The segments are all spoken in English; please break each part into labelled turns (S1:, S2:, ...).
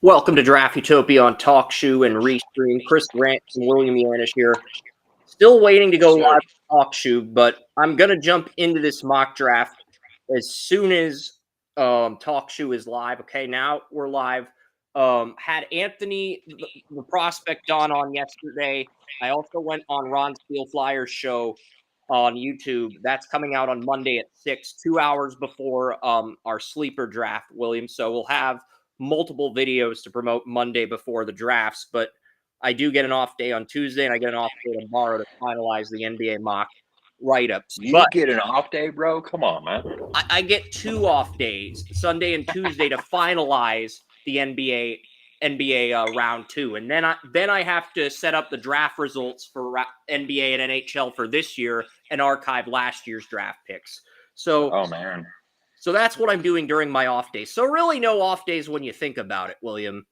S1: Welcome to Draft Utopia on TalkShoe and Restream. Chris Ransom, William Yanish here. Still waiting to go live on TalkShoe, but I'm going to jump into this mock draft as soon as TalkShoe is live. Okay, now we're live. Had Anthony, the prospect, on yesterday. I also went on Ron Steelflyer's show on YouTube. That's coming out on Monday at 6, 2 hours before our sleeper draft, William. So we'll have multiple videos to promote Monday before the drafts, but I do get an off day on Tuesday, and I get an off day tomorrow to finalize the NBA mock write-ups.
S2: You get an off day, bro? Come on, man.
S1: I get 2 off days, Sunday and Tuesday, to finalize the NBA round 2, and then I have to set up the draft results for NBA and NHL for this year and archive last year's draft picks. So,
S2: oh man.
S1: So that's what I'm doing during my off days. So really no off days when you think about it, William.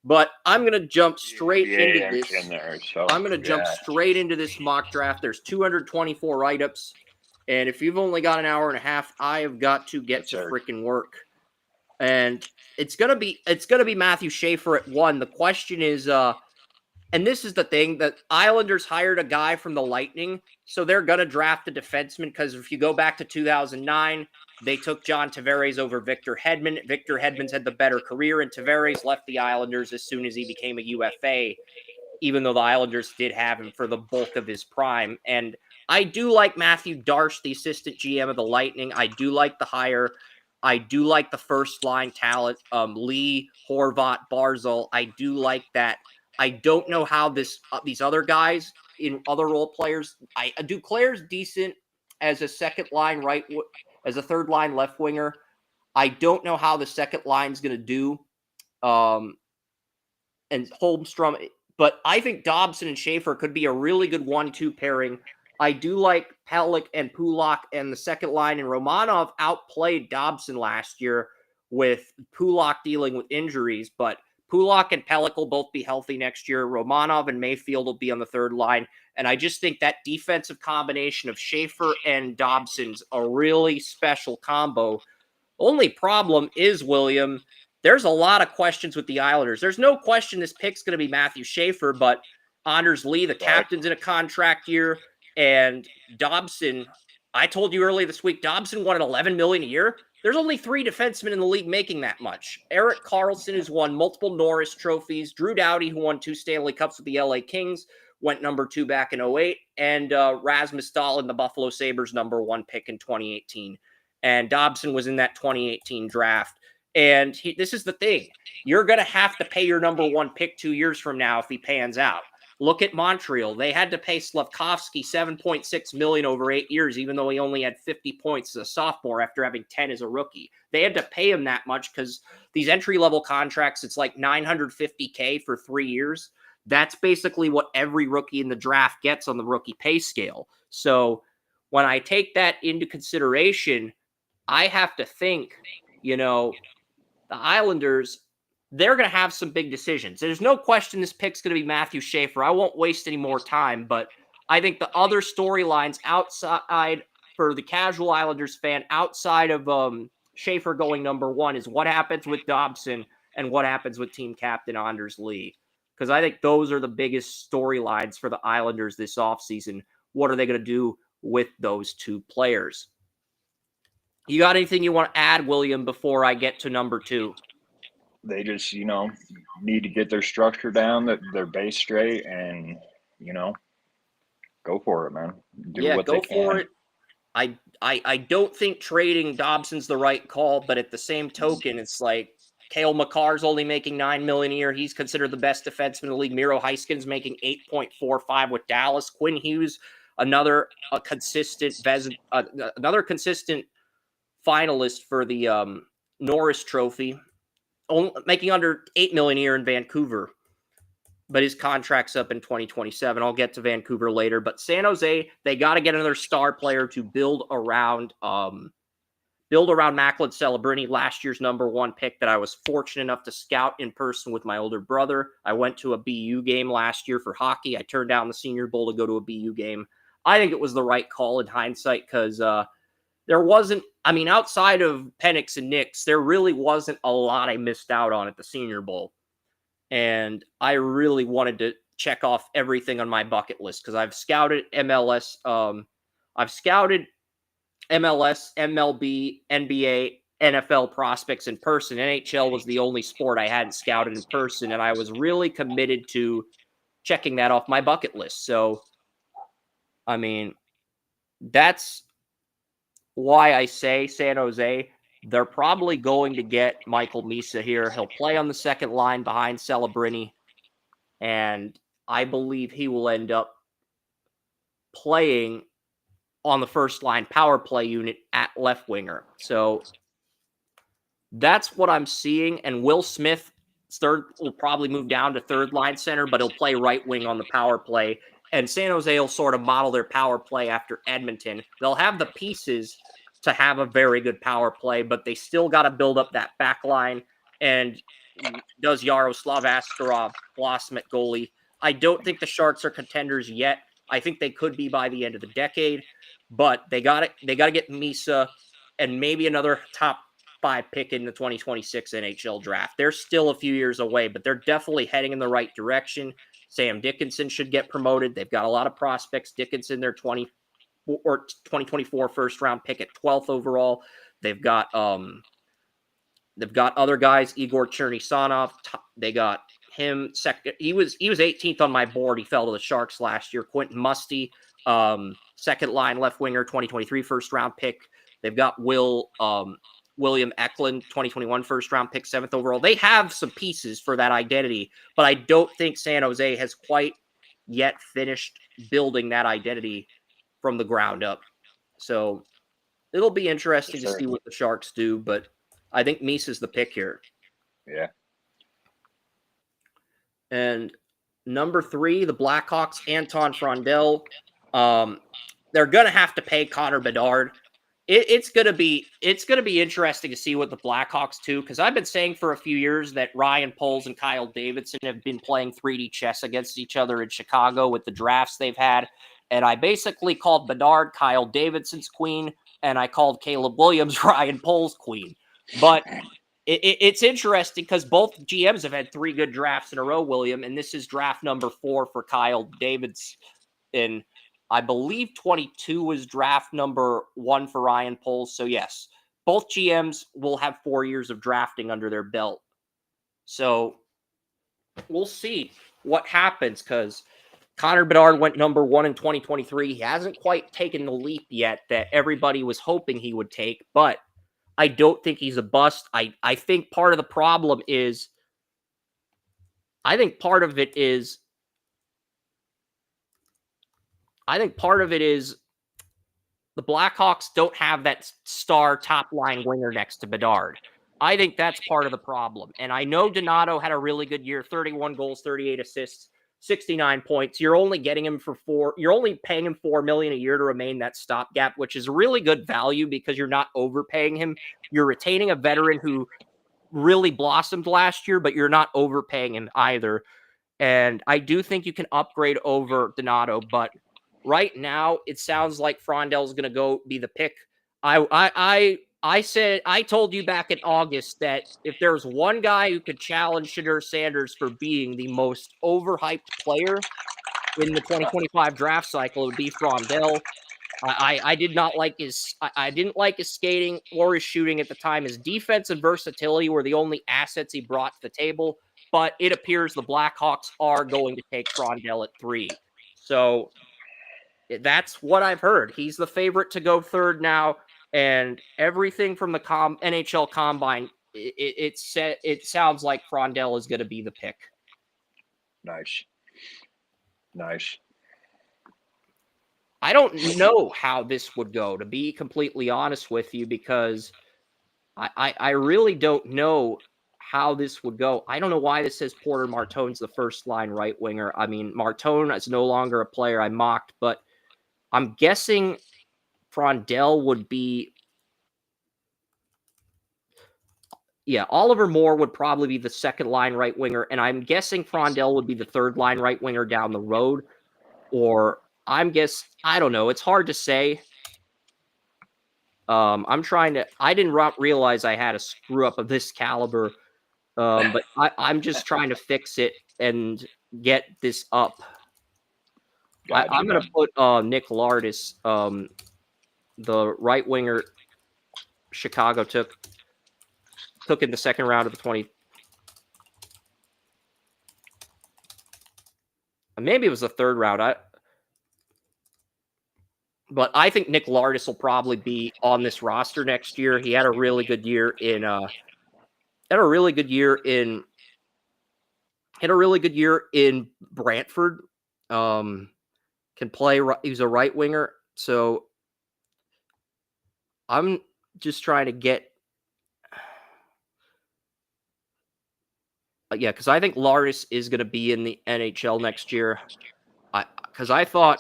S1: But I'm going to jump straight into this. I'm going to jump straight into this mock draft. There's 224 write-ups. And if you've only got an hour and a half, I have got to get to freaking work. And it's gonna be Matthew Schaefer at 1. The question is, and this is the thing, that Islanders hired a guy from the Lightning, so they're gonna draft a defenseman, because if you go back to 2009, they took John Tavares over Victor Hedman. Victor Hedman's had the better career, and Tavares left the Islanders as soon as he became a UFA, even though the Islanders did have him for the bulk of his prime. And I do like Matthew Darsh, the assistant GM of the Lightning. I do like the hire. I do like the first-line talent, Lee, Horvat, Barzal. I do like that. I don't know how these other guys in other role players. Duclair's decent as a second-line as a third-line left winger. I don't know how the second line's going to do. And Holmstrom, but I think Dobson and Schaefer could be a really good 1-2 pairing. I do like Pelech and Pulak and the second line, and Romanov outplayed Dobson last year with Pulak dealing with injuries, but Pulak and Pelech will both be healthy next year. Romanov and Mayfield will be on the third line, and I just think that defensive combination of Schaefer and Dobson's a really special combo. Only problem is, William, there's a lot of questions with the Islanders. There's no question this pick's going to be Matthew Schaefer, but Anders Lee, the captain's in a contract year. And Dobson, I told you earlier this week, Dobson wanted $11 million a year. There's only 3 defensemen in the league making that much. Erik Karlsson, who's won multiple Norris trophies. Drew Doughty, who won 2 Stanley Cups with the LA Kings, went number 2 back in 2008. And Rasmus Dahlin, the Buffalo Sabres number 1 pick in 2018. And Dobson was in that 2018 draft. And this is the thing. You're going to have to pay your number 1 pick 2 years from now if he pans out. Look at Montreal. They had to pay Slavkovsky $7.6 million over 8 years, even though he only had 50 points as a sophomore after having 10 as a rookie. They had to pay him that much because these entry-level contracts, it's like $950K for 3 years. That's basically what every rookie in the draft gets on the rookie pay scale. So when I take that into consideration, I have to think, the Islanders, they're going to have some big decisions. There's no question this pick's going to be Matthew Schaefer. I won't waste any more time, but I think the other storylines outside, for the casual Islanders fan, outside of Schaefer going number 1, is what happens with Dobson and what happens with team captain Anders Lee. Because I think those are the biggest storylines for the Islanders this offseason. What are they going to do with those 2 players? You got anything you want to add, William, before I get to number 2?
S2: They just, need to get their structure down, their base straight, and, go for it, man. Do what they can. Go for it.
S1: I don't think trading Dobson's the right call, but at the same token, it's like Cale Makar's only making $9 million a year. He's considered the best defenseman in the league. Miro Heiskan's making $8.45 with Dallas. Quinn Hughes, another consistent finalist for the Norris Trophy, making under $8 million a year in Vancouver, but his contract's up in 2027. I'll get to Vancouver later. But San Jose, they got to get another star player to build around Macklin Celebrini, last year's number 1 pick that I was fortunate enough to scout in person with my older brother. I went to a BU game last year for hockey. I turned down the Senior Bowl to go to a BU game. I think it was the right call in hindsight because there wasn't, outside of Penix and Nix, there really wasn't a lot I missed out on at the Senior Bowl. And I really wanted to check off everything on my bucket list because I've scouted MLS. I've scouted MLS, MLB, NBA, NFL prospects in person. NHL was the only sport I hadn't scouted in person, and I was really committed to checking that off my bucket list. So, I mean, that's why I say San Jose. They're probably going to get Michael Misa here. He'll play on the second line behind Celebrini, and I believe he will end up playing on the first line power play unit at left winger. So that's what I'm seeing. And Will Smith, third, will probably move down to third line center, but he'll play right wing on the power play. And San Jose will sort of model their power play after Edmonton. They'll have the pieces to have a very good power play, but they still got to build up that back line. And does Yaroslav Askarov blossom at goalie? I don't think the Sharks are contenders yet. I think they could be by the end of the decade, but they got to get Misa and maybe another top 5 pick in the 2026 NHL draft. They're still a few years away, but they're definitely heading in the right direction. Sam Dickinson should get promoted. They've got a lot of prospects. Dickinson, their 2024 first round pick at 12th overall. They've got other guys, Igor Chernisanov. They got him second. He was 18th on my board. He fell to the Sharks last year. Quentin Musty, second line left winger, 2023 first round pick. They've got William Eklund, 2021 first round pick, 7th overall. They have some pieces for that identity, but I don't think San Jose has quite yet finished building that identity from the ground up. So it'll be interesting to see what the Sharks do, but I think Misa's the pick here.
S2: Yeah.
S1: And number 3, the Blackhawks, Anton Frondell. They're going to have to pay Connor Bedard. It's gonna be interesting to see what the Blackhawks do, because I've been saying for a few years that Ryan Poles and Kyle Davidson have been playing 3D chess against each other in Chicago with the drafts they've had, and I basically called Bedard Kyle Davidson's queen, and I called Caleb Williams Ryan Poles' queen. But it's interesting because both GMs have had 3 good drafts in a row, William, and this is draft number 4 for Kyle Davidson. And I believe 22 was draft number 1 for Ryan Poles. So, yes, both GMs will have 4 years of drafting under their belt. So, we'll see what happens, because Connor Bedard went number 1 in 2023. He hasn't quite taken the leap yet that everybody was hoping he would take, but I don't think he's a bust. I think part of the problem is the Blackhawks don't have that star top line winger next to Bedard. I think that's part of the problem. And I know Donato had a really good year, 31 goals, 38 assists, 69 points. You're only getting him you're only paying him $4 million a year to remain that stopgap, which is really good value because you're not overpaying him. You're retaining a veteran who really blossomed last year, but you're not overpaying him either. And I do think you can upgrade over Donato, but right now it sounds like Frondell's going to go be the pick. I told you back in August that if there's one guy who could challenge Shedeur Sanders for being the most overhyped player in the 2025 draft cycle, it would be Frondell. I didn't like his skating or his shooting at the time. His defense and versatility were the only assets he brought to the table. But it appears the Blackhawks are going to take Frondell at 3. So that's what I've heard. He's the favorite to go 3rd now, and everything from the NHL Combine, it sounds like Frondell is going to be the pick.
S2: Nice.
S1: I don't know how this would go, to be completely honest with you, because I really don't know how this would go. I don't know why this says Porter Martone's the first line right winger. I mean, Martone is no longer a player I mocked, but I'm guessing Frondell would be. Yeah, Oliver Moore would probably be the second line right winger, and I'm guessing Frondell would be the third line right winger down the road. Or I don't know. It's hard to say. I didn't realize I had a screw up of this caliber But I'm just trying to fix it and get this up.
S2: Gotcha,
S1: I'm going to put Nick Lardis, the right winger Chicago took in the second round of the 20. Maybe it was the third round. But I think Nick Lardis will probably be on this roster next year. He had a really good year in Brantford. Can play. He's a right winger, so I'm just trying to get. Yeah, because I think Lardis is going to be in the NHL next year. Because I thought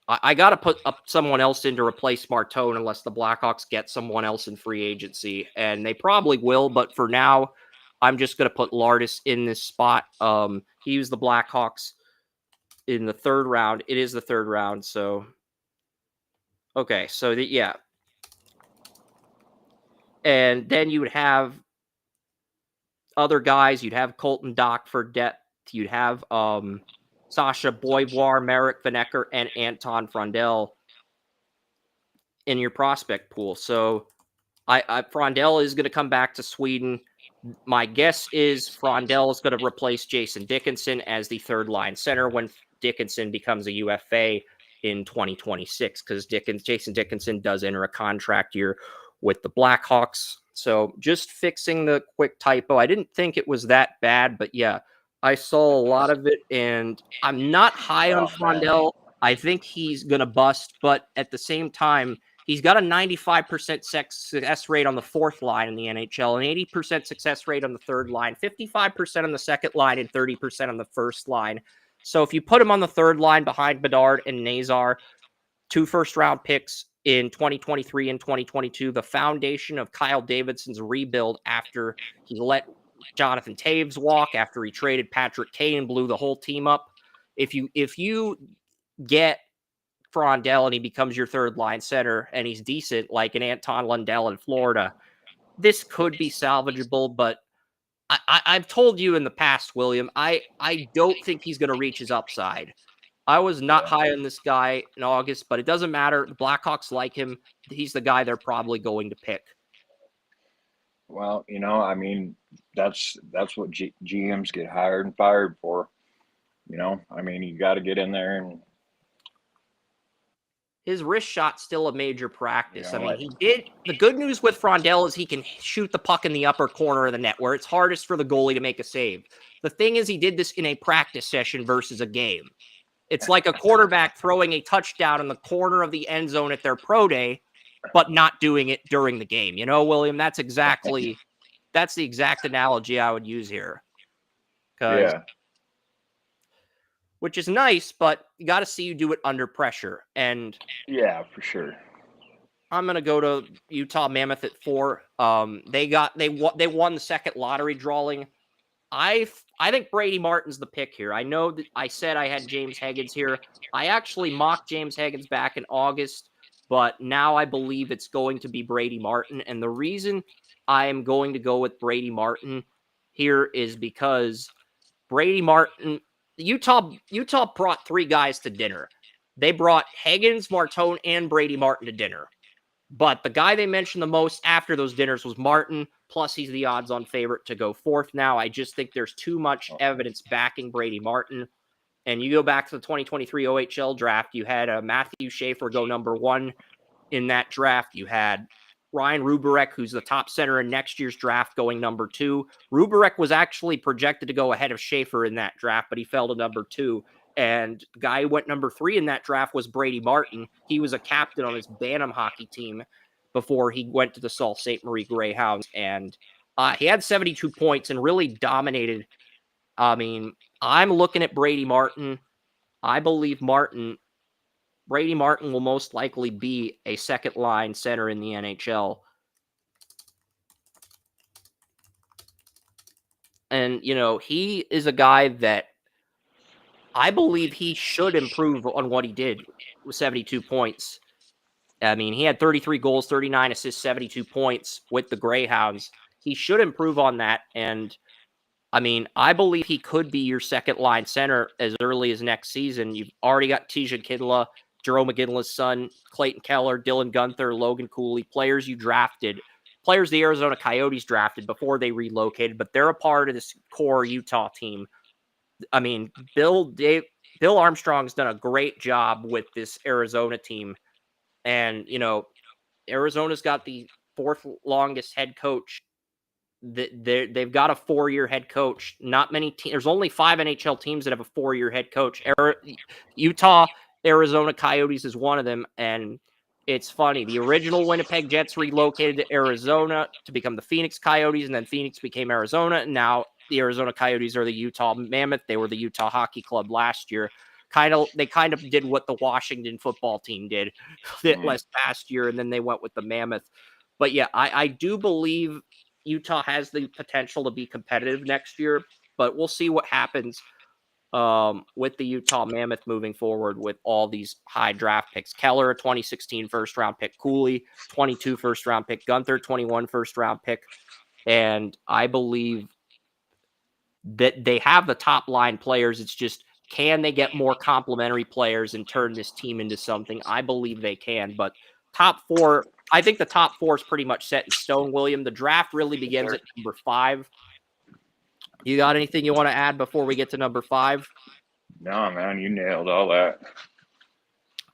S1: I got to put up someone else in to replace Martone unless the Blackhawks get someone else in free agency, and they probably will. But for now, I'm just going to put Lardis in this spot. He was the Blackhawks in the third round. It is the third round, so okay. So yeah, and then you would have other guys. You'd have Colton Dock for depth. You'd have Sasha Boivoire, Marek Vanecker, and Anton Frondell in your prospect pool. So Frondell is going to come back to Sweden. My guess is Frondell is going to replace Jason Dickinson as the third line center when Dickinson becomes a UFA in 2026, because Jason Dickinson does enter a contract year with the Blackhawks. So just fixing the quick typo. I didn't think it was that bad, but yeah, I saw a lot of it, and I'm not high on Frondell. I think he's going to bust, but at the same time, he's got a 95% success rate on the fourth line in the NHL, an 80% success rate on the third line, 55% on the second line, and 30% on the first line. So if you put him on the third line behind Bedard and Nazar, 2 first-round picks in 2023 and 2022, the foundation of Kyle Davidson's rebuild after he let Jonathan Taves walk, after he traded Patrick Kane, blew the whole team up. If you get Frondell and he becomes your third line center and he's decent, like an Anton Lundell in Florida, this could be salvageable. But I've told you in the past, William, I don't think he's going to reach his upside. I was not high on this guy in August, but it doesn't matter. The Blackhawks like him. He's the guy they're probably going to pick.
S2: Well, I mean, that's what GMs get hired and fired for. I mean, you got to get in there and.
S1: His wrist shot's still a major practice. I mean, he did. The good news with Frondell is he can shoot the puck in the upper corner of the net, where it's hardest for the goalie to make a save. The thing is, he did this in a practice session versus a game. It's like a quarterback throwing a touchdown in the corner of the end zone at their pro day, but not doing it during the game. William, that's the exact analogy I would use here.
S2: Yeah.
S1: Which is nice, but you got to see you do it under pressure. And
S2: yeah, for sure.
S1: I'm going to go to Utah Mammoth at 4. They won the second lottery drawing. I think Brady Martin's the pick here. I know that I said I had James Higgins here. I actually mocked James Higgins back in August, but now I believe it's going to be Brady Martin. And the reason I am going to go with Brady Martin here is because Brady Martin, Utah brought 3 guys to dinner. They brought Higgins, Martone, and Brady Martin to dinner. But the guy they mentioned the most after those dinners was Martin, plus he's the odds-on favorite to go 4th now. I just think there's too much evidence backing Brady Martin. And you go back to the 2023 OHL draft, you had Matthew Schaefer go number 1 in that draft. You had Ryan Ruberek, who's the top center in next year's draft, going number 2. Ruberek was actually projected to go ahead of Schaefer in that draft, but he fell to number 2. And the guy who went number 3 in that draft was Brady Martin. He was a captain on his Bantam hockey team before he went to the Sault Ste. Marie Greyhounds. And he had 72 points and really dominated. I mean, I'm looking at Brady Martin. I believe Brady Martin will most likely be a second-line center in the NHL. And, he is a guy that I believe he should improve on what he did with 72 points. I mean, he had 33 goals, 39 assists, 72 points with the Greyhounds. He should improve on that. And I mean, I believe he could be your second line center as early as next season. You've already got Tisha Kinla, Jerome McGinley's son, Clayton Keller, Dylan Gunther, Logan Cooley, players you drafted, players the Arizona Coyotes drafted before they relocated, but they're a part of this core Utah team. I mean, Bill Armstrong's done a great job with this Arizona team. And, Arizona's got the fourth longest head coach. They've got a 4-year head coach. Not many teams. There's only 5 NHL teams that have a 4-year head coach. Utah, Arizona Coyotes is one of them. And it's funny. The original Winnipeg Jets relocated to Arizona to become the Phoenix Coyotes, and then Phoenix became Arizona. And now the Arizona Coyotes are the Utah Mammoth. They were the Utah Hockey Club last year. They kind of did what the Washington football team did last year, and then they went with the Mammoth. But yeah, I do believe Utah has the potential to be competitive next year, but we'll see what happens with the Utah Mammoth moving forward with all these high draft picks. Keller, a 2016 first-round pick. Cooley, 22 first-round pick. Gunther, 21 first-round pick. And I believe that they have the top-line players. It's just, can they get more complementary players and turn this team into something? I believe they can, but top 4, I think the top 4 is pretty much set in stone, William. The draft really begins at number 5. You got anything you want to add before we get to number 5?
S2: No, man, you nailed all that.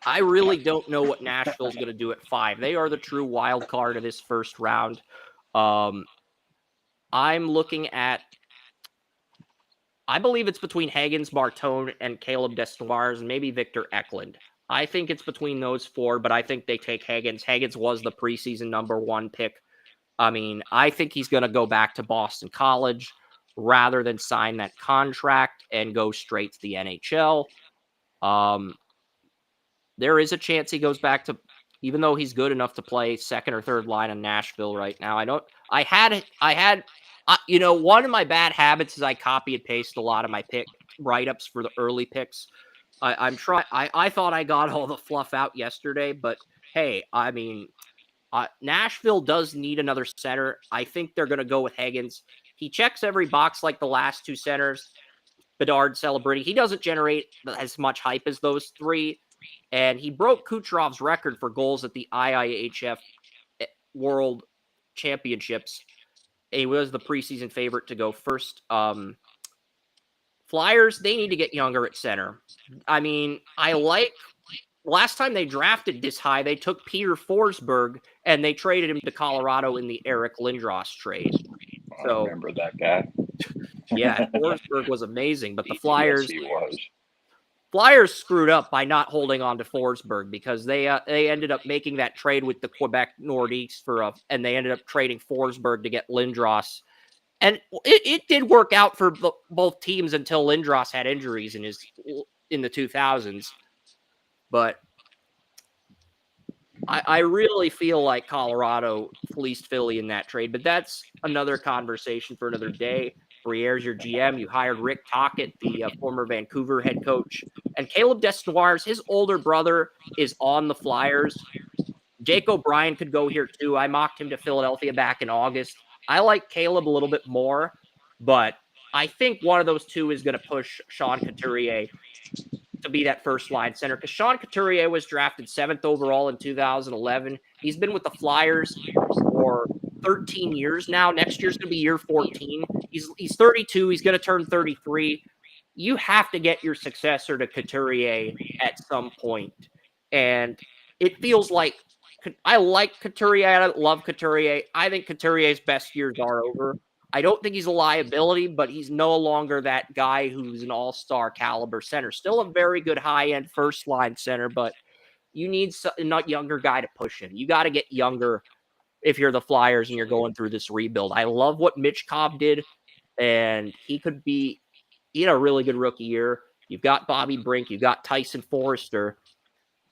S1: I really don't know what Nashville's going to do at 5. They are the true wild card of this first round. I'm looking at, I believe it's between Higgins, Martone, and Caleb Desnoyers, and maybe Victor Eklund. I think it's between those 4, but I think they take Higgins. Higgins was the preseason number 1 pick. I mean, I think he's going to go back to Boston College rather than sign that contract and go straight to the NHL. There is a chance he goes back to, even though he's good enough to play second or third line in Nashville right now. One of my bad habits is I copy and paste a lot of my pick write-ups for the early picks. I thought I got all the fluff out yesterday, but hey, I mean, Nashville does need another center. I think they're going to go with Higgins. He checks every box like the last 2 centers. Bedard, Celebrity. He doesn't generate as much hype as those 3. And he broke Kucherov's record for goals at the IIHF World Championships. He was the preseason favorite to go first. Flyers, they need to get younger at center. I mean, last time they drafted this high, they took Peter Forsberg and they traded him to Colorado in the Eric Lindros trade.
S2: I remember that guy.
S1: Yeah, Forsberg was amazing, but the Flyers,
S2: yes, he was.
S1: Flyers screwed up by not holding on to Forsberg because they ended up making that trade with the Quebec Nordiques and they ended up trading Forsberg to get Lindros. And it did work out for both teams until Lindros had injuries in the 2000s. But I really feel like Colorado fleeced Philly in that trade. But that's another conversation for another day. Briere's your GM. You hired Rick Tocchet, the former Vancouver head coach. And Caleb Desnoyers, his older brother, is on the Flyers. Jake O'Brien could go here too. I mocked him to Philadelphia back in August. I like Caleb a little bit more, but I think one of those 2 is going to push Sean Couturier to be that first line center, because Sean Couturier was drafted 7th overall in 2011. He's been with the Flyers for 13 years now. Next year's going to be year 14. He's 32. He's going to turn 33. You have to get your successor to Couturier at some point. And it feels like I like Couturier. I love Couturier. I think Couturier's best years are over. I don't think he's a liability, but he's no longer that guy who's an all-star caliber center. Still a very good high-end first-line center, but you need a younger guy to push him. You got to get younger if you're the Flyers and you're going through this rebuild. I love what Michkov did, and he had a really good rookie year. You've got Bobby Brink. You've got Tyson Forrester.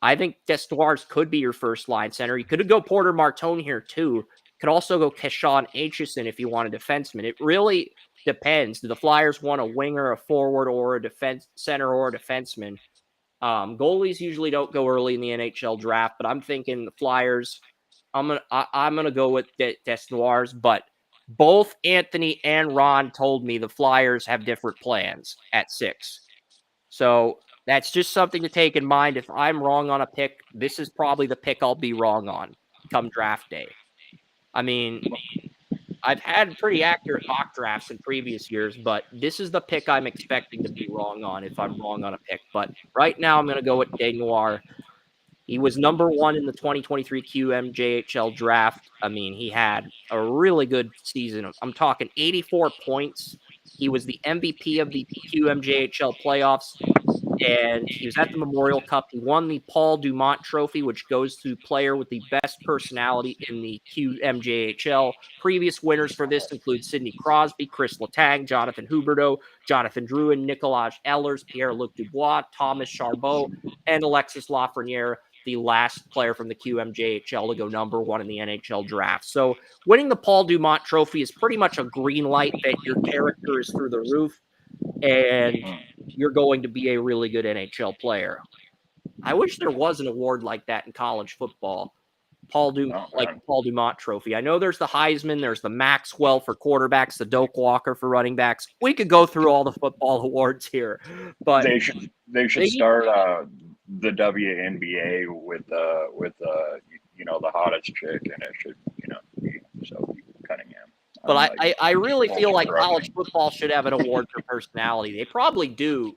S1: I think Desnoyers could be your first-line center. You could go Porter Martone here, too. Could also go Keshawn Aitchison if you want a defenseman. It really depends. Do the Flyers want a winger, a forward, or a defense center, or a defenseman? Goalies usually don't go early in the NHL draft, but I'm thinking the Flyers. I'm gonna go with Desnoyers, but both Anthony and Ron told me the Flyers have different plans at 6. So that's just something to take in mind. If I'm wrong on a pick, this is probably the pick I'll be wrong on come draft day. I mean, I've had pretty accurate mock drafts in previous years, but this is the pick I'm expecting to be wrong on if I'm wrong on a pick. But right now, I'm going to go with Desnoyers. He was number 1 in the 2023 QMJHL draft. I mean, he had a really good season. I'm talking 84 points. He was the MVP of the QMJHL playoffs, and he was at the Memorial Cup. He won the Paul Dumont Trophy, which goes to player with the best personality in the QMJHL. Previous winners for this include Sidney Crosby, Chris Letang, Jonathan Huberdeau, Jonathan Drouin, Nicolas Ehlers, Pierre-Luc Dubois, Thomas Charbot, and Alexis Lafreniere, the last player from the QMJHL to go number 1 in the NHL draft. So winning the Paul Dumont Trophy is pretty much a green light that your character is through the roof and you're going to be a really good NHL player. I wish there was an award like that in college football. Paul Dumont Trophy. I know there's the Heisman, there's the Maxwell for quarterbacks, the Doak Walker for running backs. We could go through all the football awards here, but
S2: they should start the WNBA with the hottest chick, and it should be Sophie Cunningham.
S1: But I really feel like college football should have an award for personality. They probably do.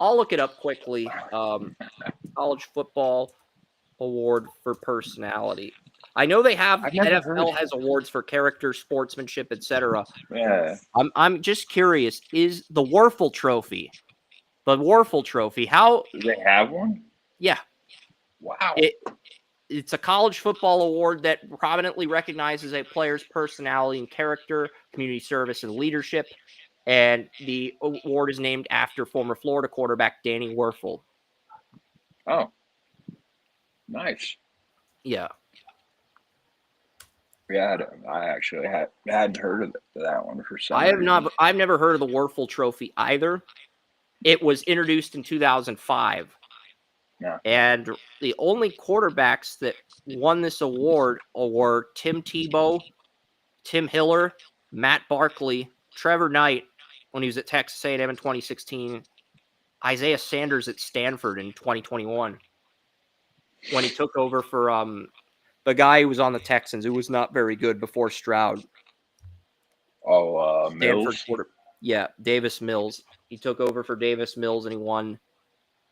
S1: I'll look it up quickly. College football award for personality. I know they have NFL has awards for character, sportsmanship, etc.
S2: Yeah.
S1: I'm just curious, is the Werfel Trophy? The Werfel Trophy, how
S2: do they have one?
S1: Yeah.
S2: Wow.
S1: It's a college football award that prominently recognizes a player's personality and character, community service, and leadership. And the award is named after former Florida quarterback Danny Werfel.
S2: Oh, nice.
S1: Yeah.
S2: Yeah, I actually hadn't heard of that one for some reason.
S1: I've never heard of the Werfel Trophy either. It was introduced in 2005.
S2: Yeah.
S1: And the only quarterbacks that won this award were Tim Tebow, Tim Hiller, Matt Barkley, Trevor Knight when he was at Texas A&M in 2016, Isaiah Sanders at Stanford in 2021 when he took over for the guy who was on the Texans who was not very good before Stroud.
S2: Oh, Mills?
S1: Yeah, Davis Mills. He took over for Davis Mills and he won.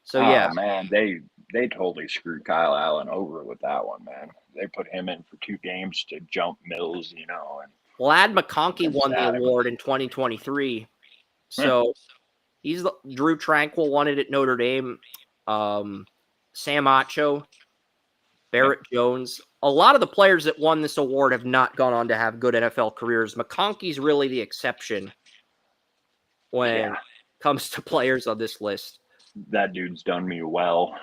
S1: So, yeah.
S2: Man, they totally screwed Kyle Allen over with that one, man. They put him in for 2 games to jump Mills, And
S1: Vlad McConkey won the award in 2023. So, Drew Tranquil won it at Notre Dame. Sam Acho, Barrett Jones. A lot of the players that won this award have not gone on to have good NFL careers. McConkey's really the exception when it comes to players on this list.
S2: That dude's done me well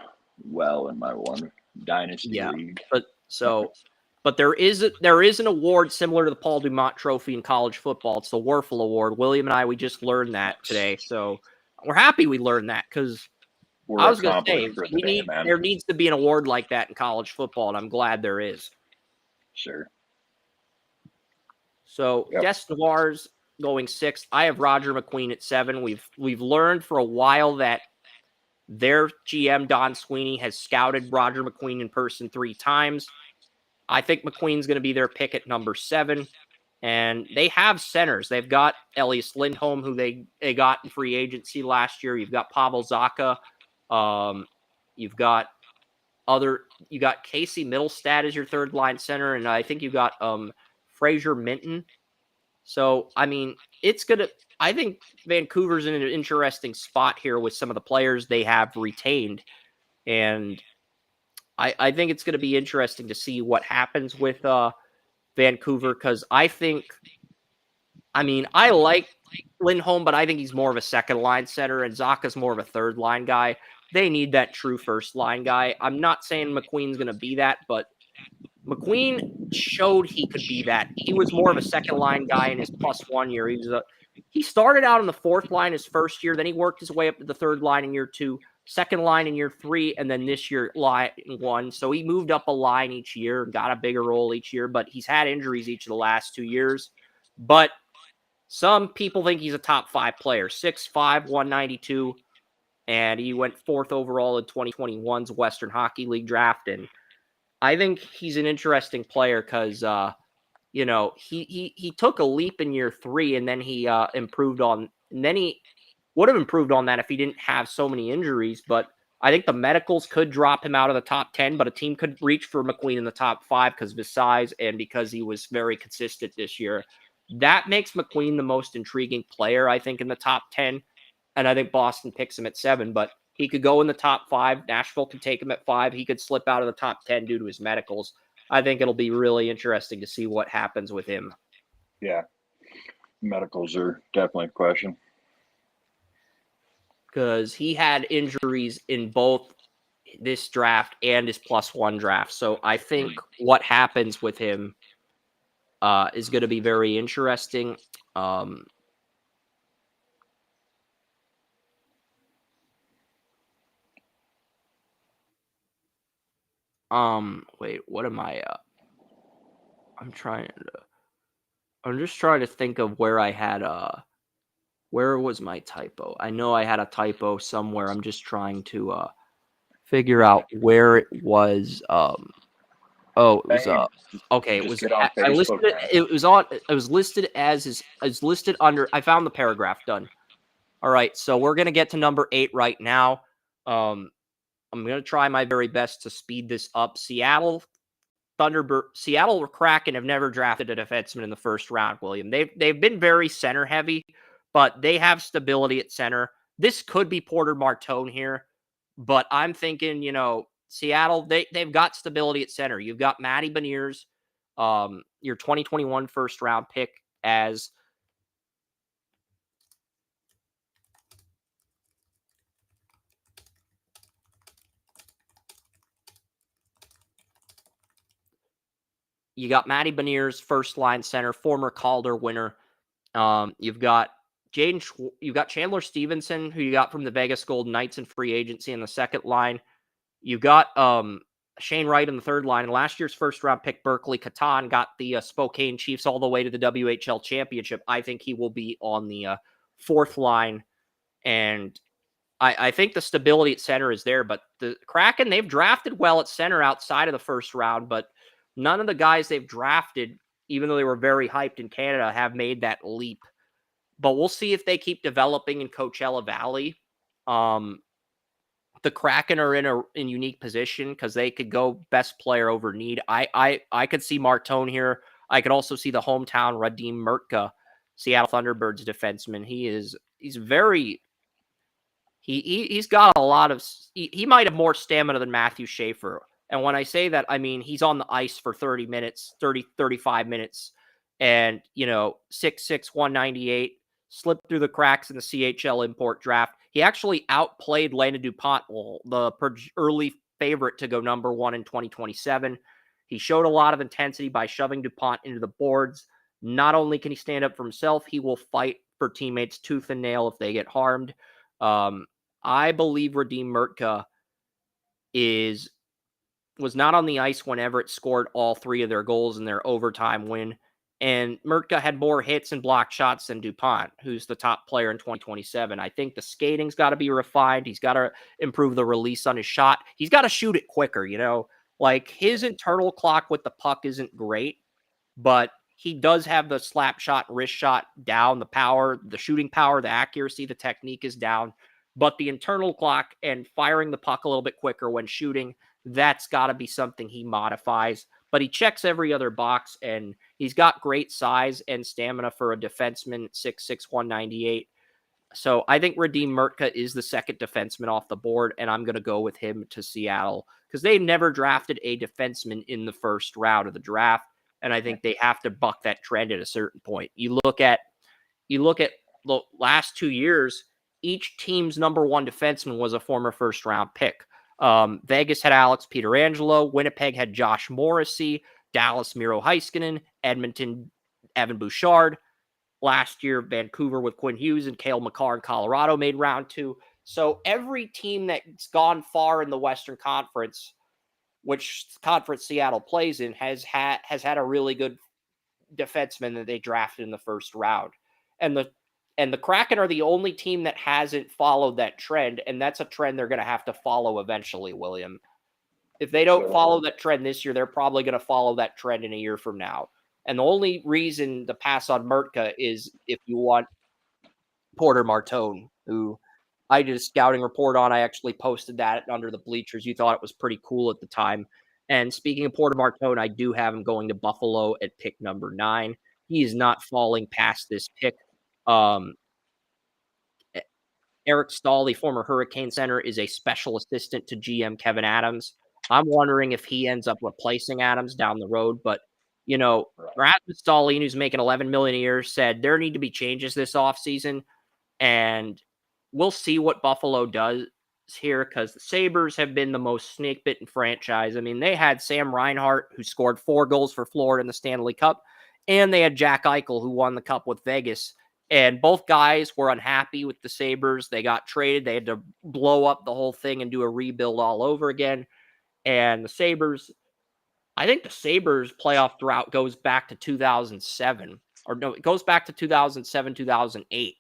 S2: in my one dynasty league.
S1: But there is an award similar to the Paul Dumont Trophy in college football. It's the Werfel Award. William and I, we just learned that today. So we're happy we learned that because I was going to say there needs to be an award like that in college football, and I'm glad there is.
S2: Sure.
S1: So Desnoyers going 6th. I have Roger McQueen at 7. We've learned for a while that their GM, Don Sweeney, has scouted Roger McQueen in person 3 times. I think McQueen's going to be their pick at number 7. And they have centers. They've got Elias Lindholm, who they got in free agency last year. You've got Pavel Zacha. You've got Casey Middlestad as your 3rd-line center. And I think you've got Fraser Minton. So, I mean, I think Vancouver's in an interesting spot here with some of the players they have retained. And I think it's going to be interesting to see what happens with Vancouver because I like Lindholm, but I think he's more of a 2nd-line center and Zacha's more of a 3rd-line guy. They need that true 1st-line guy. I'm not saying McQueen's going to be that, but McQueen showed he could be that. He was more of a 2nd-line guy in his +1 year. He started out on the 4th line his first year, then he worked his way up to the 3rd line in year 2, 2nd line in year 3, and then this year line 1. So he moved up a line each year, got a bigger role each year, but he's had injuries each of the last 2 years. But some people think he's a top 5 player. 6'5", 192, and he went 4th overall in 2021's Western Hockey League draft. And I think he's an interesting player because, he took a leap in year 3, and then he improved on, and then he would have improved on that if he didn't have so many injuries. But I think the medicals could drop him out of the top 10, but a team could reach for McQueen in the top 5 because of his size and because he was very consistent this year. That makes McQueen the most intriguing player, I think, in the top 10. And I think Boston picks him at 7, but he could go in the top 5. Nashville could take him at 5. He could slip out of the top 10 due to his medicals. I think it'll be really interesting to see what happens with him.
S2: Yeah. Medicals are definitely a question.
S1: Because he had injuries in both this draft and his +1 draft. So I think what happens with him is going to be very interesting. Wait, what am I? I'm just trying to think of where I had where was my typo? I know I had a typo somewhere. I'm just trying to figure out where it was. It was okay. It was
S2: get on
S1: I
S2: Facebook,
S1: listed it. It was listed as listed under. I found the paragraph done. All right, so we're gonna get to number 8 right now. I'm gonna try my very best to speed this up. Seattle Kraken have never drafted a defenseman in the first round, William. They've been very center heavy, but they have stability at center. This could be Porter Martone here, but I'm thinking, Seattle, they've got stability at center. You've got Matty Beniers, your 2021 first round pick as you got Matty Beniers, first line center, former Calder winner. You've got you've got Chandler Stevenson, who you got from the Vegas Golden Knights in free agency in the second line. You've got Shane Wright in the third line. And last year's first round pick, Berkeley Catan, got the Spokane Chiefs all the way to the WHL championship. I think he will be on the fourth line. And I think the stability at center is there. But the Kraken, they've drafted well at center outside of the first round, but none of the guys they've drafted, even though they were very hyped in Canada, have made that leap. But we'll see if they keep developing in Coachella Valley. The Kraken are in a unique position because they could go best player over need. I could see Martone here. I could also see the hometown Radim Murtka, Seattle Thunderbirds defenseman. He's got a lot of he might have more stamina than Matthew Schaefer. And when I say that, I mean he's on the ice for 35 minutes and 6'6", 198, slipped through the cracks in the CHL import draft. He actually outplayed Landon Dupont, the early favorite to go number 1 in 2027. He showed a lot of intensity by shoving Dupont into the boards. Not only can he stand up for himself, he will fight for teammates tooth and nail if they get harmed. I believe Radim Murtka was not on the ice when Everett scored all 3 of their goals in their overtime win. And Murtka had more hits and block shots than Dupont, who's the top player in 2027. I think the skating's got to be refined. He's got to improve the release on his shot. He's got to shoot it quicker, Like, his internal clock with the puck isn't great, but he does have the slap shot, wrist shot down, the power, the shooting power, the accuracy, the technique is down. But the internal clock and firing the puck a little bit quicker when shooting, that's got to be something he modifies. But he checks every other box, and he's got great size and stamina for a defenseman, 6'6", 198. So I think Radim Murtka is the second defenseman off the board, and I'm going to go with him to Seattle because they never drafted a defenseman in the first round of the draft, and I think they have to buck that trend at a certain point. You look at the last 2 years, each team's number 1 defenseman was a former first-round pick. Vegas had Alex Pietrangelo. Winnipeg had Josh Morrissey. Dallas, Miro Heiskanen. Edmonton, Evan Bouchard. Last year, Vancouver with Quinn Hughes and Cale Makar in Colorado made round 2. So every team that's gone far in the Western Conference, which conference Seattle plays in, has had a really good defensemen that they drafted in the first round. And the Kraken are the only team that hasn't followed that trend, and that's a trend they're going to have to follow eventually, William. If they don't follow that trend this year, they're probably going to follow that trend in a year from now. And the only reason to pass on Mertka is if you want Porter Martone, who I did a scouting report on. I actually posted that under the bleachers. You thought it was pretty cool at the time. And speaking of Porter Martone, I do have him going to Buffalo at pick number 9. He is not falling past this pick. Eric Stahl, the former Hurricane center, is a special assistant to GM Kevin Adams. I'm wondering if he ends up replacing Adams down the road. But, Rasmus Dahlin, who's making $11 million a year, said there need to be changes this offseason. And we'll see what Buffalo does here, because the Sabres have been the most snake-bitten franchise. I mean, they had Sam Reinhart, who scored 4 goals for Florida in the Stanley Cup, and they had Jack Eichel, who won the Cup with Vegas. And both guys were unhappy with the Sabres. They got traded. They had to blow up the whole thing and do a rebuild all over again. And the Sabres, I think the Sabres playoff drought goes back to 2007. Or no, it goes back to 2007, 2008.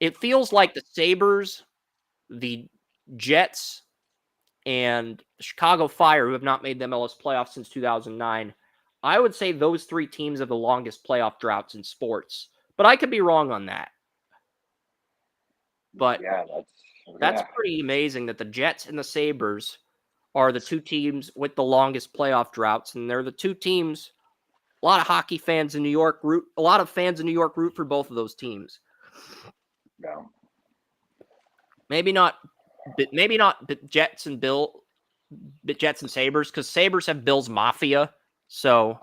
S1: It feels like the Sabres, the Jets, and the Chicago Fire, who have not made the MLS playoffs since 2009, I would say those 3 teams have the longest playoff droughts in sports. But I could be wrong on that. But that's pretty amazing that the Jets and the Sabres are the 2 teams with the longest playoff droughts, and they're the 2 teams. A lot of hockey fans in New York root for both of those teams.
S2: Yeah.
S1: Maybe not Jets and Sabres, because Sabres have Bills Mafia. So,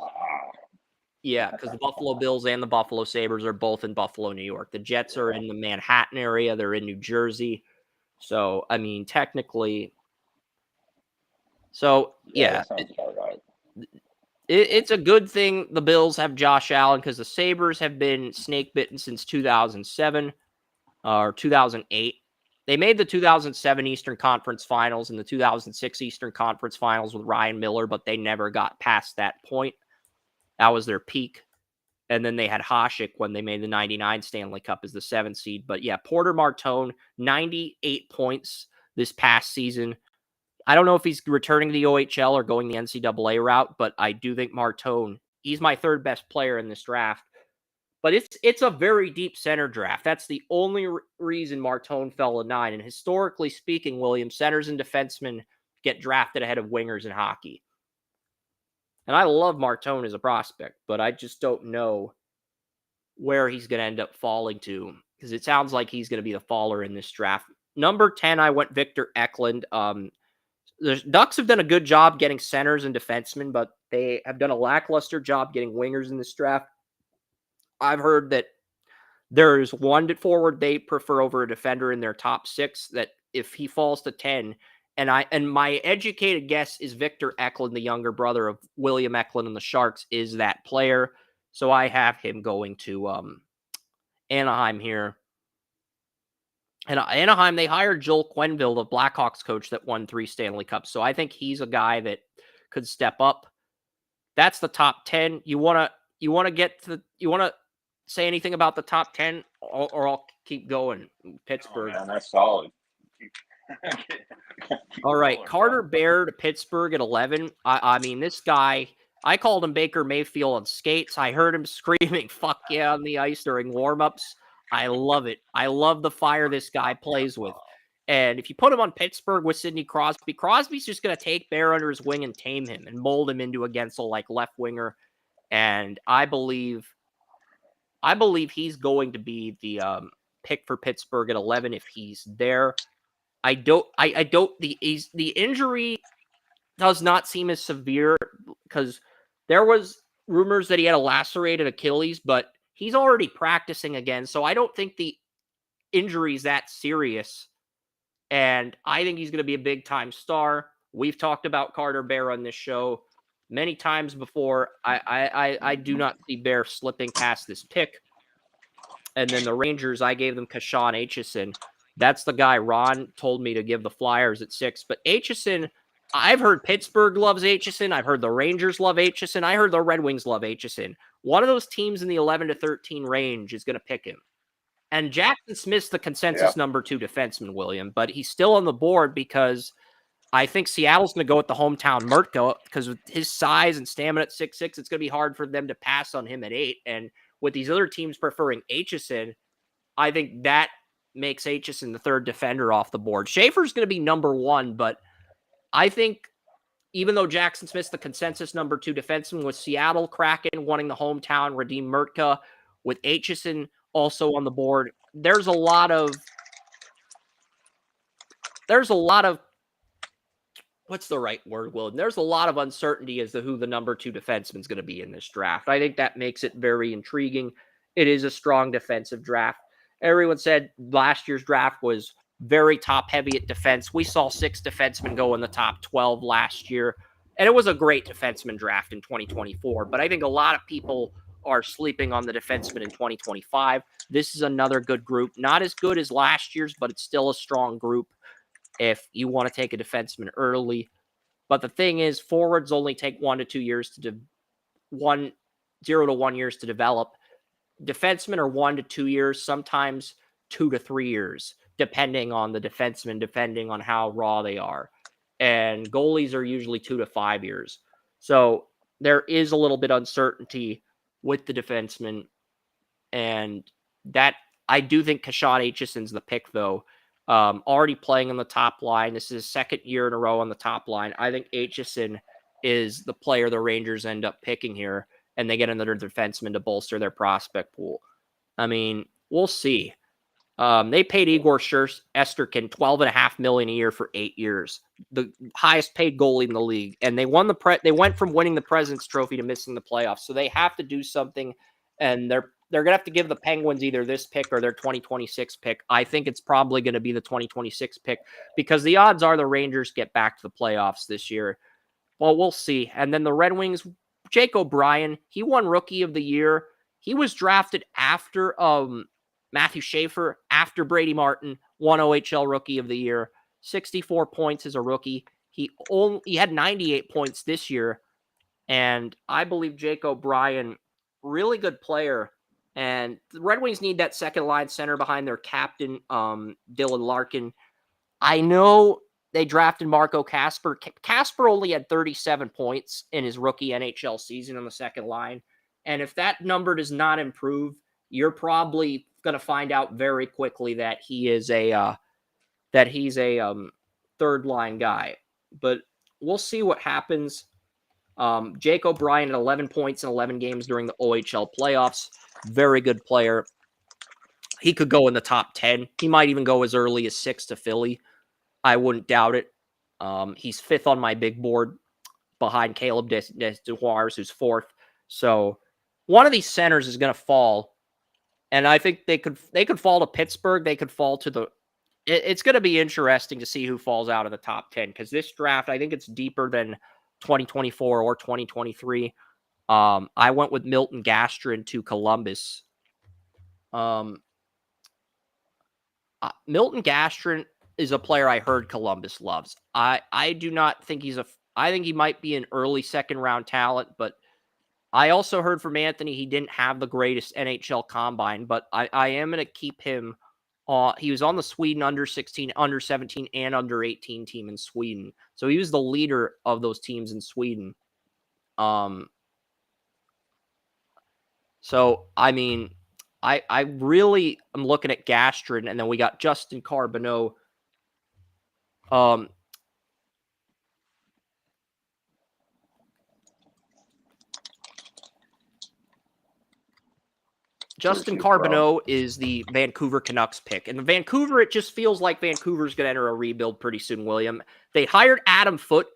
S1: yeah, because the Buffalo Bills and the Buffalo Sabres are both in Buffalo, New York. The Jets are in the Manhattan area. They're in New Jersey. So, I mean, technically. So, yeah. It's a good thing the Bills have Josh Allen, because the Sabres have been snake-bitten since 2007 or 2008. They made the 2007 Eastern Conference Finals and the 2006 Eastern Conference Finals with Ryan Miller, but they never got past that point. That was their peak. And then they had Hasek when they made the 99 Stanley Cup as the 7th seed. But yeah, Porter Martone, 98 points this past season. I don't know if he's returning to the OHL or going the NCAA route, but I do think Martone, he's my 3rd best player in this draft. But it's a very deep center draft. That's the only reason Martone fell to 9. And historically speaking, William, centers and defensemen get drafted ahead of wingers in hockey. And I love Martone as a prospect, but I just don't know where he's going to end up falling to, because it sounds like he's going to be the faller in this draft. Number 10, I went Victor Eklund. The Ducks have done a good job getting centers and defensemen, but they have done a lackluster job getting wingers in this draft. I've heard that there's one forward they prefer over a defender in their top 6, that if he falls to 10, and my educated guess is Victor Eklund, the younger brother of William Eklund and the Sharks, is that player. So I have him going to Anaheim here. And Anaheim, they hired Joel Quenneville, the Blackhawks coach that won 3 Stanley Cups. So I think he's a guy that could step up. That's the top 10. You want to say anything about the top 10, or I'll keep going? Pittsburgh.
S2: Oh, man, that's solid.
S1: All right, Carter Bear to Pittsburgh at 11. I mean, this guy, I called him Baker Mayfield on skates. I heard him screaming, "Fuck yeah," on the ice during warmups. I love it. I love the fire this guy plays with. And if you put him on Pittsburgh with Sidney Crosby, Crosby's just going to take Bear under his wing and tame him and mold him into a Gensel-like left winger. And I believe he's going to be the pick for Pittsburgh at 11 if he's there. The injury does not seem as severe, because there was rumors that he had a lacerated Achilles, but he's already practicing again. So I don't think the injury is that serious. And I think he's going to be a big time star. We've talked about Carter Bear on this show many times before. I do not see Bear slipping past this pick. And then the Rangers, I gave them Kashawn Aitchison. That's the guy Ron told me to give the Flyers at 6. But Aitchison, I've heard Pittsburgh loves Aitchison. I've heard the Rangers love Aitchison. I heard the Red Wings love Aitchison. one of those teams in the 11 to 13 range is going to pick him. And Jackson Smith's the consensus number 2 defenseman, William, but he's still on the board because I think Seattle's going to go with the hometown Murtko because with his size and stamina at 6'6", it's going to be hard for them to pass on him at 8. And with these other teams preferring Aitchison, I think that makes Aitchison the third defender off the board. Schaefer's going to be number 1, but I think even though Jackson Smith's the consensus number 2 defenseman, with Seattle Kraken wanting the hometown Radim Murtka, with Aitchison also on the board, there's a lot of what's the right word, Will? There's a lot of uncertainty as to who the number 2 defenseman is going to be in this draft. I think that makes it very intriguing. It is a strong defensive draft. Everyone said last year's draft was very top-heavy at defense. We saw 6 defensemen go in the top 12 last year, and it was a great defenseman draft in 2024. But I think a lot of people are sleeping on the defenseman in 2025. This is another good group. Not as good as last year's, but it's still a strong group if you want to take a defenseman early. But the thing is, forwards only take 1 to 2 years to 0 to 1 years to develop. Defensemen are 1 to 2 years, sometimes 2 to 3 years, depending on the defenseman, depending on how raw they are. And goalies are usually 2 to 5 years. So there is a little bit of uncertainty with the defenseman. And that, I do think Kashad Aitchison's the pick, though. Already playing on the top line. This is his second year in a row on the top line. I think Aitchison is the player the Rangers end up picking here, and they get another defenseman to bolster their prospect pool. I mean, we'll see. They paid Igor Shesterkin $12.5 million a year for 8 years, the highest paid goalie in the league, and they won they went from winning the President's Trophy to missing the playoffs. So they have to do something, and they're going to have to give the Penguins either this pick or their 2026 pick. I think it's probably going to be the 2026 pick because the odds are the Rangers get back to the playoffs this year. Well, we'll see. And then the Red Wings, Jake O'Brien, he won Rookie of the Year. He was drafted after Matthew Schaefer, after Brady Martin, won OHL Rookie of the Year. 64 points as a rookie. He had 98 points this year. And I believe Jake O'Brien, really good player. And the Red Wings need that second line center behind their captain, Dylan Larkin. I know they drafted Marco Kasper. Kasper only had 37 points in his rookie NHL season on the second line. And if that number does not improve, you're probably going to find out very quickly that he's a third line guy. But we'll see what happens. Jake O'Brien at 11 points in 11 games during the OHL playoffs. Very good player. He could go in the top 10. He might even go as early as 6 to Philly. I wouldn't doubt it. He's 5th on my big board behind Caleb Desduars, who's 4th. So one of these centers is going to fall. And I think they could fall to Pittsburgh. They could fall to it's going to be interesting to see who falls out of the top 10 because this draft, I think it's deeper than 2024 or 2023. I went with Milton Gastrin to Columbus. Milton Gastrin is a player I heard Columbus loves. I do not think I think he might be an early second round talent, but I also heard from Anthony he didn't have the greatest NHL combine, but I am going to keep him. He was on the Sweden under 16, under 17, and under 18 team in Sweden. So he was the leader of those teams in Sweden. So, I mean, I really am looking at Gastrin, and then we got Justin Carbonneau. Justin Carbonneau is the Vancouver Canucks pick. And the Vancouver, it just feels like Vancouver's going to enter a rebuild pretty soon, William. They hired Adam Foote.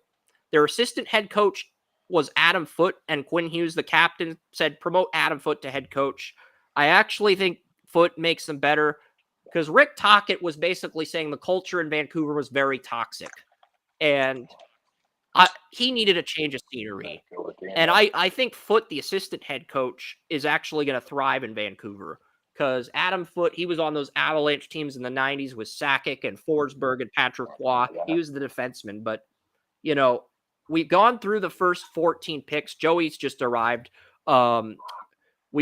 S1: Their assistant head coach was Adam Foote, and Quinn Hughes, the captain, said promote Adam Foote to head coach. I actually think Foote makes them better because Rick Tocchet was basically saying the culture in Vancouver was very toxic. And he needed a change of scenery. And I think Foote, the assistant head coach, is actually going to thrive in Vancouver because Adam Foote, he was on those Avalanche teams in the 90s with Sakic and Forsberg and Patrick Roy. He was the defenseman. But, you know, we've gone through the first 14 picks. Joey's just arrived.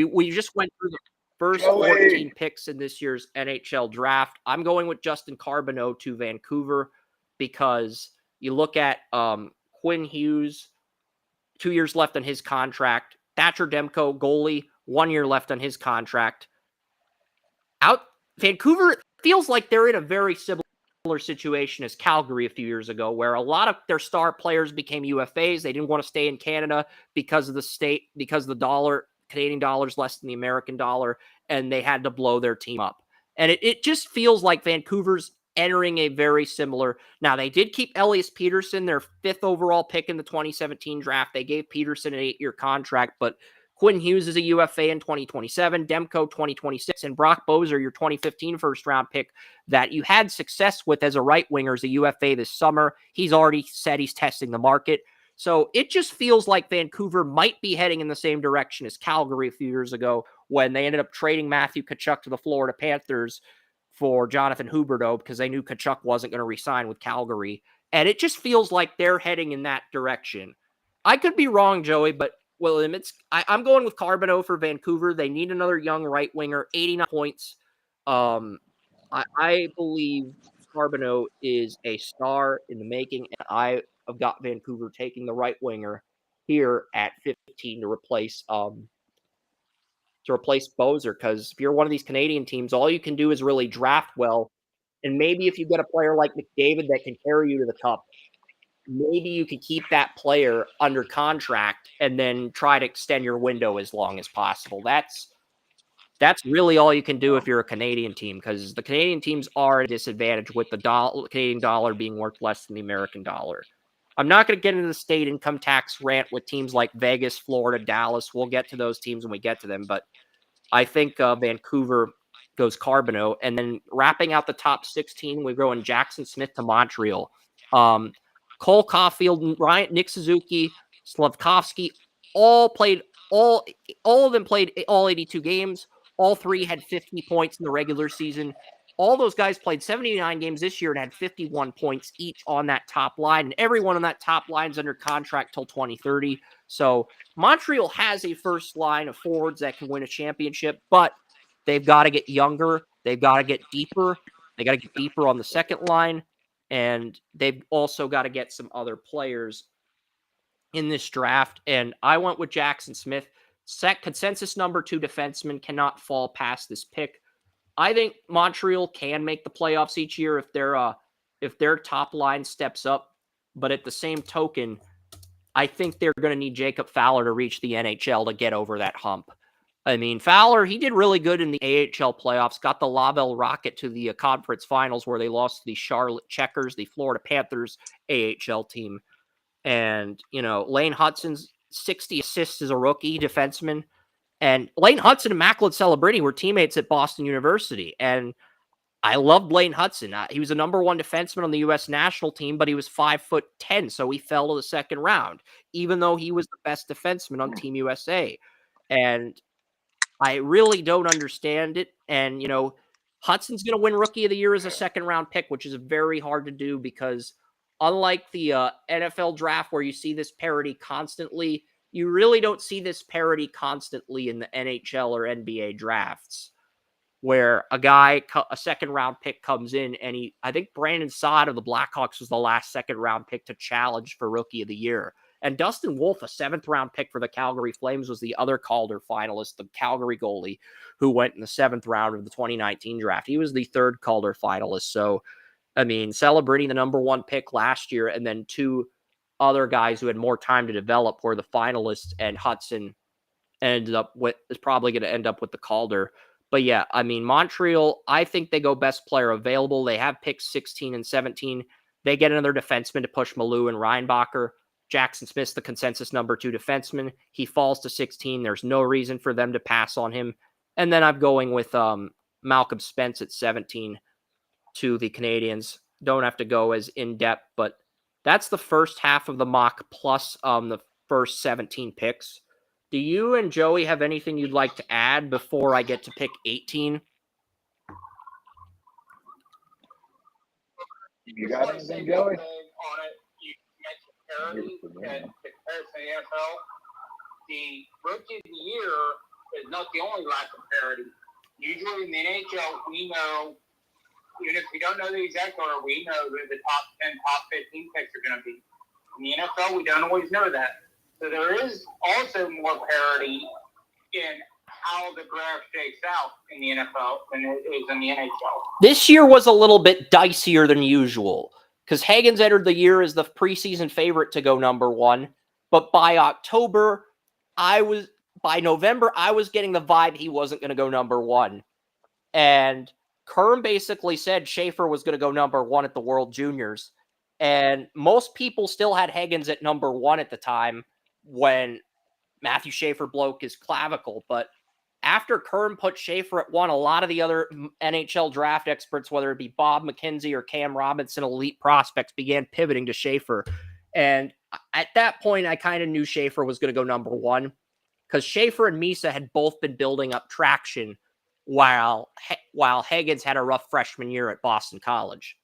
S1: We just went through the first 14 picks in this year's NHL draft. I'm going with Justin Carbonneau to Vancouver because you look at Quinn Hughes, 2 years left on his contract. Thatcher Demko, goalie, 1 year left on his contract. Vancouver feels like they're in a very similar situation as Calgary a few years ago, where a lot of their star players became UFAs. They didn't want to stay in Canada because of the dollar, Canadian dollar's less than the American dollar, and they had to blow their team up. And it just feels like Vancouver's entering a very similar. Now, they did keep Elias Peterson, their 5th overall pick in the 2017 draft. They gave Peterson an 8-year contract, but Quinn Hughes is a UFA in 2027, Demko 2026, and Brock Boeser, your 2015 first-round pick that you had success with as a right winger, is a UFA this summer. He's already said he's testing the market. So it just feels like Vancouver might be heading in the same direction as Calgary a few years ago when they ended up trading Matthew Tkachuk to the Florida Panthers for Jonathan Huberdeau because they knew Tkachuk wasn't going to re-sign with Calgary. And it just feels like they're heading in that direction. I could be wrong, Joey, but I'm going with Carbonneau for Vancouver. They need another young right winger, 89 points. I believe Carbonneau is a star in the making, and I have got Vancouver taking the right winger here at 15 to replace Boeser. Because if you're one of these Canadian teams, all you can do is really draft well, and maybe if you get a player like McDavid that can carry you to the cup, maybe you could keep that player under contract and then try to extend your window as long as possible. That's really all you can do if you're a Canadian team, because the Canadian teams are at a disadvantage with the Canadian dollar being worth less than the American dollar. I'm not going to get into the state income tax rant with teams like Vegas, Florida, Dallas. We'll get to those teams when we get to them, but I think Vancouver goes Carbonneau. And then wrapping out the top 16, we go in Jackson Smith to Montreal. Cole Caulfield, Nick Suzuki, Slavkovsky, all of them played all 82 games. All 3 had 50 points in the regular season. All those guys played 79 games this year and had 51 points each on that top line. And everyone on that top line is under contract till 2030. So Montreal has a first line of forwards that can win a championship, but they've got to get younger. They've got to get deeper. They got to get deeper on the second line. And they've also got to get some other players in this draft. And I went with Jackson Smith. Consensus number 2 defenseman, cannot fall past this pick. I think Montreal can make the playoffs each year if their top line steps up. But at the same token, I think they're going to need Jacob Fowler to reach the NHL to get over that hump. I mean, Fowler, he did really good in the AHL playoffs, got the Laval Rocket to the conference finals where they lost to the Charlotte Checkers, the Florida Panthers AHL team. And, Lane Hudson's 60 assists as a rookie defenseman. And Lane Hudson and Macklin Celebrini were teammates at Boston University. And I loved Lane Hudson. He was a number 1 defenseman on the U.S. national team, but he was 5'10", so he fell to the second round, even though he was the best defenseman on Team USA. And I really don't understand it. And, Hudson's going to win Rookie of the Year as a second-round pick, which is very hard to do because unlike the NFL draft where you see this parity constantly, you really don't see this parity constantly in the NHL or NBA drafts where a second-round pick comes in and I think Brandon Saad of the Blackhawks was the last second-round pick to challenge for Rookie of the Year. And Dustin Wolf, a 7th-round pick for the Calgary Flames, was the other Calder finalist, the Calgary goalie, who went in the 7th round of the 2019 draft. He was the 3rd Calder finalist. So, I mean, celebrating the number 1 pick last year, and then 2 other guys who had more time to develop were the finalists, and Hudson is probably going to end up with the Calder. But yeah, I mean, Montreal, I think they go best player available. They have picks 16 and 17. They get another defenseman to push Malou and Reinbacher. Jackson Smith's the consensus number 2 defenseman. He falls to 16. There's no reason for them to pass on him. And then I'm going with Malcolm Spence at 17 to the Canadians. Don't have to go as in-depth, but that's the first half of the mock plus the first 17 picks. Do you and Joey have anything you'd like to add before I get to pick 18?
S2: You got anything, Joey?
S3: Parity and comparison to the NFL, the Rookie of the Year is not the only lack of parity. Usually in the NHL, we know, even if we don't know the exact order, we know who the top 10, top 15 picks are going to be. In the NFL, we don't always know that. So there is also more parity in how the draft shakes out in the NFL than it is in the NHL.
S1: This year was a little bit dicier than usual because Hagens entered the year as the preseason favorite to go number one. But by November, I was getting the vibe he wasn't going to go number one. And Kern basically said Schaefer was going to go number one at the World Juniors. And most people still had Hagens at number one at the time when Matthew Schaefer broke his clavicle. But after Kern put Schaefer at one, a lot of the other NHL draft experts, whether it be Bob McKenzie or Cam Robinson, elite prospects, began pivoting to Schaefer. And at that point, I kind of knew Schaefer was going to go number one because Schaefer and Misa had both been building up traction while Hagens had a rough freshman year at Boston College.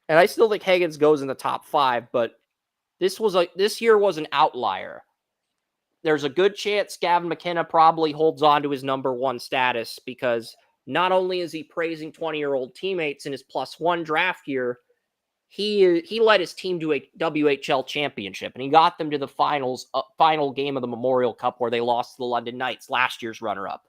S1: And I still think Hagens goes in the top 5, but this year was an outlier. There's a good chance Gavin McKenna probably holds on to his number one status because not only is he praising 20-year-old teammates in his +1 draft year, he led his team to a WHL championship, and he got them to the final game of the Memorial Cup where they lost to the London Knights, last year's runner-up.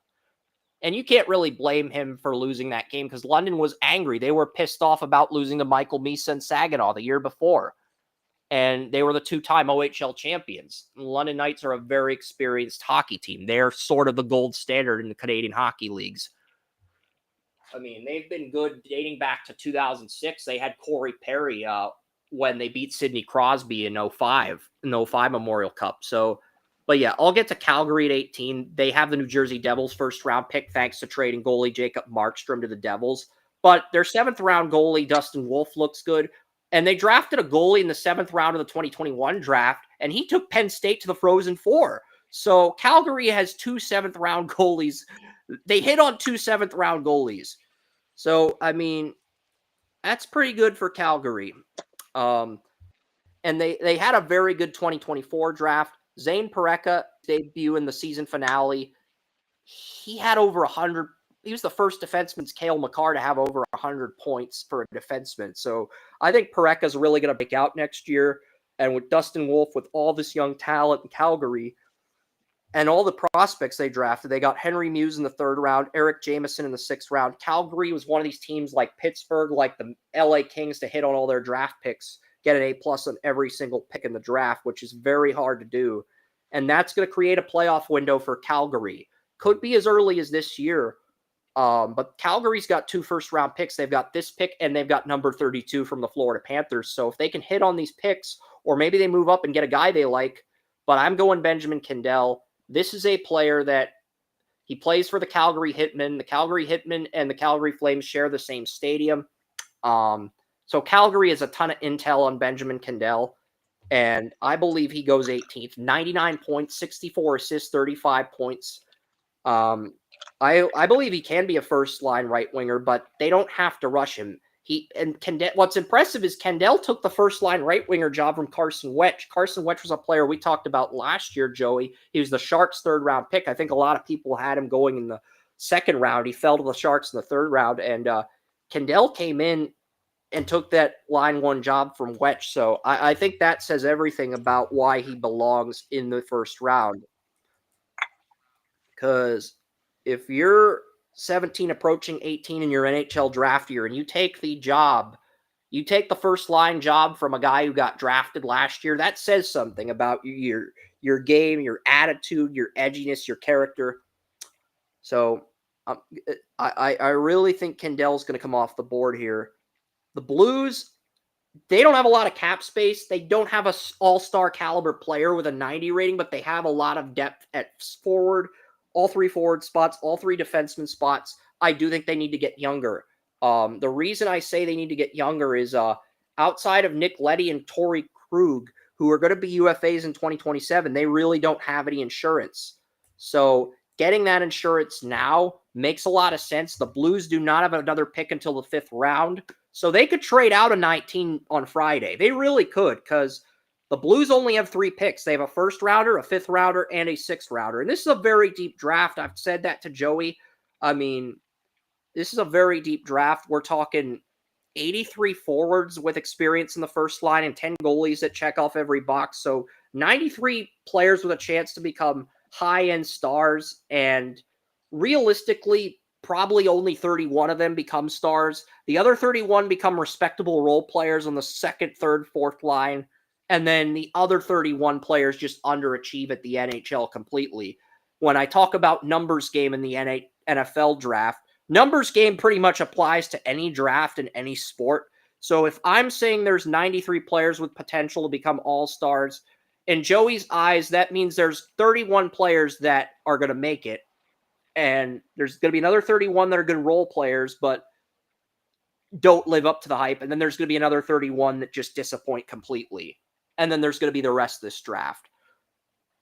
S1: And you can't really blame him for losing that game because London was angry. They were pissed off about losing to Michael Misa and Saginaw the year before. And they were the 2-time OHL champions. The London Knights are a very experienced hockey team. They're sort of the gold standard in the Canadian hockey leagues. I mean, they've been good dating back to 2006. They had Corey Perry when they beat Sidney Crosby in 05 Memorial Cup. So, but yeah, I'll get to Calgary at 18. They have the New Jersey Devils first-round pick thanks to trading goalie Jacob Markstrom to the Devils. But their 7th-round goalie, Dustin Wolf, looks good. And they drafted a goalie in the 7th round of the 2021 draft, and he took Penn State to the Frozen Four. So Calgary has 2 7th-round goalies. They hit on 2 7th-round goalies. So, I mean, that's pretty good for Calgary. And they had a very good 2024 draft. Zane Pareka debut in the season finale. He had over 100. He was the first defenseman, Cale Makar, to have over 100 points for a defenseman. So I think Pareka's really going to break out next year. And with Dustin Wolf, with all this young talent in Calgary and all the prospects they drafted, they got Henry Muse in the 3rd round, Eric Jameson in the 6th round. Calgary was one of these teams like Pittsburgh, like the LA Kings, to hit on all their draft picks, get an A+ on every single pick in the draft, which is very hard to do. And that's going to create a playoff window for Calgary. Could be as early as this year. But Calgary's got 2 first-round picks. They've got this pick, and they've got number 32 from the Florida Panthers. So if they can hit on these picks, or maybe they move up and get a guy they like, but I'm going Benjamin Kendall. This is a player that he plays for the Calgary Hitmen. The Calgary Hitmen and the Calgary Flames share the same stadium. So Calgary has a ton of intel on Benjamin Kendall, and I believe he goes 18th. 99 points, 64 assists, 35 points. I believe he can be a first-line right winger, but they don't have to rush him. What's impressive is Kendall took the first-line right winger job from Carson Wetch. Carson Wetch was a player we talked about last year, Joey. He was the Sharks' 3rd-round pick. I think a lot of people had him going in the 2nd round. He fell to the Sharks in the 3rd round, and Kendall came in and took that line 1 job from Wetch. So I think that says everything about why he belongs in the 1st round. Because if you're 17 approaching 18 in your NHL draft year and you take the first line job from a guy who got drafted last year, that says something about your game, your attitude, your edginess, your character. So I really think Kendall's going to come off the board here. The Blues, they don't have a lot of cap space. They don't have an all-star caliber player with a 90 rating, but they have a lot of depth at forward. All 3 forward spots, all 3 defenseman spots. I do think they need to get younger. The reason I say they need to get younger is outside of Nick Leddy and Torrey Krug, who are going to be UFAs in 2027, they really don't have any insurance. So getting that insurance now makes a lot of sense. The Blues do not have another pick until the 5th round. So they could trade out a 19 on Friday. They really could, because The Blues only have 3 picks. They have a first rounder, a 5th rounder, and a 6th rounder. And this is a very deep draft. I've said that to Joey. I mean, this is a very deep draft. We're talking 83 forwards with experience in the first line and 10 goalies that check off every box. So 93 players with a chance to become high-end stars. And realistically, probably only 31 of them become stars. The other 31 become respectable role players on the 2nd, 3rd, 4th line. And then the other 31 players just underachieve at the NHL completely. When I talk about numbers game in the NFL draft, numbers game pretty much applies to any draft in any sport. So if I'm saying there's 93 players with potential to become all-stars, in Joey's eyes, that means there's 31 players that are going to make it. And there's going to be another 31 that are good role players, but don't live up to the hype. And then there's going to be another 31 that just disappoint completely. And then there's going to be the rest of this draft,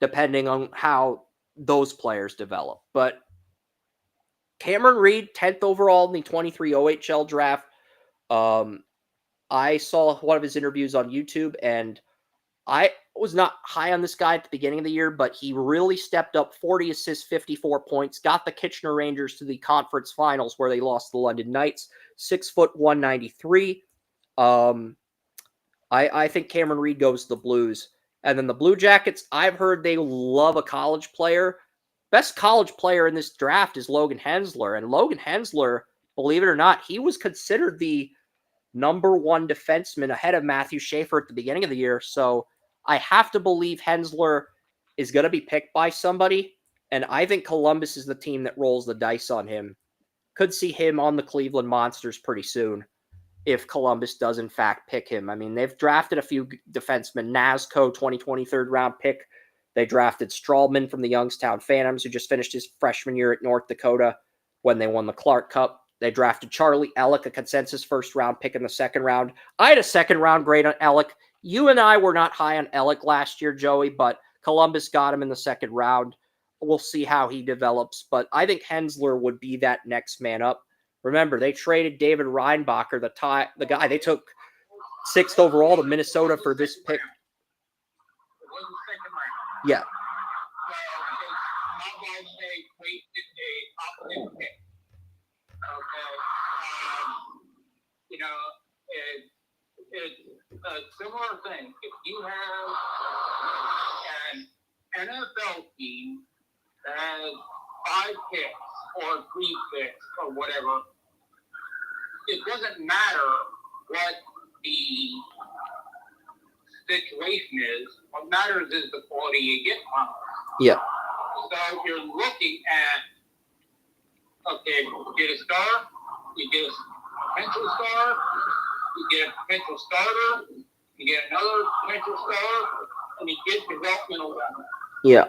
S1: depending on how those players develop. But Cameron Reed, 10th overall in the 23 OHL draft. I saw one of his interviews on YouTube, and I was not high on this guy at the beginning of the year, but he really stepped up. 40 assists, 54 points, got the Kitchener Rangers to the conference finals where they lost to the London Knights. 6', 193. I think Cameron Reed goes to the Blues. And then the Blue Jackets, I've heard they love a college player. Best college player in this draft is Logan Hensler. And Logan Hensler, believe it or not, he was considered the number 1 defenseman ahead of Matthew Schaefer at the beginning of the year. So I have to believe Hensler is going to be picked by somebody. And I think Columbus is the team that rolls the dice on him. Could see him on the Cleveland Monsters pretty soon if Columbus does in fact pick him. I mean, they've drafted a few defensemen. Nazco, 2020 3rd-round pick. They drafted Strawman from the Youngstown Phantoms, who just finished his freshman year at North Dakota when they won the Clark Cup. They drafted Charlie Ellick, a consensus first-round pick in the 2nd round. I had a 2nd-round grade on Ellick. You and I were not high on Ellick last year, Joey, but Columbus got him in the 2nd round. We'll see how he develops, but I think Hensler would be that next man up. Remember, they traded David Reinbacher, the guy they took 6th overall to Minnesota for this pick. Yeah.
S3: It's a similar thing. If you have an NFL team that has 5 picks or 3 picks or whatever, it doesn't matter what the situation is. What matters is the quality you get from it.
S1: Yeah.
S3: So you're looking at, okay, you get a star, you get a potential star, you get a potential starter, you get another potential star, and you get developmental guys.
S1: Yeah.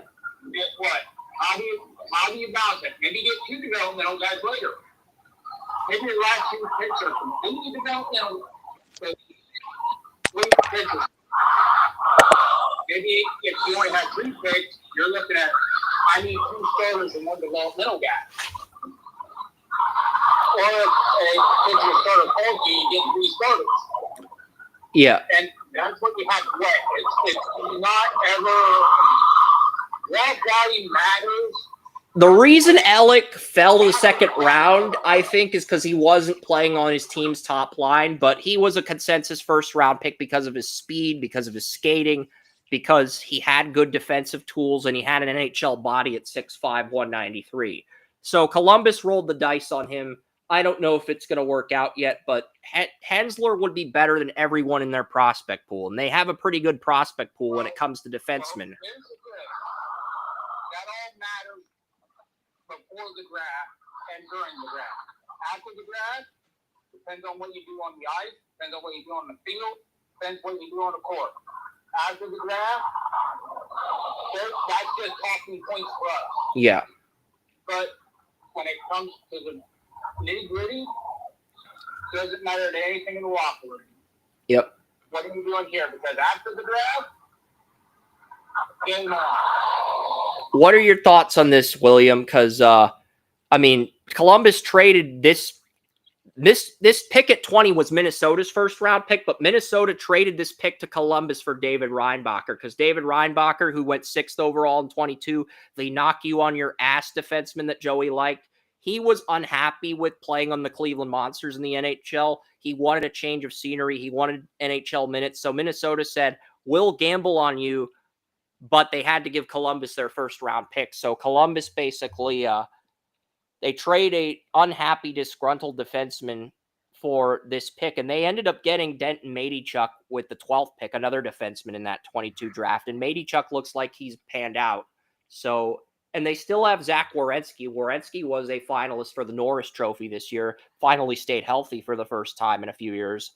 S3: Guess what? How do you balance it? Maybe you get 2 developmental guys later. Maybe your last 2 picks are completely developmental. So 3 potential. Maybe if you only have 3 picks, you're looking at, I need 2 starters and 1 developmental guy. Or if a potential starter falls to you, get 3 starters.
S1: Yeah.
S3: And that's what you have to weigh. It's not ever, that value matters.
S1: The reason Ellick fell to the 2nd round, I think, is because he wasn't playing on his team's top line, but he was a consensus first-round pick because of his speed, because of his skating, because he had good defensive tools, and he had an NHL body at 6'5", 193. So Columbus rolled the dice on him. I don't know if it's going to work out yet, but Hensler would be better than everyone in their prospect pool, and they have a pretty good prospect pool when it comes to defensemen.
S3: That all matters before the draft and during the draft. After the draft, depends on what you do on the ice, depends on what you do on the field, depends what you do on the court. After the draft, that's just talking points for us.
S1: Yeah.
S3: But when it comes to the nitty-gritty, it doesn't matter to anything in the locker room.
S1: Yep.
S3: What are you doing here? Because after the draft, game on.
S1: What are your thoughts on this, William? Because, I mean, Columbus traded this This pick at 20 was Minnesota's first round pick, but Minnesota traded this pick to Columbus for David Reinbacher because David Reinbacher, who went 6th overall in 22, the knock you on your ass defenseman that Joey liked, he was unhappy with playing on the Cleveland Monsters in the NHL. He wanted a change of scenery. He wanted NHL minutes. So Minnesota said, we'll gamble on you, but they had to give Columbus their first round pick. So Columbus basically they trade a unhappy, disgruntled defenseman for this pick, and they ended up getting Denton Mateychuk with the 12th pick, another defenseman in that 22 draft. And Mateychuk looks like he's panned out. So, and they still have Zach Werenski. Werenski was a finalist for the Norris Trophy this year, finally stayed healthy for the first time in a few years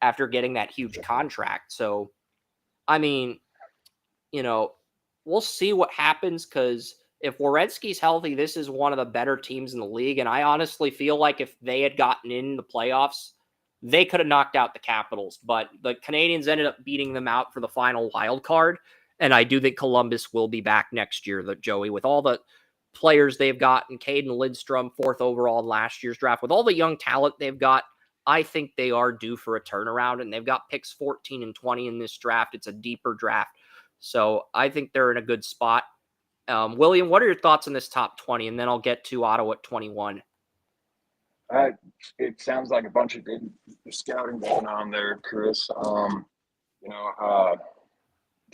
S1: after getting that huge contract. So, I mean, you know, we'll see what happens because if Werenski's healthy, this is one of the better teams in the league. And I honestly feel like if they had gotten in the playoffs, they could have knocked out the Capitals. But the Canadians ended up beating them out for the final wild card. And I do think Columbus will be back next year, Joey, with all the players they've got, and Caden Lindstrom, 4th overall in last year's draft. With all the young talent they've got, I think they are due for a turnaround. And they've got picks 14 and 20 in this draft. It's a deeper draft. So I think they're in a good spot. William, what are your thoughts on this top 20? And then I'll get to Ottawa at 21.
S2: It sounds like a bunch of good scouting going on there, Chris.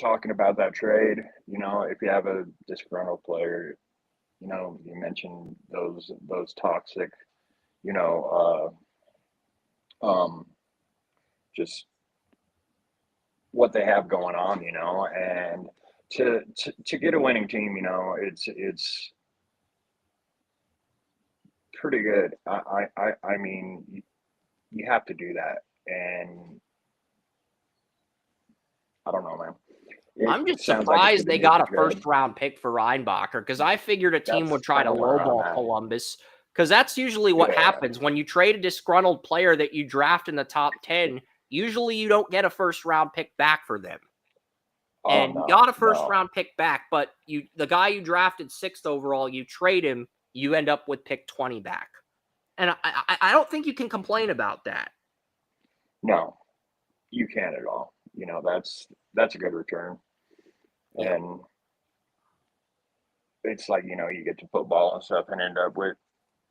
S2: Talking about that trade, if you have a disgruntled player, you mentioned those toxic, just what they have going on, and to get a winning team, it's pretty good. I mean, you have to do that, and I don't know, man.
S1: I'm just surprised they got a first-round pick for Reinbacher because I figured a team would try to lowball Columbus because that's usually what happens when you trade a disgruntled player that you draft in the top 10. Usually you don't get a first-round pick back for them. And you got a first-round pick back, but the guy you drafted 6th overall, you trade him, you end up with pick 20 back. And I don't think you can complain about that.
S2: No, you can't at all. That's a good return.
S1: Yeah.
S2: And it's like, you get to football and stuff and end up with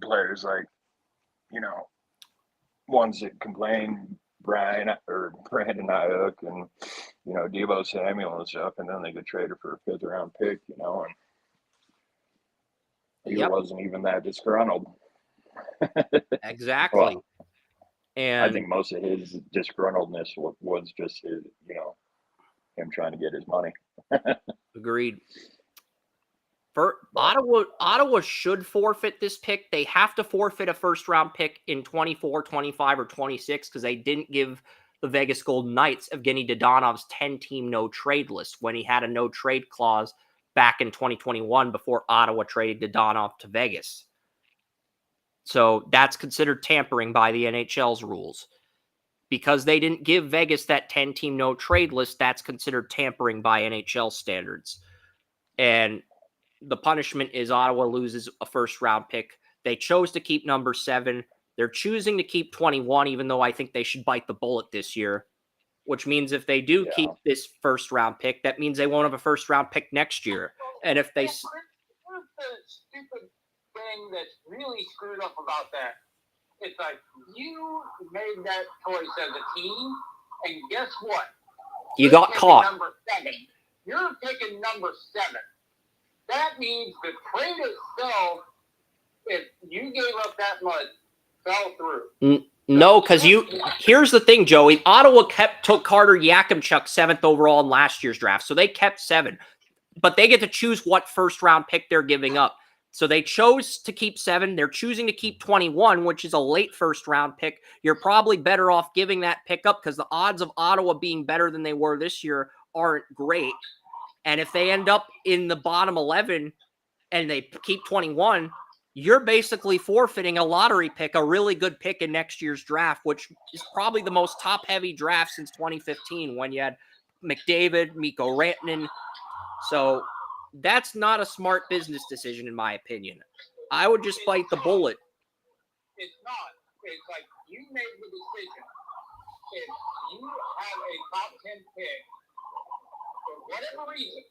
S2: players like, ones that complain, Brandon Ayuk and, Deebo Samuel and stuff, and then they get traded for a 5th round pick, and he wasn't even that disgruntled.
S1: Exactly.
S2: Well,
S1: and
S2: I think most of his disgruntledness was just his, him trying to get his money.
S1: Agreed. For Ottawa should forfeit this pick. They have to forfeit a first-round pick in 24, 25, or 26 because they didn't give the Vegas Golden Knights Evgeny Dodonov's 10-team no-trade list when he had a no-trade clause back in 2021 before Ottawa traded Dodonov to Vegas. So that's considered tampering by the NHL's rules. Because they didn't give Vegas that 10-team no-trade list, that's considered tampering by NHL standards. And the punishment is Ottawa loses a first-round pick. They chose to keep number 7. They're choosing to keep 21, even though I think they should bite the bullet this year, which means if they do keep this first-round pick, that means they won't have a first-round pick next year. And if they...
S3: Here's the stupid thing that's really screwed up about that. It's like you made that choice as a team, and guess what?
S1: You got caught.
S3: Number 7. You're picking number 7. That means the trade itself, if you gave up that much, fell through.
S1: No, because here's the thing, Joey. Ottawa took Carter Yakimchuk 7th overall in last year's draft, so they kept 7. But they get to choose what first-round pick they're giving up. So they chose to keep 7. They're choosing to keep 21, which is a late first-round pick. You're probably better off giving that pick up because the odds of Ottawa being better than they were this year aren't great. And if they end up in the bottom 11 and they keep 21, you're basically forfeiting a lottery pick, a really good pick in next year's draft, which is probably the most top-heavy draft since 2015 when you had McDavid, Mikko Rantanen. So that's not a smart business decision, in my opinion. I would just bite the bullet.
S3: It's not. it's like you made the decision. If you have a top 10 pick, for whatever reason,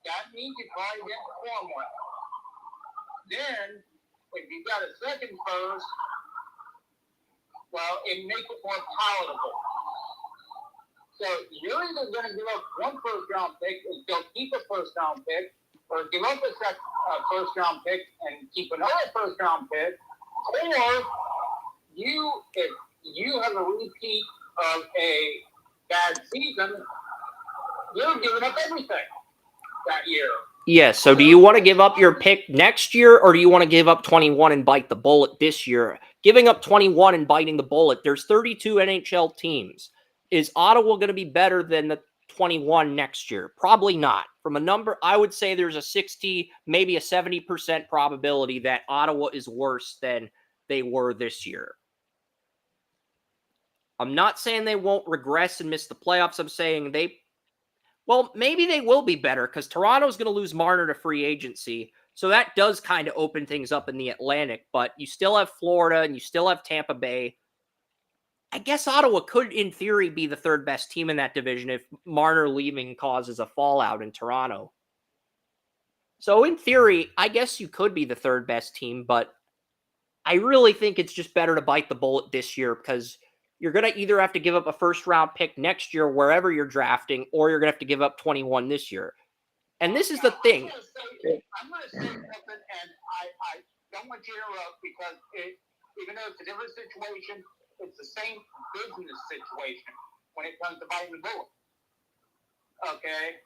S3: that means you probably didn't perform well. Then, if you got a second first, well, it makes it more palatable. So you're either going to give up one first-round pick and still keep a first-round pick, or give up a first-round pick and keep another first-round pick, or if you have a repeat of a bad season, you're giving up everything that year.
S1: Yes. So do you want to give up your pick next year, or do you want to give up 21 and bite the bullet this year? Giving up 21 and biting the bullet, there's 32 NHL teams. Is Ottawa going to be better than the 21 next year? Probably not. From a number, I would say there's a 60, maybe a 70% probability that Ottawa is worse than they were this year. I'm not saying they won't regress and miss the playoffs. I'm saying maybe they will be better because Toronto's going to lose Marner to free agency. So that does kind of open things up in the Atlantic, but you still have Florida and you still have Tampa Bay. I guess Ottawa could, in theory, be the third best team in that division if Marner leaving causes a fallout in Toronto. So in theory, I guess you could be the third best team, but I really think it's just better to bite the bullet this year because you're going to either have to give up a first-round pick next year wherever you're drafting, or you're going to have to give up 21 this year. And this is the thing.
S3: I'm going to say something, and I don't want you to interrupt because even though it's a different situation, it's the same business situation when it comes to biting the bullet. Okay?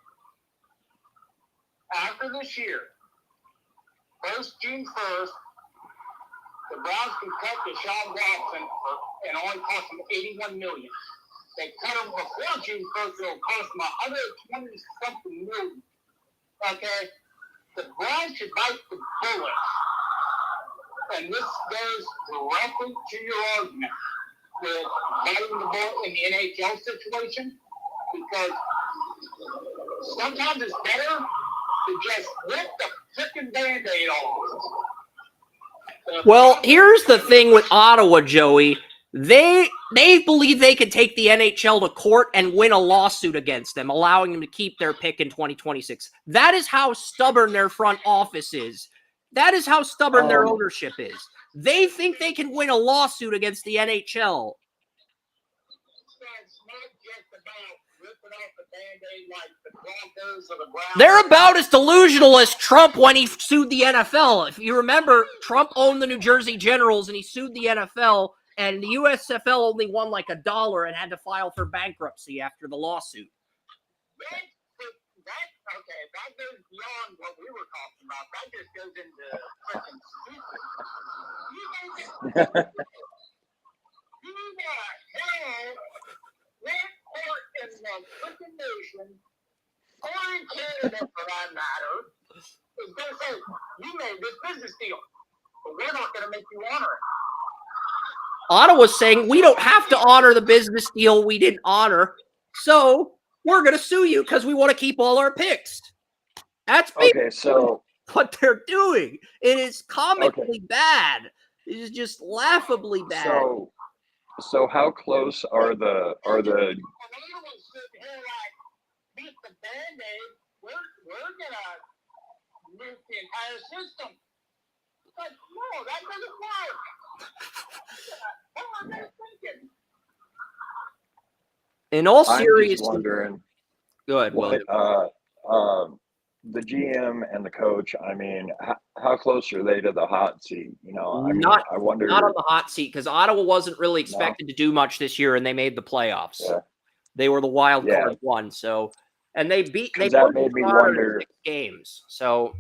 S3: After this year, June 1st, the Browns can cut Deshaun Watson and only cost them $81 million. They cut him before June 1st, it'll cost them $120-something million. Okay? The Browns should bite the bullet. And this goes directly to your argument with biting the bullet in the NHL situation, because sometimes it's better to just rip the freaking Band-Aid off.
S1: Well, here's the thing with Ottawa, Joey. They believe they could take the NHL to court and win a lawsuit against them, allowing them to keep their pick in 2026. That is how stubborn their front office is. That is how stubborn their ownership is. They think they can win a lawsuit against the NHL. They're about as delusional as Trump when he sued the NFL. If you remember, Trump owned the New Jersey Generals and he sued the NFL, and the USFL only won like $1 and had to file for bankruptcy after the lawsuit.
S3: That goes beyond what we were talking about. That just goes into freaking stupid. Who the hell, what court in the freaking nation, or in Canada for that matter, is going to say, you made this business deal, but we're not going to make you honor it?
S1: Ottawa's saying, we don't have to honor the business deal we didn't honor, so we're going to sue you because we want to keep all our picks. That's what they're doing. It is comically bad. It is just laughably bad.
S2: So how close are the
S3: Beat the Band-Aid, we're gonna nuke the entire system. But no, that doesn't work. What am I thinking?
S1: In all seriousness,
S2: I'm just wondering.
S1: Go ahead, William.
S2: The GM and the coach, I mean, how close are they to the hot seat? You know, I wonder.
S1: Not on the hot seat, because Ottawa wasn't really expected to do much this year, and they made the playoffs. Yeah. They were the wild card one, so, and they
S2: that made me wonder
S1: 6 games. So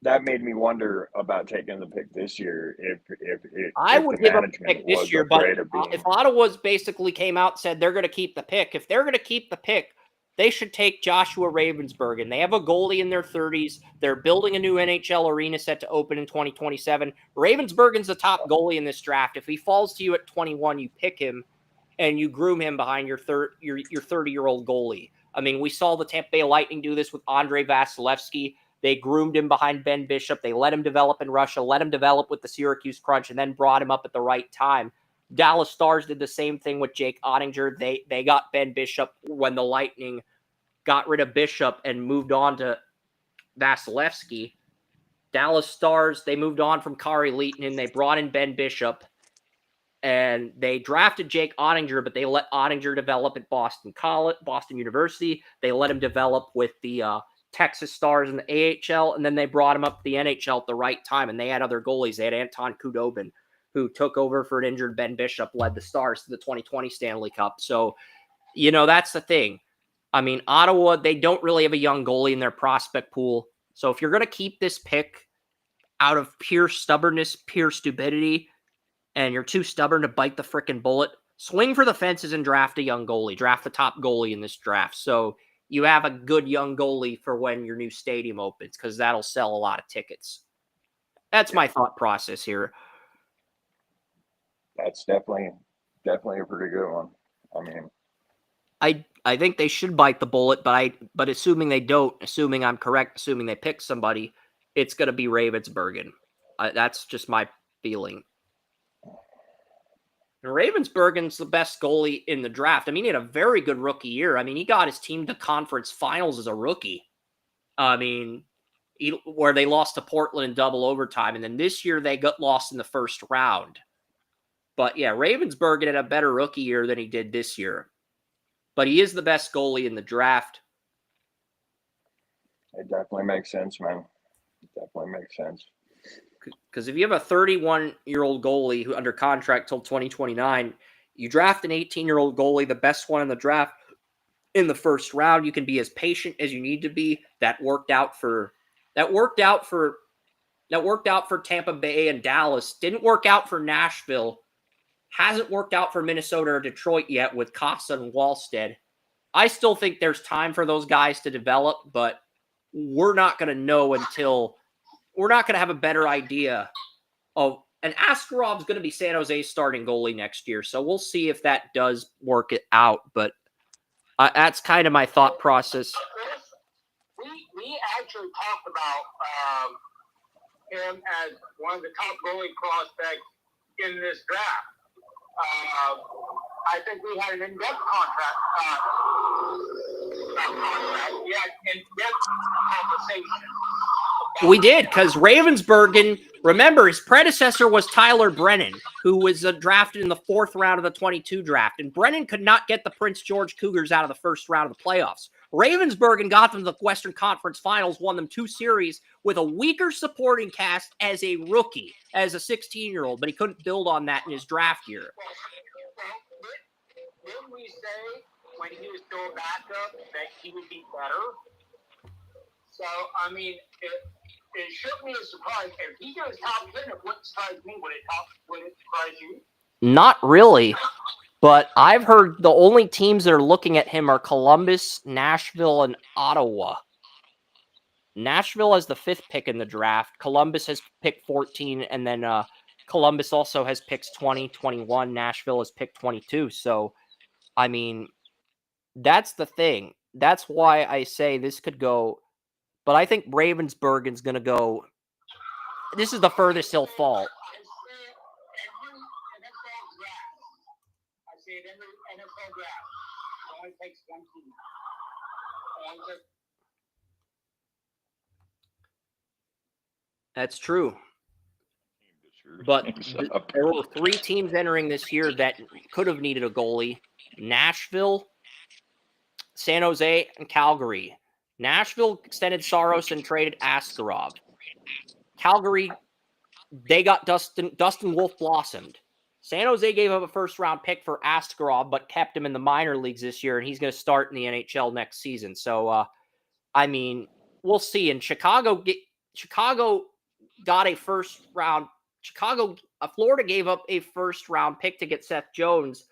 S2: that made me wonder about taking the pick this year. If
S1: I would give up the pick this year, but if Ottawa's basically came out and said they're going to keep the pick, if they're going to keep the pick, they should take Joshua Ravensburgen. They have a goalie in their 30s. They're building a new NHL arena set to open in 2027. Ravensburgen's the top goalie in this draft. If he falls to you at 21, you pick him and you groom him behind your 30-year-old goalie. I mean, we saw the Tampa Bay Lightning do this with Andrei Vasilevsky. They groomed him behind Ben Bishop. They let him develop in Russia, let him develop with the Syracuse Crunch, and then brought him up at the right time. Dallas Stars did the same thing with Jake Ottinger. They got Ben Bishop when the Lightning got rid of Bishop and moved on to Vasilevsky. Dallas Stars, they moved on from Kari Lehtinen. They brought in Ben Bishop, and they drafted Jake Ottinger, but they let Ottinger develop at Boston University. They let him develop with the Texas Stars in the AHL, and then they brought him up to the NHL at the right time, and they had other goalies. They had Anton Khudobin, who took over for an injured Ben Bishop, led the Stars to the 2020 Stanley Cup. So, that's the thing. I mean, Ottawa, they don't really have a young goalie in their prospect pool. So if you're going to keep this pick out of pure stubbornness, pure stupidity, and you're too stubborn to bite the freaking bullet, swing for the fences and draft a young goalie. Draft the top goalie in this draft. So you have a good young goalie for when your new stadium opens, because that'll sell a lot of tickets. That's my thought process here.
S2: That's definitely a pretty good one. I mean,
S1: I think they should bite the bullet, but assuming they don't, assuming I'm correct, assuming they pick somebody, it's going to be Ravensburgen. That's just my feeling. And Ravensburgen's the best goalie in the draft. I mean, he had a very good rookie year. I mean, he got his team to conference finals as a rookie. I mean, where they lost to Portland in double overtime, and then this year they got lost in the first round. But yeah, Ravensburgen had a better rookie year than he did this year. But he is the best goalie in the draft.
S2: It definitely makes sense, man. It definitely makes sense.
S1: Because if you have a 31-year-old goalie who under contract till 2029, you draft an 18-year-old goalie, the best one in the draft, in the first round. You can be as patient as you need to be. That worked out for Tampa Bay and Dallas. Didn't work out for Nashville. Hasn't worked out for Minnesota or Detroit yet with Costa and Wallstead. I still think there's time for those guys to develop, but we're not going to know until we're not going to have a better idea of. And Askarov's going to be San Jose's starting goalie next year, so we'll see if that does work it out. But that's kind of my thought process.
S3: We actually talked about him as one of the top goalie prospects in this draft. I think we had an in-depth contract. We had in-depth conversation.
S1: We did, because Ravensburgen, remember, his predecessor was Tyler Brennan, who was drafted in the 4th round of the 22 draft. And Brennan could not get the Prince George Cougars out of the first round of the playoffs. Ravensburgen got them to the Western Conference Finals, won them 2 series with a weaker supporting cast as a rookie, as a 16-year-old, but he couldn't build on that in his draft year.
S3: Didn't we say when he was still a backup that he would be better? So, I mean, it shouldn't be a surprise. If he goes top 10, it wouldn't surprise me. Would it surprise you?
S1: Not really. But I've heard the only teams that are looking at him are Columbus, Nashville, and Ottawa. Nashville has the 5th pick in the draft. Columbus has picked 14, and then Columbus also has picks 20, 21. Nashville has picked 22. So, I mean, that's the thing. That's why I say this could go. But I think Ravensburgen's going to go. This is the furthest he'll fall.
S3: NFL draft. It only takes one team.
S1: That's true. But there were 3 teams entering this year that could have needed a goalie. Nashville, San Jose, and Calgary. Nashville extended Saros and traded Askarov. Calgary, they got Dustin Wolf blossomed. San Jose gave up a 1st-round pick for Askarov, but kept him in the minor leagues this year, and he's going to start in the NHL next season. So, I mean, we'll see. And Chicago got a 1st-round. Florida gave up a 1st-round pick to get Seth Jones,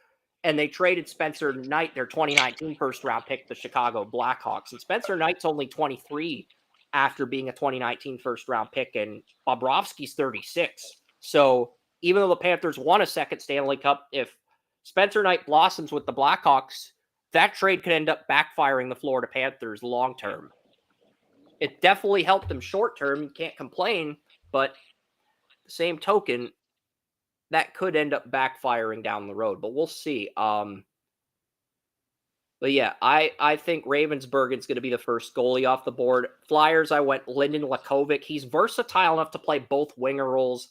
S1: and they traded Spencer Knight, their 2019 1st-round pick, to the Chicago Blackhawks. And Spencer Knight's only 23 after being a 2019 1st-round pick, and Bobrovsky's 36. So, even though the Panthers won a 2nd Stanley Cup, if Spencer Knight blossoms with the Blackhawks, that trade could end up backfiring the Florida Panthers long term. it definitely helped them short term. You can't complain, but the same token, that could end up backfiring down the road. But we'll see. But yeah, I think Ravensburgen's going to be the first goalie off the board. Flyers, I went Lyndon Lakovic. He's versatile enough to play both winger roles.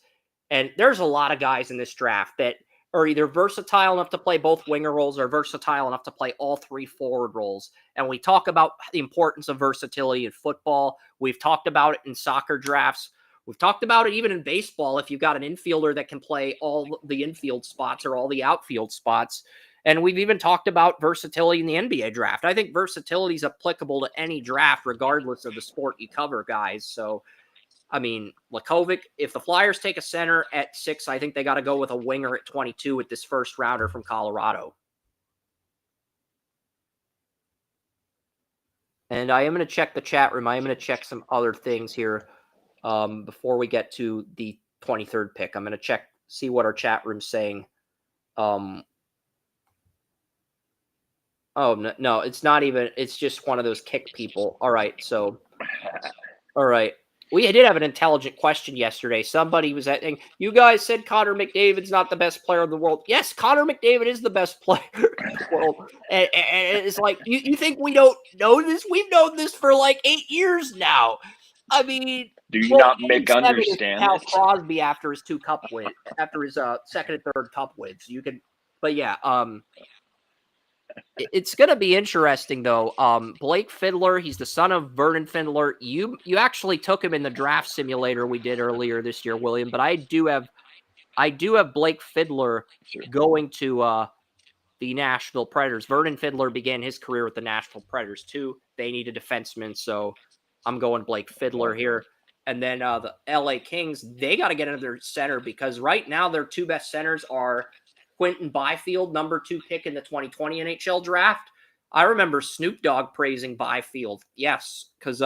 S1: And there's a lot of guys in this draft that are either versatile enough to play both winger roles or versatile enough to play all three forward roles. And we talk about the importance of versatility in football. We've talked about it in soccer drafts. We've talked about it even in baseball if you've got an infielder that can play all the infield spots or all the outfield spots. And we've even talked about versatility in the NBA draft. I think versatility is applicable to any draft, regardless of the sport you cover, guys. So, I mean, Lakovic, if the Flyers take a center at 6, I think they got to go with a winger at 22 with this first rounder from Colorado. And I am going to check the chat room. I am going to check some other things here before we get to the 23rd pick. I'm going to see what our chat room's saying. Oh, no, it's not even. It's just one of those kick people. All right. So, all right. We did have an intelligent question yesterday. Somebody was saying, you guys said Connor McDavid's not the best player in the world. Yes, Connor McDavid is the best player in the world. And it's like, you think we don't know this? We've known this for like 8 years now. I mean,
S2: do you not understand
S1: Cal Crosby after his 2 cup wins, after his second and third cup wins. You can, but yeah, it's going to be interesting, though. Blake Fidler, he's the son of Vernon Findler. You actually took him in the draft simulator we did earlier this year, William. But I do have Blake Fidler going to the Nashville Predators. Vernon Findler began his career with the Nashville Predators, too. They need a defenseman, so I'm going Blake Fidler here. And then the LA Kings, they got to get another center because right now their 2 best centers are Quentin Byfield, number 2 pick in the 2020 NHL draft. I remember Snoop Dogg praising Byfield. Yes, because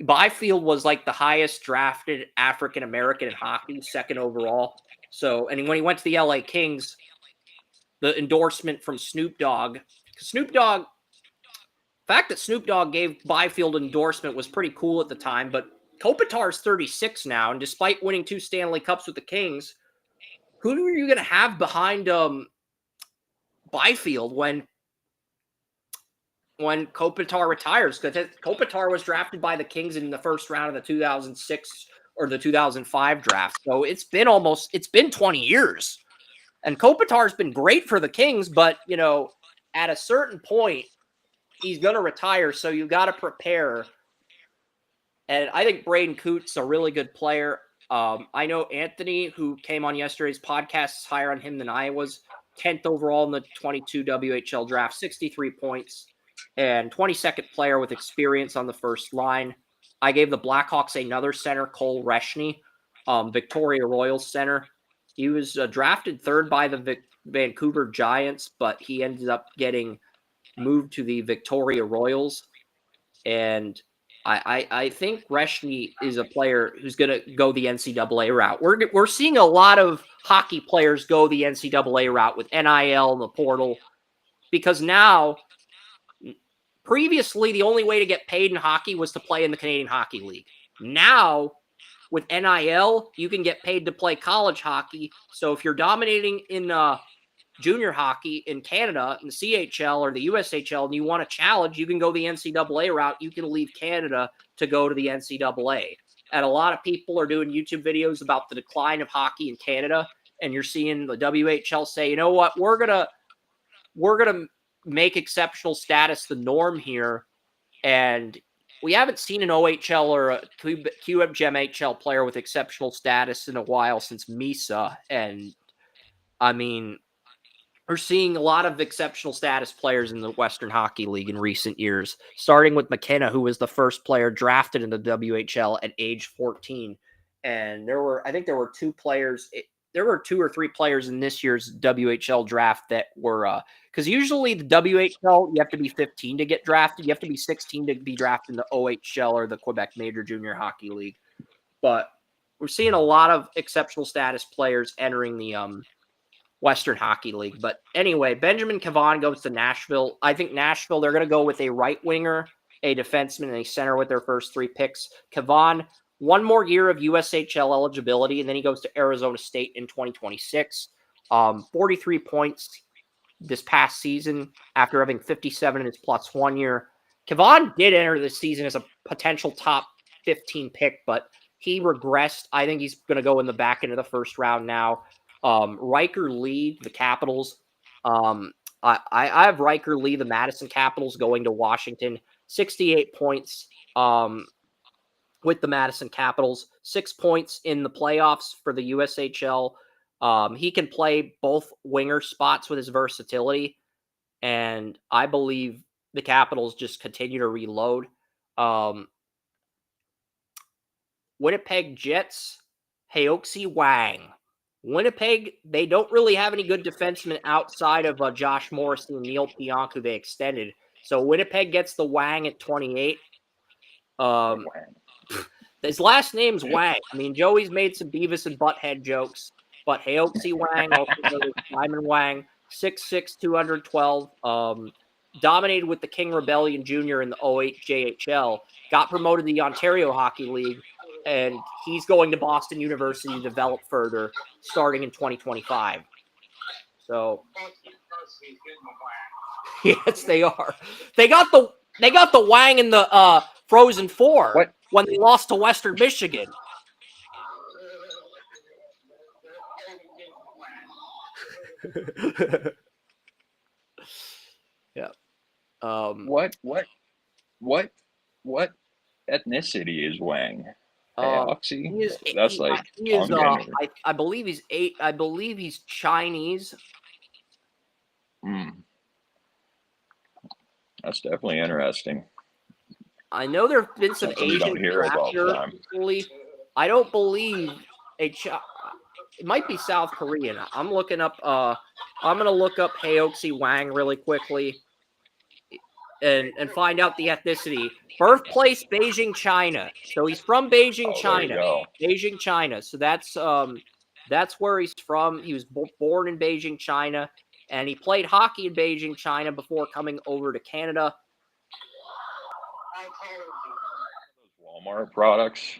S1: Byfield was like the highest drafted African-American in hockey, 2nd overall. So, and when he went to the LA Kings, the endorsement from Snoop Dogg, the fact that Snoop Dogg gave Byfield endorsement was pretty cool at the time, but Kopitar's 36 now, and despite winning 2 Stanley Cups with the Kings, who are you going to have behind Byfield when Kopitar retires? Because Kopitar was drafted by the Kings in the first round of the 2006 or the 2005 draft. So it's been 20 years. And Kopitar's been great for the Kings, but, you know, at a certain point, he's going to retire, so you got to prepare. And I think Braden Coots a really good player. I know Anthony, who came on yesterday's podcast, is higher on him than I was. 10th overall in the 22 WHL draft, 63 points, and 22nd player with experience on the first line. I gave the Blackhawks another center, Cole Reshney, Victoria Royals center. He was drafted 3rd by the Vancouver Giants, but he ended up getting moved to the Victoria Royals. And I think Reshney is a player who's going to go the NCAA route. We're seeing a lot of hockey players go the NCAA route with NIL and the portal because now, previously, the only way to get paid in hockey was to play in the Canadian Hockey League. Now, with NIL, you can get paid to play college hockey. So if you're dominating in junior hockey in Canada, in the CHL or the USHL, and you want to challenge, you can go the NCAA route. You can leave Canada to go to the NCAA. And a lot of people are doing YouTube videos about the decline of hockey in Canada, and you're seeing the WHL say, you know what, we're gonna make exceptional status the norm here. And we haven't seen an OHL or a QMHL player with exceptional status in a while since Misa. And I mean, we're seeing a lot of exceptional status players in the Western Hockey League in recent years, starting with McKenna, who was the first player drafted in the WHL at age 14. And there were 2 players. There were 2 or 3 players in this year's WHL draft that were, because usually the WHL, you have to be 15 to get drafted. You have to be 16 to be drafted in the OHL or the Quebec Major Junior Hockey League. But we're seeing a lot of exceptional status players entering the Western Hockey League. But anyway, Benjamin Cavan goes to Nashville. I think Nashville, they're going to go with a right winger a defenseman and a center with their first 3 picks. Kevon, 1 more year of USHL eligibility, and then he goes to Arizona State in 2026. 43 points this past season after having 57 in his +1 year. Kevon did enter this season as a potential top 15 pick, but he regressed. I think he's going to go in the back end of the first round now. Riker Lee, the Capitals. I have Riker Lee, the Madison Capitals, going to Washington. 68 points with the Madison Capitals. 6 points in the playoffs for the USHL. He can play both winger spots with his versatility, and I believe the Capitals just continue to reload. Winnipeg Jets, Haoxie Wang. Winnipeg, they don't really have any good defensemen outside of Josh Morrissey and Neil Pionk, who they extended. So Winnipeg gets the Wang at 28. His last name's Wang. I mean, Joey's made some Beavis and Butthead jokes, but Haoxie Wang, also known as Simon Wang, 6'6", 212, dominated with the King Rebellion Jr. in the 08 JHL, got promoted to the Ontario Hockey League, and he's going to Boston University to develop further starting in 2025. So, yes, they are. They got the Wang in the Frozen Four when they lost to Western Michigan. Yeah.
S2: What ethnicity is Wang? That's like
S1: I believe he's I believe he's Chinese.
S2: That's definitely interesting.
S1: I know there have been some Asian factors. I don't believe it might be South Korean. I'm looking up. I'm gonna look up Haoxie Wang really quickly and find out the ethnicity. Birthplace Beijing, China. So he's from Beijing, China. Beijing, China. So that's where he's from. He was born in Beijing, China, and he played hockey in Beijing, China before coming over to Canada.
S2: Walmart products.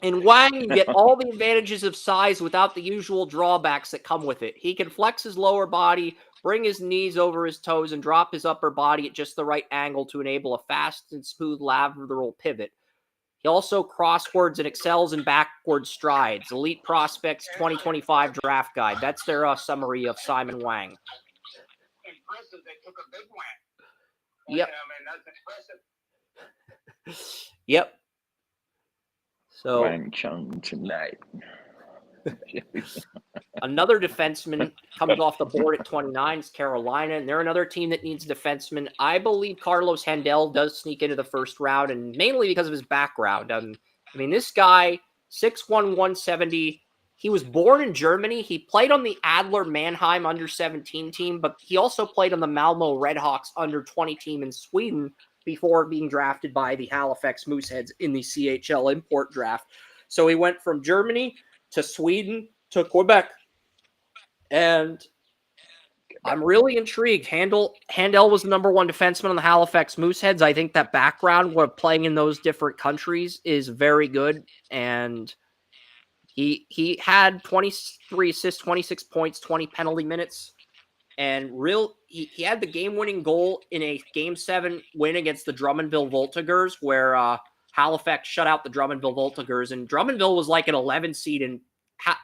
S1: In Wang, you get all the advantages of size without the usual drawbacks that come with it. He can flex his lower body, bring his knees over his toes, and drop his upper body at just the right angle to enable a fast and smooth lateral pivot. He also crosswords and excels in backward strides. Elite Prospects 2025 Draft Guide. That's their summary of Simon Wang.
S3: Impressive. They took a big Wang.
S1: Yep.
S3: I mean, that's impressive.
S1: Yep. So
S2: Wang Chung tonight.
S1: Another defenseman comes off the board at 29 is Carolina, and they're another team that needs defensemen. I believe Carlos Handel does sneak into the first round, and mainly because of his background. I mean, this guy, 6'1", 170, he was born in Germany. He played on the Adler Mannheim under-17 team, but he also played on the Malmö Redhawks under-20 team in Sweden before being drafted by the Halifax Mooseheads in the CHL import draft. So he went from Germany to Sweden to Quebec. And I'm really intrigued. Handel was the #1 defenseman on the Halifax Mooseheads. I think that background of playing in those different countries is very good. And he had 23 assists, 26 points, 20 penalty minutes. And he had the game-winning goal in a Game 7 win against the Drummondville Voltigeurs, where Halifax shut out the Drummondville Voltigeurs. And Drummondville was like an 11 seed, and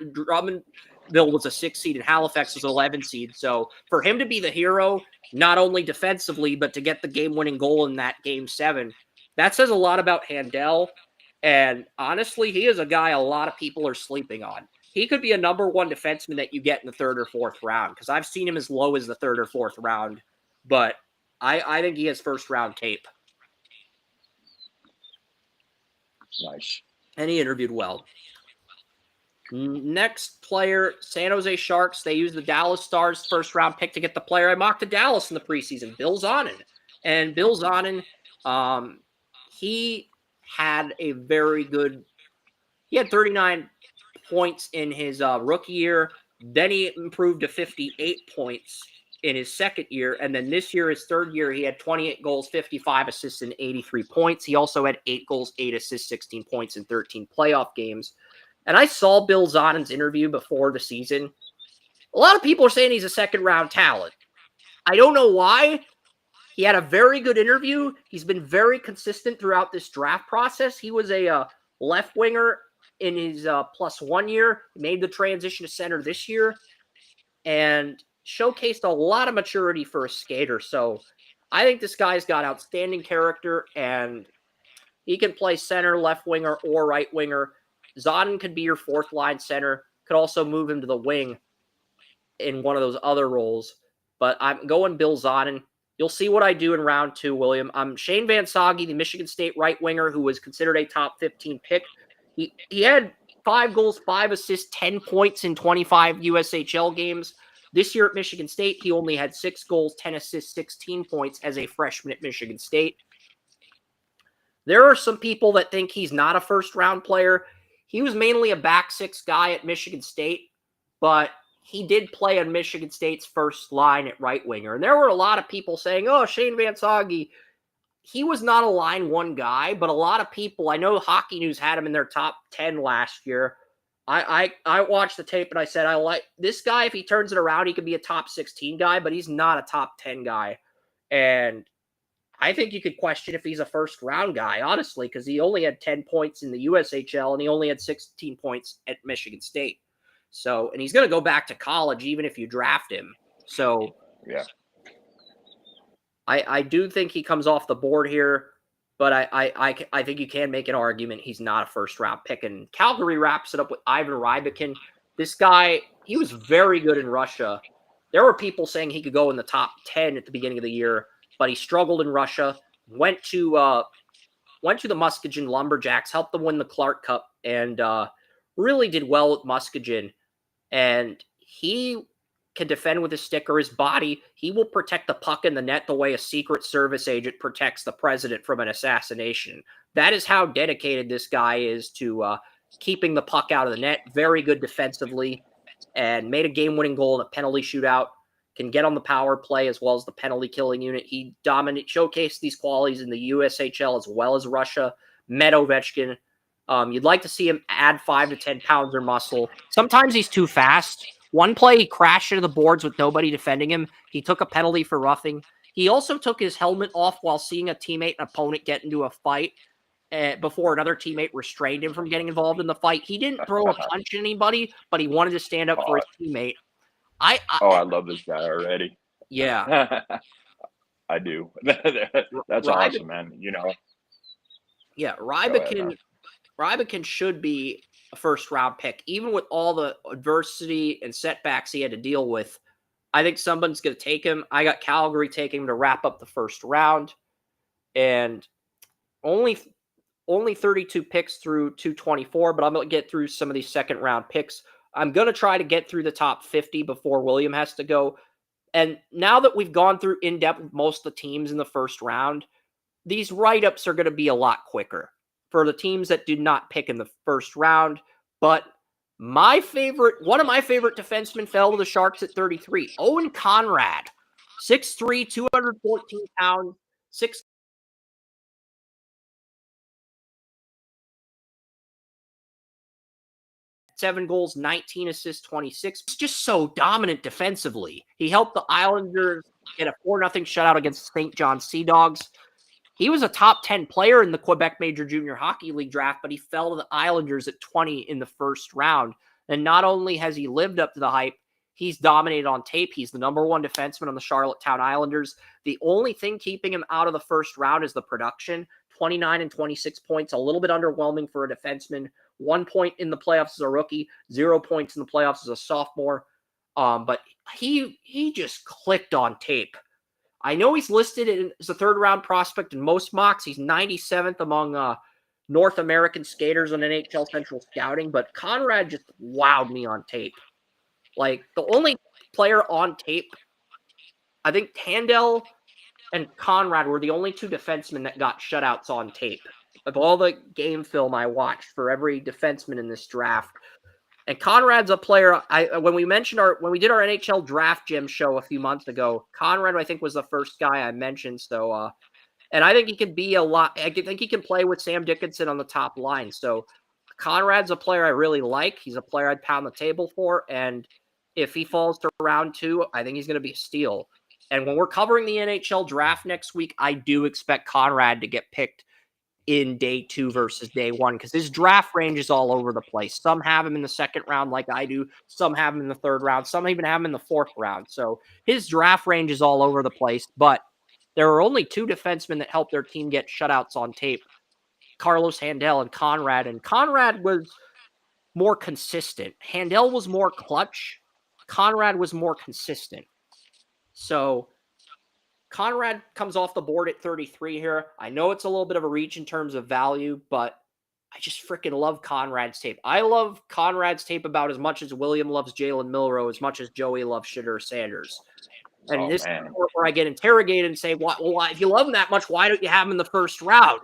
S1: Drummondville was a 6 seed, and Halifax was an 11 seed. So for him to be the hero, not only defensively, but to get the game-winning goal in that Game 7, that says a lot about Handel. And honestly, he is a guy a lot of people are sleeping on. He could be a #1 defenseman that you get in the 3rd or 4th round, because I've seen him as low as the 3rd or 4th round, but I think he has first-round tape.
S2: Nice.
S1: And he interviewed well. Next player, San Jose Sharks. They used the Dallas Stars first-round pick to get the player I mocked to Dallas in the preseason, Bill Zonin. And Bill Zonin, he had a very good – he had 39 points in his rookie year. Then he improved to 58 points in his second year. And then this year, his third year, he had 28 goals, 55 assists, and 83 points. He also had 8 goals, 8 assists, 16 points in 13 playoff games. And I saw Bill Zonnen's interview before the season. A lot of people are saying he's a second-round talent. I don't know why. He had a very good interview. He's been very consistent throughout this draft process. He was a left winger in his +1 year. He made the transition to center this year and showcased a lot of maturity for a skater. So I think this guy's got outstanding character, and he can play center, left winger, or right winger. Zonnen could be your fourth-line center. Could also move him to the wing in one of those other roles. But I'm going Bill Zonnen. You'll see what I do in round 2, William. I'm Shane Van Sage, the Michigan State right winger who was considered a top 15 pick. He had 5 goals, 5 assists, 10 points in 25 USHL games. This year at Michigan State, he only had 6 goals, 10 assists, 16 points as a freshman at Michigan State. There are some people that think he's not a first-round player. He was mainly a back six guy at Michigan State, but he did play on Michigan State's first line at right winger. And there were a lot of people saying, oh, Shane Van Sage, he was not a line one guy, but a lot of people, I know Hockey News had him in their top 10 last year. I watched the tape and I said, I like this guy. If he turns it around, he could be a top 16 guy, but he's not a top 10 guy. And I think you could question if he's a first round guy, honestly, because he only had 10 points in the USHL and he only had 16 points at Michigan State. So, and he's going to go back to college even if you draft him. So,
S2: yeah,
S1: I do think he comes off the board here, but I think you can make an argument he's not a first round pick. And Calgary wraps it up with Ivan Rybikin. This guy, he was very good in Russia. There were people saying he could go in the top 10 at the beginning of the year, but he struggled in Russia. Went to the Muskegon Lumberjacks, helped them win the Clark Cup, and really did well with Muskegon. And he can defend with his stick or his body. He will protect the puck in the net the way a Secret Service agent protects the president from an assassination. That is how dedicated this guy is to keeping the puck out of the net. Very good defensively, and made a game-winning goal in a penalty shootout. Can get on the power play as well as the penalty killing unit. He showcased these qualities in the USHL as well as Russia. Met Ovechkin. You'd like to see him add 5 to 10 pounds of muscle. Sometimes he's too fast. One play, he crashed into the boards with nobody defending him. He took a penalty for roughing. He also took his helmet off while seeing a teammate and opponent get into a fight before another teammate restrained him from getting involved in the fight. He didn't throw a punch at anybody, but he wanted to stand up for his teammate. I
S2: love this guy already.
S1: Yeah.
S2: I do. That's awesome, man. You know.
S1: Yeah, Rybikin should be a first-round pick. Even with all the adversity and setbacks he had to deal with, I think someone's going to take him. I got Calgary taking him to wrap up the first round. And only 32 picks through 224, but I'm going to get through some of these second-round picks. I'm going to try to get through the top 50 before William has to go. And now that we've gone through in-depth with most of the teams in the first round, these write-ups are going to be a lot quicker for the teams that did not pick in the first round. But one of my favorite defensemen fell to the Sharks at 33. Owen Conrad, 6'3", 214 pounds, 7 goals, 19 assists, 26. He's just so dominant defensively. He helped the Islanders get a 4-0 shutout against St. John Sea Dogs. He was a top 10 player in the Quebec Major Junior Hockey League draft, but he fell to the Islanders at 20 in the first round. And not only has he lived up to the hype, he's dominated on tape. He's the number 1 defenseman on the Charlottetown Islanders. The only thing keeping him out of the first round is the production. 29 and 26 points, a little bit underwhelming for a defenseman. 1 point in the playoffs as a rookie, 0 points in the playoffs as a sophomore. But he just clicked on tape. I know he's listed as a third-round prospect in most mocks. He's 97th among North American skaters on NHL Central Scouting, but Conrad just wowed me on tape. Like, the only player on tape, I think Handel and Conrad were the only 2 defensemen that got shutouts on tape. Of all the game film I watched for every defenseman in this draft. And Conrad's a player. When we did our NHL Draft Gym show a few months ago, Conrad I think was the first guy I mentioned. So, and I think he can be a lot. I think he can play with Sam Dickinson on the top line. So Conrad's a player I really like. He's a player I'd pound the table for. And if he falls to round 2, I think he's going to be a steal. And when we're covering the NHL Draft next week, I do expect Conrad to get picked in day 2 versus day 1 because his draft range is all over the place. Some have him in the 2nd round like I do. Some have him in the 3rd round. Some even have him in the 4th round. So his draft range is all over the place. But there are only 2 defensemen that helped their team get shutouts on tape. Carlos Handel and Conrad was more consistent. Handel was more clutch. Conrad was more consistent. So Conrad comes off the board at 33 here. I know it's a little bit of a reach in terms of value, but I just freaking love Conrad's tape. I love Conrad's tape about as much as William loves Jalen Milroe, as much as Joey loves Shitter Sanders. And this is where I get interrogated and say, well, if you love him that much, why don't you have him in the 1st round?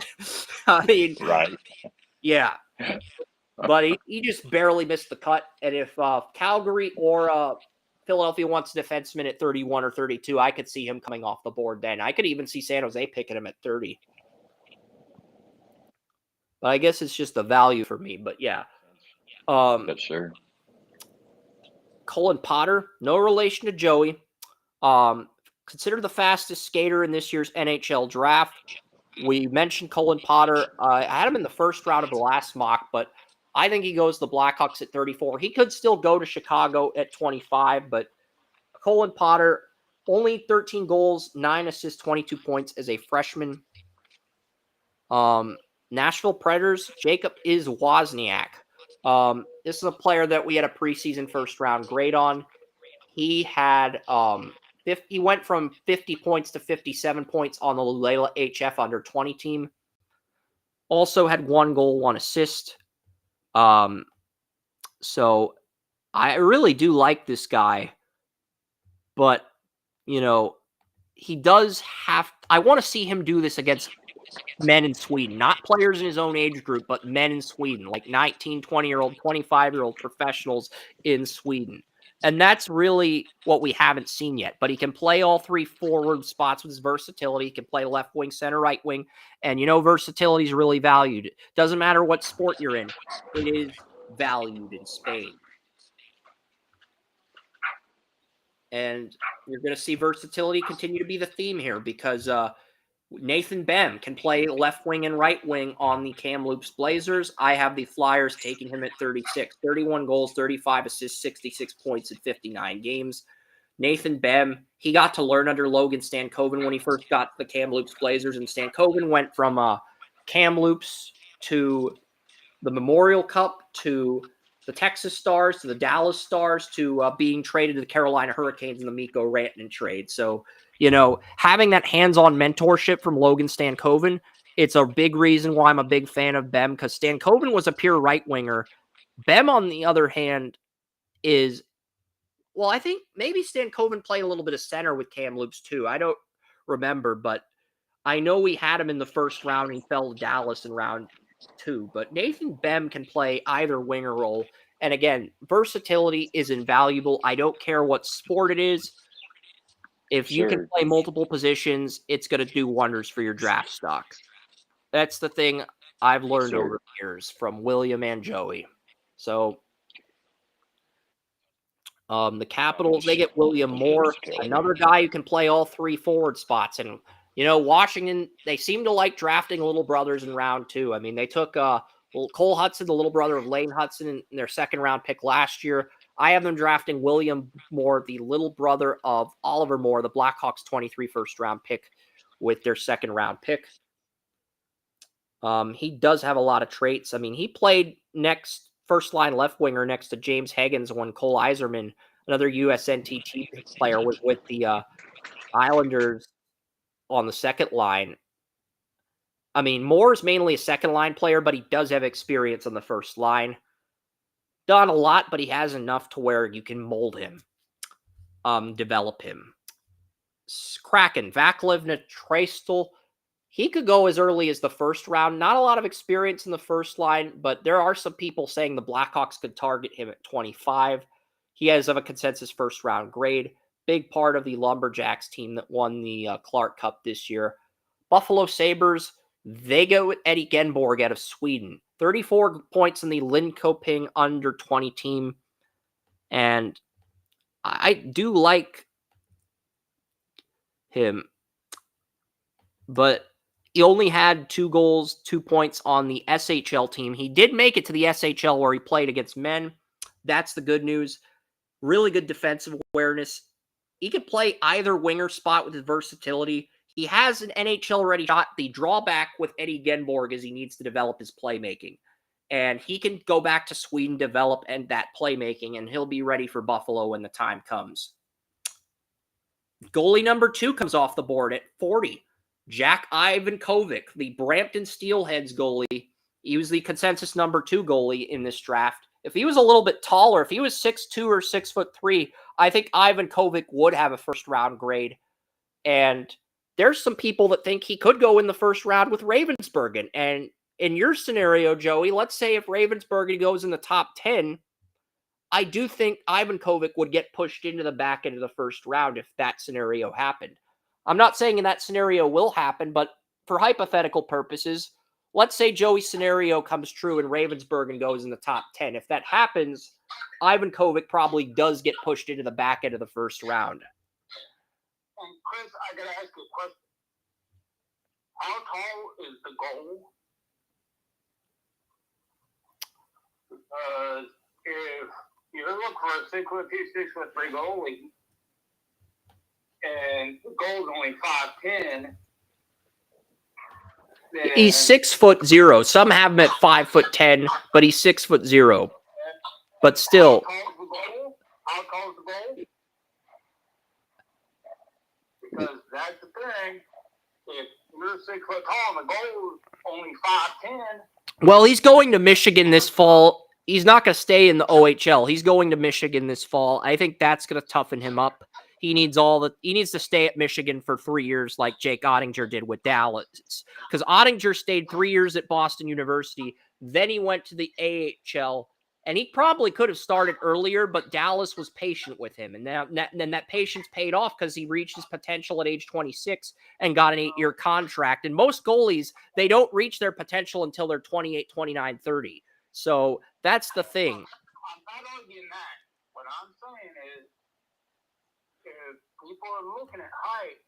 S1: I mean,
S2: right.
S1: Yeah. But he just barely missed the cut. And if Calgary or Philadelphia wants a defenseman at 31 or 32, I could see him coming off the board then. I could even see San Jose picking him at 30. But I guess it's just a value for me. But yeah.
S2: That's sure.
S1: Colin Potter, no relation to Joey. Considered the fastest skater in this year's NHL draft. We mentioned Colin Potter. I had him in the 1st round of the last mock, but I think he goes to the Blackhawks at 34. He could still go to Chicago at 25, but Colin Potter, only 13 goals, 9 assists, 22 points as a freshman. Nashville Predators, Jacob Wozniak. This is a player that we had a preseason 1st round grade on. He had he went from 50 points to 57 points on the Luleila HF under 20 team. Also had 1 goal, 1 assist. So I really do like this guy, but he does I want to see him do this against men in Sweden, not players in his own age group, but men in Sweden, like 19, 20-year-old, 25-year-old professionals in Sweden. And that's really what we haven't seen yet. But he can play all 3 forward spots with his versatility. He can play left wing, center, right wing. And, versatility is really valued. Doesn't matter what sport you're in. It is valued in Spain. And you're going to see versatility continue to be the theme here because Nathan Bem can play left wing and right wing on the Kamloops Blazers. I have the Flyers taking him at 36. 31 goals, 35 assists, 66 points in 59 games. Nathan Bem, he got to learn under Logan Stankoven when he first got the Kamloops Blazers, and Stankoven went from Kamloops to the Memorial Cup to the Texas Stars to the Dallas Stars to being traded to the Carolina Hurricanes in the Mikko Rantanen trade. So, having that hands-on mentorship from Logan Stankoven, it's a big reason why I'm a big fan of Bem, because Stankoven was a pure right winger. Bem, on the other hand, I think maybe Stankoven played a little bit of center with Kamloops too. I don't remember, but I know we had him in the 1st round. He fell to Dallas in round 2, but Nathan Bem can play either winger role. And again, versatility is invaluable. I don't care what sport it is. If you can play multiple positions, it's going to do wonders for your draft stock. That's the thing I've learned over the years from William and Joey. So the Capitals, they get William Moore, another guy who can play all 3 forward spots. And, Washington, they seem to like drafting little brothers in round 2. I mean, they took Cole Hudson, the little brother of Lane Hudson, in their 2nd round pick last year. I have them drafting William Moore, the little brother of Oliver Moore, the Blackhawks 23 1st round pick, with their 2nd round pick. He does have a lot of traits. I mean, he played first line left winger next to James Higgins when Cole Iserman, another USNTT player, was with the Islanders on the 2nd line. I mean, Moore's mainly a 2nd line player, but he does have experience on the 1st line. Done a lot, but he has enough to where you can mold him, develop him. Kraken, Vaclav Netraistel. He could go as early as the first round. Not a lot of experience in the first line, but there are some people saying the Blackhawks could target him at 25. He has a consensus first round grade. Big part of the Lumberjacks team that won the Clark Cup this year. Buffalo Sabres, they go with Eddie Genborg out of Sweden. 34 points in the Linköping under 20 team. And I do like him, but he only had 2 goals, 2 points on the SHL team. He did make it to the SHL where he played against men. That's the good news. Really good defensive awareness. He could play either winger spot with his versatility. He has an NHL-ready shot. The drawback with Eddie Genborg is he needs to develop his playmaking. And he can go back to Sweden, develop and that playmaking, and he'll be ready for Buffalo when the time comes. Goalie number 2 comes off the board at 40. Jack Ivankovic, the Brampton Steelheads goalie. He was the consensus number 2 goalie in this draft. If he was a little bit taller, if he was 6'2" or 6'3", I think Ivankovic would have a first-round grade. And there's some people that think he could go in the first round with Ravensburgen. And in your scenario, Joey, let's say if Ravensburgen goes in the top 10, I do think Ivankovic would get pushed into the back end of the first round if that scenario happened. I'm not saying that scenario will happen, but for hypothetical purposes, let's say Joey's scenario comes true and Ravensburgen goes in the top 10. If that happens, Ivankovic probably does get pushed into the back end of the first round.
S3: And Chris, I gotta ask you a question. How tall is the goal? If you're looking for a 6'2", 6'3" goalie, and the goal's only 5'10",
S1: he's 6'0". Some have him at 5'10", but he's 6'0". But still,
S3: how tall is the goal? Because that's the thing. If you're 6 foot tall and the goal is only 5'10".
S1: Well, he's going to Michigan this fall. He's not going to stay in the OHL. He's going to Michigan this fall. I think that's going to toughen him up. He needs to stay at Michigan for 3 years like Jake Ottinger did with Dallas. Because Ottinger stayed 3 years at Boston University. Then he went to the AHL. And he probably could have started earlier, but Dallas was patient with him. And then that patience paid off because he reached his potential at age 26 and got an 8-year contract. And most goalies, they don't reach their potential until they're 28, 29, 30. So that's the thing.
S3: I'm not arguing that. What I'm saying is, if people are looking at height,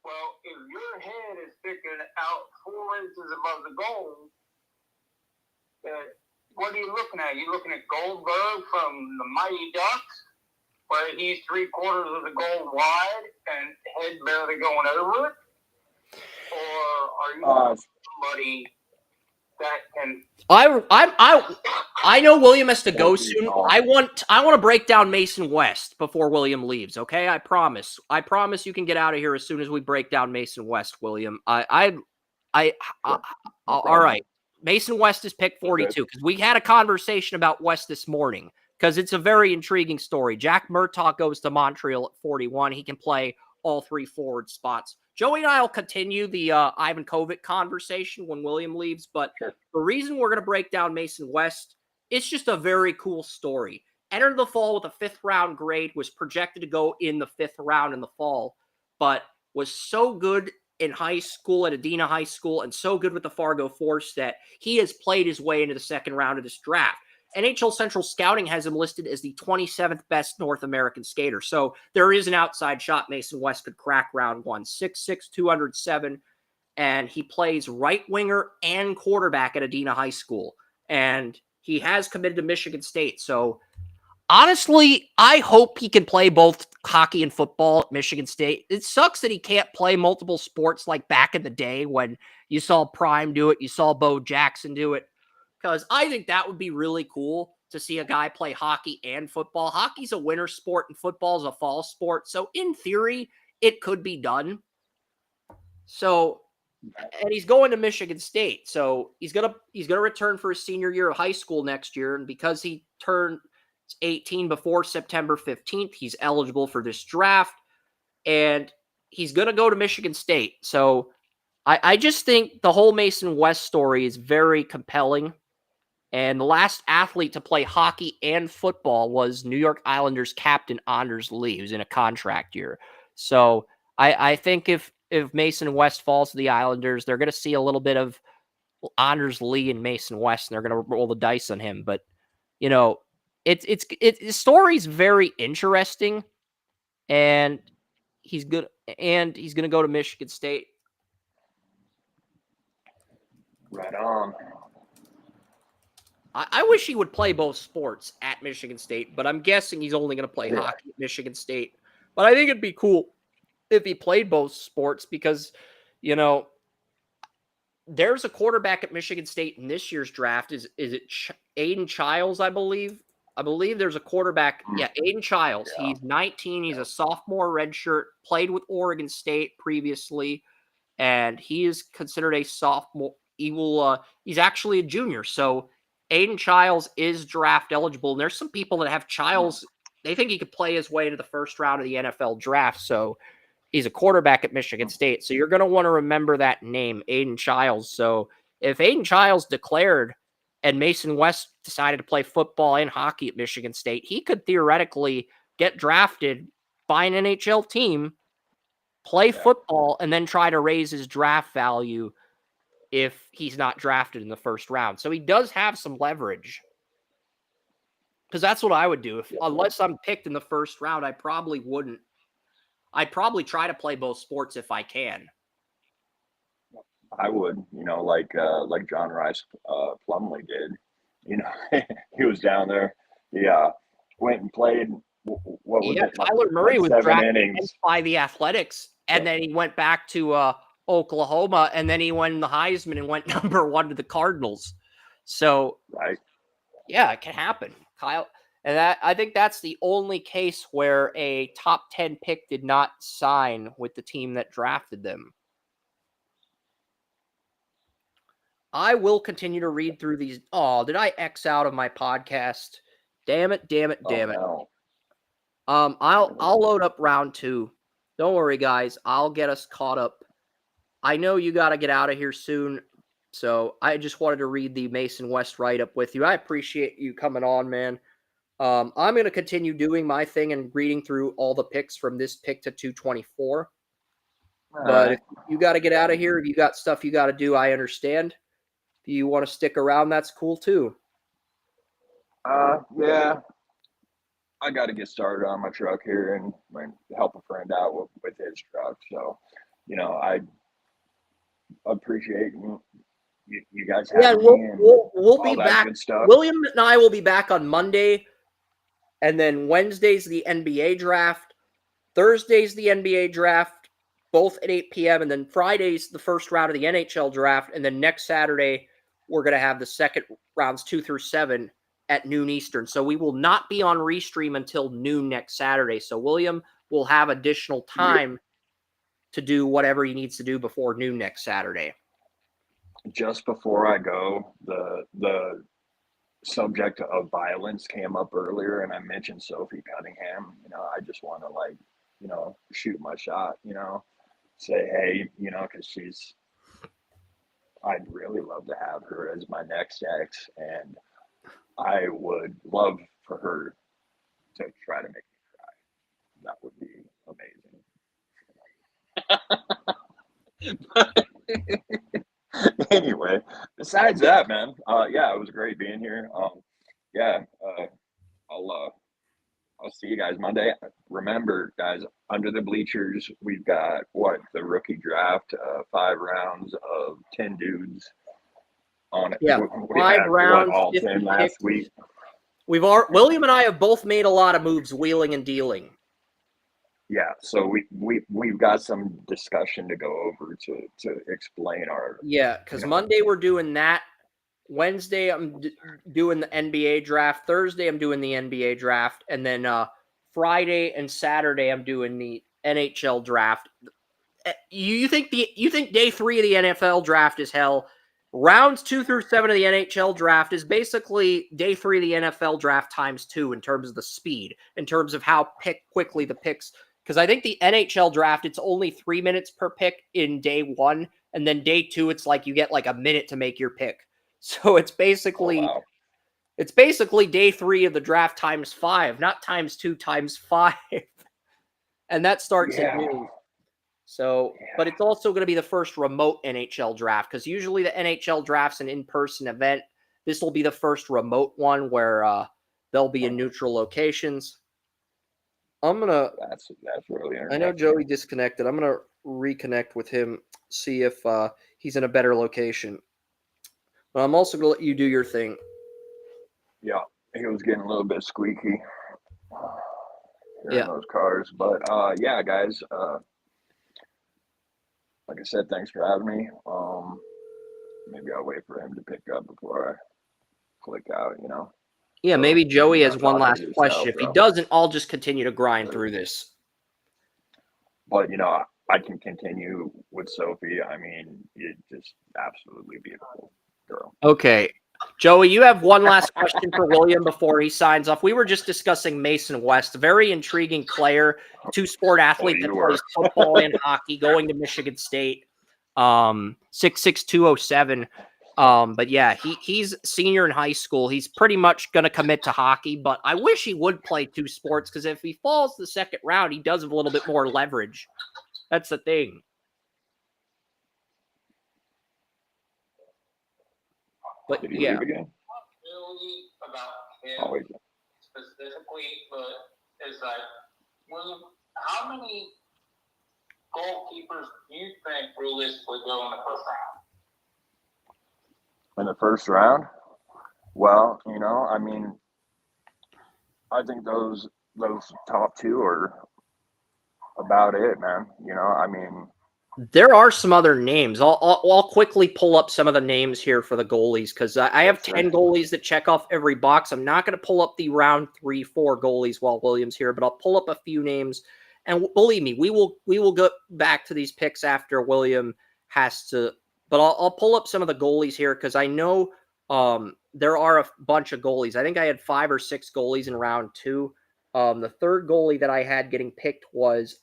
S3: well, if your head is sticking out 4 inches above the goal, what are you looking at? You looking at Goldberg from the Mighty Ducks, where he's 3/4 of the goal wide and head barely going over it? Or are you looking at somebody that can?
S1: I know William has to go soon. I want to break down Mason West before William leaves. Okay, I promise. I promise you can get out of here as soon as we break down Mason West, William. All right. Mason West is pick 42 because we had a conversation about West this morning because it's a very intriguing story. Jack Murtaugh goes to Montreal at 41. He can play all 3 forward spots. Joey and I will continue the Ivankovic conversation when William leaves, but the reason we're going to break down Mason West, it's just a very cool story. Entered the fall with a 5th round grade, was projected to go in the 5th round in the fall, but was so good in high school at Adena High School and so good with the Fargo Force that he has played his way into the 2nd round of this draft. NHL Central Scouting has him listed as the 27th best North American skater. So there is an outside shot Mason West could crack round 1. 6'6", 207, and he plays right winger and quarterback at Adena High School. And he has committed to Michigan State. So honestly, I hope he can play both hockey and football at Michigan State. It sucks that he can't play multiple sports like back in the day when you saw Prime do it, you saw Bo Jackson do it, because I think that would be really cool to see a guy play hockey and football. Hockey's a winter sport and football is a fall sport. So in theory, it could be done. So, and he's going to Michigan State. So he's gonna return for his senior year of high school next year. And because he turned 18 before September 15th. He's eligible for this draft, and he's going to go to Michigan State. So I just think the whole Mason West story is very compelling. And the last athlete to play hockey and football was New York Islanders captain Anders Lee, who's in a contract year. So I think if Mason West falls to the Islanders, they're going to see a little bit of Anders Lee and Mason West, and they're going to roll the dice on him. But you know, the story's very interesting, and he's good, and he's going to go to Michigan State.
S2: Right on.
S1: I wish he would play both sports at Michigan State, but I'm guessing he's only going to play hockey at Michigan State. But I think it'd be cool if he played both sports because, you know, there's a quarterback at Michigan State in this year's draft. Is it Aiden Childs, I believe? I believe there's a quarterback. Yeah, Aiden Childs. Yeah. He's 19. He's a sophomore redshirt, played with Oregon State previously, and he is considered a sophomore. He's actually a junior, so Aiden Childs is draft eligible, and there's some people that have Childs. They think he could play his way into the first round of the NFL draft, so he's a quarterback at Michigan State. So you're going to want to remember that name, Aiden Childs. So if Aiden Childs declared and Mason West decided to play football and hockey at Michigan State, he could theoretically get drafted by an NHL team, play football, and then try to raise his draft value if he's not drafted in the first round. So he does have some leverage. Because that's what I would do. Unless I'm picked in the first round, I probably wouldn't. I'd probably try to play both sports if I can.
S2: I would, like John Rice Plumlee did. He was down there. He went and played. What was it?
S1: Tyler Murray was drafted by the Athletics, and then he went back to Oklahoma, and then he won the Heisman and went number 1 to the Cardinals. So, yeah, it can happen, Kyle. And I think that's the only case where a top 10 pick did not sign with the team that drafted them. I will continue to read through these. Oh, did I X out of my podcast? Damn it.
S2: No.
S1: I'll load up round 2. Don't worry, guys. I'll get us caught up. I know you got to get out of here soon, so I just wanted to read the Mason West write-up with you. I appreciate you coming on, man. I'm going to continue doing my thing and reading through all the picks from this pick to 224. But if you got to get out of here, if you got stuff you got to do, I understand. If you want to stick around, that's cool too.
S2: Yeah. I got to get started on my truck here and help a friend out with his truck. So, I appreciate you guys having me.
S1: We'll be back. William and I will be back on Monday, and then Wednesday's the NBA draft, Thursday's the NBA draft, both at 8 p.m., and then Friday's the first round of the NHL draft, and then next Saturday we're going to have the second rounds 2 through 7 at noon Eastern. So we will not be on Restream until noon next Saturday. So William will have additional time to do whatever he needs to do before noon next Saturday.
S2: Just before I go, the subject of violence came up earlier, and I mentioned Sophie Cunningham. I just want to shoot my shot. Say hey, because I'd really love to have her as my next ex, and I would love for her to try to make me cry. That would be amazing. Anyway, besides that, man, it was great being here. I'll see you guys Monday. Remember, guys, under the bleachers, we've got the rookie draft, 5 rounds of 10 dudes on it.
S1: Yeah, we 5 rounds,
S2: all 10 last week.
S1: William and I have both made a lot of moves, wheeling and dealing.
S2: Yeah, so we've got some discussion to go over to explain our.
S1: Yeah, because Monday we're doing that. Wednesday I'm doing the NBA draft. Thursday I'm doing the NBA draft, and then Friday and Saturday I'm doing the NHL draft. You think day 3 of the NFL draft is hell? Rounds 2 through 7 of the NHL draft is basically day 3 of the NFL draft times 2 in terms of the speed, in terms of how quickly the picks. Because I think the NHL draft, it's only 3 minutes per pick in day 1. And then day 2, it's like you get like a minute to make your pick. So it's basically day 3 of the draft times 5, not times 2, times 5. And that starts at noon. So, but it's also going to be the first remote NHL draft, because usually the NHL draft's an in-person event. This will be the first remote one where they'll be in neutral locations.
S2: That's really interesting.
S1: I know Joey disconnected. I'm gonna reconnect with him, see if he's in a better location. But I'm also gonna let you do your thing.
S2: Yeah, he was getting a little bit squeaky.
S1: Yeah,
S2: those cars, but yeah, guys. Like I said, thanks for having me. Maybe I'll wait for him to pick up before I click out.
S1: Yeah,
S2: So,
S1: maybe Joey has
S2: talk
S1: one
S2: to
S1: last
S2: yourself,
S1: question. If he
S2: bro.
S1: doesn't, I'll just continue to grind through this.
S2: But I can continue with Sophie. I mean, it's just absolutely beautiful girl.
S1: Okay. Joey, you have one last question for William before he signs off. We were just discussing Mason West, a very intriguing player, two-sport athlete that plays football and hockey, going to Michigan State, 6'6", 207. But yeah, he's senior in high school. He's pretty much going to commit to hockey, but I wish he would play 2 sports, because if he falls the second round, he does have a little bit more leverage. That's the thing. But
S2: Did he
S1: yeah.
S2: leave again?
S3: Not really about him specifically, but it's like, William, how many goalkeepers do you think realistically go in the first round?
S2: In the first round? Well, I mean, I think those top 2 are about it, man. I mean,
S1: there are some other names. I'll quickly pull up some of the names here for the goalies, because I have 10 goalies that check off every box. I'm not going to pull up the round 3, 4 goalies while William's here, but I'll pull up a few names. And believe me, we will go back to these picks after William has to. But I'll pull up some of the goalies here, because I know there are a bunch of goalies. I think I had 5 or 6 goalies in round 2. The third goalie that I had getting picked was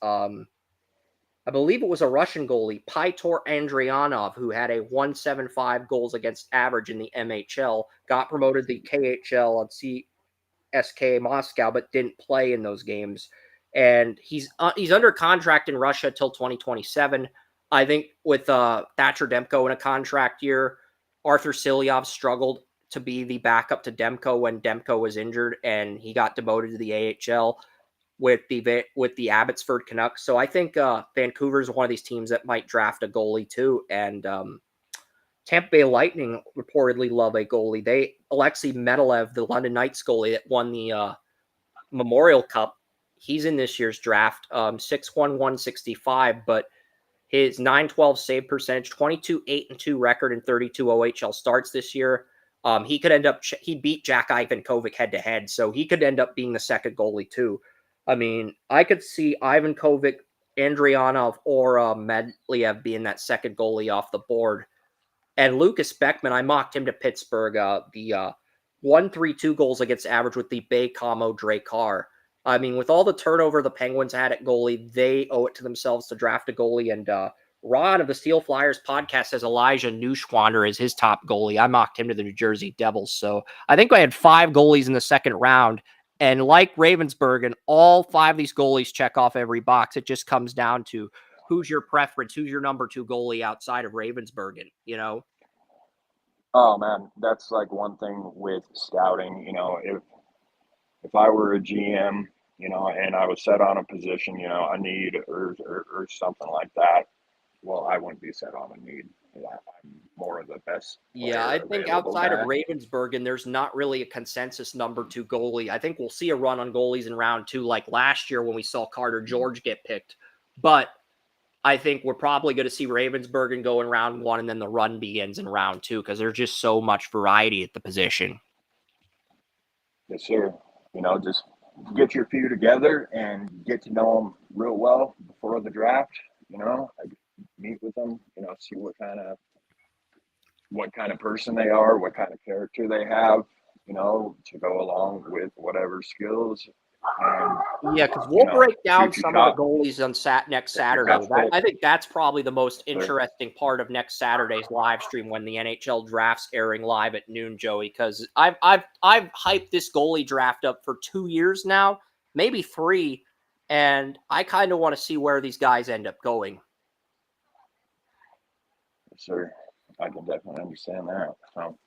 S1: I believe it was a Russian goalie, Pyotr Andrianov, who had a 175 goals against average in the MHL, got promoted to the KHL on CSKA Moscow, but didn't play in those games. And he's under contract in Russia till 2027. I think with Thatcher Demko in a contract year, Arthur Silyov struggled to be the backup to Demko when Demko was injured, and he got demoted to the AHL with the Abbotsford Canucks. So I think Vancouver is one of these teams that might draft a goalie too. And Tampa Bay Lightning reportedly love a goalie. Alexei Medalev, the London Knights goalie that won the Memorial Cup, he's in this year's draft. 6'1", 165, but his .912 save percentage, 22-8-2 record, and 32 OHL starts this year. He could end up. He beat Jack Ivankovic head to head, so he could end up being the second goalie too. I mean, I could see Ivankovic, Andrianov, or Medvedev being that second goalie off the board. And Lucas Beckman, I mocked him to Pittsburgh. The 132 goals against average with the Bay Como Drakkar. I mean, with all the turnover the Penguins had at goalie, they owe it to themselves to draft a goalie. And Rod of the Steel Flyers podcast says Elijah Neuschwander is his top goalie. I mocked him to the New Jersey Devils. So I think I had 5 goalies in the second round. And like Ravensburgen, all 5 of these goalies check off every box. It just comes down to who's your preference, who's your number 2 goalie outside of Ravensburgen,
S2: Oh man, that's like one thing with scouting. If I were a GM, and I was set on a position, a need or something like that, well, I wouldn't be set on a need. I'm more of the best.
S1: Yeah, I think outside of Ravensburgen, there's not really a consensus number 2 goalie. I think we'll see a run on goalies in round 2, like last year when we saw Carter George get picked. But I think we're probably going to see Ravensburgen go in round 1, and then the run begins in round 2, because there's just so much variety at the position.
S2: Yes, sir. Just get your few together and get to know them real well before the draft. Meet with them. See what kind of person they are, what kind of character they have. To go along with whatever skills
S1: Yeah, because we'll break down
S2: shoot your
S1: some of
S2: shot.
S1: the goalies on next Saturday. I think that's probably the most interesting part of next Saturday's live stream when the NHL draft's airing live at noon, Joey. Because I've hyped this goalie draft up for 2 years now, maybe 3, and I kind of want to see where these guys end up going.
S2: Yes, sir. I can definitely understand that. So,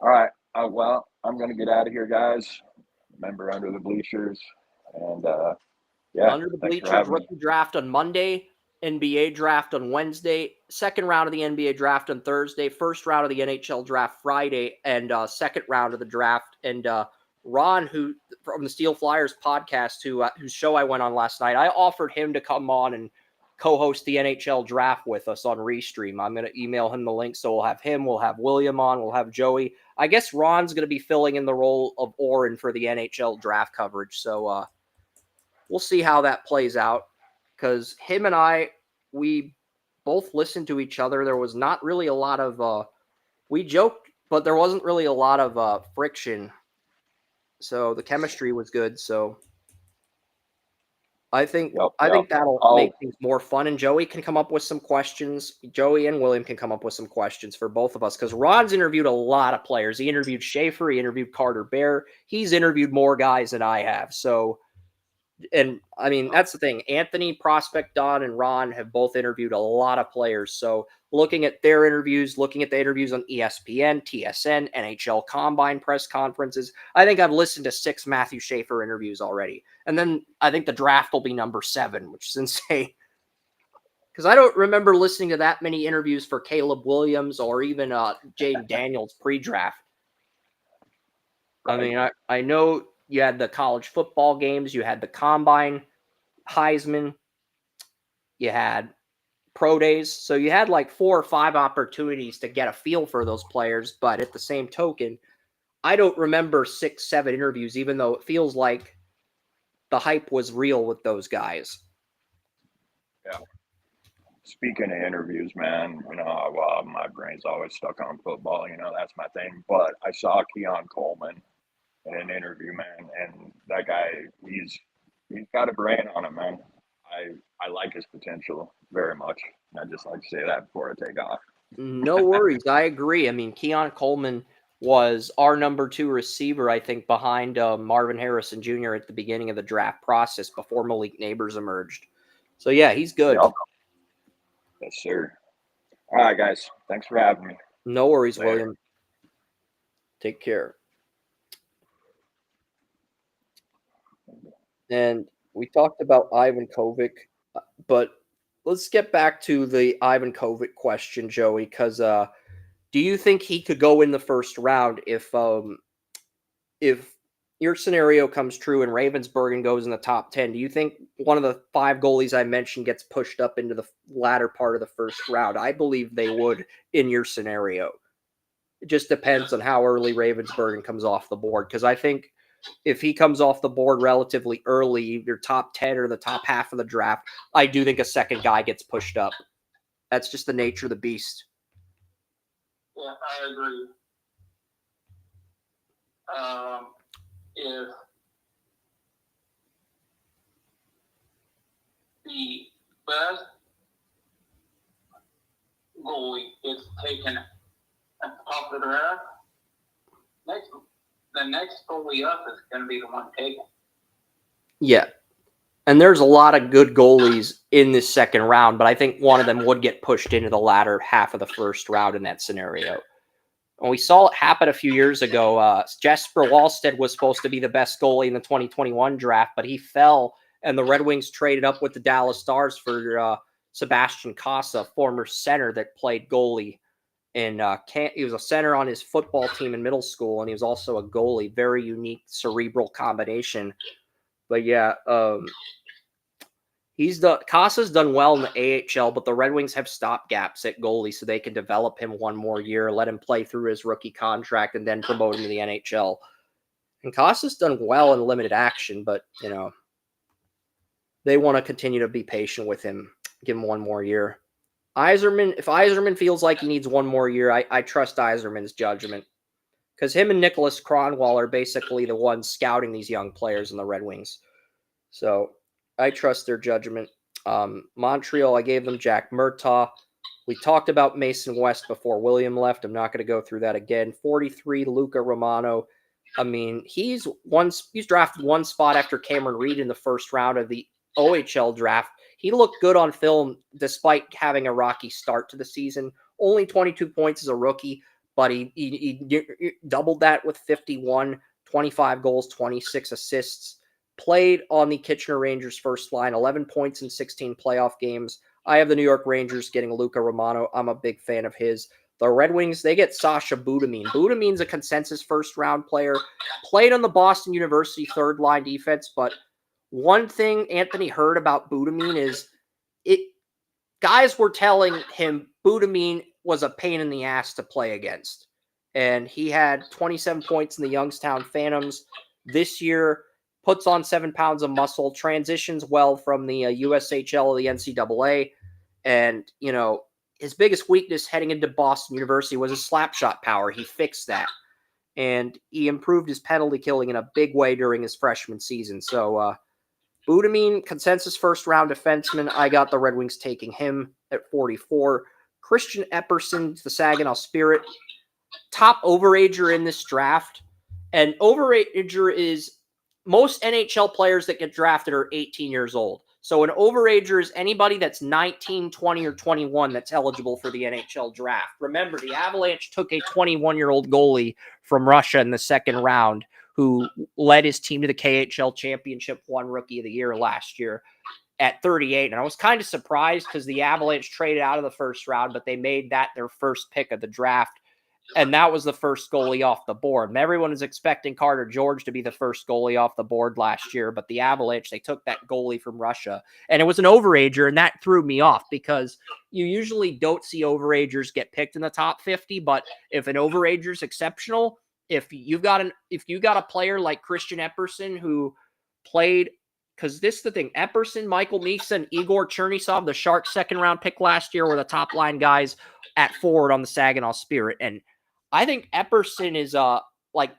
S2: all right. Well, I'm going to get out of here, guys. Remember, Under the Bleachers. And, yeah.
S1: Under the Bleachers, rookie draft on Monday, NBA draft on Wednesday, second round of the NBA draft on Thursday, first round of the NHL draft Friday, and second round of the draft. And Ron, who from the Steel Flyers podcast, whose show I went on last night, I offered him to come on and co-host the NHL draft with us on Restream. I'm going to email him the link, so we'll have him, we'll have William on, we'll have Joey. I guess Ron's going to be filling in the role of Oren for the NHL draft coverage. So we'll see how that plays out, because him and I, we both listened to each other. There was not really a lot of we joked, but there wasn't really a lot of friction. So the chemistry was good. So I think that'll make things more fun, and Joey can come up with some questions. Joey and William can come up with some questions for both of us, because Ron's interviewed a lot of players. He interviewed Schaefer. He interviewed Carter Bear. He's interviewed more guys than I have. So, and I mean, that's the thing. Anthony, Prospect Don, and Ron have both interviewed a lot of players. So looking at their interviews, looking at the interviews on ESPN, TSN, NHL Combine press conferences, I think I've listened to 6 Matthew Schaefer interviews already. And then I think the draft will be number 7, which is insane. Because I don't remember listening to that many interviews for Caleb Williams or even Jaden Daniels pre-draft. I mean, I know you had the college football games, you had the Combine, Heisman, you had pro days. So you had like 4 or 5 opportunities to get a feel for those players. But at the same token, I don't remember 6, 7 interviews, even though it feels like the hype was real with those guys.
S2: Yeah. Speaking of interviews, man, well, my brain's always stuck on football. That's my thing. But I saw Keon Coleman in an interview, man, and that guy, he's got a brain on him, man. I like his potential very much. And I just like to say that before I take off.
S1: No worries. I agree. I mean, Keon Coleman was our number 2 receiver, I think, behind Marvin Harrison Jr. at the beginning of the draft process before Malik Neighbors emerged. So, yeah, he's good.
S2: Yep. Yes, sir. All right, guys. Thanks for having me.
S1: No worries, later. William. Take care. And we talked about Ivan Kovic, but let's get back to the Ivan Kovic question, Joey, because do you think he could go in the first round if your scenario comes true and Ravensburgen goes in the top 10? Do you think one of the 5 goalies I mentioned gets pushed up into the latter part of the first round? I believe they would in your scenario. It just depends on how early Ravensburgen comes off the board, because I think if he comes off the board relatively early, either top 10 or the top half of the draft, I do think a second guy gets pushed up. That's just the nature of the beast.
S3: Yeah, I agree. If the best goalie is taken at the top of the draft, the next goalie up is going to be the one taken.
S1: Yeah. And there's a lot of good goalies in this second round, but I think one of them would get pushed into the latter half of the first round in that scenario. And we saw it happen a few years ago. Jesper Wallstedt was supposed to be the best goalie in the 2021 draft, but he fell, and the Red Wings traded up with the Dallas Stars for Sebastian Casa, former center that played goalie. And he was a center on his football team in middle school, and he was also a goalie. Very unique, cerebral combination. But yeah, Casa's done well in the AHL, but the Red Wings have stopgaps at goalie, so they can develop him one more year, let him play through his rookie contract, and then promote him to the NHL. And Casa's done well in limited action, but they want to continue to be patient with him, give him one more year. If Yzerman feels like he needs one more year, I trust Yzerman's judgment, because him and Nicholas Kronwall are basically the ones scouting these young players in the Red Wings. So I trust their judgment. Montreal, I gave them Jack Murtaugh. We talked about Mason West before William left. I'm not going to go through that again. 43, Luca Romano. I mean, he's drafted one spot after Cameron Reed in the first round of the OHL draft. He looked good on film despite having a rocky start to the season. Only 22 points as a rookie, but he doubled that with 51, 25 goals, 26 assists. Played on the Kitchener Rangers first line, 11 points in 16 playoff games. I have the New York Rangers getting Luca Romano. I'm a big fan of his. The Red Wings, they get Sasha Budamin. Budamin's a consensus first-round player. Played on the Boston University third-line defense, but one thing Anthony heard about Budamin is guys were telling him Budamin was a pain in the ass to play against. And he had 27 points in the Youngstown Phantoms this year, puts on 7 pounds of muscle, transitions well from the USHL to the NCAA. And, his biggest weakness heading into Boston University was his slap shot power. He fixed that. And he improved his penalty killing in a big way during his freshman season. So, Budamin, consensus first-round defenseman. I got the Red Wings taking him at 44. Christian Epperson, the Saginaw Spirit. Top overager in this draft. And overager is most NHL players that get drafted are 18 years old. So an overager is anybody that's 19, 20, or 21 that's eligible for the NHL draft. Remember, the Avalanche took a 21-year-old goalie from Russia in the second round who led his team to the KHL championship, won Rookie of the Year last year at 38. And I was kind of surprised because the Avalanche traded out of the first round, but they made that their first pick of the draft. And that was the first goalie off the board. And everyone was expecting Carter George to be the first goalie off the board last year. But the Avalanche, they took that goalie from Russia. And it was an overager, and that threw me off because you usually don't see overagers get picked in the top 50. But if an overager is exceptional, if you got a player like Christian Epperson who played, because this is the thing, Epperson, Michael Misa, and Igor Chernisov, the Sharks' second-round pick last year, were the top-line guys at forward on the Saginaw Spirit. And I think Epperson is like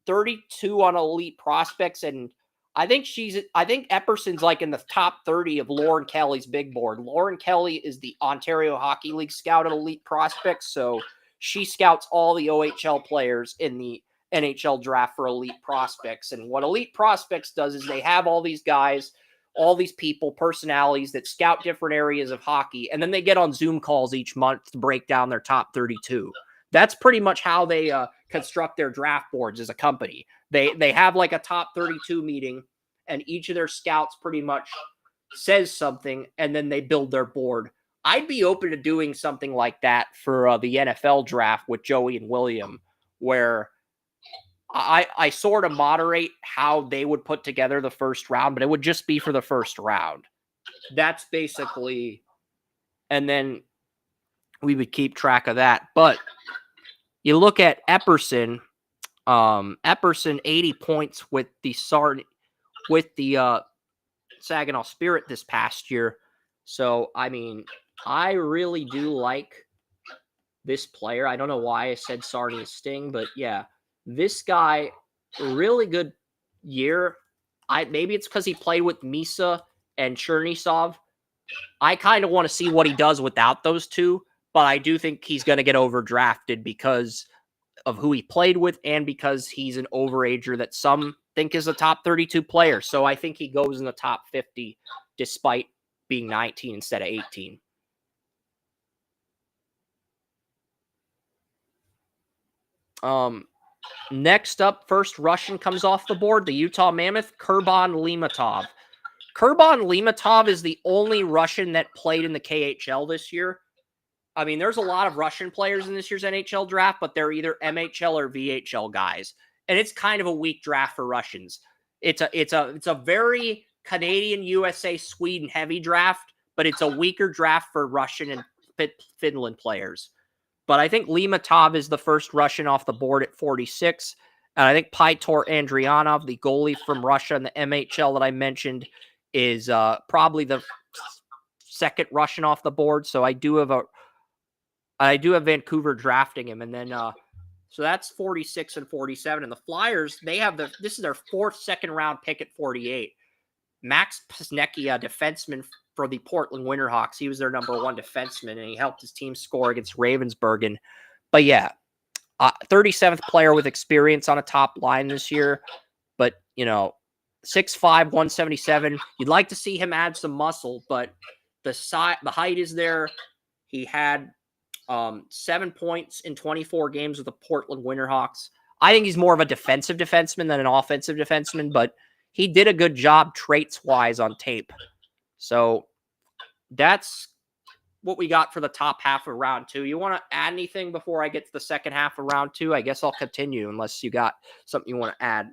S1: 32 on elite prospects, and I think Epperson's like in the top 30 of Lauren Kelly's big board. Lauren Kelly is the Ontario Hockey League scout at elite prospects, so she scouts all the OHL players in the NHL draft for elite prospects. And what elite prospects does is they have all these guys, all these people, personalities that scout different areas of hockey, and then they get on Zoom calls each month to break down their top 32. That's pretty much how they construct their draft boards as a company. They have like a top 32 meeting, and each of their scouts pretty much says something, and then they build their board. I'd be open to doing something like that for the NFL draft with Joey and William, where I sort of moderate how they would put together the first round, but it would just be for the first round. That's basically, and then we would keep track of that. But you look at Epperson, 80 points with the Saginaw Spirit this past year. So, I mean, I really do like this player. I don't know why I said Sarnia Sting, but yeah, this guy, really good year. Maybe it's because he played with Misa and Chernisov. I kind of want to see what he does without those two, but I do think he's going to get overdrafted because of who he played with and because he's an overager that some think is a top 32 player. So I think he goes in the top 50 despite being 19 instead of 18. Next up, first Russian comes off the board, the Utah Mammoth, Kurban Limatov. Kurban Limatov is the only Russian that played in the KHL this year. I mean, there's a lot of Russian players in this year's NHL draft, but they're either MHL or VHL guys. And it's kind of a weak draft for Russians. It's a very Canadian, USA, Sweden heavy draft, but it's a weaker draft for Russian and Finland players. But I think Limatov is the first Russian off the board at 46. And I think Pyotr Andrianov, the goalie from Russia in the MHL that I mentioned, is probably the second Russian off the board. So I do have Vancouver drafting him. And then so that's 46 and 47. And the Flyers, this is their fourth second round pick at 48. Max Pachnecki, a defenseman for the Portland Winterhawks. He was their number one defenseman, and he helped his team score against Ravensburg. But yeah, 37th player with experience on a top line this year. But, 6'5", 177. You'd like to see him add some muscle, but the height is there. He had 7 points in 24 games with the Portland Winterhawks. I think he's more of a defensive defenseman than an offensive defenseman, but he did a good job traits-wise on tape. So that's what we got for the top half of round 2. You want to add anything before I get to the second half of round 2? I guess I'll continue unless you got something you want to add.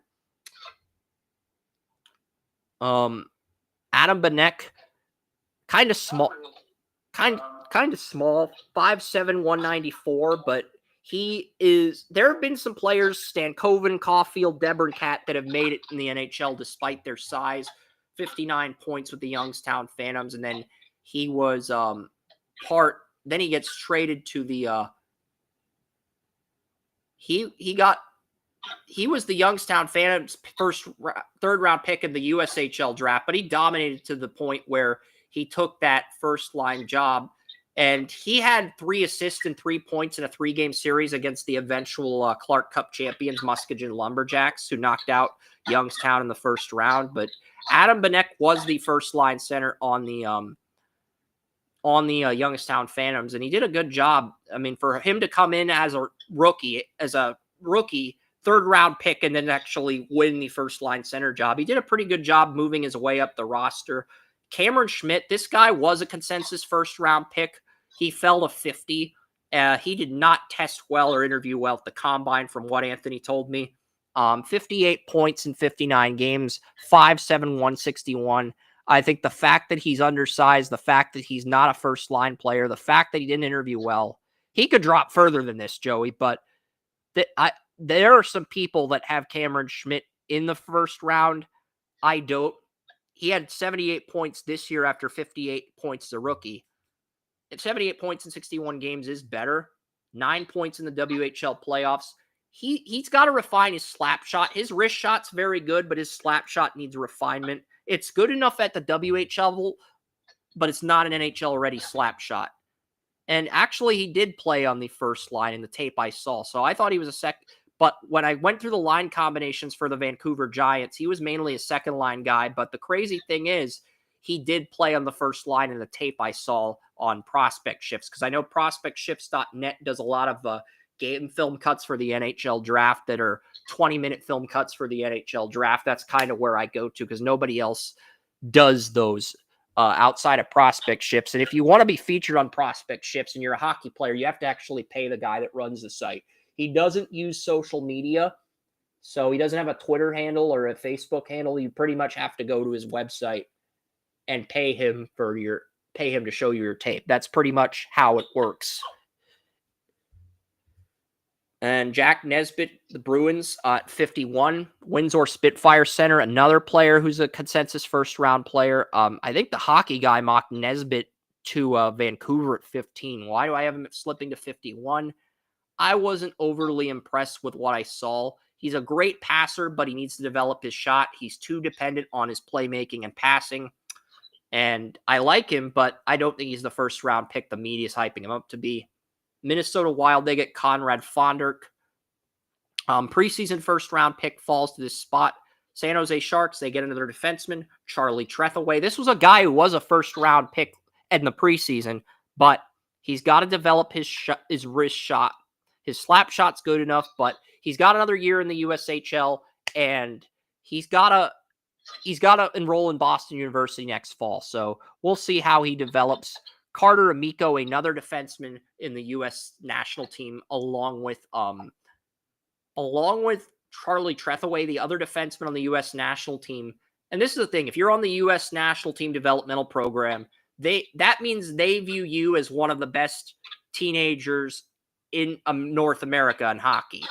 S1: Adam Benek, kind of small, 5'7", 194, but there have been some players, Stankoven, Caulfield, Debrincat, that have made it in the NHL despite their size. 59 points with the Youngstown Phantoms, and then he was then he gets traded to the he was the Youngstown Phantoms third round pick in the USHL draft, but he dominated to the point where he took that first line job, and he had 3 assists and 3 points in a 3-game series against the eventual Clark Cup champions, Muskegon Lumberjacks, who knocked out Youngstown in the first round. But Adam Benek was the first line center on the Youngstown Phantoms, and he did a good job. I mean, for him to come in as a rookie, third round pick, and then actually win the first line center job, he did a pretty good job moving his way up the roster. Cameron Schmidt, this guy was a consensus first round pick. He fell to 50. He did not test well or interview well at the combine, from what Anthony told me. 58 points in 59 games, 5'7", 161. I think the fact that he's undersized, the fact that he's not a first-line player, the fact that he didn't interview well, he could drop further than this, Joey, but there are some people that have Cameron Schmidt in the first round. I don't. He had 78 points this year after 58 points as a rookie. 78 points in 61 games is better. 9 points in the WHL playoffs. He's got to refine his slap shot. His wrist shot's very good, but his slap shot needs refinement. It's good enough at the WHL level, but it's not an NHL-ready slap shot. And actually, he did play on the first line in the tape I saw, so I thought he was a but when I went through the line combinations for the Vancouver Giants, he was mainly a second-line guy, but the crazy thing is, he did play on the first line in the tape I saw on Prospect Shifts, because I know prospectshifts.net does a lot of game film cuts for the NHL draft that are 20-minute film cuts for the NHL draft. That's kind of where I go to, because nobody else does those outside of Prospect Shifts. And if you want to be featured on Prospect Shifts and you're a hockey player, you have to actually pay the guy that runs the site. He doesn't use social media, so he doesn't have a Twitter handle or a Facebook handle. You pretty much have to go to his website and pay him to show you your tape. That's pretty much how it works. And Jack Nesbitt, the Bruins at 51. Windsor Spitfire center, another player who's a consensus first-round player. I think the hockey guy mocked Nesbitt to Vancouver at 15. Why do I have him slipping to 51? I wasn't overly impressed with what I saw. He's a great passer, but he needs to develop his shot. He's too dependent on his playmaking and passing. And I like him, but I don't think he's the first-round pick the media's hyping him up to be. Minnesota Wild, they get Conrad Fonderk. Preseason first-round pick falls to this spot. San Jose Sharks, they get another defenseman, Charlie Trethaway. This was a guy who was a first-round pick in the preseason, but he's got to develop his wrist shot. His slap shot's good enough, but he's got another year in the USHL, and he's got to enroll in Boston University next fall. So we'll see how he develops. Carter Amico, another defenseman in the U.S. national team, along with Charlie Trethaway, the other defenseman on the U.S. national team. And this is the thing: if you're on the U.S. national team developmental program, that means they view you as one of the best teenagers in North America in hockey.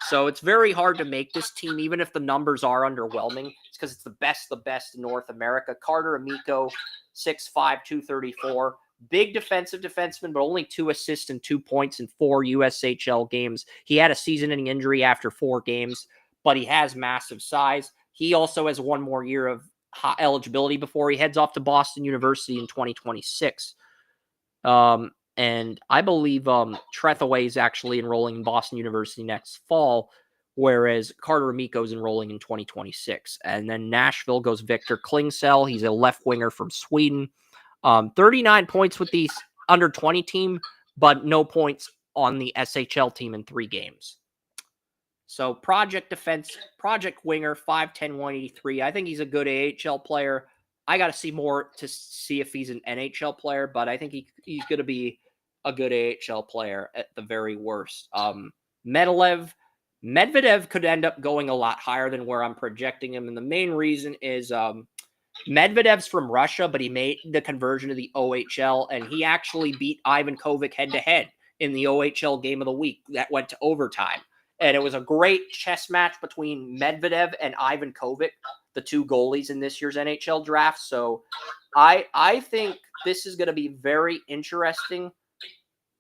S1: So it's very hard to make this team, even if the numbers are underwhelming. It's because it's the best in North America. Carter Amico, 6'5", 234. Big defensive defenseman, but only 2 assists and 2 points in 4 USHL games. He had a season-ending injury after 4 games, but he has massive size. He also has 1 more year of eligibility before he heads off to Boston University in 2026. And I believe Trethaway is actually enrolling in Boston University next fall, whereas Carter Amico is enrolling in 2026. And then Nashville goes Victor Klingsell. He's a left winger from Sweden. 39 points with the under 20 team, but no points on the SHL team in 3 games. So project defense, project winger, 5'10", 183. I think he's a good AHL player. I got to see more to see if he's an NHL player, but I think he's going to be a good AHL player at the very worst. Medvedev could end up going a lot higher than where I'm projecting him, and the main reason is Medvedev's from Russia, but he made the conversion to the OHL, and he actually beat Ivan Kovic head-to-head in the OHL Game of the Week that went to overtime. And it was a great chess match between Medvedev and Ivan Kovic, the 2 goalies in this year's NHL draft. So I think this is going to be very interesting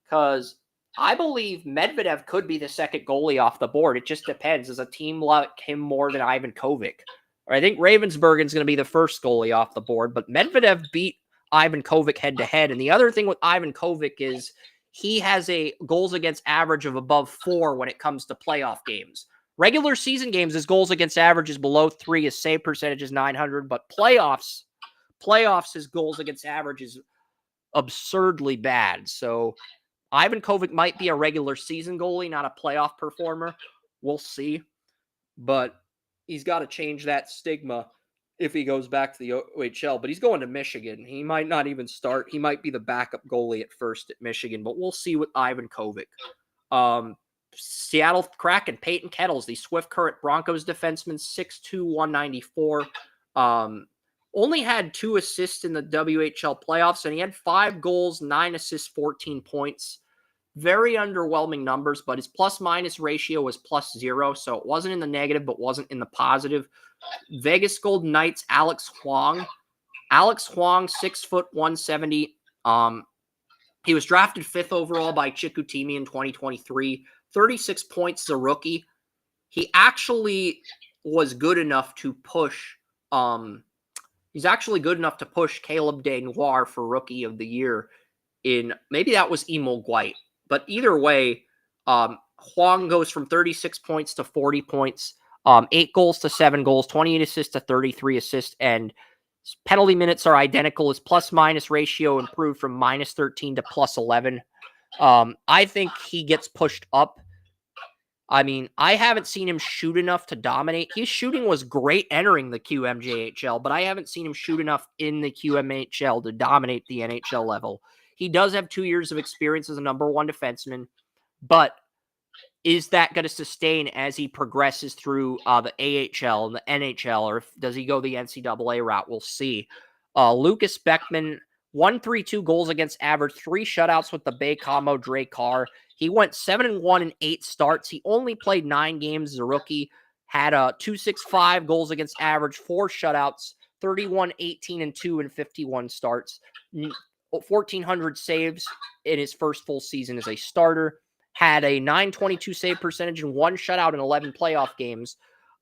S1: because I believe Medvedev could be the second goalie off the board. It just depends. Does a team like him more than Ivan Kovic? Or I think Ravensburgen's going to be the first goalie off the board, but Medvedev beat Ivan Kovic head-to-head. And the other thing with Ivan Kovic is he has a goals against average of above 4 when it comes to playoff games. Regular season games, his goals against average is below 3, his save percentage is 900, but playoffs, his goals against average is absurdly bad. So Ivan Kovic might be a regular season goalie, not a playoff performer. We'll see. But he's got to change that stigma if he goes back to the OHL. But he's going to Michigan. He might not even start. He might be the backup goalie at first at Michigan. But we'll see with Ivan Kovic. Seattle Kraken, Peyton Kettles, the Swift Current Broncos defenseman, 6'2", 194. Only had 2 assists in the WHL playoffs, and he had 5 goals, 9 assists, 14 points. Very underwhelming numbers, but his plus-minus ratio was +0, so it wasn't in the negative, but wasn't in the positive. Vegas Golden Knights, Alex Huang. Alex Huang, 6', 170. He was drafted 5th overall by Chicoutimi in 2023. 36 points as a rookie. He actually was good enough to push. He's actually good enough to push Caleb Denoir for Rookie of the Year. Maybe that was Emil White, but either way, Huang goes from 36 points to 40 points, 8 goals to 7 goals, 28 assists to 33 assists, and penalty minutes are identical. His plus-minus ratio improved from -13 to +11. I think he gets pushed up. I mean, I haven't seen him shoot enough to dominate. His shooting was great entering the QMJHL, but I haven't seen him shoot enough in the QMHL to dominate the NHL level. He does have 2 years of experience as a number 1 defenseman, but is that going to sustain as he progresses through the AHL and the NHL, or does he go the NCAA route? We'll see. Lucas Beckman, 132 goals against average, 3 shutouts with the Bay Combo Dre Carr. He went 7-1 in 8 starts. He only played 9 games as a rookie, had 265 goals against average, 4 shutouts, 31, 18, and 2 in 51 starts, 1,400 saves in his first full season as a starter, had a .922 save percentage and 1 shutout in 11 playoff games.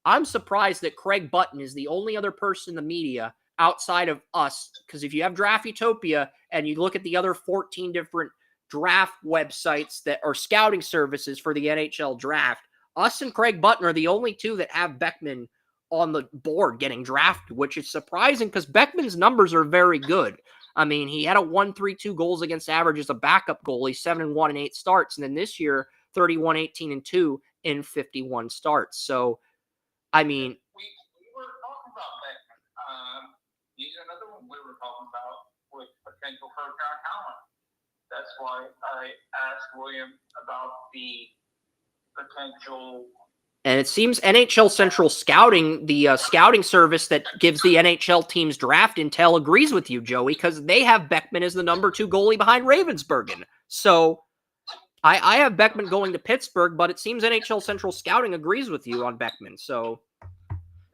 S1: I'm surprised that Craig Button is the only other person in the media outside of us, because if you have Draft Utopia and you look at the other 14 different draft websites that are scouting services for the NHL draft, us and Craig Button are the only 2 that have Beckman on the board getting drafted, which is surprising because Beckman's numbers are very good. I mean, he had a 132 goals against average as a backup goalie, 7-1 in 8 starts, and then this year 31, 18, and 2 in 51 starts. So, I mean,
S3: we were talking about Beckman. He's another one we were talking about with potential first-round talent. That's why I asked William about the potential.
S1: And it seems NHL Central Scouting, the scouting service that gives the NHL teams draft intel, agrees with you, Joey, because they have Beckman as the number 2 goalie behind Ravensburgen. So I have Beckman going to Pittsburgh, but it seems NHL Central Scouting agrees with you on Beckman. So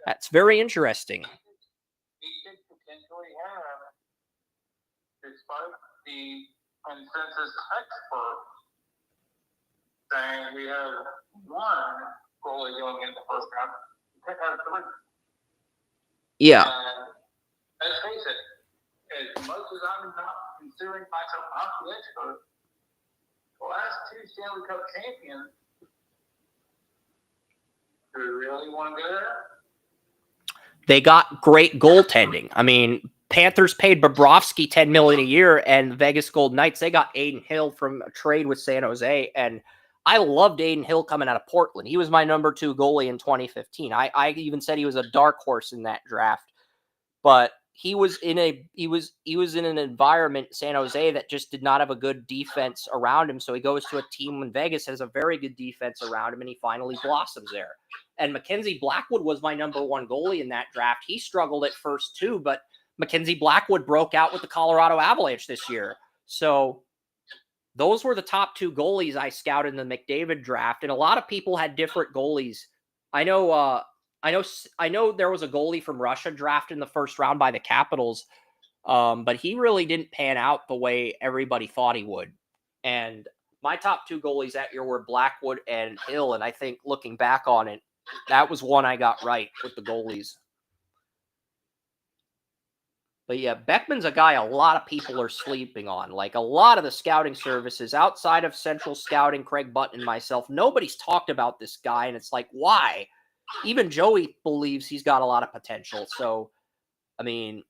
S1: that's very interesting.
S3: He could potentially have, despite the consensus experts saying we have 1 goalie going in the first round, he could have 3.
S1: Yeah.
S3: And let's face it, as much as I'm not considering myself a hockey expert, the last 2 Stanley Cup champions, do we really want to go there?
S1: They got great goaltending. I mean, Panthers paid Bobrovsky $10 million a year, and Vegas Golden Knights, they got Adin Hill from a trade with San Jose, and I loved Adin Hill coming out of Portland. He was my number 2 goalie in 2015. I even said he was a dark horse in that draft, but he was in an environment, San Jose, that just did not have a good defense around him. So he goes to a team in Vegas that has a very good defense around him, and he finally blossoms there. And Mackenzie Blackwood was my number 1 goalie in that draft. He struggled at first too, but Mackenzie Blackwood broke out with the Colorado Avalanche this year. So those were the top 2 goalies I scouted in the McDavid draft, and a lot of people had different goalies. I know there was a goalie from Russia drafted in the first round by the Capitals, but he really didn't pan out the way everybody thought he would. And my top 2 goalies that year were Blackwood and Hill, and I think looking back on it, that was one I got right with the goalies. But yeah, Beckman's a guy a lot of people are sleeping on. Like a lot of the scouting services outside of Central Scouting, Craig Button and myself, nobody's talked about this guy. And it's like, why? Even Joey believes he's got a lot of potential. So, I mean,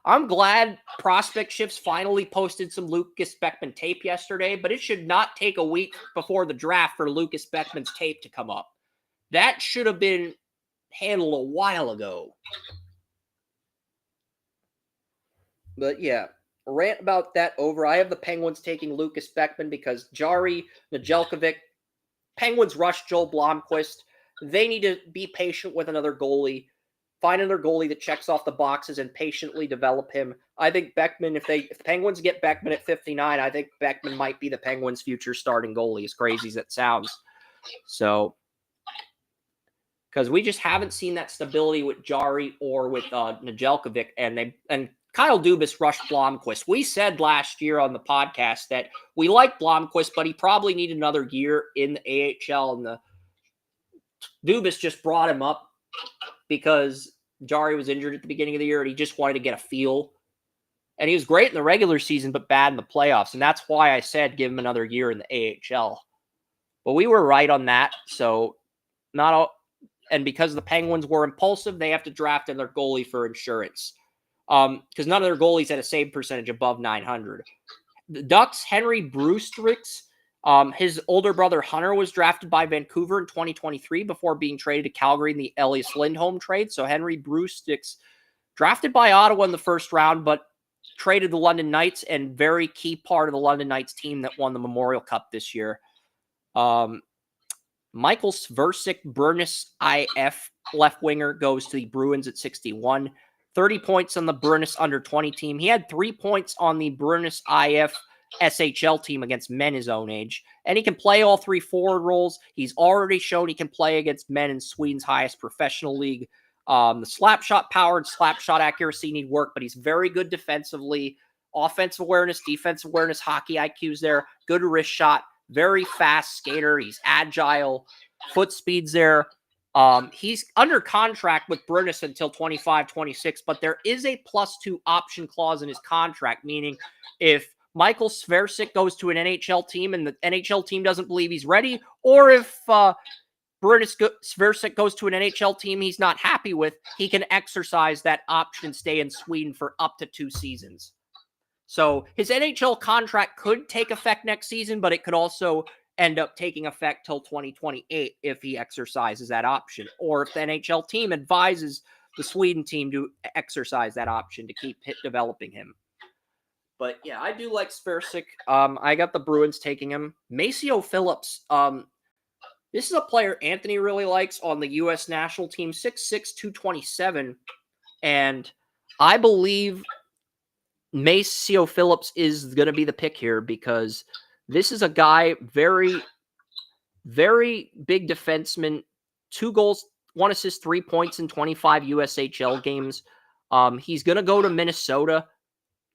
S1: I'm glad Prospect Shifts finally posted some Lucas Beckman tape yesterday, but it should not take a week before the draft for Lucas Beckman's tape to come up. That should have been handled a while ago. But yeah, rant about that over. I have the Penguins taking Lucas Beckman because Jari, Nedeljkovic, Penguins rush Joel Blomqvist. They need to be patient with another goalie. Find another goalie that checks off the boxes and patiently develop him. I think Beckman, if the Penguins get Beckman at 59, I think Beckman might be the Penguins' future starting goalie, as crazy as it sounds. So, because we just haven't seen that stability with Jari or with Nedeljkovic, and Kyle Dubas rushed Blomqvist. We said last year on the podcast that we like Blomqvist, but he probably needed another year in the AHL, and Dubas just brought him up because Jari was injured at the beginning of the year, and he just wanted to get a feel. And he was great in the regular season, but bad in the playoffs, and that's why I said give him another year in the AHL. But we were right on that, so not all. And because the Penguins were impulsive, they have to draft another goalie for insurance. Because none of their goalies had a save percentage above 900. The Ducks, Henry Brustrix, his older brother Hunter was drafted by Vancouver in 2023 before being traded to Calgary in the Elias Lindholm trade. So Henry Brustrix, drafted by Ottawa in the first round, but traded the London Knights, and very key part of the London Knights team that won the Memorial Cup this year. Michael Sversik, Brunus IF left winger, goes to the Bruins at 61. 30 points on the Brunus under-20 team. He had 3 points on the Brunus IF SHL team against men his own age. And he can play all 3 forward roles. He's already shown he can play against men in Sweden's highest professional league. The slap shot power and slap shot accuracy need work, but he's very good defensively. Offensive awareness, defensive awareness, hockey IQ's there. Good wrist shot. Very fast skater. He's agile. Foot speed's there. He's under contract with Brunus until 25-26, but there is a +2 option clause in his contract, meaning if Michael Sversik goes to an NHL team and the NHL team doesn't believe he's ready, or if Brunus Sversik goes to an NHL team he's not happy with, he can exercise that option and stay in Sweden for up to 2 seasons. So his NHL contract could take effect next season, but it could also end up taking effect till 2028 if he exercises that option, or if the NHL team advises the Sweden team to exercise that option to keep developing him. But yeah, I do like Sversik. I got the Bruins taking him. Maceo Phillips. This is a player Anthony really likes on the U.S. national team, 6'6", 227. And I believe Maceo Phillips is going to be the pick here because this is a guy, very, very big defenseman, 2 goals, 1 assist, 3 points in 25 USHL games. He's going to go to Minnesota.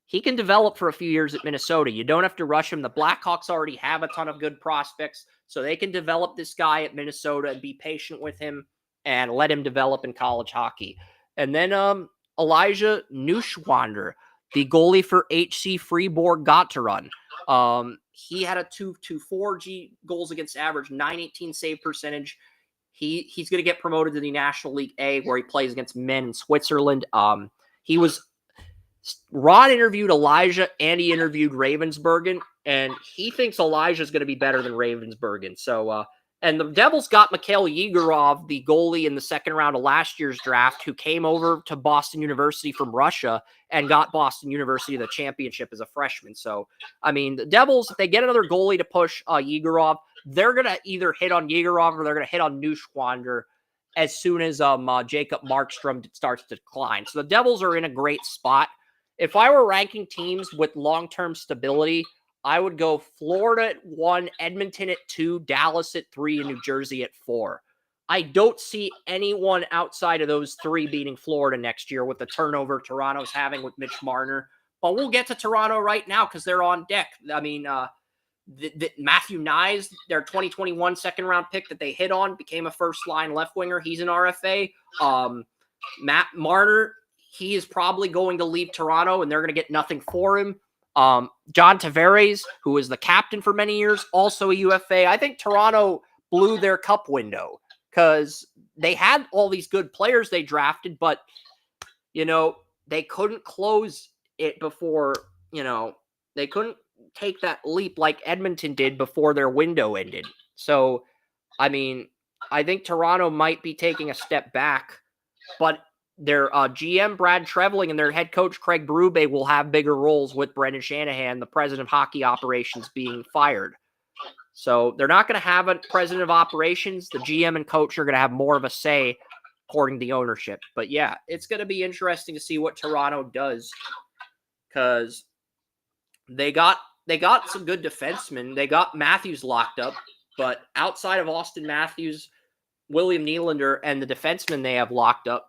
S1: He can develop for a few years at Minnesota. You don't have to rush him. The Blackhawks already have a ton of good prospects, so they can develop this guy at Minnesota and be patient with him and let him develop in college hockey. And then Elijah Neuschwander, the goalie for HC Fribourg Gotteron. He had a 2.24 goals against average, 918 save percentage. He's going to get promoted to the National League A, where he plays against men in Switzerland. Ron interviewed Elijah and he interviewed Ravensburgen, and he thinks Elijah is going to be better than Ravensburgen. So, and the Devils got Mikhail Yegorov, the goalie in the second round of last year's draft, who came over to Boston University from Russia and got Boston University the championship as a freshman. So, I mean, the Devils, if they get another goalie to push Yegorov, they're going to either hit on Yegorov or they're going to hit on Neuschwander as soon as Jacob Markstrom starts to decline. So the Devils are in a great spot. If I were ranking teams with long-term stability, I would go Florida at 1, Edmonton at 2, Dallas at 3, and New Jersey at 4. I don't see anyone outside of those 3 beating Florida next year with the turnover Toronto's having with Mitch Marner. But we'll get to Toronto right now because they're on deck. I mean, Matthew Nyes, their 2021 second-round pick that they hit on, became a first-line left winger. He's an RFA. Matt Marner, he is probably going to leave Toronto, and they're going to get nothing for him. John Tavares, who was the captain for many years, also a UFA. I think Toronto blew their cup window because they had all these good players they drafted, but, they couldn't close it before, they couldn't take that leap like Edmonton did before their window ended. So, I mean, I think Toronto might be taking a step back, but their GM, Brad Treveling, and their head coach, Craig Berube, will have bigger roles with Brendan Shanahan, the president of hockey operations, being fired. So they're not going to have a president of operations. The GM and coach are going to have more of a say, according to the ownership. But yeah, it's going to be interesting to see what Toronto does because they got some good defensemen. They got Matthews locked up, but outside of Austin Matthews, William Nylander, and the defensemen they have locked up,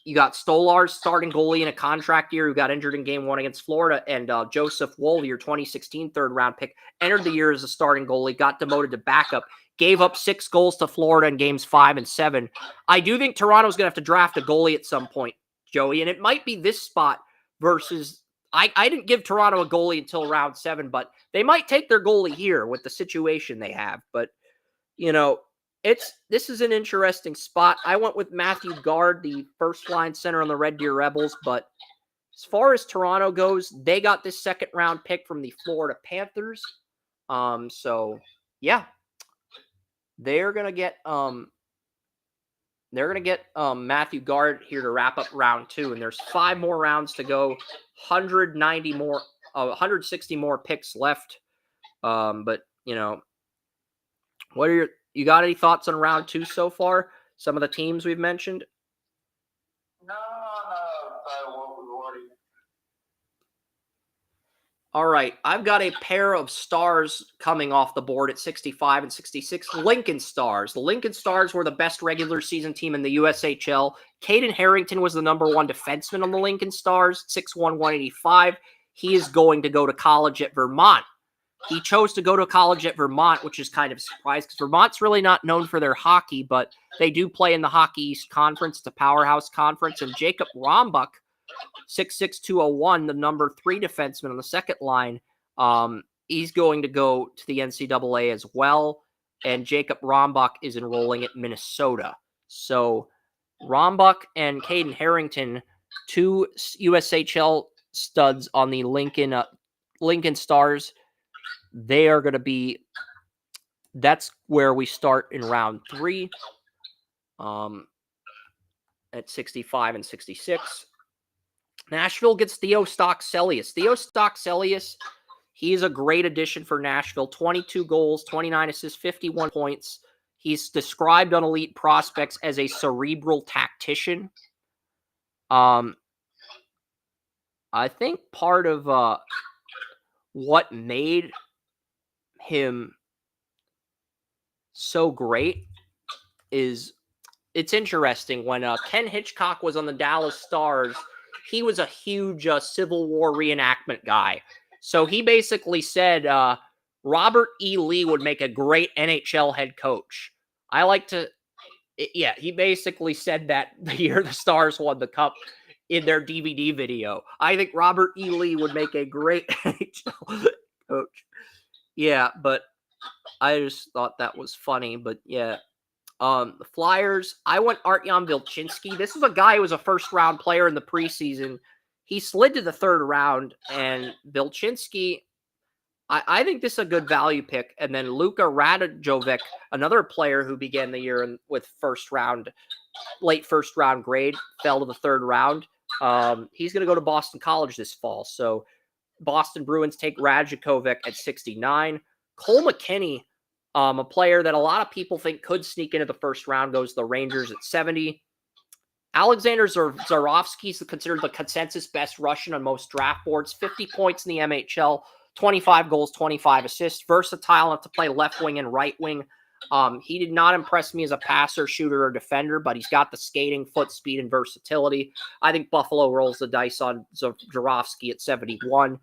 S1: you got Stolarz, starting goalie in a contract year, who got injured in Game 1 against Florida, and Joseph Woll, your 2016 third-round pick, entered the year as a starting goalie, got demoted to backup, gave up 6 goals to Florida in Games 5 and 7. I do think Toronto's going to have to draft a goalie at some point, Joey, and it might be this spot versus – I didn't give Toronto a goalie until round 7, but they might take their goalie here with the situation they have. But, this is an interesting spot. I went with Matthew Gard, the first-line center on the Red Deer Rebels, but as far as Toronto goes, they got this second-round pick from the Florida Panthers. So yeah, they're gonna get Matthew Gard here to wrap up round 2, and there's 5 more rounds to go, 160 more picks left. But what are you got any thoughts on round 2 so far? Some of the teams we've mentioned?
S3: No.
S1: All right. I've got a pair of stars coming off the board at 65 and 66. Lincoln Stars. The Lincoln Stars were the best regular season team in the USHL. Caden Harrington was the number 1 defenseman on the Lincoln Stars, 6'1", 185. He is going to go to college at Vermont. He chose to go to college at Vermont, which is kind of a surprise because Vermont's really not known for their hockey, but they do play in the Hockey East Conference, the powerhouse conference. And Jacob Rombuck, 6'6", 201, the number 3 defenseman on the second line, he's going to go to the NCAA as well. And Jacob Rombuck is enrolling at Minnesota. So Rombuck and Caden Harrington, 2 USHL studs on the Lincoln Stars. They are going to be, that's where we start in round 3 at 65 and 66. Nashville gets Theo Stock-Celius. Theo Stock-Celius, he is a great addition for Nashville. 22 goals, 29 assists, 51 points. He's described on Elite Prospects as a cerebral tactician. I think part of what made him so great is it's interesting when Ken Hitchcock was on the Dallas Stars. He was a huge Civil War reenactment guy. So he basically said Robert E. Lee would make a great NHL head coach. I like to Yeah, he basically said that the year the Stars won the Cup in their DVD video. I think Robert E. Lee would make a great NHL coach. Yeah, but I just thought that was funny. But yeah, the Flyers, I went Artyom Vilchinski. This is a guy who was a first-round player in the preseason. He slid to the third round, and Vilchinski, I think this is a good value pick. And then Luka Radojovic, another player who began the year with late first round grade, fell to the third round. He's going to go to Boston College this fall. So Boston Bruins take Radojovic at 69. Cole McKinney, a player that a lot of people think could sneak into the first round, goes to the Rangers at 70. Alexander Zarovsky is considered the consensus best Russian on most draft boards. 50 points in the MHL, 25 goals, 25 assists. Versatile enough to play left wing and right wing. He did not impress me as a passer, shooter, or defender, but he's got the skating, foot speed, and versatility. I think Buffalo rolls the dice on Zarovsky at 71.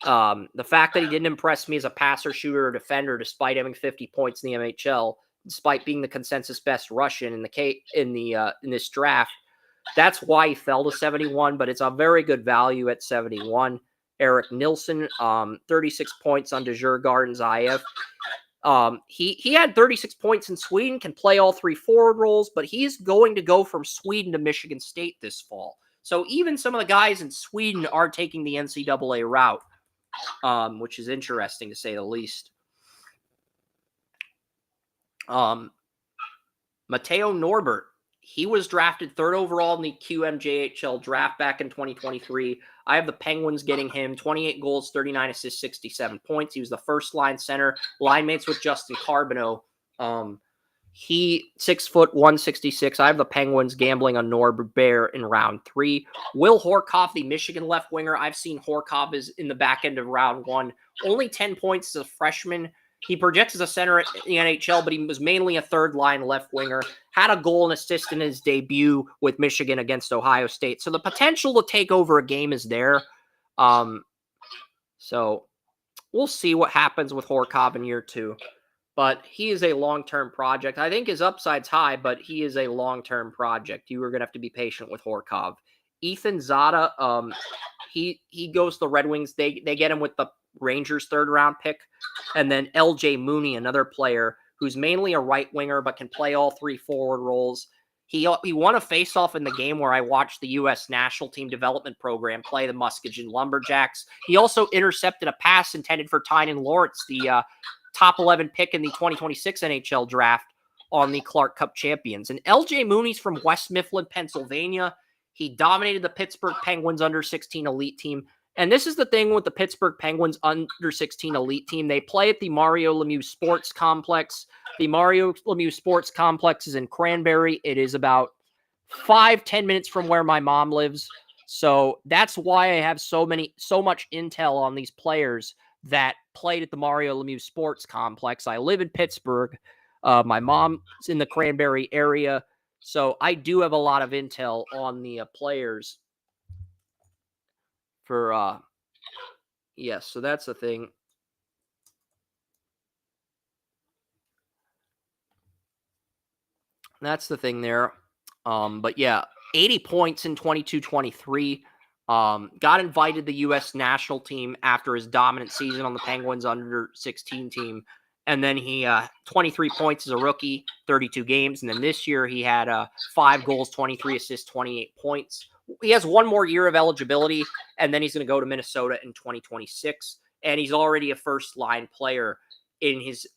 S1: The fact that he didn't impress me as a passer, shooter, or defender, despite having 50 points in the MHL, despite being the consensus best Russian in this draft, that's why he fell to 71. But it's a very good value at 71. Eric Nilsson, 36 points on Djurgårdens IF. He had 36 points in Sweden, can play all three forward roles, but he's going to go from Sweden to Michigan State this fall. So even some of the guys in Sweden are taking the NCAA route, which is interesting to say the least. Matteo Norbert, he was drafted third overall in the QMJHL draft back in 2023. I have the Penguins getting him 28 goals, 39 assists, 67 points. He was the first line center, line mates with Justin Carbonneau. He 6', 166. I have the Penguins gambling on Norbert in round 3. Will Horkoff, the Michigan left winger. I've seen Horkoff is in the back end of round 1. Only 10 points as a freshman. He projects as a center in the NHL, but he was mainly a third-line left winger. Had a goal and assist in his debut with Michigan against Ohio State. So the potential to take over a game is there. So we'll see what happens with Horkoff in year 2. But he is a long-term project. I think his upside's high, but he is a long-term project. You are going to have to be patient with Horkoff. Ethan Zada, he goes to the Red Wings. They get him with the Rangers third-round pick. And then LJ Mooney, another player who's mainly a right winger but can play all three forward roles. He won a face-off in the game where I watched the U.S. national team development program play the Muskegon Lumberjacks. He also intercepted a pass intended for Tynan Lawrence, the top 11 pick in the 2026 NHL draft on the Clark Cup champions. And LJ Mooney's from West Mifflin, Pennsylvania. He dominated the Pittsburgh Penguins under-16 elite team. And this is the thing with the Pittsburgh Penguins under-16 elite team. They play at the Mario Lemieux Sports Complex. The Mario Lemieux Sports Complex is in Cranberry. It is about 5-10 minutes from where my mom lives. So that's why I have so much intel on these players that played at the Mario Lemieux Sports Complex. I live in Pittsburgh. My mom's in the Cranberry area. So I do have a lot of intel on the players. Yes, so that's the thing. That's the thing there. But yeah, 80 points in 22-23. Got invited to the U.S. national team after his dominant season on the Penguins under-16 team. And then he 23 points as a rookie, 32 games. And then this year he had 5 goals, 23 assists, 28 points. He has one more year of eligibility, and then he's going to go to Minnesota in 2026. And he's already a first-line player in his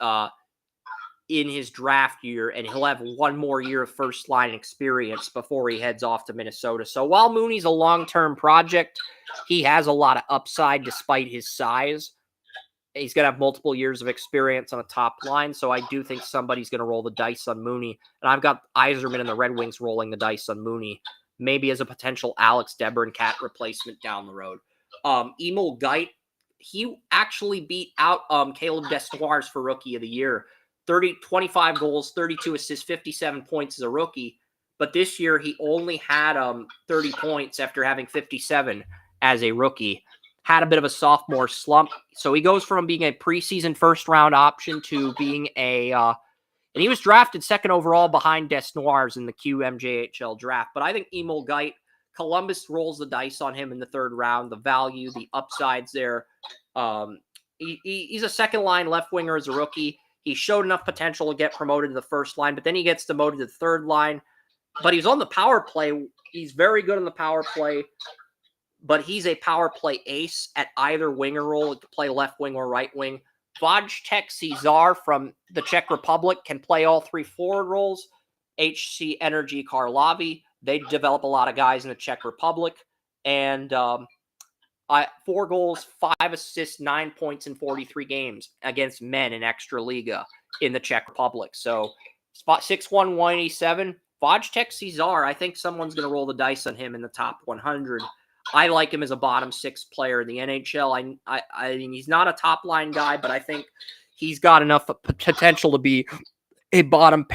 S1: draft year, and he'll have one more year of first-line experience before he heads off to Minnesota. So while Mooney's a long-term project, he has a lot of upside despite his size. He's going to have multiple years of experience on a top line, so I do think somebody's going to roll the dice on Mooney. And I've got Yzerman and the Red Wings rolling the dice on Mooney, maybe as a potential Alex DeBrincat replacement down the road. Emil Geit, he actually beat out Caleb Desnoyers for Rookie of the Year. 25 goals, 32 assists, 57 points as a rookie. But this year, he only had 30 points after having 57 as a rookie. Had a bit of a sophomore slump. So he goes from being a preseason first-round option to being a And he was drafted second overall behind Desnoyers in the QMJHL draft. But I think Emil Geit, Columbus rolls the dice on him in the third round. The value, the upsides there. He's a second line left winger as a rookie. He showed enough potential to get promoted to the first line, but then he gets demoted to the third line. But he's on the power play. He's very good on the power play, but he's a power play ace at either winger role. He can play left wing or right wing. Wojtek Cesar from the Czech Republic can play all three forward roles. HC Energy Karlovy, they develop a lot of guys in the Czech Republic. And 4 goals, 5 assists, 9 points in 43 games against men in Extraliga in the Czech Republic. So spot 6'1", 187. Wojtek Cesar, I think someone's going to roll the dice on him in the top 100. I like him as a bottom 6 player in the NHL. I mean, he's not a top line guy, but I think he's got enough potential to be a bottom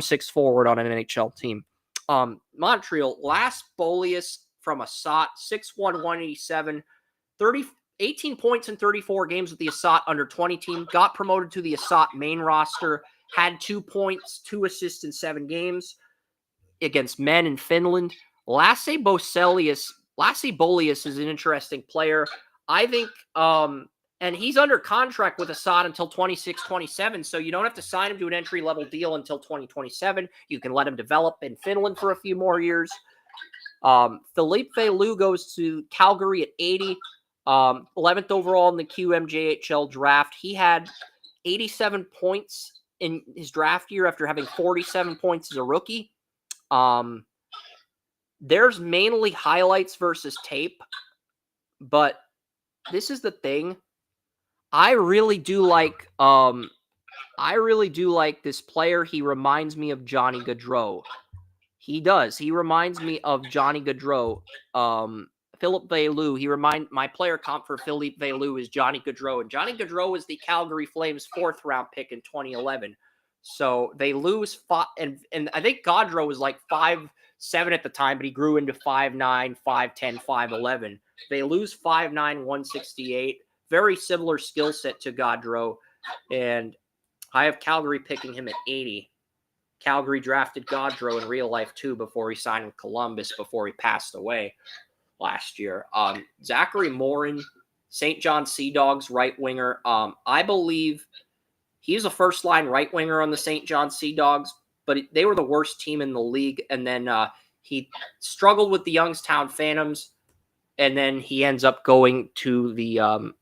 S1: 6 forward on an NHL team. Montreal, Las Bolius from Assat, 6'1", 187, 18 points in 34 games with the Assat under 20 team, got promoted to the Assat main roster, had 2 points, 2 assists in 7 games against men in Finland. Lasse Bolius is an interesting player. I think, and he's under contract with Assad until 26-27, so you don't have to sign him to an entry-level deal until 2027. You can let him develop in Finland for a few more years. Philippe Veilleux goes to Calgary at 80, 11th overall in the QMJHL draft. He had 87 points in his draft year after having 47 points as a rookie. There's mainly highlights versus tape, but this is the thing. I really do like this player. He reminds me of Johnny Gaudreau. He does. He reminds me of Johnny Gaudreau. Philippe Veilleux. My player comp for Philippe Veilleux is Johnny Gaudreau, and Johnny Gaudreau was the Calgary Flames 4th round pick in 2011. So Veilleux fought, and I think Gaudreau was like 5'7" at the time, but he grew into 5'9", 5'10", 5'11". Veilleux 5'9", 168. Very similar skill set to Gaudreau, and I have Calgary picking him at 80. Calgary drafted Gaudreau in real life too before he signed with Columbus before he passed away last year. Zachary Morin, St. John Sea Dogs right winger. I believe he's a first line right winger on the St. John Sea Dogs, but they were the worst team in the league. And then he struggled with the Youngstown Phantoms, and then he ends up going to the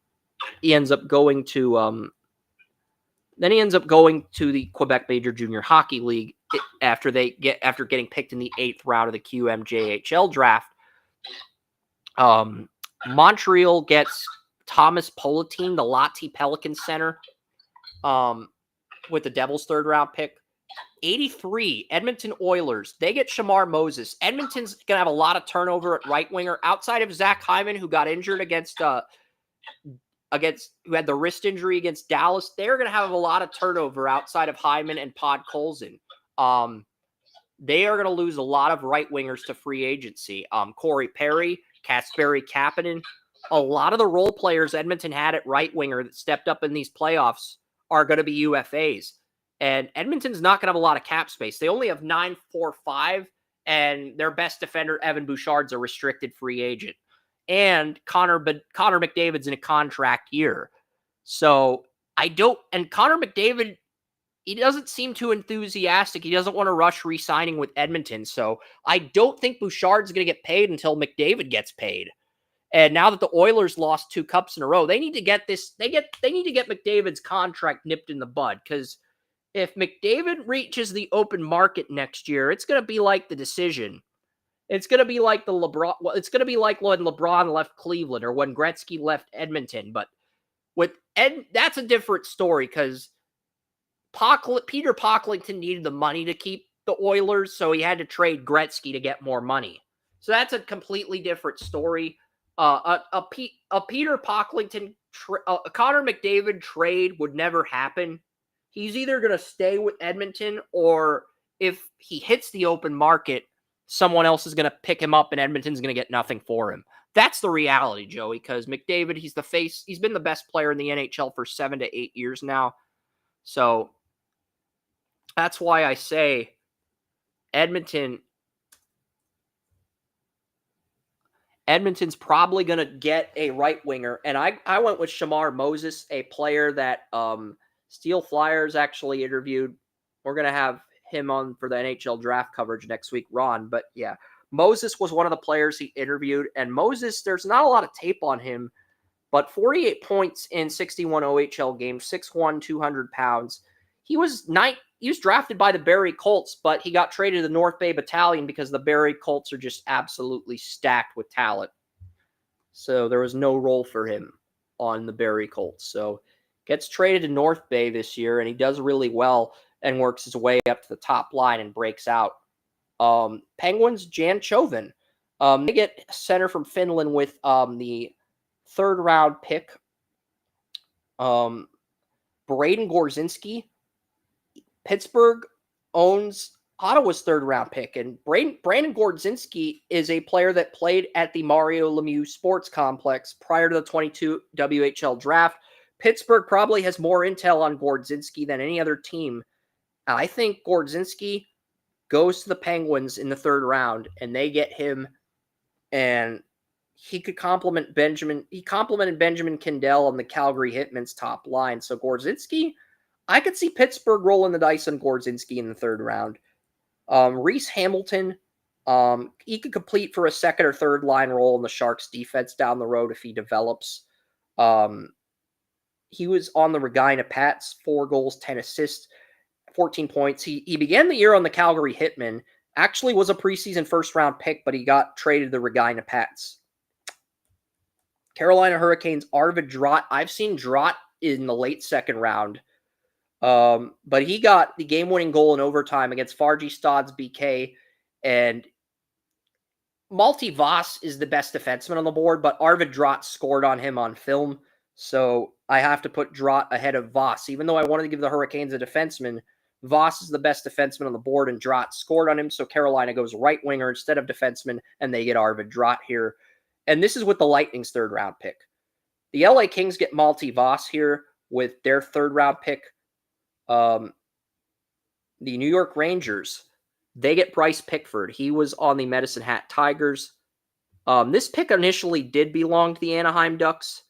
S1: Quebec Major Junior Hockey League after getting picked in the 8th round of the QMJHL draft. Montreal gets Thomas Polatine, the Lahti Pelican center, with the Devils' 3rd round pick. 83, Edmonton Oilers. They get Shamar Moses. Edmonton's going to have a lot of turnover at right winger outside of Zach Hyman, who got injured who had the wrist injury against Dallas. They're going to have a lot of turnover outside of Hyman and Pod Colson. They are going to lose a lot of right wingers to free agency. Corey Perry, Kasperi Kapanen. A lot of the role players Edmonton had at right winger that stepped up in these playoffs are going to be UFAs. And Edmonton's not going to have a lot of cap space. They only have 9.45, and their best defender, Evan Bouchard's a restricted free agent. And Connor McDavid's in a contract year. So Connor McDavid, he doesn't seem too enthusiastic. He doesn't want to rush re-signing with Edmonton. So I don't think Bouchard's going to get paid until McDavid gets paid. And now that the Oilers lost 2 cups in a row, they need to get McDavid's contract nipped in the bud, because if McDavid reaches the open market next year, it's going to be like the decision. It's going to be like it's going to be like when LeBron left Cleveland or when Gretzky left Edmonton. But that's a different story, because Peter Pocklington needed the money to keep the Oilers, so he had to trade Gretzky to get more money. So that's a completely different story. A Peter Pocklington, a Connor McDavid trade would never happen. He's either going to stay with Edmonton, or if he hits the open market, someone else is going to pick him up and Edmonton's going to get nothing for him. That's the reality, Joey, because McDavid, he's been the best player in the NHL for 7 to 8 years now. So That's why I say Edmonton's probably going to get a right winger. And I went with Shamar Moses, a player that Steel Flyers actually interviewed. We're going to have him on for the NHL draft coverage next week, Ron. But yeah, Moses was one of the players he interviewed. And Moses, there's not a lot of tape on him, but 48 points in 61 OHL games, 6'1", 200 pounds. He was drafted by the Barrie Colts, but he got traded to the North Bay Battalion because the Barrie Colts are just absolutely stacked with talent. So there was no role for him on the Barrie Colts. So gets traded to North Bay this year, and he does really well and works his way up to the top line and breaks out. Penguins, Jan Chauvin. They get a center from Finland with the third-round pick. Braden Gorzinski. Pittsburgh owns Ottawa's third-round pick, and Brandon Gorzinski is a player that played at the Mario Lemieux Sports Complex prior to the 22 WHL draft. Pittsburgh probably has more intel on Gorzinski than any other team. I think Gorzinski goes to the Penguins in the third round, and they get him, and he could complement Benjamin. He complimented Benjamin Kendall on the Calgary Hitmen's top line. So Gorzinski, I could see Pittsburgh rolling the dice on Gorzinski in the third round. Reese Hamilton, he could complete for a second or third line role in the Sharks defense down the road if he develops. He was on the Regina Pats, 4 goals, 10 assists, 14 points. He began the year on the Calgary Hitmen, actually was a preseason first-round pick, but he got traded to the Regina Pats. Carolina Hurricanes, Arvid Drott. I've seen Drott in the late second round, but he got the game-winning goal in overtime against Fargy Stod's BK, and Malty Voss is the best defenseman on the board, but Arvid Drott scored on him on film, so I have to put Drott ahead of Voss. Even though I wanted to give the Hurricanes a defenseman, Voss is the best defenseman on the board, and Drott scored on him, so Carolina goes right winger instead of defenseman, and they get Arvid Drott here. And this is with the Lightning's third-round pick. The LA Kings get Malty Voss here with their third-round pick. The New York Rangers, they get Bryce Pickford. He was on the Medicine Hat Tigers. This pick initially did belong to the Anaheim Ducks,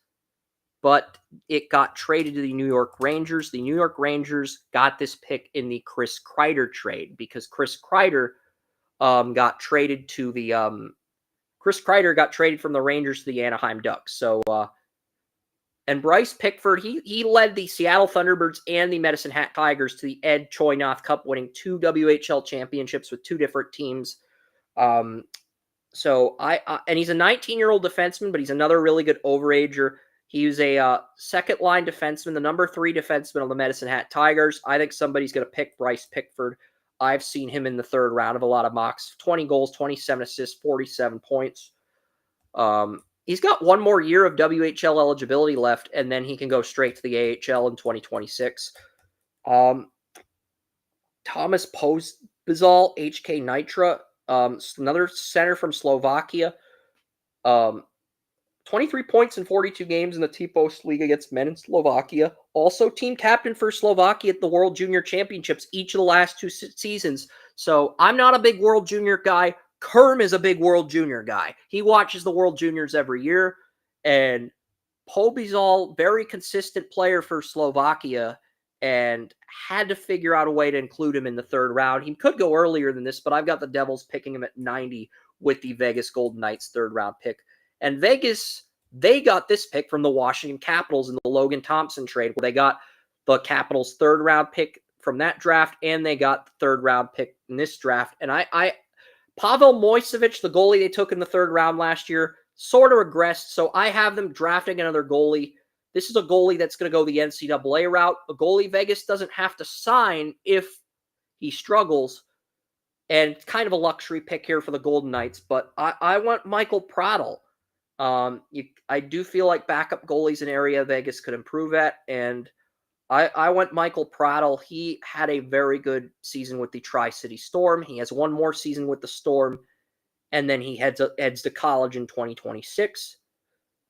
S1: but it got traded to the New York Rangers. The New York Rangers got this pick in the Chris Kreider trade because Chris Kreider got traded to the Chris Kreider got traded from the Rangers to the Anaheim Ducks. So, and Bryce Pickford, he led the Seattle Thunderbirds and the Medicine Hat Tigers to the Ed Choynoth Cup, winning 2 WHL championships with 2 different teams. And he's a 19-year-old defenseman, but he's another really good overager. He was a second-line defenseman, the number 3 defenseman on the Medicine Hat Tigers. I think somebody's going to pick Bryce Pickford. I've seen him in the third round of a lot of mocks. 20 goals, 27 assists, 47 points. He's got one more year of WHL eligibility left, and then he can go straight to the AHL in 2026. Thomas Pozbizal, HK Nitra, another center from Slovakia. 23 points in 42 games in the T-Post League against men in Slovakia. Also team captain for Slovakia at the World Junior Championships each of the last 2 seasons. So I'm not a big World Junior guy. Kerm is a big World Junior guy. He watches the World Juniors every year. And Pobizal, very consistent player for Slovakia, and had to figure out a way to include him in the third round. He could go earlier than this, but I've got the Devils picking him at 90 with the Vegas Golden Knights third round pick. And Vegas, they got this pick from the Washington Capitals in the Logan Thompson trade, where they got the Capitals' third-round pick from that draft, and they got the third-round pick in this draft. And Pavel Moisevic, the goalie they took in the third round last year, sort of regressed, so I have them drafting another goalie. This is a goalie that's going to go the NCAA route. A goalie Vegas doesn't have to sign if he struggles. And it's kind of a luxury pick here for the Golden Knights, but I want Michael Prattle. I do feel like backup goalie's an area Vegas could improve at, and I went Michael Prattle. He had a very good season with the Tri-City Storm. He has one more season with the Storm, and then he heads to college in 2026.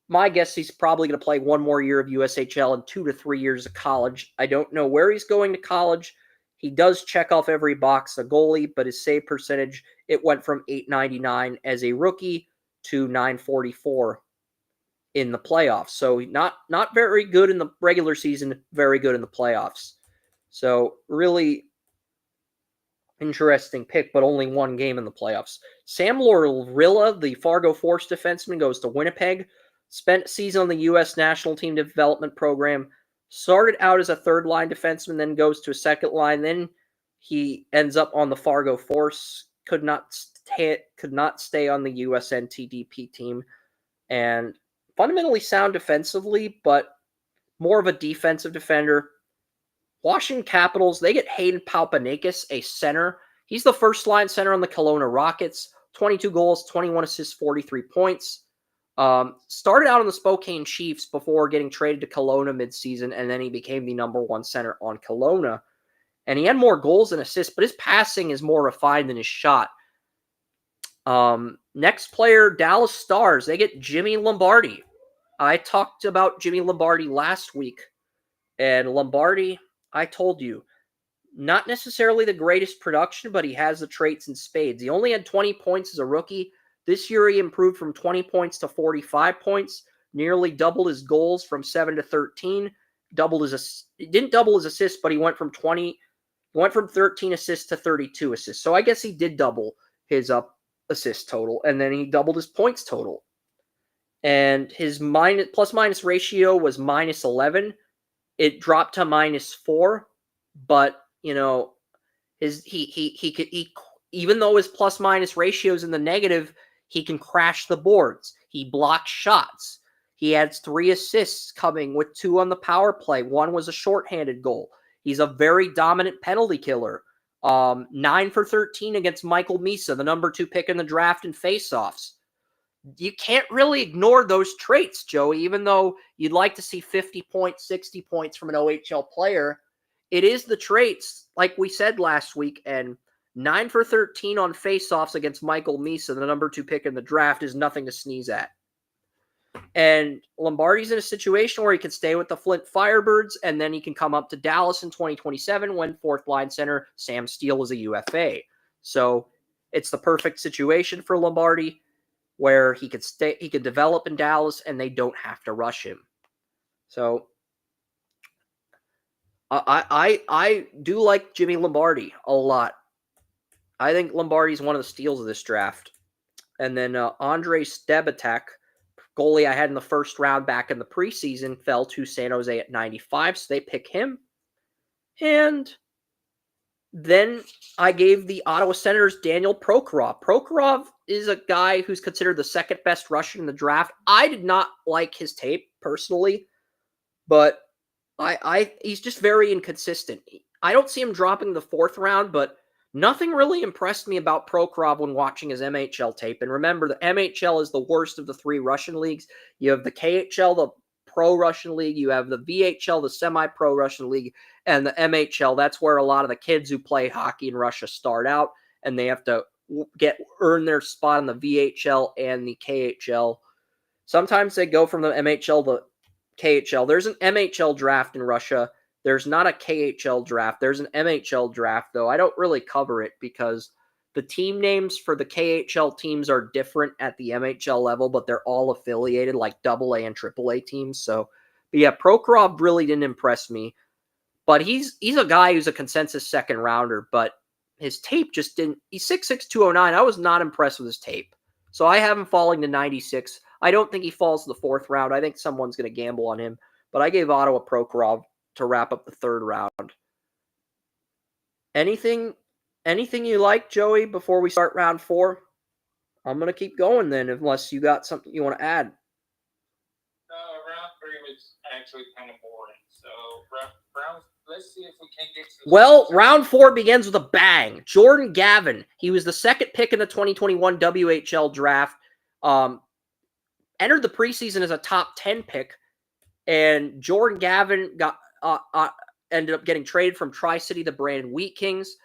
S1: My guess he's probably going to play one more year of USHL and 2 to 3 years of college. I don't know where he's going to college. He does check off every box a goalie, but his save percentage, it went from .899 as a rookie to .944 in the playoffs. So not very good in the regular season, very good in the playoffs. So really interesting pick, but only one game in the playoffs. Sam Lorilla, the Fargo Force defenseman, goes to Winnipeg. Spent a season on the U.S. national team development program. Started out as a third-line defenseman, then goes to a second line. Then he ends up on the Fargo Force. Could not stay on the USNTDP team. And fundamentally sound defensively, but more of a defensive defender. Washington Capitals, they get Hayden Palpanakis, a center. He's the first-line center on the Kelowna Rockets. 22 goals, 21 assists, 43 points. Started out on the Spokane Chiefs before getting traded to Kelowna midseason, and then he became the number one center on Kelowna. And he had more goals and assists, but his passing is more refined than his shot. Next player, Dallas Stars. They get Jimmy Lombardi. I talked about Jimmy Lombardi last week, and Lombardi, I told you, not necessarily the greatest production, but he has the traits in spades. He only had 20 points as a rookie. This year, he improved from 20 points to 45 points, nearly doubled his goals from 7 to 13. He didn't double his assists, but he went from 13 assists to 32 assists. So I guess he did double his assist total, and then he doubled his points total. And his plus-minus ratio was -11. It dropped to -4, but he even though his plus-minus ratio is in the negative, he can crash the boards. He blocks shots. He adds 3 assists coming with 2 on the power play. 1 was a shorthanded goal. He's a very dominant penalty killer. 9 for 13 against Michael Misa, the number 2 pick in the draft in faceoffs. You can't really ignore those traits, Joey, even though you'd like to see 50 points, 60 points from an OHL player. It is the traits, like we said last week, and 9 for 13 on faceoffs against Michael Misa, the number 2 pick in the draft, is nothing to sneeze at. And Lombardi's in a situation where he can stay with the Flint Firebirds, and then he can come up to Dallas in 2027 when fourth-line center Sam Steele is a UFA. So it's the perfect situation for Lombardi, where he could develop in Dallas, and they don't have to rush him. So I do like Jimmy Lombardi a lot. I think Lombardi's one of the steals of this draft. And then Andrei Stebatek, goalie I had in the first round back in the preseason, fell to San Jose at 95, so they pick him. And then I gave the Ottawa Senators Daniel Prokhorov. Prokhorov is a guy who's considered the second best Russian in the draft. I did not like his tape personally, but he's just very inconsistent. I don't see him dropping the 4th round, but nothing really impressed me about Prokhorov when watching his MHL tape. And remember, the MHL is the worst of the 3 Russian leagues. You have the KHL, the pro-Russian league. You have the VHL, the semi-pro Russian league. And the MHL, that's where a lot of the kids who play hockey in Russia start out. And they have to earn their spot in the VHL and the KHL. Sometimes they go from the MHL to KHL. There's an MHL draft in Russia. There's not a KHL draft. There's an MHL draft, though. I don't really cover it because the team names for the KHL teams are different at the MHL level, but they're all affiliated like AA and AAA teams. So, but yeah, Prokhorov really didn't impress me. But he's a guy who's a consensus second rounder, but his tape just didn't. He's 6'6", 209. I was not impressed with his tape. So I have him falling to 96. I don't think he falls to the 4th round. I think someone's going to gamble on him. But I gave Ottawa Prokhorov to wrap up the 3rd round. Anything you like, Joey, before we start round 4? I'm going to keep going then, unless you got something you want to add.
S3: Round 3 was actually kind of boring. So round, let's see if we can get to.
S1: Well, round 4 begins with a bang. Jordan Gavin. He was the 2nd pick in the 2021 WHL draft. Entered the preseason as a top 10 pick, and Jordan Gavin ended up getting traded from Tri-City to Brandon Wheat Kings,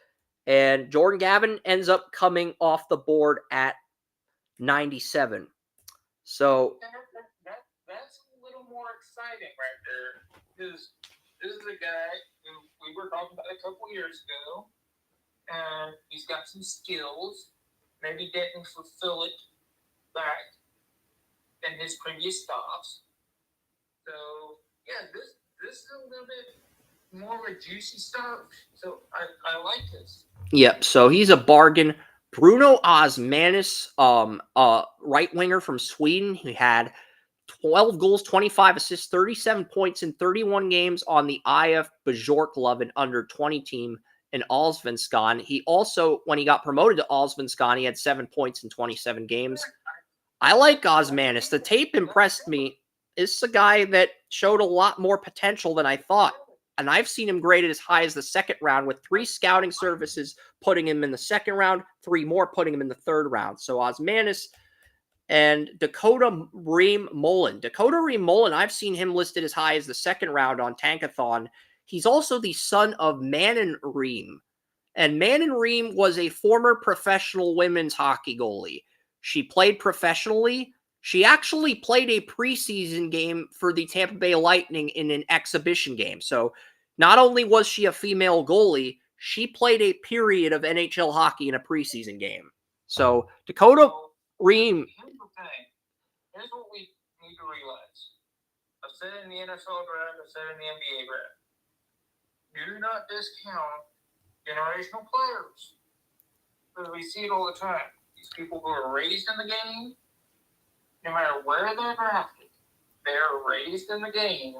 S1: and Jordan Gavin ends up coming off the board at 97. So
S3: that's a little more exciting right there, because This is a guy who we were talking about a couple years ago, and he's got some skills. Maybe didn't fulfill it back in his previous stops. So yeah, this is a little bit more of a juicy stuff. So I like this.
S1: Yep. So he's a bargain. Bruno Osmanis, right winger from Sweden. He had 12 goals, 25 assists, 37 points in 31 games on the IF Bjorklöven under 20 team in Allsvenskan. He also, when he got promoted to Allsvenskan, he had 7 points in 27 games. I like Osmanis. The tape impressed me. This is a guy that showed a lot more potential than I thought. And I've seen him graded as high as the second round, with 3 scouting services putting him in the second round, 3 more putting him in the third round. So Osmanis and Dakota Reem Mullen. Dakota Reem Mullen, I've seen him listed as high as the second round on Tankathon. He's also the son of Manon Reem. And Manon Reem was a former professional women's hockey goalie. She played professionally. She actually played a preseason game for the Tampa Bay Lightning in an exhibition game. So not only was she a female goalie, she played a period of NHL hockey in a preseason game. So Dakota Reem.
S3: Here's the thing. Here's what we need to realize. I've said it in the NFL draft, I've said it in the NBA draft. Do not discount generational players. Because we see it all the time. These people who are raised in the game, no matter where they're drafted, they're raised in the game.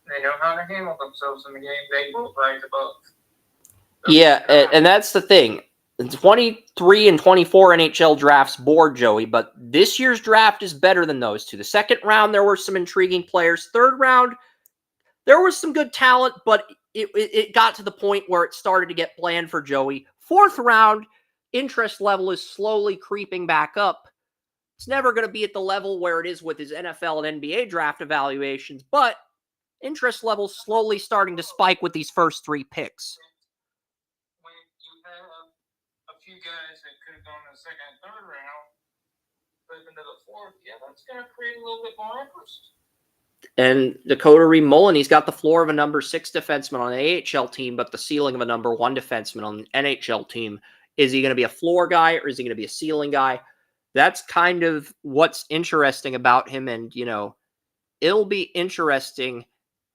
S3: They know how to handle themselves in the game. They will rise above.
S1: Yeah, and that's the thing. 23 and 24 NHL drafts bored Joey, but this year's draft is better than those two. The second round, there were some intriguing players. Third round, there was some good talent, but it got to the point where it started to get bland for Joey. Fourth round, interest level is slowly creeping back up. It's never going to be at the level where it is with his NFL and NBA draft evaluations, but interest levels slowly starting to spike with these first 3 picks.
S3: When you have a few guys that could have gone in the second and third round, but into the fourth, yeah, that's going to create a little bit more interest.
S1: And Dakota Reem Mullen, he's got the floor of a number 6 defenseman on an AHL team, but the ceiling of a number 1 defenseman on an NHL team. Is he going to be a floor guy or is he going to be a ceiling guy? That's kind of what's interesting about him. And, it'll be interesting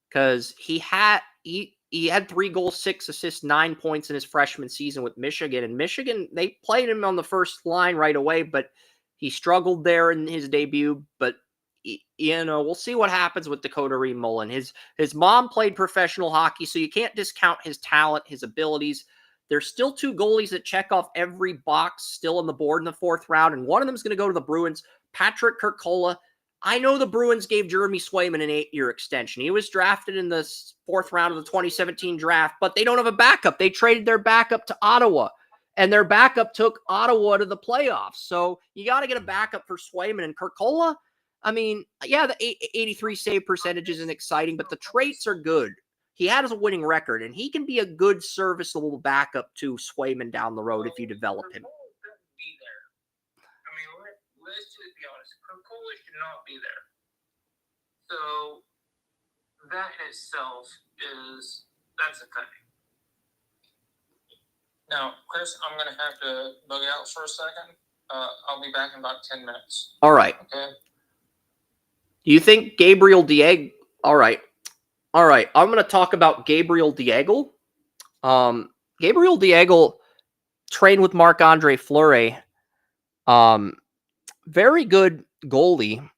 S1: because he had 3 goals, 6 assists, 9 points in his freshman season with Michigan. And Michigan, they played him on the first line right away, but he struggled there in his debut. But, we'll see what happens with Dakota Reem Mullen. His mom played professional hockey, so you can't discount his talent, his abilities. There's still 2 goalies that check off every box still on the board in the fourth round, and one of them is going to go to the Bruins, Patrick Kirkola. I know the Bruins gave Jeremy Swayman an 8-year extension. He was drafted in the fourth round of the 2017 draft, but they don't have a backup. They traded their backup to Ottawa, and their backup took Ottawa to the playoffs. So you got to get a backup for Swayman. And Kirkola, I mean, yeah, the 83 save percentage isn't exciting, but the traits are good. He has a winning record, and he can be a good, serviceable backup to Swayman down the road if you develop him.
S3: Be there. I mean, let's just be honest. Kirkola should not be there. So that in itself that's a thing. Now, Chris, I'm going to have to bug out for a second. I'll be back in about 10 minutes.
S1: All right.
S3: Okay.
S1: Do you think Gabriel Diego? All right. I'm going to talk about Gabriel Diego. Gabriel Diego trained with Marc-Andre Fleury. Very good goalie.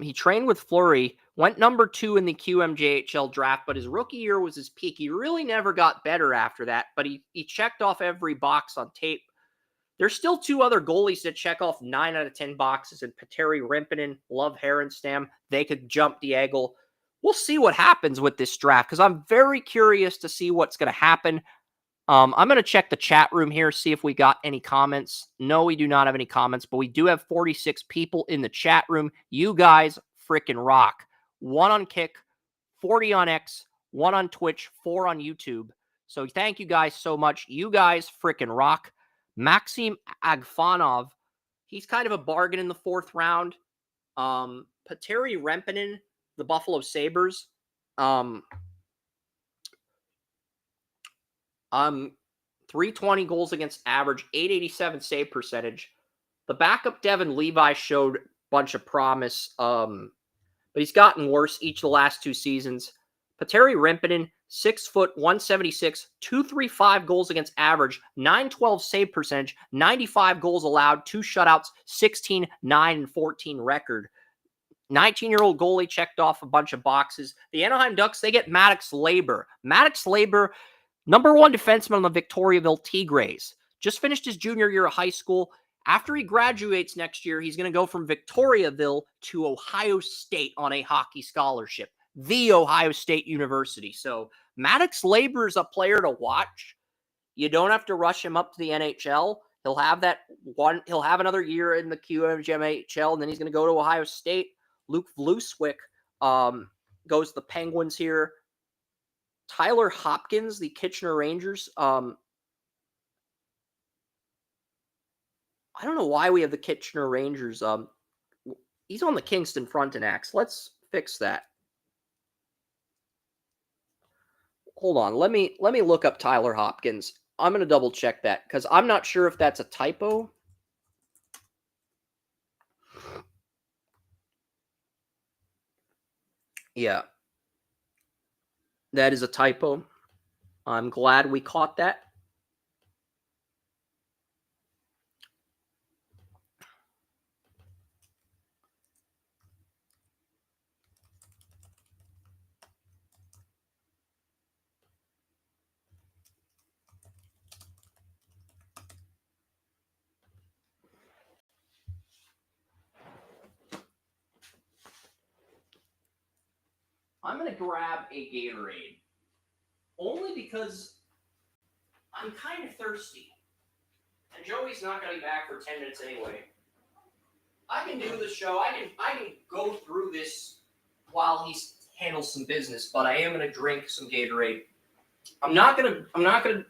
S1: He trained with Fleury, went number 2 in the QMJHL draft, but his rookie year was his peak. He really never got better after that, but he checked off every box on tape. There's still 2 other goalies that check off 9 out of 10 boxes, and Petteri Rimponen, Love Herenstam. They could jump Diego. We'll see what happens with this draft because I'm very curious to see what's going to happen. I'm going to check the chat room here, see if we got any comments. No, we do not have any comments, but we do have 46 people in the chat room. You guys freaking rock. 1 on Kick, 40 on X, 1 on Twitch, 4 on YouTube. So thank you guys so much. You guys freaking rock. Maxim Agfanov, he's kind of a bargain in the 4th round. Petteri Rimponen, the Buffalo Sabres. .320 goals against average, .887 save percentage. The backup Devin Levi showed a bunch of promise, but he's gotten worse each of the last 2 seasons. Petteri Rimponen, 6 foot, 176, 235 goals against average, .912 save percentage, 95 goals allowed, 2 shutouts, 16, 9, and 14 record. 19-year-old goalie checked off a bunch of boxes. The Anaheim Ducks, they get Maddox Labor. Maddox Labor, number 1 defenseman on the Victoriaville Tigres. Just finished his junior year of high school. After he graduates next year, he's going to go from Victoriaville to Ohio State on a hockey scholarship. The Ohio State University. So Maddox Labor is a player to watch. You don't have to rush him up to the NHL. He'll have another year in the QMJHL, and then he's going to go to Ohio State. Luke Vluswick goes to the Penguins here. Tyler Hopkins, the Kitchener Rangers. I don't know why we have the Kitchener Rangers. He's on the Kingston Frontenacs. Let's fix that. Hold on. Let me look up Tyler Hopkins. I'm going to double check that because I'm not sure if that's a typo. Yeah. That is a typo. I'm glad we caught that. I'm going to grab a Gatorade. Only because I'm kind of thirsty. And Joey's not going to be back for 10 minutes anyway. I can do the show. I can go through this while he handles some business, but I am going to drink some Gatorade. I'm not going to.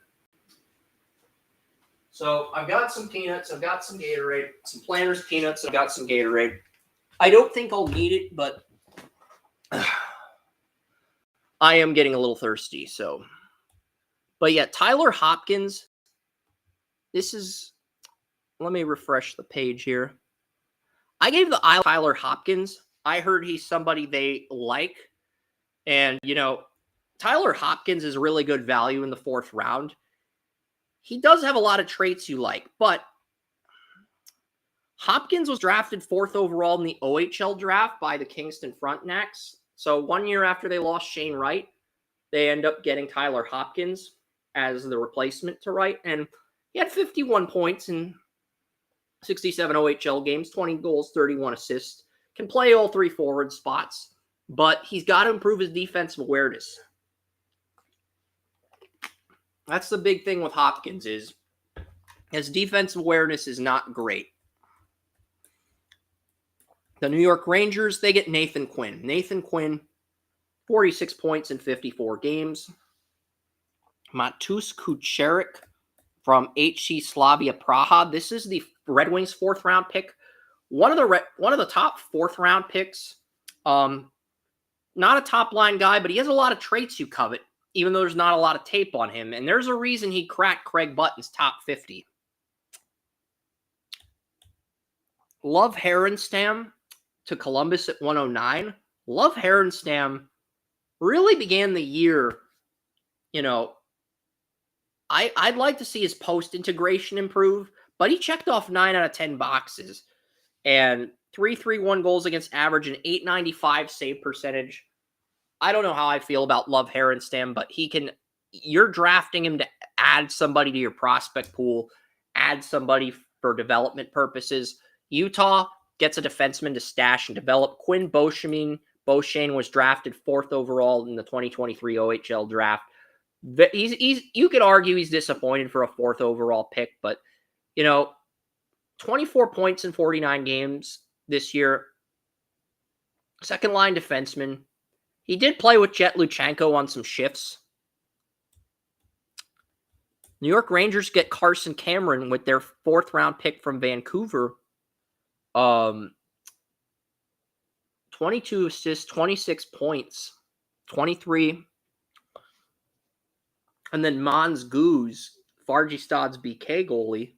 S1: So I've got some peanuts. I've got some Gatorade. Some Planters peanuts. I've got some Gatorade. I don't think I'll need it, but I am getting a little thirsty, so. But yeah, Tyler Hopkins, let me refresh the page here. I gave the eye Tyler Hopkins. I heard he's somebody they like. And, Tyler Hopkins is really good value in the 4th round. He does have a lot of traits you like, but Hopkins was drafted 4th overall in the OHL draft by the Kingston Frontenacs. So 1 year after they lost Shane Wright, they end up getting Tyler Hopkins as the replacement to Wright. And he had 51 points in 67 OHL games, 20 goals, 31 assists. Can play all 3 forward spots, but he's got to improve his defensive awareness. That's the big thing with Hopkins is his defensive awareness is not great. The New York Rangers, they get Nathan Quinn. Nathan Quinn, 46 points in 54 games. Matus Kucherik from HC Slavia Praha. This is the Red Wings 4th round pick. One of the top 4th round picks. Not a top line guy, but he has a lot of traits you covet, even though there's not a lot of tape on him. And there's a reason he cracked Craig Button's top 50. Love Herenstam to Columbus at 109. Love Herenstam really began the year, I'd like to see his post-integration improve, but he checked off 9 out of 10 boxes. And 331 goals against average and 895 save percentage. I don't know how I feel about Love Herenstam, but you're drafting him to add somebody to your prospect pool, add somebody for development purposes. Utah gets a defenseman to stash and develop. Quinn Beauchene was drafted 4th overall in the 2023 OHL draft. You could argue he's disappointed for a 4th overall pick, but 24 points in 49 games this year. 2nd line defenseman. He did play with Jet Luchenko on some shifts. New York Rangers get Carson Cameron with their 4th round pick from Vancouver. 22 assists, 26 points. 23. And then Mons Goose, Farjestad's BK goalie,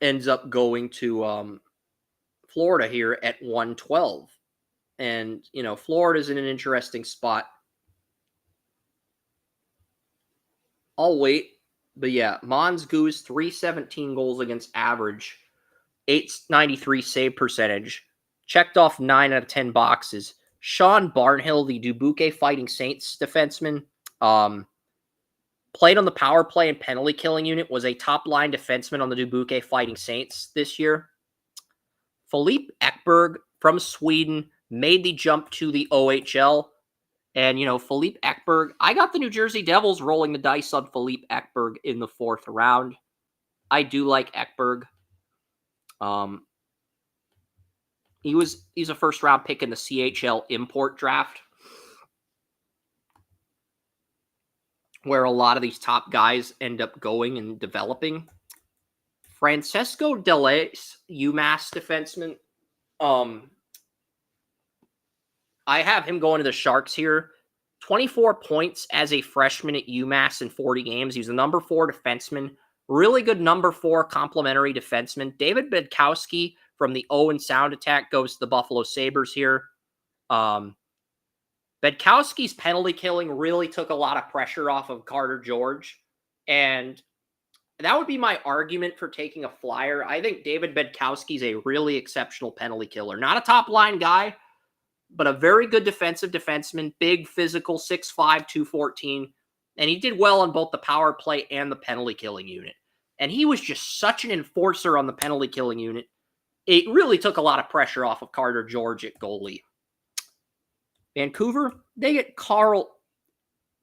S1: ends up going to Florida here at 112. And, Florida's in an interesting spot. I'll wait. But yeah, Mons Goose, 317 goals against average, 893 save percentage, checked off 9 out of 10 boxes. Sean Barnhill, the Dubuque Fighting Saints defenseman, played on the power play and penalty killing unit, was a top-line defenseman on the Dubuque Fighting Saints this year. Philippe Ekberg from Sweden made the jump to the OHL. And, Philippe Ekberg, I got the New Jersey Devils rolling the dice on Philippe Ekberg in the 4th round. I do like Ekberg. He's a first-round pick in the CHL import draft, where a lot of these top guys end up going and developing. Francesco Delace, UMass defenseman. I have him going to the Sharks here. 24 points as a freshman at UMass in 40 games. He's the number 4 defenseman. Really good number 4 complementary defenseman. David Bedkowski from the Owen Sound Attack goes to the Buffalo Sabres here. Bedkowski's penalty killing really took a lot of pressure off of Carter George. And that would be my argument for taking a flyer. I think David Bedkowski's a really exceptional penalty killer. Not a top-line guy, but a very good defensive defenseman, big, physical, 6'5", 214. And he did well on both the power play and the penalty killing unit. And he was just such an enforcer on the penalty killing unit. It really took a lot of pressure off of Carter George at goalie. Vancouver, they get Carl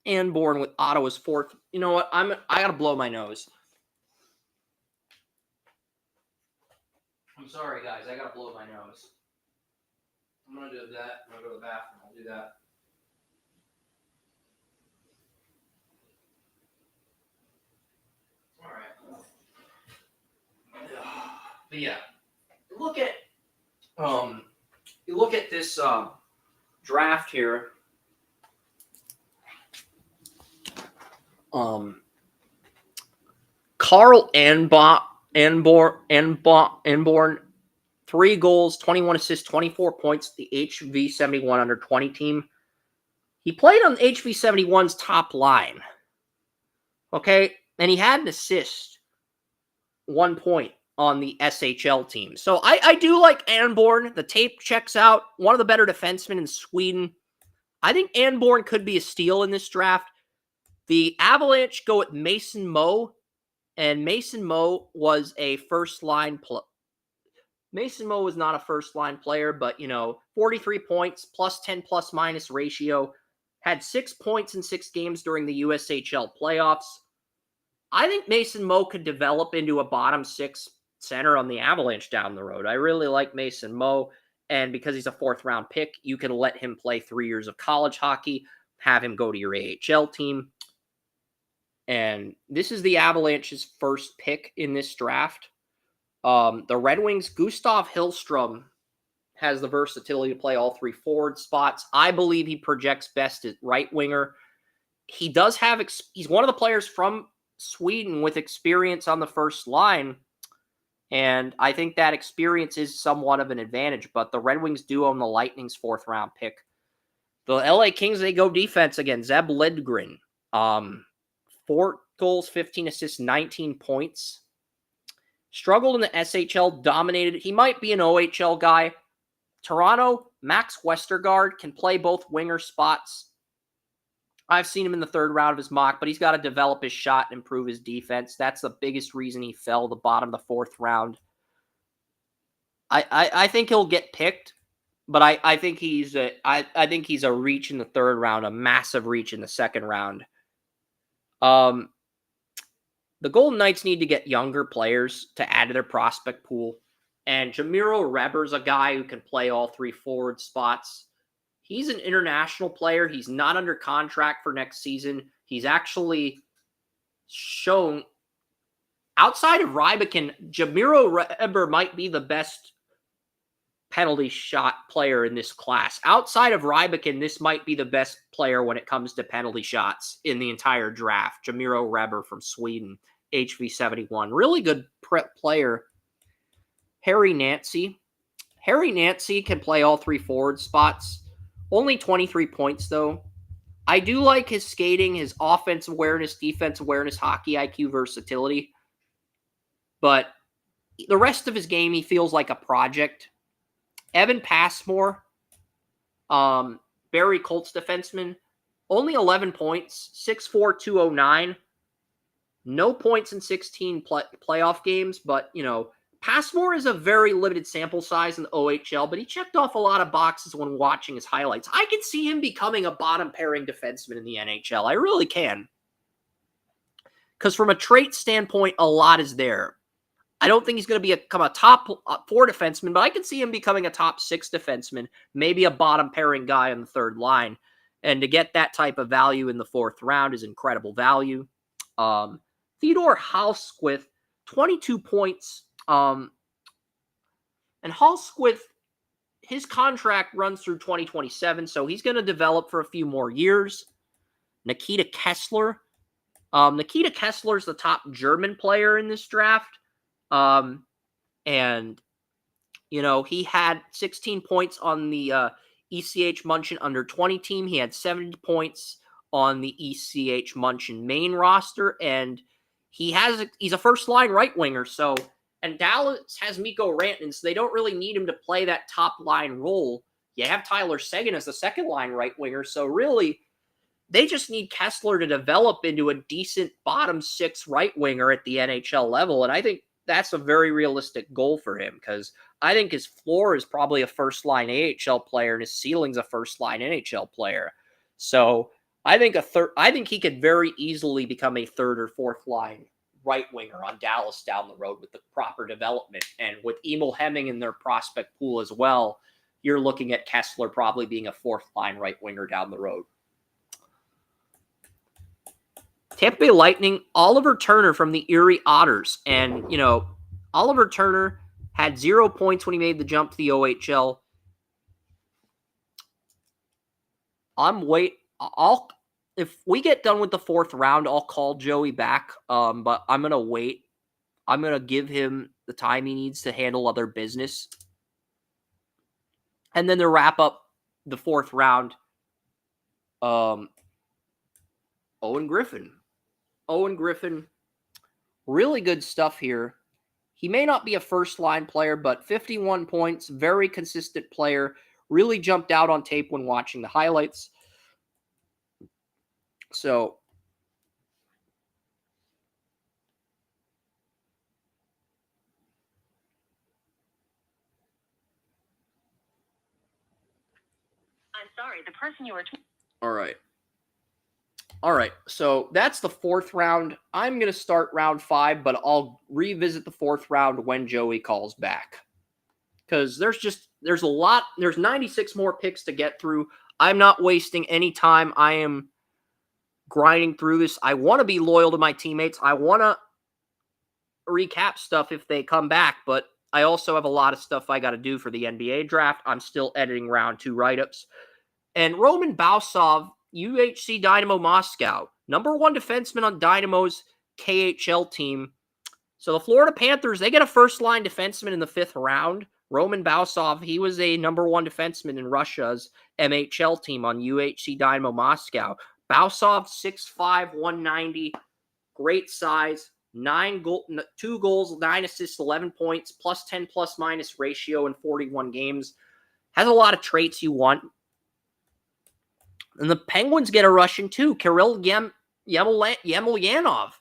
S1: Anborn with Ottawa's 4th. You know what? I got to blow my nose. I'm sorry, guys. I got to blow my nose. I'm going to do that. I'm going to go to the bathroom. I'll do that. All right. But yeah, look at this draft here. Carl Anborn, 3 goals, 21 assists, 24 points, the HV71 under 20 team. He played on the HV71's top line. Okay, and he had an assist, 1 point on the SHL team. So I do like Anborn. The tape checks out. One of the better defensemen in Sweden. I think Anborn could be a steal in this draft. The Avalanche go with Mason Moe, and Mason Moe was a first-line player. Mason Moe was not a first-line player, but, 43 points, plus 10 plus-minus ratio, had 6 points in 6 games during the USHL playoffs. I think Mason Moe could develop into a bottom 6 center on the Avalanche down the road. I really like Mason Moe, and because he's a 4th-round pick, you can let him play 3 years of college hockey, have him go to your AHL team. And this is the Avalanche's first pick in this draft. The Red Wings, Gustav Hillstrom has the versatility to play all 3 forward spots. I believe he projects best at right winger. He does have, he's one of the players from Sweden with experience on the first line. And I think that experience is somewhat of an advantage, but the Red Wings do own the Lightning's 4th-round pick. The LA Kings, they go defense again. Zeb Lidgren, 4 goals, 15 assists, 19 points. Struggled in the SHL, dominated. He might be an OHL guy. Toronto, Max Westergaard can play both winger spots. I've seen him in the 3rd round of his mock, but he's got to develop his shot and improve his defense. That's the biggest reason he fell the bottom of the 4th round. I think he'll get picked, but I think he's a reach in the 3rd round, a massive reach in the 2nd round. The Golden Knights need to get younger players to add to their prospect pool. And Jamiro Reber's a guy who can play all 3 forward spots. He's an international player. He's not under contract for next season. He's actually shown, outside of Rybikin, Jamiro Reber might be the best penalty shot player in this class. Outside of Rybakин, this might be the best player when it comes to penalty shots in the entire draft. Jamiro Reber from Sweden, HV71. Really good player. Harry Nancy. Harry Nancy can play all three forward spots. Only 23 points, though. I do like his skating, his offensive awareness, defense awareness, hockey IQ, versatility. But the rest of his game, he feels like a project. Evan Passmore, Barry Colts defenseman, only 11 points, 6'4", 209. No points in 16 playoff games, but, Passmore is a very limited sample size in the OHL, but he checked off a lot of boxes when watching his highlights. I can see him becoming a bottom-pairing defenseman in the NHL. I really can. Because from a trait standpoint, a lot is there. I don't think he's going to become a top 4 defenseman, but I can see him becoming a top 6 defenseman, maybe a bottom-pairing guy on the third line. And to get that type of value in the 4th round is incredible value. Theodore Halsquith, 22 points. And Halsquith, his contract runs through 2027, so he's going to develop for a few more years. Nikita Kessler. Nikita Kessler is the top German player in this draft. And, he had 16 points on the ECH Munchen under 20 team. He had 70 points on the ECH Munchen main roster, and he's a first-line right winger, so... And Dallas has Mikko Rantanen, so they don't really need him to play that top-line role. You have Tyler Seguin as the second-line right winger, so really, they just need Kessler to develop into a decent bottom 6 right winger at the NHL level, and I think that's a very realistic goal for him, because I think his floor is probably a first-line AHL player, and his ceiling's a first-line NHL player. So I think he could very easily become a third or fourth line right winger on Dallas down the road with the proper development. And with Emil Hemming in their prospect pool as well, you're looking at Kessler probably being a fourth line right winger down the road. Tampa Bay Lightning, Oliver Turner from the Erie Otters. And, Oliver Turner had 0 points when he made the jump to the OHL. If we get done with the 4th round, I'll call Joey back, but I'm going to wait. I'm going to give him the time he needs to handle other business. And then to wrap up the 4th round, Owen Griffin. Owen Griffin, really good stuff here. He may not be a first-line player, but 51 points, very consistent player, really jumped out on tape when watching the highlights. So,
S4: I'm sorry, the person you were...
S1: All right. So that's the 4th round. I'm going to start round 5, but I'll revisit the 4th round when Joey calls back. Because there's 96 more picks to get through. I'm not wasting any time. I am grinding through this. I want to be loyal to my teammates. I want to recap stuff if they come back, but I also have a lot of stuff I got to do for the NBA draft. I'm still editing round 2 write-ups. And Roman Bausov, UHC Dynamo Moscow, number 1 defenseman on Dynamo's KHL team. So the Florida Panthers, they get a first-line defenseman in the 5th round. Roman Bausov, he was a number 1 defenseman in Russia's MHL team on UHC Dynamo Moscow. Bausov, 6'5", 190, great size, 2 goals, 9 assists, 11 points, plus 10 plus-minus ratio in 41 games. Has a lot of traits you want. And the Penguins get a Russian too, Kirill Yemelyanov.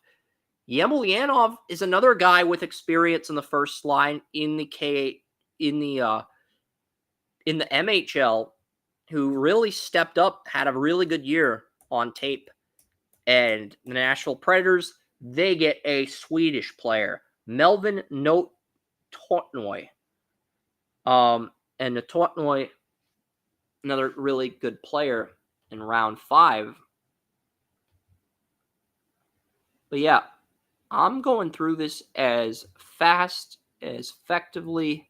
S1: Yemelyanov is another guy with experience in the first line in the MHL who really stepped up, had a really good year on tape. And the Nashville Predators, they get a Swedish player, Melvin Nototnoy. And Nototnoy, another really good player in round 5. But yeah, I'm going through this as fast, as effectively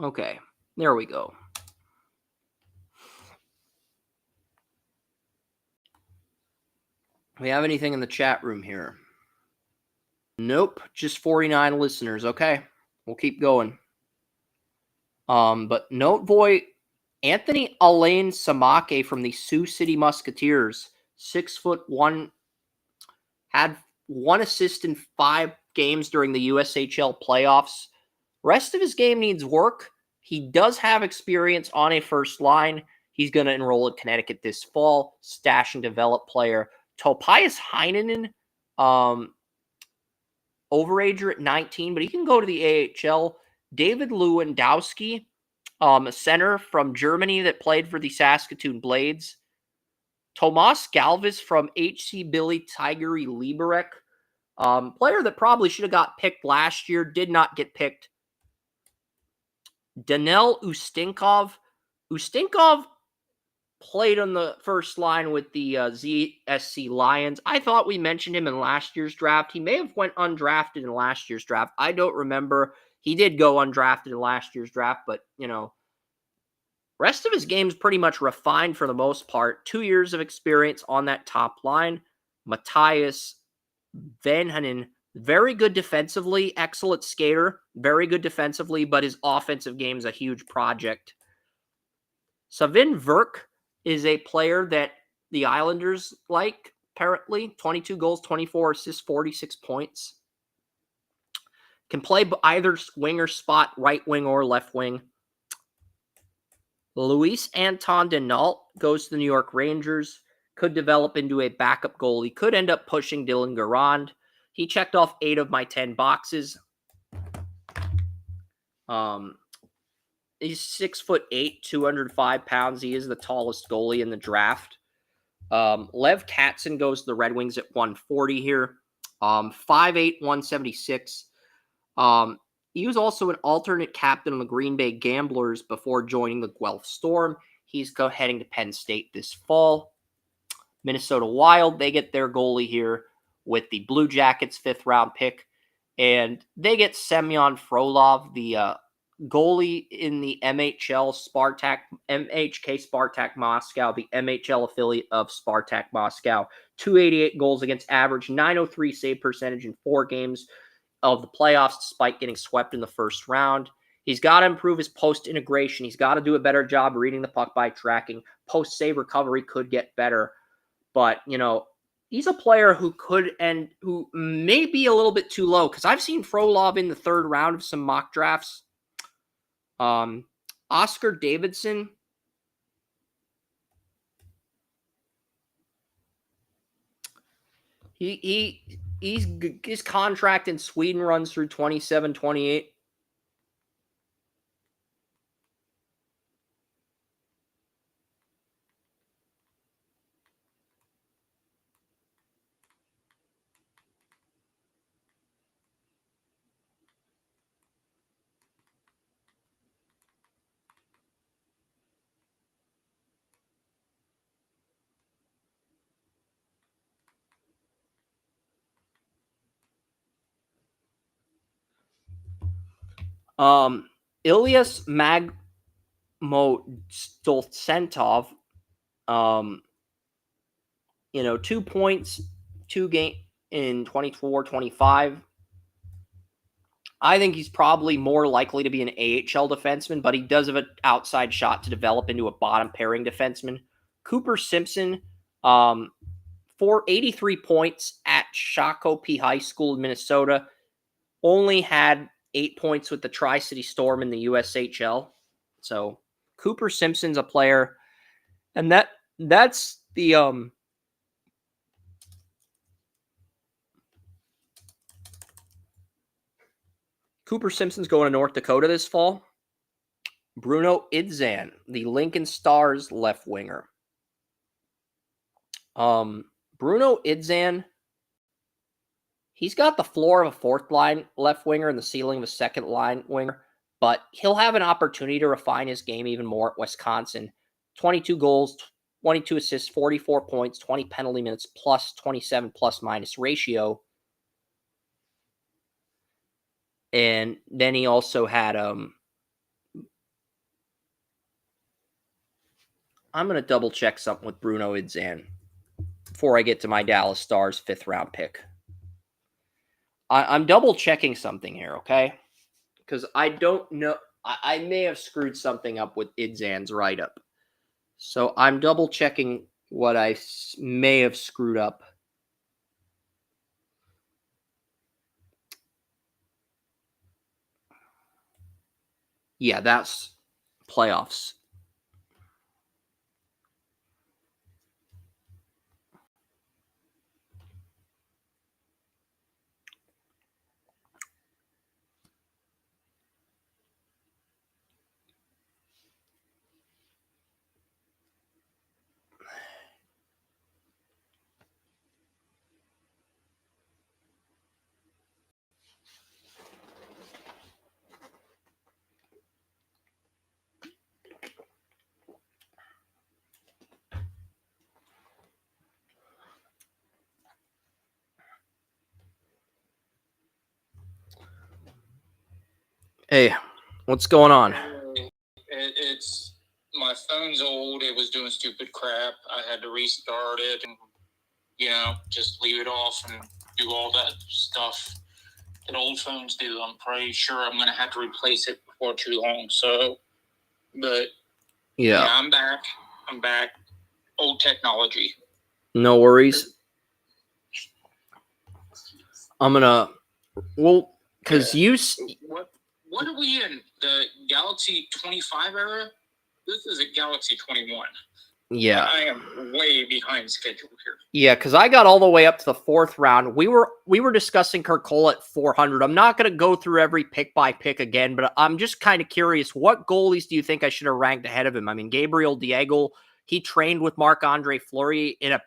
S1: Okay, there we go. We have anything in the chat room here? Nope, just 49 listeners. Okay, we'll keep going. But note boy, Anthony Alain Samake from the Sioux City Musketeers, 6'1", had 1 assist in 5 games during the USHL playoffs. Rest of his game needs work. He does have experience on a first line. He's going to enroll at Connecticut this fall. Stash and develop player. Topias Heinonen, overager at 19, but he can go to the AHL. David Lewandowski, a center from Germany that played for the Saskatoon Blades. Tomas Galvis from HC Billy Tigery Liberec, player that probably should have got picked last year, did not get picked. Danil Ustinkov. Ustinkov played on the first line with the ZSC Lions. I thought we mentioned him in last year's draft. He may have went undrafted in last year's draft. I don't remember. He did go undrafted in last year's draft, but, rest of his game's pretty much refined for the most part. 2 years of experience on that top line. Matthias Vanhanen, very good defensively, excellent skater, very good defensively, but his offensive game is a huge project. Savin Verk is a player that the Islanders like, apparently. 22 goals, 24 assists, 46 points. Can play either winger spot, right wing or left wing. Luis Anton Denault goes to the New York Rangers. Could develop into a backup goalie. Could end up pushing Dylan Garand. He checked off 8 of my 10 boxes. He's 6'8", 205 pounds. He is the tallest goalie in the draft. Lev Katzen goes to the Red Wings at 140 here. 5'8", 176. He was also an alternate captain on the Green Bay Gamblers before joining the Guelph Storm. He's heading to Penn State this fall. Minnesota Wild, they get their goalie here with the Blue Jackets' 5th-round pick. And they get Semyon Frolov, the goalie in the MHK Spartak Moscow, the MHL affiliate of Spartak Moscow. 288 goals against average, 903 save percentage in 4 games of the playoffs, despite getting swept in the first round. He's got to improve his post-integration. He's got to do a better job reading the puck by tracking. Post-save recovery could get better. But, he's a player who could and who may be a little bit too low, because I've seen Frolov in the 3rd round of some mock drafts. Oscar Davidson. His contract in Sweden runs through 27-28. Ilyas Magmostoltsentov, 2 points, 2 games in 24-25. I think he's probably more likely to be an AHL defenseman, but he does have an outside shot to develop into a bottom pairing defenseman. Cooper Simpson, 483 points at Shakopee High School in Minnesota, only had 8 points with the Tri-City Storm in the USHL. So Cooper Simpson's a player, and that's the Cooper Simpson's going to North Dakota this fall. Bruno Idzan, the Lincoln Stars left winger. Bruno Idzan, he's got the floor of a 4th line left winger and the ceiling of a 2nd line winger, but he'll have an opportunity to refine his game even more at Wisconsin. 22 goals, 22 assists, 44 points, 20 penalty minutes, plus 27 plus-minus ratio. And then he also had I'm going to double check something with Bruno Idzan before I get to my Dallas Stars 5th round pick. I'm double checking something here, okay? Because I don't know. I may have screwed something up with Idzan's write-up. So I'm double checking what I may have screwed up. Yeah, that's playoffs. Hey, what's going on?
S3: It's my phone's old. It was doing stupid crap. I had to restart it and, just leave it off and do all that stuff that old phones do. I'm pretty sure I'm going to have to replace it before too long. So, but
S1: Yeah,
S3: I'm back. Old technology.
S1: no worries. I'm gonna, because
S3: What are we in? The Galaxy 25 era? This is a Galaxy 21.
S1: Yeah.
S3: I am way behind schedule here.
S1: Yeah, because I got all the way up to the 4th round. We were discussing Kurt Cole at 400. I'm not going to go through every pick by pick again, but I'm just kind of curious. What goalies do you think I should have ranked ahead of him? I mean, Gabriel Diego, he trained with Marc-Andre Fleury in a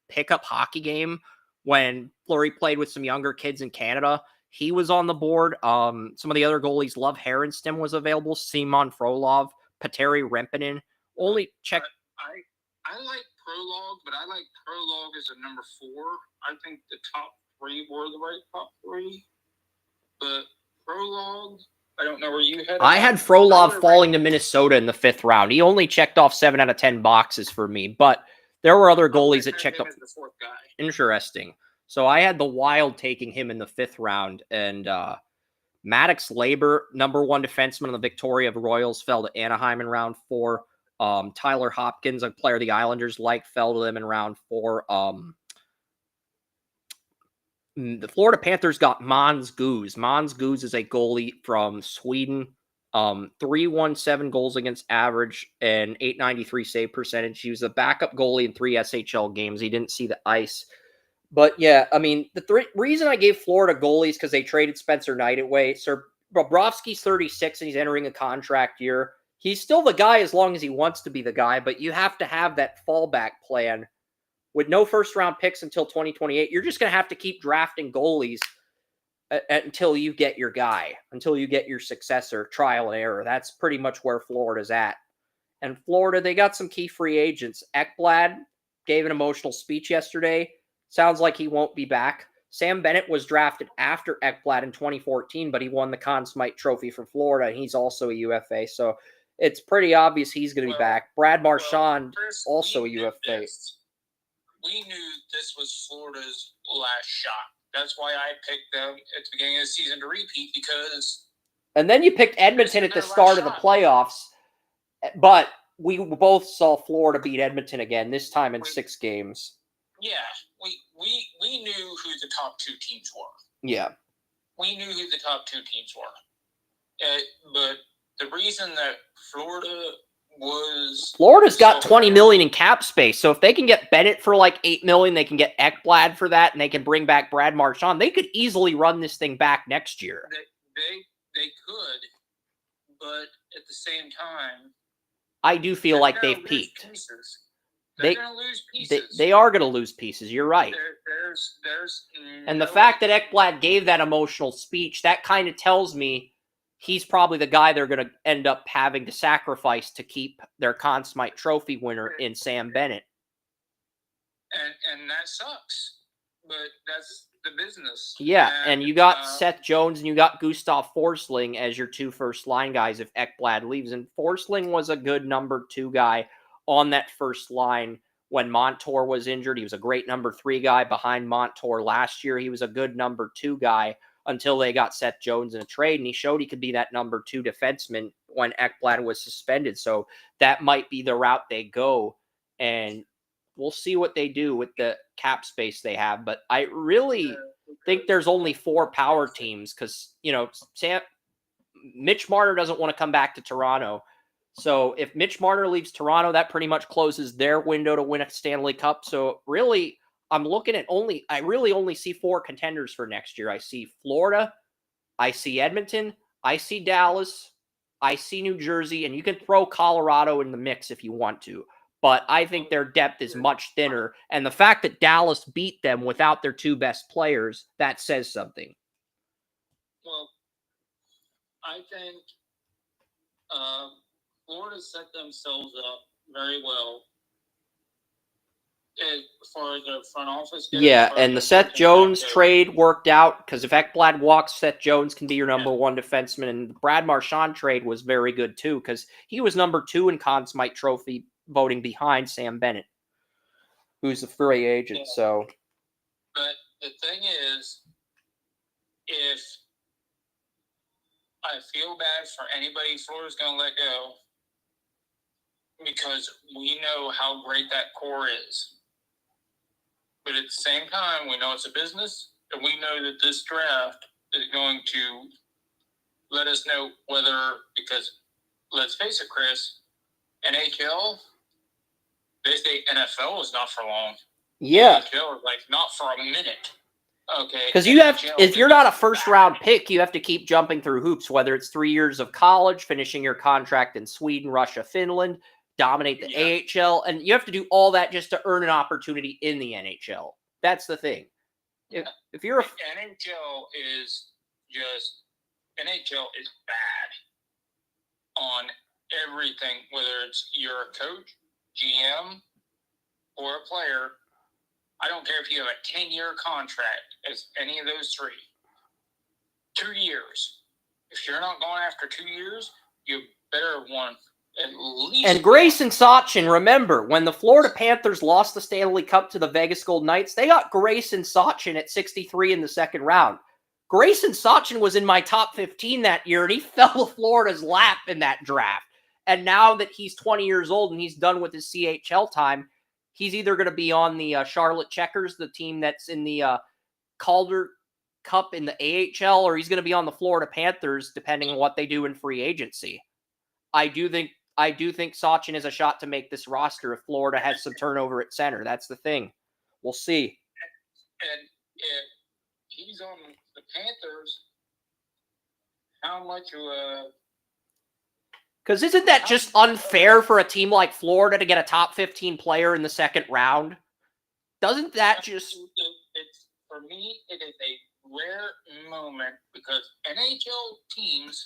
S1: pickup hockey game when Fleury played with some younger kids in Canada. He was on the board. Some of the other goalies, Love Harenstam was available. Simon Frolov, Petteri Rempinen. Only check.
S3: I like Prologue, but I like Prologue as a number 4. I think the top 3 were the right top 3. But Prologue, I don't know where you had.
S1: I had Frolov falling to Minnesota in the 5th round. He only checked off 7 out of 10 boxes for me, but there were other goalies that checked off.
S3: The 4th guy.
S1: Interesting. So I had the Wild taking him in the 5th round, and Maddox Labor, number 1 defenseman on the Victoria Royals, fell to Anaheim in round 4. Tyler Hopkins, a player the Islanders fell to them in round 4. The Florida Panthers got Måns Goose. Måns Goose is a goalie from Sweden. 317 goals against average and 893 save percentage. He was a backup goalie in 3 SHL games. He didn't see the ice. But yeah, I mean, the reason I gave Florida goalies because they traded Spencer Knight away. Sir Bobrovsky's 36 and he's entering a contract year. He's still the guy as long as he wants to be the guy, but you have to have that fallback plan. With no first-round picks until 2028, you're just going to have to keep drafting goalies until you get your guy, until you get your successor, trial and error. That's pretty much where Florida's at. And Florida, they got some key free agents. Ekblad gave an emotional speech yesterday. Sounds like he won't be back. Sam Bennett was drafted after Ekblad in 2014, but he won the Conn Smythe Trophy for Florida, and he's also a UFA. So it's pretty obvious he's going to be back. Brad Marchand, also a UFA.
S3: We knew this was Florida's last shot. That's why I picked them at the beginning of the season to repeat because...
S1: And then you picked Edmonton at the start of the playoffs, but we both saw Florida beat Edmonton again, this time in 6 games.
S3: Yeah, we knew who the top 2 teams were.
S1: Yeah.
S3: We knew who the top 2 teams were. But the reason that Florida's
S1: got $20 million in cap space. So if they can get Bennett for like $8 million, they can get Ekblad for that, and they can bring back Brad Marchand. They could easily run this thing back next year.
S3: They could, but at the same time,
S1: I do feel like they've peaked.
S3: They're going to lose pieces.
S1: They are going to lose pieces. You're right. And the fact that Ekblad gave that emotional speech, that kind of tells me he's probably the guy they're going to end up having to sacrifice to keep their Conn Smythe Trophy winner in Sam Bennett.
S3: And that sucks, but that's the business.
S1: Yeah, and you got Seth Jones and you got Gustav Forsling as your 2 first-line guys if Ekblad leaves. And Forsling was a good number 2 guy on that first line when Montour was injured. He was a great number 3 guy behind Montour last year. He was a good number 2 guy until they got Seth Jones in a trade, and he showed he could be that number 2 defenseman when Ekblad was suspended. So that might be the route they go, and we'll see what they do with the cap space they have. But I really think there's only 4 power teams because, Mitch Marner doesn't want to come back to Toronto. So if Mitch Marner leaves Toronto, that pretty much closes their window to win a Stanley Cup. So really, I'm looking at I really only see 4 contenders for next year. I see Florida, I see Edmonton, I see Dallas, I see New Jersey, and you can throw Colorado in the mix if you want to. But I think their depth is much thinner. And the fact that Dallas beat them without their 2 best players, that says something.
S5: Well, I think Florida set themselves up very well as far as their front office goes.
S1: Yeah, and the Seth Jones trade worked out because if Ekblad walks, Seth Jones can be your number 1 defenseman. And the Brad Marchand trade was very good too because he was number 2 in Conn Smythe Trophy voting behind Sam Bennett, who's a free agent.
S5: Yeah.
S1: So,
S5: but the thing is, if I feel bad for anybody Florida's going to let go because we know how great that core is. But at the same time, we know it's a business, and we know that this draft is going to let us know whether, because let's face it, Chris, NHL, they say NFL is not for long.
S1: yeah.
S5: NHL is like not for a minute. Okay.
S1: Because if you're not a first-round pick, you have to keep jumping through hoops, whether it's 3 years of college, finishing your contract in Sweden, Russia, Finland, dominate the AHL, and you have to do all that just to earn an opportunity in the NHL. That's the thing. If you're
S5: NHL is bad on everything, whether it's you're a coach, GM, or a player. I don't care if you have a 10-year contract as any of those 3. 2 years. If you're not going after 2 years, you better have won at least.
S1: And Grayson Sachin, remember, when the Florida Panthers lost the Stanley Cup to the Vegas Golden Knights, they got Grayson Sachin at 63 in the second round. Grayson Sachin was in my top 15 that year, and he fell to Florida's lap in that draft. And now that he's 20 years old and he's done with his CHL time, he's either going to be on the Charlotte Checkers, the team that's in the Calder Cup in the AHL, or he's going to be on the Florida Panthers, depending on what they do in free agency. I do think Sachin is a shot to make this roster if Florida has some turnover at center. That's the thing. We'll see.
S5: And if he's on the Panthers, how much of a...
S1: Because isn't that just unfair for a team like Florida to get a top 15 player in the second round? Doesn't that just...
S5: It's, for me, it is a rare moment because NHL teams,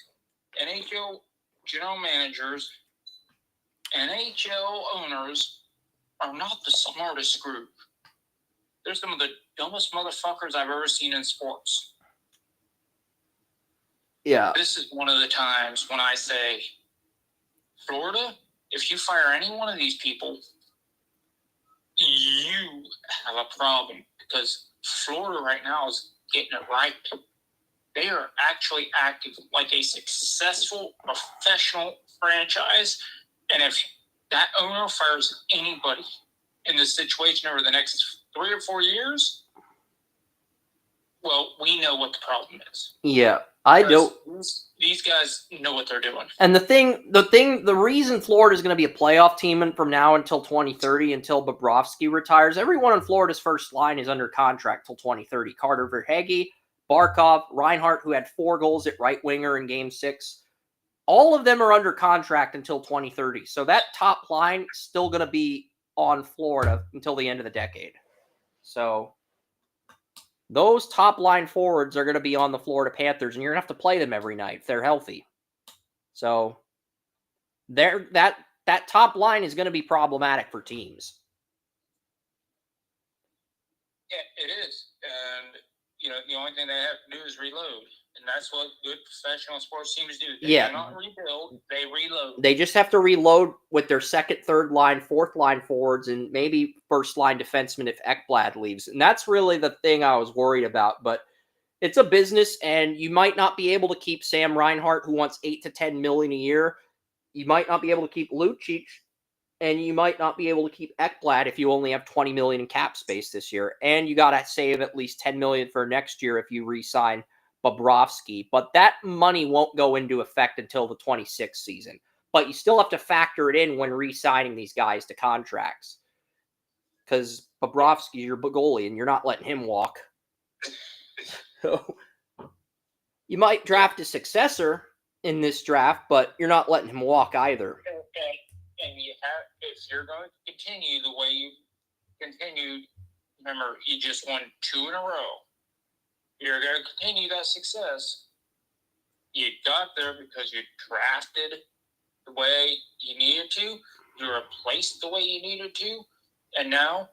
S5: NHL general managers, NHL owners are not the smartest group. They're some of the dumbest motherfuckers I've ever seen in sports.
S1: Yeah.
S5: This is one of the times when I say, Florida, if you fire any one of these people, you have a problem because Florida right now is getting it right. They are actually acting like a successful professional franchise. And if that owner fires anybody in this situation over the next 3 or 4 years, well, we know what the problem is.
S1: Yeah, I don't.
S5: These guys know what they're doing.
S1: And the reason Florida is going to be a playoff team from now until 2030, until Bobrovsky retires, everyone on Florida's first line is under contract till 2030. Carter Verhaeghe, Barkov, Reinhart, who had 4 goals at right winger in Game 6. All of them are under contract until 2030. So that top line is still going to be on Florida until the end of the decade. So those top line forwards are going to be on the Florida Panthers, and you're going to have to play them every night if they're healthy. So that top line is going to be problematic for teams.
S5: Yeah, it is. And, the only thing they have to do is reload. And that's what good professional sports teams do. They
S1: Yeah.
S5: do not rebuild, they reload.
S1: They just have to reload with their second, third line, fourth line forwards, and maybe first line defenseman if Ekblad leaves. And that's really the thing I was worried about. But it's a business, and you might not be able to keep Sam Reinhart, who wants $8 to $10 million a year. You might not be able to keep Lucic, and you might not be able to keep Ekblad if you only have $20 million in cap space this year. And you got to save at least $10 million for next year if you re-sign Bobrovsky. But that money won't go into effect until the 26th season. But you still have to factor it in when re-signing these guys to contracts. Because Bobrovsky's your goalie, and you're not letting him walk. So you might draft a successor in this draft, but you're not letting him walk either.
S5: And you have, if you're going to continue the way you continued, remember, you just won 2 in a row. You're going to continue that success. You got there because you drafted the way you needed to. You replaced the way you needed to. And now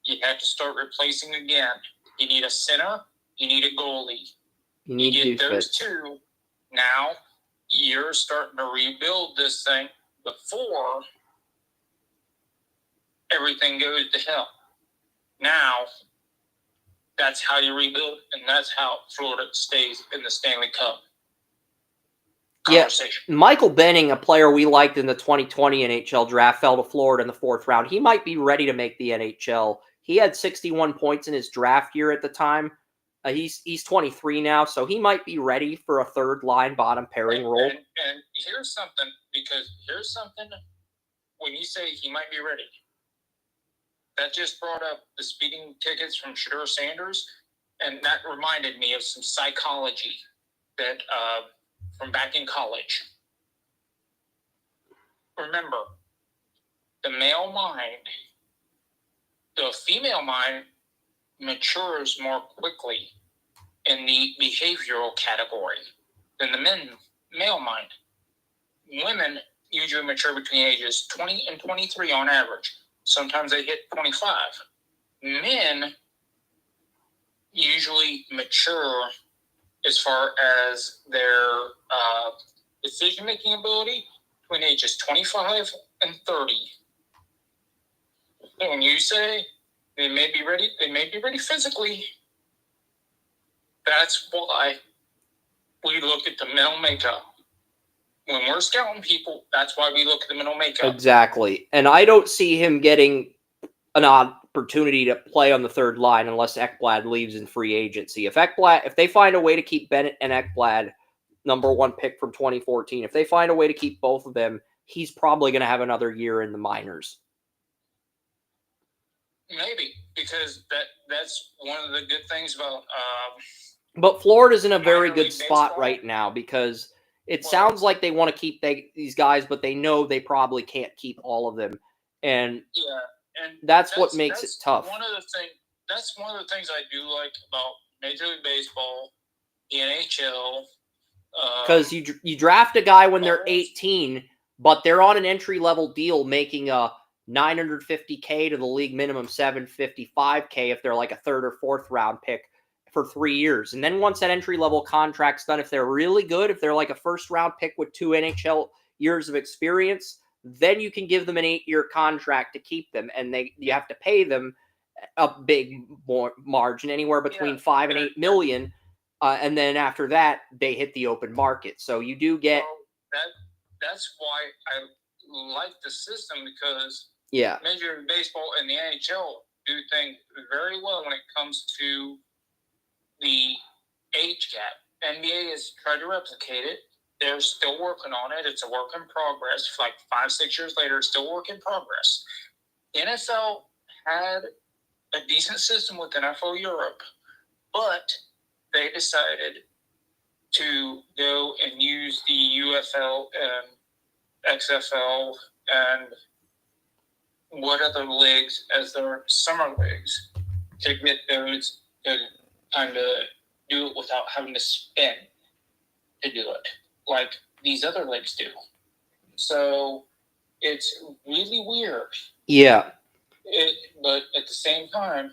S5: you have to start replacing again. You need a center. You need a goalie.
S1: You need
S5: you get those
S1: defense.
S5: 2. Now you're starting to rebuild this thing before everything goes to hell. Now, that's how you rebuild, and that's how Florida stays in the Stanley Cup conversation.
S1: Yeah, Michael Benning, a player we liked in the 2020 NHL draft, fell to Florida in the 4th round. He might be ready to make the NHL. He had 61 points in his draft year at the time. He's 23 now, so he might be ready for a third-line bottom pairing role.
S5: And here's something, when you say he might be ready, that just brought up the speeding tickets from Shedeur Sanders, and that reminded me of some psychology that from back in college. Remember, the female mind matures more quickly in the behavioral category than the male mind. Women usually mature between ages 20 and 23 on average. Sometimes they hit 25. Men usually mature as far as their decision-making ability between ages 25 and 30. So when you say they may be ready physically, that's why we look at the mental makeup. When we're scouting people, that's why we look at the mental makeup.
S1: Exactly. And I don't see him getting an opportunity to play on the third line unless Ekblad leaves in free agency. If they find a way to keep Bennett and Ekblad, number 1 pick from 2014, if they find a way to keep both of them, he's probably going to have another year in the minors.
S5: Maybe, because that's one of the good things about
S1: But Florida's in a very
S5: minor
S1: good
S5: league
S1: spot
S5: baseball.
S1: right now because it sounds like they want to keep these guys, but they know they probably can't keep all of them. And
S5: and
S1: that's what makes it tough.
S5: That's one of the things I do like about Major League Baseball, the NHL.
S1: Because you draft a guy when they're 18, but they're on an entry-level deal making a $950K to the league minimum $755K if they're like a 3rd or 4th round pick for 3 years. And then once that entry-level contract's done, if they're really good, if they're like a 1st round pick with 2 NHL years of experience, then you can give them an 8-year contract to keep them. And you have to pay them a big margin, anywhere between 5 and 8 million. And then after that, they hit the open market. So you do get...
S5: That's why I like the system, because Major League Baseball and the NHL do things very well when it comes to the age gap. NBA has tried to replicate it. They're still working on it. It's a work in progress. Like 5-6 years later, it's still a work in progress. NFL had a decent system with NFL Europe, but they decided to go and use the UFL and XFL and what other leagues as their summer leagues to get those to kind of do it without having to spend to do it like these other leagues do. So it's really weird.
S1: Yeah.
S5: But at the same time,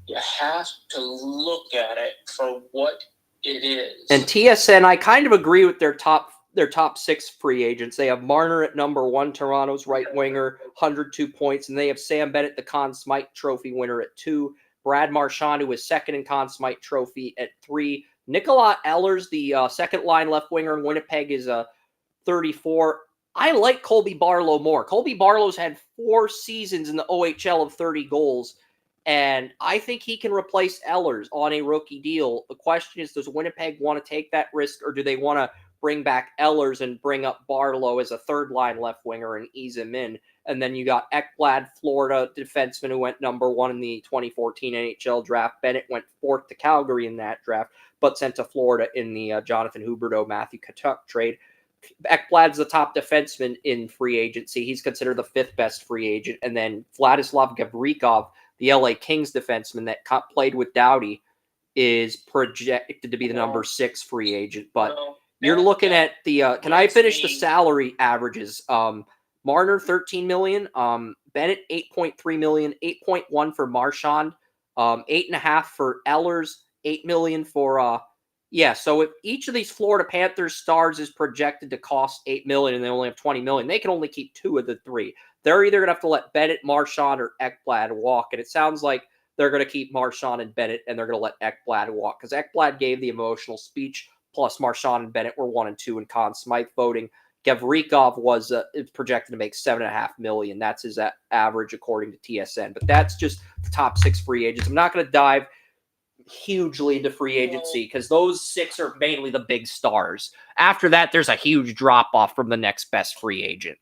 S5: you have to look at it for what It is.
S1: And TSN, I kind of agree with their top 6 free agents. They have Marner at number 1, Toronto's right winger, 102 points, and they have Sam Bennett, the Conn Smythe Trophy winner, at 2. Brad Marchand, who is second in Conn Smythe Trophy, at 3. Nicolas Ehlers, the second line left winger in Winnipeg, is 34. I like Colby Barlow more. Colby Barlow's had 4 seasons in the OHL of 30 goals, and I think he can replace Ehlers on a rookie deal. The question is, does Winnipeg want to take that risk, or do they want to bring back Ehlers and bring up Barlow as a third-line left winger and ease him in? And then you got Ekblad, Florida defenseman, who went number 1 in the 2014 NHL draft. Bennett went 4th to Calgary in that draft, but sent to Florida in the Jonathan Huberdeau, Matthew Tkachuk trade. Ekblad's the top defenseman in free agency. He's considered the 5th best free agent. And then Vladislav Gavrikov, the LA Kings defenseman that played with Doughty, is projected to be the number 6 free agent. But you're looking at the can I finish the salary averages? Marner, $13 million. Bennett, $8.3 million. 8.1 for Marchand. 8.5 for Ehlers. $8 million for so if each of these Florida Panthers stars is projected to cost $8 million and they only have $20 million, they can only keep 2 of the 3. They're either gonna have to let Bennett, Marchand, or Ekblad walk, and it sounds like they're gonna keep Marchand and Bennett, and they're gonna let Ekblad walk because Ekblad gave the emotional speech. Plus, Marchand and Bennett were 1 and 2 in Conn Smythe voting. Gavrikov was projected to make $7.5 million. That's his average according to TSN. But that's just the top 6 free agents. I'm not going to dive hugely into free agency because those 6 are mainly the big stars. After that, there's a huge drop off from the next best free agent.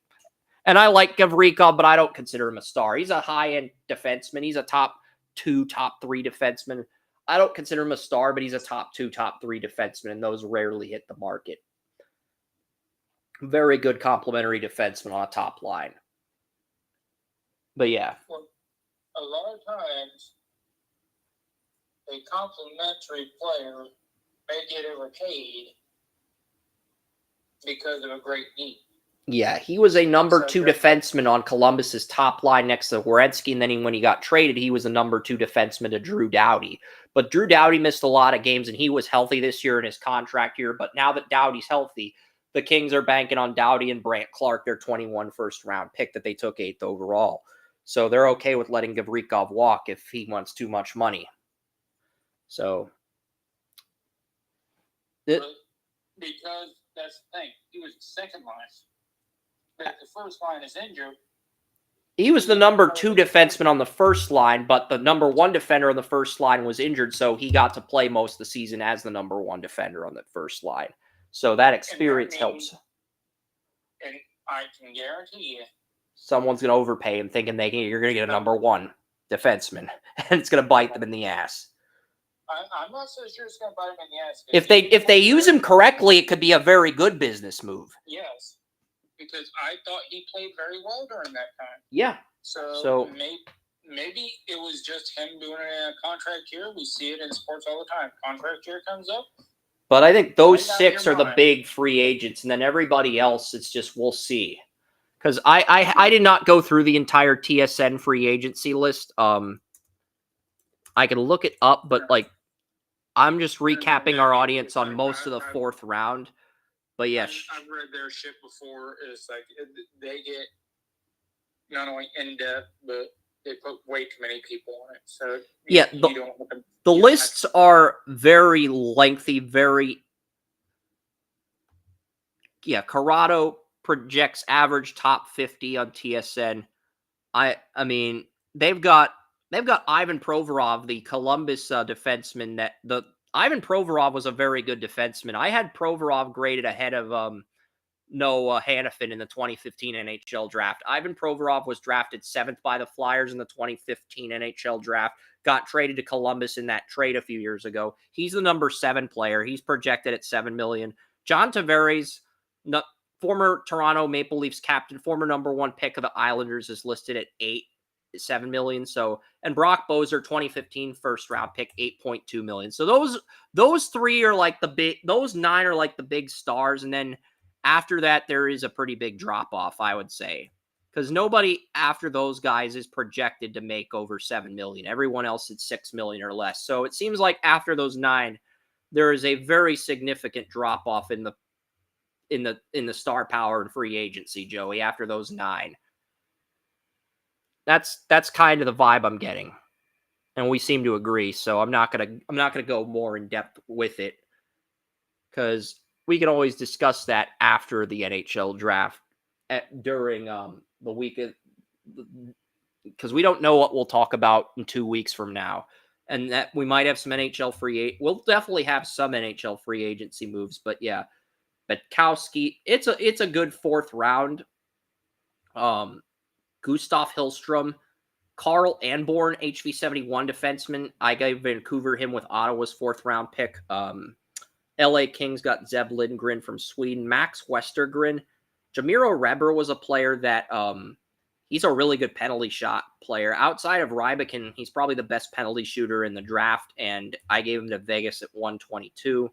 S1: And I like Gavrikov, but I don't consider him a star. He's a high-end defenseman. He's a top 2, top 3 defenseman. I don't consider him a star, but he's a top 2, top 3 defenseman, and those rarely hit the market. Very good complementary defenseman on a top line. But yeah.
S5: Well, a lot of times, a complimentary player may get overpaid because of a great need.
S1: Yeah, he was a number 2 defenseman on Columbus's top line next to Werenski, and then when he got traded, he was a number 2 defenseman to Drew Doughty. But Drew Doughty missed a lot of games, and he was healthy this year in his contract year. But now that Doughty's healthy, the Kings are banking on Doughty and Brant Clark, their 21 first-round pick that they took 8th overall. So they're okay with letting Gavrikov walk if he wants too much money. So,
S5: Because that's the thing. He was second line. But if the first line is injured,
S1: he was the number 2 defenseman on the first line, but the number 1 defender on the first line was injured, so he got to play most of the season as the number 1 defender on the first line. So that experience helps.
S5: And I can guarantee you,
S1: someone's going to overpay him thinking you're going to get a number 1 defenseman, and it's going to bite them in the ass.
S5: I'm not so sure it's going to bite him in the ass.
S1: If they use him correctly, it could be a very good business move.
S5: Yes, because I thought he played very well during that time.
S1: Yeah.
S5: So maybe it was just him doing a contract year. We see it in sports all the time. Contract year comes up.
S1: But I think those 6 are the big free agents, and then everybody else, it's just we'll see. Because I did not go through the entire TSN free agency list. I can look it up, but I'm just recapping our audience on most of the 4th round. But yes,
S5: I've read their shit before. It's like they get not only in depth, but they put way too many people on it. So
S1: yeah, the lists are very lengthy. Corrado projects average top 50 on TSN. I mean they've got Ivan Provorov, the Columbus defenseman. Ivan Provorov was a very good defenseman. I had Provorov graded ahead of Noah Hannafin in the 2015 NHL draft. Ivan Provorov was drafted 7th by the Flyers in the 2015 NHL draft. Got traded to Columbus in that trade a few years ago. He's the number 7 player. He's projected at $7 million. John Tavares, former Toronto Maple Leafs captain, former number 1 pick of the Islanders, is listed at $7 million. So, and Brock Boeser, 2015 first round pick, $8.2 million. So those 3 are like the big, those 9 are like the big stars. And then after that, there is a pretty big drop off, I would say, because nobody after those guys is projected to make over $7 million. Everyone else is $6 million or less. So it seems like after those 9, there is a very significant drop off in the star power and free agency, Joey, after those 9. That's kind of the vibe I'm getting. And we seem to agree, so I'm not gonna go more in depth with it, because we can always discuss that after the NHL draft during the week, because we don't know what we'll talk about in 2 weeks from now, and that we might have some NHL we'll definitely have some NHL free agency moves, but yeah, Butkowski, it's a good 4th round. Gustav Hillstrom, Carl Anborn, HV71 defenseman. I gave Vancouver him with Ottawa's 4th round pick. LA Kings got Zeb Lindgren from Sweden. Max Westergren. Jamiro Reber was a player that he's a really good penalty shot player. Outside of Rybikin, he's probably the best penalty shooter in the draft, and I gave him to Vegas at 122.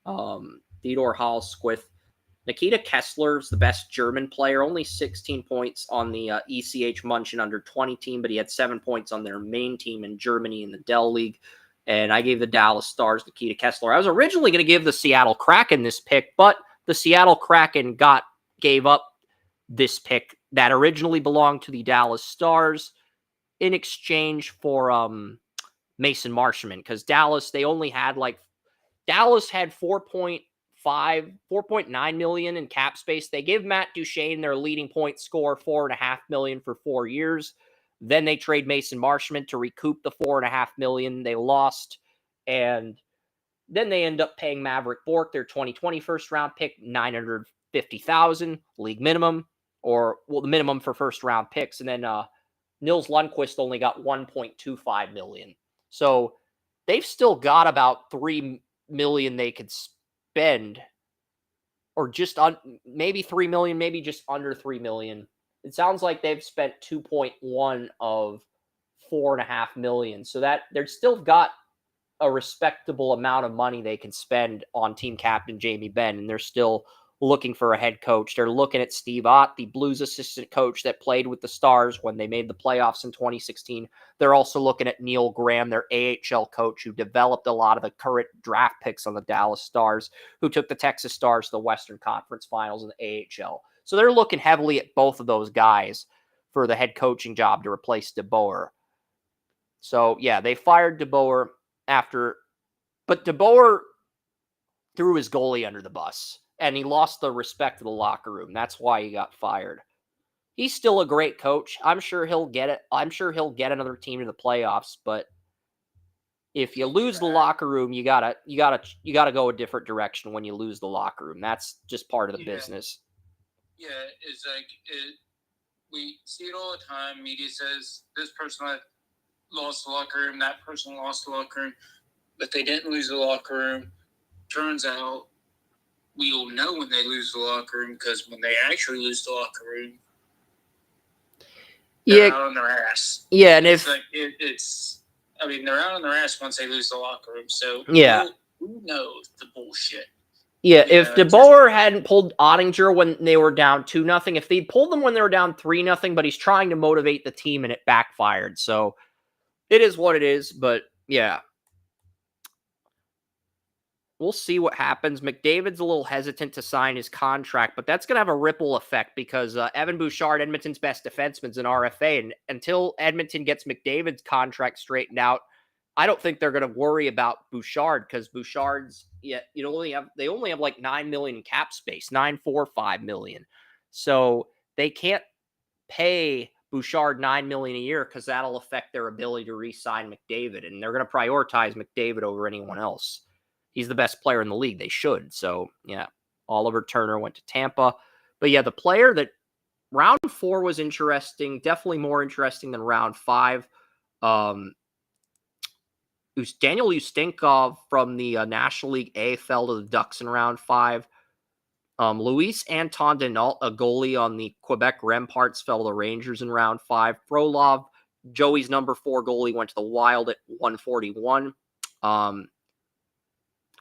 S1: Theodor Hallsquith. Nikita Kessler's the best German player, only 16 points on the ECH Munchen under 20 team, but he had 7 points on their main team in Germany in the Dell League. And I gave the Dallas Stars Nikita Kessler. I was originally going to give the Seattle Kraken this pick, but the Seattle Kraken gave up this pick that originally belonged to the Dallas Stars in exchange for Mason Marchment, because Dallas had 4.9 million in cap space. They give Matt Duchene, their leading point scorer, $4.5 million for 4 years. Then they trade Mason Marchment to recoup the $4.5 million they lost. And then they end up paying Maverick Bourque, their 2020 first round pick, $950,000 league minimum, or the minimum for first round picks. And then Nils Lundqvist only got $1.25 million. So they've still got about $3 million they could spend, or just maybe $3 million, maybe just under $3 million. It sounds like they've spent 2.1 of $4.5 million. So that they've still got a respectable amount of money they can spend on team captain Jamie Benn, and they're still looking for a head coach. They're looking at Steve Ott, the Blues assistant coach that played with the Stars when they made the playoffs in 2016. They're also looking at Neil Graham, their AHL coach, who developed a lot of the current draft picks on the Dallas Stars, who took the Texas Stars to the Western Conference Finals in the AHL. So they're looking heavily at both of those guys for the head coaching job to replace DeBoer. So, yeah, they fired DeBoer but DeBoer threw his goalie under the bus, and he lost the respect of the locker room. That's why he got fired. He's still a great coach. I'm sure he'll get it. I'm sure he'll get another team to the playoffs, but if you lose the locker room, you gotta go a different direction when you lose the locker room. That's just part of the business.
S5: Yeah, it's like we see it all the time. Media says this person lost the locker room, that person lost the locker room, but they didn't lose the locker room. Turns out we'll know when they lose the locker room, because when they actually lose the locker room, they're out on their ass.
S1: Yeah, and
S5: they're out on their ass once they lose the locker room. So
S1: yeah,
S5: who knows the bullshit?
S1: Yeah, if DeBoer hadn't pulled Ottinger when they were down 2-0, if they pulled them when they were down 3-0, but he's trying to motivate the team and it backfired. So it is what it is, but yeah. We'll see what happens. McDavid's a little hesitant to sign his contract, but that's going to have a ripple effect because Evan Bouchard, Edmonton's best defenseman, is an RFA, and until Edmonton gets McDavid's contract straightened out, I don't think they're going to worry about Bouchard, because Bouchard's they only have like $9 million in cap space, $9.45 million. So they can't pay Bouchard $9 million a year, because that'll affect their ability to re-sign McDavid, and they're going to prioritize McDavid over anyone else. He's the best player in the league. They should. So yeah, Oliver Turner went to Tampa, but yeah, the player that round 4 was interesting, definitely more interesting than round 5. Daniel Ustinkov from the National League A fell to the Ducks in round 5. Luis Anton Denault, a goalie on the Quebec Remparts, fell to the Rangers in round 5. Frolov, Joey's number 4 goalie, went to the Wild at 141.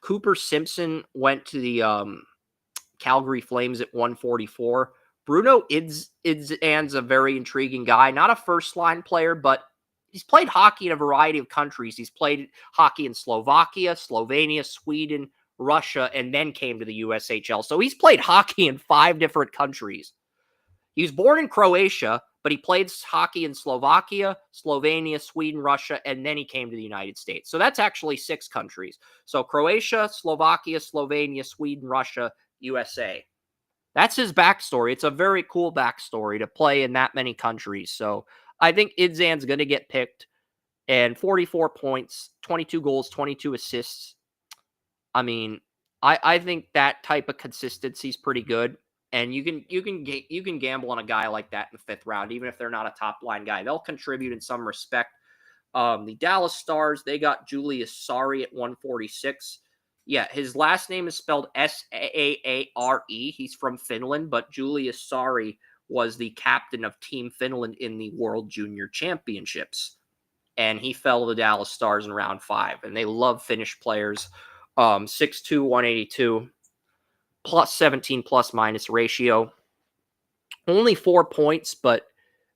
S1: Cooper Simpson went to the Calgary Flames at 144. Bruno Idzan's a very intriguing guy. Not a first-line player, but he's played hockey in a variety of countries. He's played hockey in Slovakia, Slovenia, Sweden, Russia, and then came to the USHL. So he's played hockey in 5 different countries. He was born in Croatia, but he played hockey in Slovakia, Slovenia, Sweden, Russia, and then he came to the United States. So that's actually 6 countries. So Croatia, Slovakia, Slovenia, Sweden, Russia, USA. That's his backstory. It's a very cool backstory to play in that many countries. So I think Idzan's going to get picked. And 44 points, 22 goals, 22 assists. I mean, I think that type of consistency is pretty good. And you can gamble on a guy like that in the 5th round, even if they're not a top line guy. They'll contribute in some respect. The Dallas Stars, they got Julius Saari at 146. Yeah, his last name is spelled Saare. He's from Finland, but Julius Saari was the captain of Team Finland in the World Junior Championships. And he fell to the Dallas Stars in round 5. And they love Finnish players. 6'2", 182, plus 17 plus minus ratio. Only 4 points, but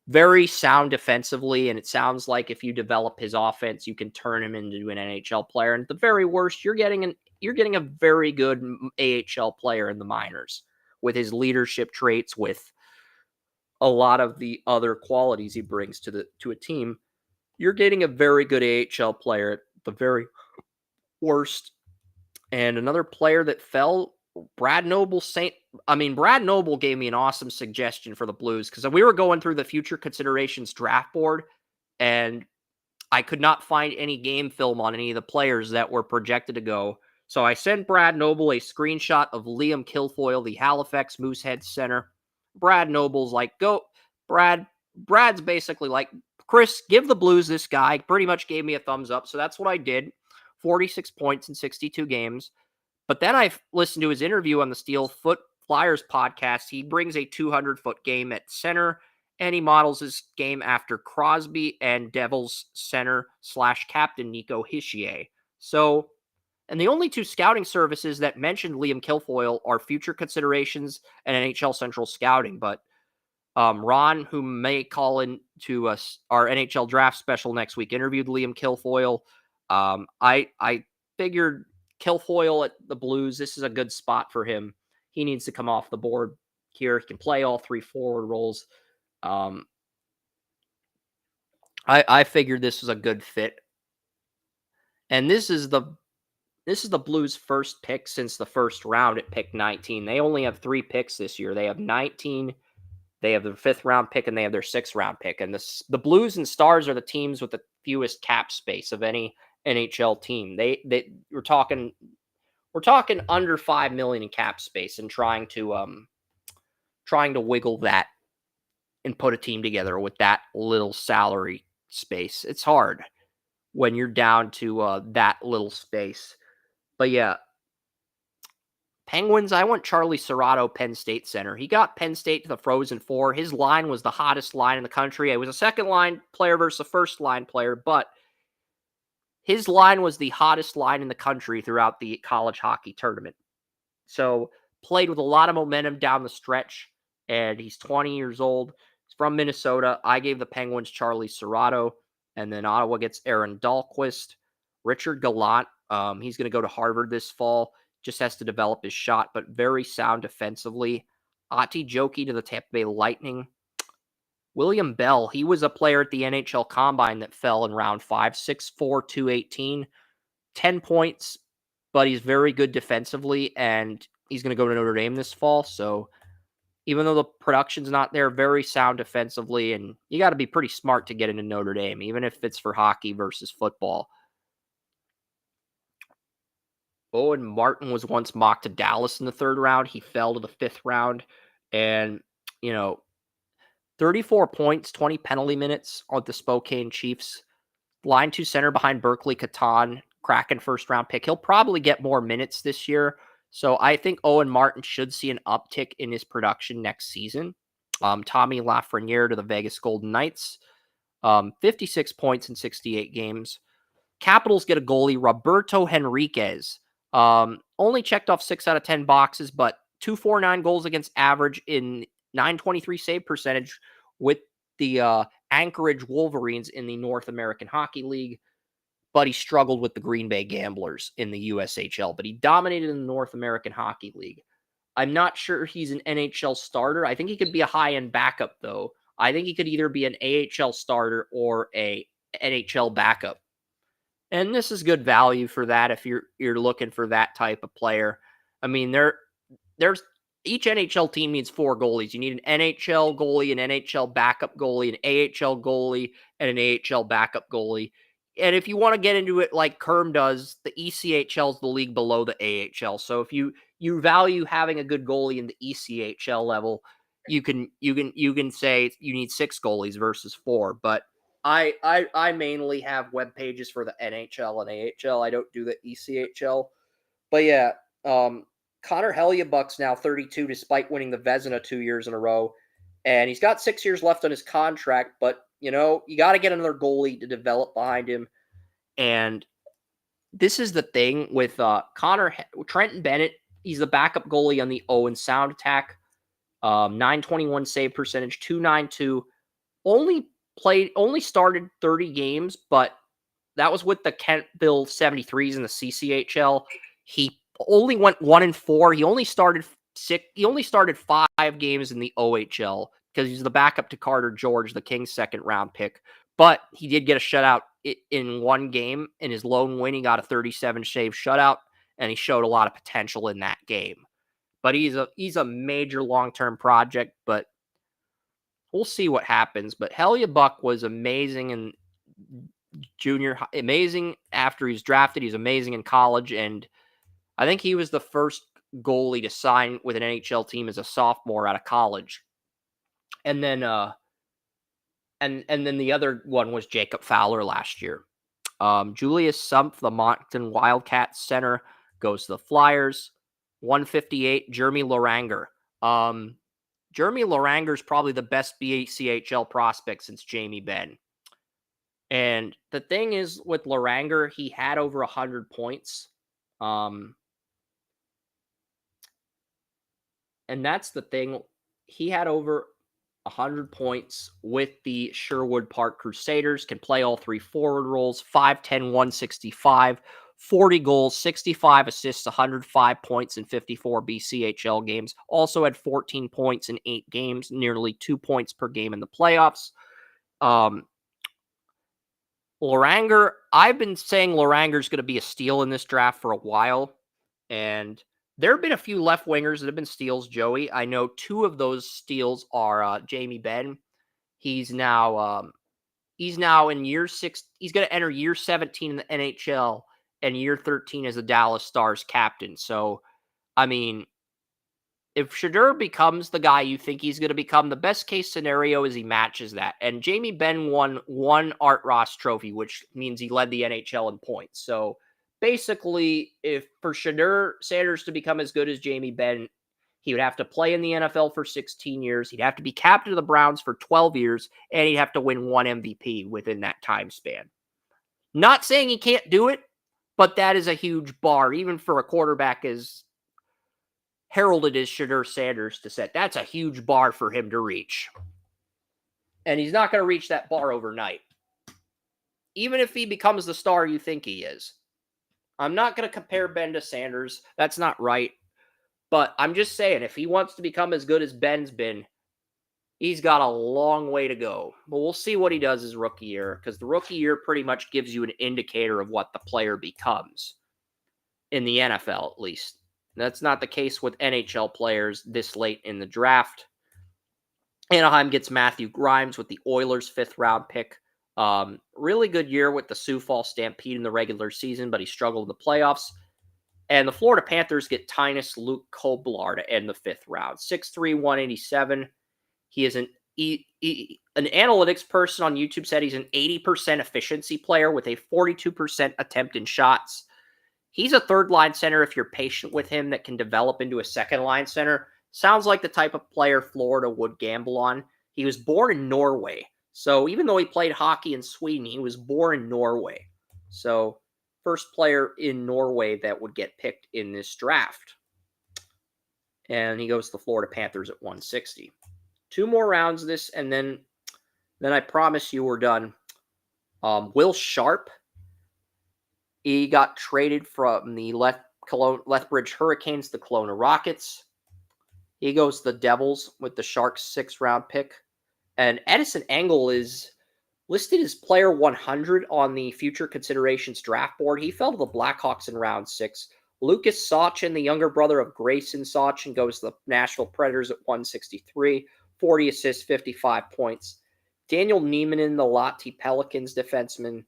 S1: very sound defensively, and it sounds like if you develop his offense, you can turn him into an NHL player. And at the very worst, you're getting a very good AHL player in the minors with his leadership traits, with a lot of the other qualities he brings to a team. You're getting a very good AHL player at the very worst. And another player that fell, Brad Noble. Brad Noble gave me an awesome suggestion for the Blues, because we were going through the future considerations draft board, and I could not find any game film on any of the players that were projected to go. So I sent Brad Noble a screenshot of Liam Kilfoyle, the Halifax Moosehead center. Brad Noble's like, go, Brad. Brad's basically like, Chris, give the Blues this guy. Pretty much gave me a thumbs up. So that's what I did. 46 points in 62 games. But then I listened to his interview on the Steel Foot Flyers podcast. He brings a 200-foot game at center, and he models his game after Crosby and Devils center / captain Nico Hischier. So, and the only 2 scouting services that mentioned Liam Kilfoyle are Future Considerations and NHL Central Scouting. But Ron, who may call in to us our NHL draft special next week, interviewed Liam Kilfoyle. I figured Kilfoyle at the Blues, this is a good spot for him. He needs to come off the board here. He can play all 3 forward roles. I figured this was a good fit. And this is the Blues' first pick since the first round at pick 19. They only have 3 picks this year. They have 19, they have their 5th round pick, and they have their 6th round pick. And the Blues and Stars are the teams with the fewest cap space of any NHL team. We're talking under $5 million in cap space, and trying to wiggle that and put a team together with that little salary space. It's hard when you're down to that little space. But yeah, Penguins, I want Charlie Serrato, Penn State center. He got Penn State to the Frozen Four. His line was the hottest line in the country. It was a second line player versus a first line player, but his line was the hottest line in the country throughout the college hockey tournament. So played with a lot of momentum down the stretch, and he's 20 years old. He's from Minnesota. I gave the Penguins Charlie Serrato, and then Ottawa gets Aaron Dahlquist. Richard Gallant, he's going to go to Harvard this fall. Just has to develop his shot, but very sound defensively. Ati Joki to the Tampa Bay Lightning. William Bell, he was a player at the NHL Combine that fell in round 5, 6'4", 218, 10 points, but he's very good defensively, and he's going to go to Notre Dame this fall. So even though the production's not there, very sound defensively, and you got to be pretty smart to get into Notre Dame, even if it's for hockey versus football. Owen Martin was once mocked to Dallas in the 3rd round. He fell to the 5th round, and, 34 points, 20 penalty minutes on the Spokane Chiefs. Line 2 center behind Berkeley Catan, Kraken 1st round pick. He'll probably get more minutes this year. So I think Owen Martin should see an uptick in his production next season. Tommy Lafreniere to the Vegas Golden Knights. 56 points in 68 games. Capitals get a goalie, Roberto Henriquez. Only checked off 6 out of 10 boxes, but 249 goals against average in 923 save percentage with the Anchorage Wolverines in the North American Hockey League, but he struggled with the Green Bay Gamblers in the USHL. But he dominated in the North American Hockey League. I'm not sure he's an NHL starter. I think he could be a high-end backup, though. I think he could either be an AHL starter or a NHL backup. And this is good value for that if you're looking for that type of player. I mean, there's each NHL team needs 4 goalies. You need an NHL goalie, an NHL backup goalie, an AHL goalie, and an AHL backup goalie. And if you want to get into it like Kerm does, the ECHL is the league below the AHL. So if you value having a good goalie in the ECHL level, you can say you need 6 goalies versus 4. But I mainly have web pages for the NHL and AHL. I don't do the ECHL. But yeah, Connor Hellebuyck's now 32 despite winning the Vezina 2 years in a row. And he's got 6 years left on his contract, but you got to get another goalie to develop behind him. And this is the thing with Trenton Bennett. He's the backup goalie on the Owen Sound attack. 921 save percentage, 292. Only started 30 games, but that was with the Kentville 73s in the CCHL. He only went 1-4. He only started 5 games in the OHL because he's the backup to Carter George, the Kings' second-round pick. But he did get a shutout in one game. In his lone win, he got a 37-save shutout, and he showed a lot of potential in that game. But he's a major long-term project, but we'll see what happens. But Hellebuyck was amazing in amazing after he's drafted. He's amazing in college, and I think he was the first goalie to sign with an NHL team as a sophomore out of college. And then and then the other one was Jacob Fowler last year. Julius Sumpf, the Moncton Wildcats center, goes to the Flyers. 158, Jeremy Loranger. Jeremy Loranger is probably the best BCHL prospect since Jamie Benn. And the thing is with Loranger, he had over 100 points. And that's the thing. He had over 100 points with the Sherwood Park Crusaders, can play all 3 forward roles, 5'10", 165, 40 goals, 65 assists, 105 points in 54 BCHL games. Also had 14 points in 8 games, nearly 2 points per game in the playoffs. Loranger, I've been saying Loranger's going to be a steal in this draft for a while, and there have been a few left wingers that have been steals, Joey. I know 2 of those steals are Jamie Benn. He's now in year 6. He's going to enter year 17 in the NHL and year 13 as a Dallas Stars captain. So, I mean, if Shedeur becomes the guy you think he's going to become, the best case scenario is he matches that. And Jamie Benn won 1 Art Ross trophy, which means he led the NHL in points. So, basically, if for Shedeur Sanders to become as good as Jamie Benn, he would have to play in the NFL for 16 years. He'd have to be captain of the Browns for 12 years, and he'd have to win 1 MVP within that time span. Not saying he can't do it, but that is a huge bar, even for a quarterback as heralded as Shedeur Sanders to set. That's a huge bar for him to reach. And he's not going to reach that bar overnight. Even if he becomes the star you think he is. I'm not going to compare Ben to Sanders. That's not right. But I'm just saying, if he wants to become as good as Ben's been, he's got a long way to go. But we'll see what he does his rookie year, because the rookie year pretty much gives you an indicator of what the player becomes. In the NFL, at least. That's not the case with NHL players this late in the draft. Anaheim gets Matthew Grimes with the Oilers' 5th-round pick. Really good year with the Sioux Falls Stampede in the regular season, but he struggled in the playoffs. And the Florida Panthers get Tynas Luke Koblar to end the 5th round. 6'3", 187. He is an analytics person on YouTube said he's an 80% efficiency player with a 42% attempt in shots. He's a 3rd-line center if you're patient with him that can develop into a 2nd-line center. Sounds like the type of player Florida would gamble on. He was born in Norway. So even though he played hockey in Sweden, he was born in Norway. So first player in Norway that would get picked in this draft. And he goes to the Florida Panthers at 160. 2 more rounds of this, and then Then I promise you we're done. Will Sharp. He got traded from the Lethbridge Hurricanes to the Kelowna Rockets. He goes to the Devils with the Sharks' 6th-round pick. And Edison Engel is listed as player 100 on the future considerations draft board. He fell to the Blackhawks in round 6. Lucas Sachin, the younger brother of Grayson Sachin, goes to the Nashville Predators at 163. 40 assists, 55 points. Daniel Niemanen, the Lahti Pelicans defenseman.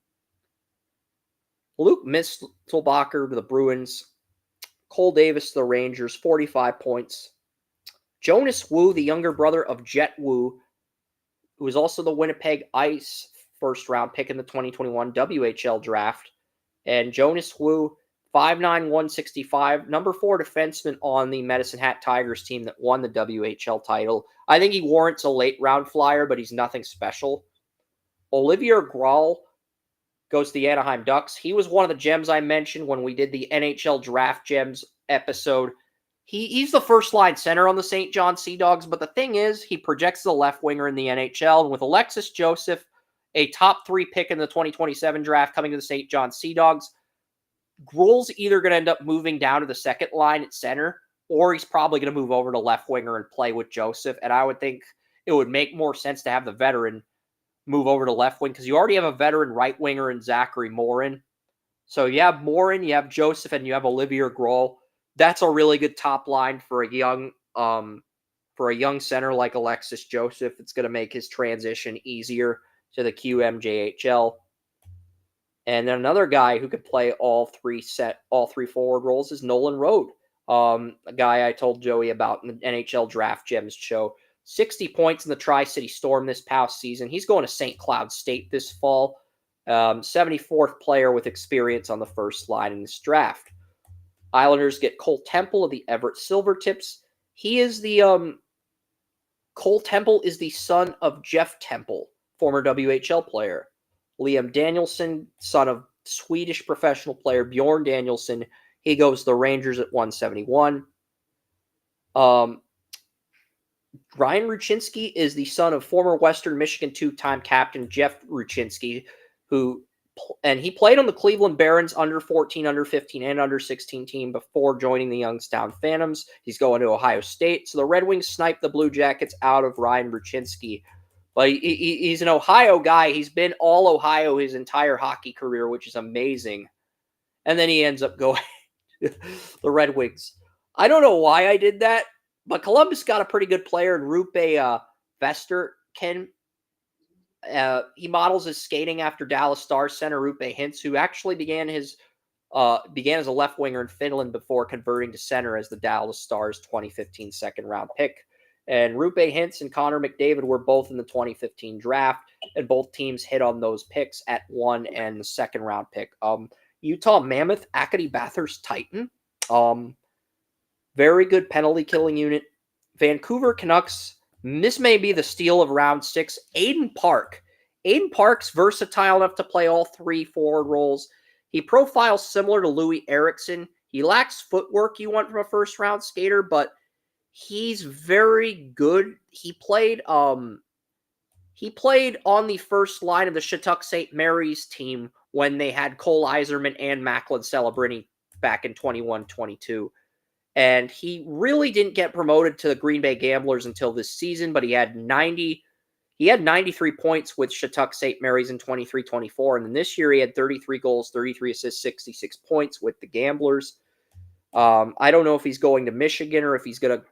S1: Luke Mistelbacher to the Bruins. Cole Davis to the Rangers, 45 points. Jonas Wu, the younger brother of Jet Wu, who was also the Winnipeg Ice first-round pick in the 2021 WHL draft. And Jonas Wu, 5'9", 165, number 4 defenseman on the Medicine Hat Tigers team that won the WHL title. I think he warrants a late-round flyer, but he's nothing special. Olivier Graul goes to the Anaheim Ducks. He was one of the gems I mentioned when we did the NHL Draft Gems episode. He's the first-line center on the St. John Sea Dogs, but the thing is, he projects as a left winger in the NHL, and with Alexis Joseph, a top 3 pick in the 2027 draft coming to the St. John Sea Dogs, Gruel's either going to end up moving down to the second line at center, or he's probably going to move over to left winger and play with Joseph, and I would think it would make more sense to have the veteran move over to left wing, because you already have a veteran right winger in Zachary Morin. So you have Morin, you have Joseph, and you have Olivier Gruel. That's a really good top line for a young center like Alexis Joseph. It's going to make his transition easier to the QMJHL. And then another guy who could play all three forward roles is Nolan Road, a guy I told Joey about in the NHL Draft Gems show. 60 points in the Tri-City Storm this past season. He's going to St. Cloud State this fall. 74th player with experience on the first line in this draft. Islanders get Cole Temple of the Everett Silvertips. He is the Cole Temple is the son of Jeff Temple, former WHL player. Liam Danielson, son of Swedish professional player Bjorn Danielson. He goes to the Rangers at 171. Ryan Ruchinski is the son of former Western Michigan 2-time captain Jeff Ruchinski, and he played on the Cleveland Barons under 14, under 15, and under 16 team before joining the Youngstown Phantoms. He's going to Ohio State. So the Red Wings sniped the Blue Jackets out of Ryan Ruchinski. But he's an Ohio guy. He's been all Ohio his entire hockey career, which is amazing. And then he ends up going to the Red Wings. I don't know why I did that, but Columbus got a pretty good player in Rupe Vesterken. He models his skating after Dallas Stars center Rupe Hintz, who actually began as a left winger in Finland before converting to center as the Dallas Stars 2015 second-round pick. And Rupe Hintz and Connor McDavid were both in the 2015 draft, and both teams hit on those picks at 1 and the second-round pick. Utah Mammoth, Acadie Bathurst Titan. Very good penalty-killing unit. Vancouver Canucks, this may be the steal of round 6. Aiden Park. Aiden Park's versatile enough to play all 3 forward roles. He profiles similar to Louis Eriksson. He lacks footwork you want from a first-round skater, but he's very good. He played on the first line of the Shattuck St. Mary's team when they had Cole Iserman and Macklin Celebrini back in 21-22. And he really didn't get promoted to the Green Bay Gamblers until this season, but he had 93 points with Shattuck St. Mary's in 23-24. And then this year he had 33 goals, 33 assists, 66 points with the Gamblers. I don't know if he's going to Michigan or if he's going to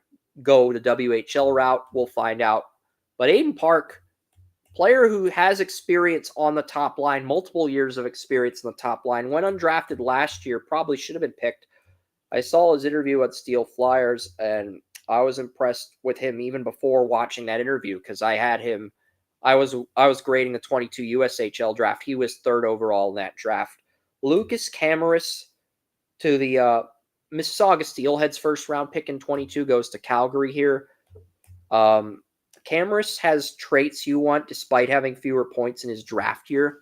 S1: go the WHL route. We'll find out. But Aiden Park, player who has experience on the top line, multiple years of experience on the top line, went undrafted last year, probably should have been picked. I saw his interview at Steel Flyers, and I was impressed with him even before watching that interview because I had him. I was grading the 22 USHL draft. He was 3rd overall in that draft. Lucas Camaras to the Mississauga Steelheads first-round pick in 22 goes to Calgary here. Camaras has traits you want despite having fewer points in his draft year.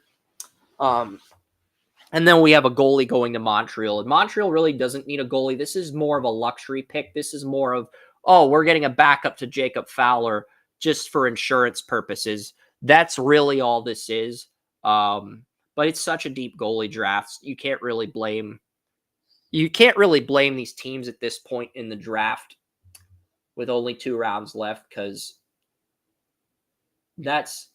S1: And then we have a goalie going to Montreal. And Montreal really doesn't need a goalie. This is more of a luxury pick. This is more of, we're getting a backup to Jacob Fowler just for insurance purposes. That's really all this is. But it's such a deep goalie draft. You can't really blame these teams at this point in the draft with only 2 rounds left, because that's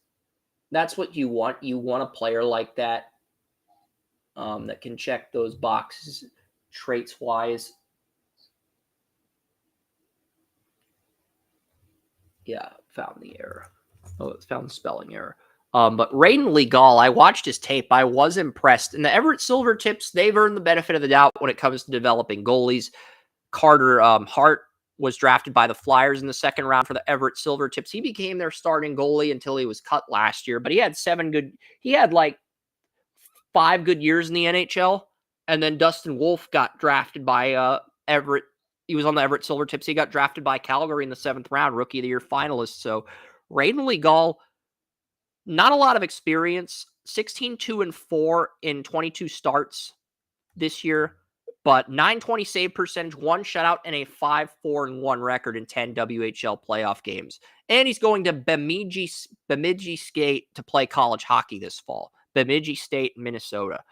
S1: what you want. You want a player like that, that can check those boxes traits wise. Yeah, found the error. Oh, it's found the spelling error. But Raiden Legal, I watched his tape. I was impressed. And the Everett Silvertips, they've earned the benefit of the doubt when it comes to developing goalies. Carter Hart was drafted by the Flyers in the 2nd round for the Everett Silvertips. He became their starting goalie until he was cut last year. But he had 5 good years in the NHL. And then Dustin Wolf got drafted by Everett. He was on the Everett Silvertips. He got drafted by Calgary in the 7th round, Rookie of the Year finalist. So Raiden Legal, not a lot of experience, 16-2-4 in 22 starts this year, but .920 save percentage, 1 shutout, and a 5-4-1 record in 10 WHL playoff games. And he's going to Bemidji State to play college hockey this fall. Bemidji State, Minnesota.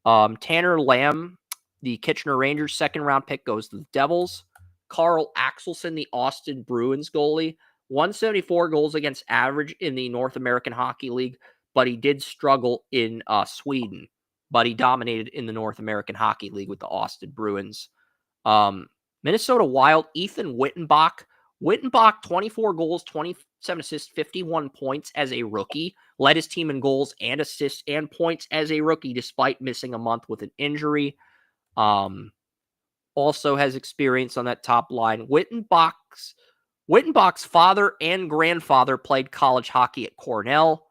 S1: Tanner Lamb, the Kitchener Rangers 2nd round pick, goes to the Devils. Carl Axelsson, the Austin Bruins goalie, 174 goals against average in the North American Hockey League, but he did struggle in Sweden. But he dominated in the North American Hockey League with the Austin Bruins. Minnesota Wild, Ethan Wittenbach. Wittenbach, 24 goals, 27 assists, 51 points as a rookie. Led his team in goals and assists and points as a rookie, despite missing a month with an injury. Also has experience on that top line. Wittenbach's father and grandfather played college hockey at Cornell.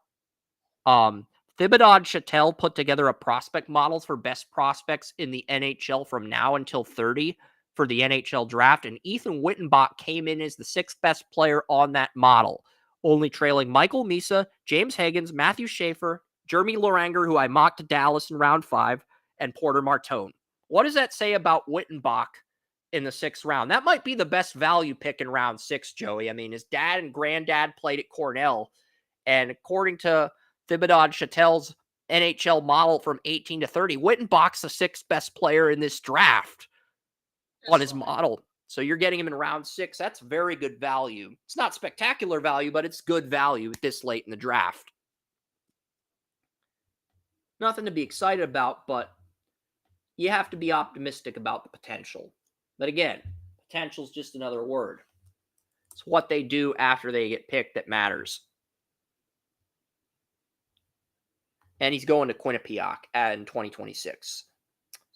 S1: Thibodeau Chattel put together a prospect model for best prospects in the NHL from now until 30 for the NHL draft, and Ethan Wittenbach came in as the 6th best player on that model, only trailing Michael Misa, James Higgins, Matthew Schaefer, Jeremy Loranger, who I mocked to Dallas in round 5, and Porter Martone. What does that say about Wittenbach in the 6th round? That might be the best value pick in round 6, Joey. I mean, his dad and granddad played at Cornell, and according to Thibodeau Chattel's NHL model from 18 to 30, Wittenbach's the 6th best player in this draft on his model. So you're getting him in round 6. That's very good value. It's not spectacular value, but it's good value this late in the draft. Nothing to be excited about, but you have to be optimistic about the potential. But again, potential is just another word. It's what they do after they get picked that matters. And he's going to Quinnipiac in 2026.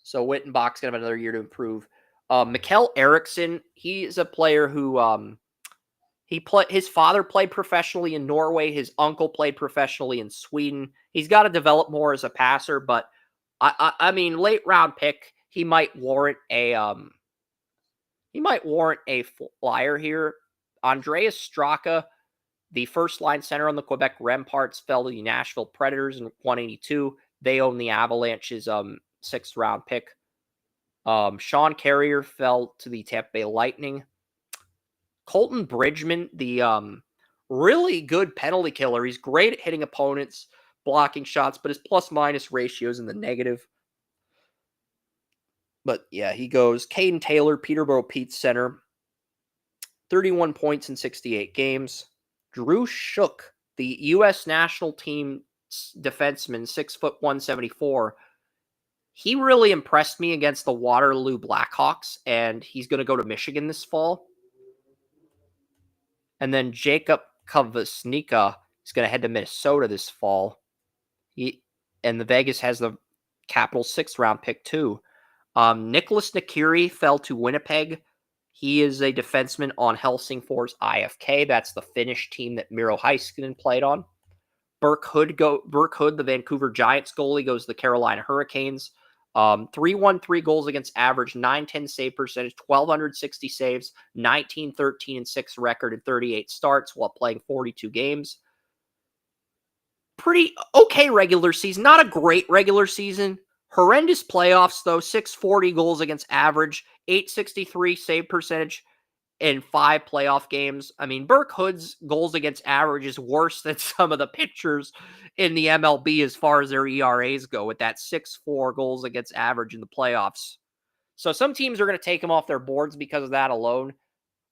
S1: So Wittenbach's going to have another year to improve. Mikkel Eriksson, he is a player who his father played professionally in Norway. His uncle played professionally in Sweden. He's got to develop more as a passer, but I mean, late round pick, he might warrant a flyer here. Andreas Straka, the first line center on the Quebec Remparts, fell to the Nashville Predators in 182. They own the Avalanche's 6th round pick. Sean Carrier fell to the Tampa Bay Lightning. Colton Bridgman, the really good penalty killer. He's great at hitting opponents, blocking shots, but his plus-minus ratio is in the negative. But yeah, he goes. Caden Taylor, Peterborough Pete's center, 31 points in 68 games. Drew Shook, the U.S. national team defenseman, 6'1", 174. He really impressed me against the Waterloo Blackhawks, and he's going to go to Michigan this fall. And then Jacob Kvasnicka is going to head to Minnesota this fall. And the Vegas has the Capitals 6th round pick too. Nicholas Nakiri fell to Winnipeg. He is a defenseman on Helsingfor's IFK. That's the Finnish team that Miro Heiskanen played on. Burke Hood, the Vancouver Giants goalie, goes to the Carolina Hurricanes. 313 goals against average, 910 save percentage, 1,260 saves, 19-13-6 record in 38 starts while playing 42 games. Pretty okay regular season. Not a great regular season. Horrendous playoffs, though. 640 goals against average, 863 save percentage, in 5 playoff games. I mean, Burke Hood's goals against average is worse than some of the pitchers in the MLB as far as their ERAs go, with that 6.4 goals against average in the playoffs. So some teams are going to take him off their boards because of that alone.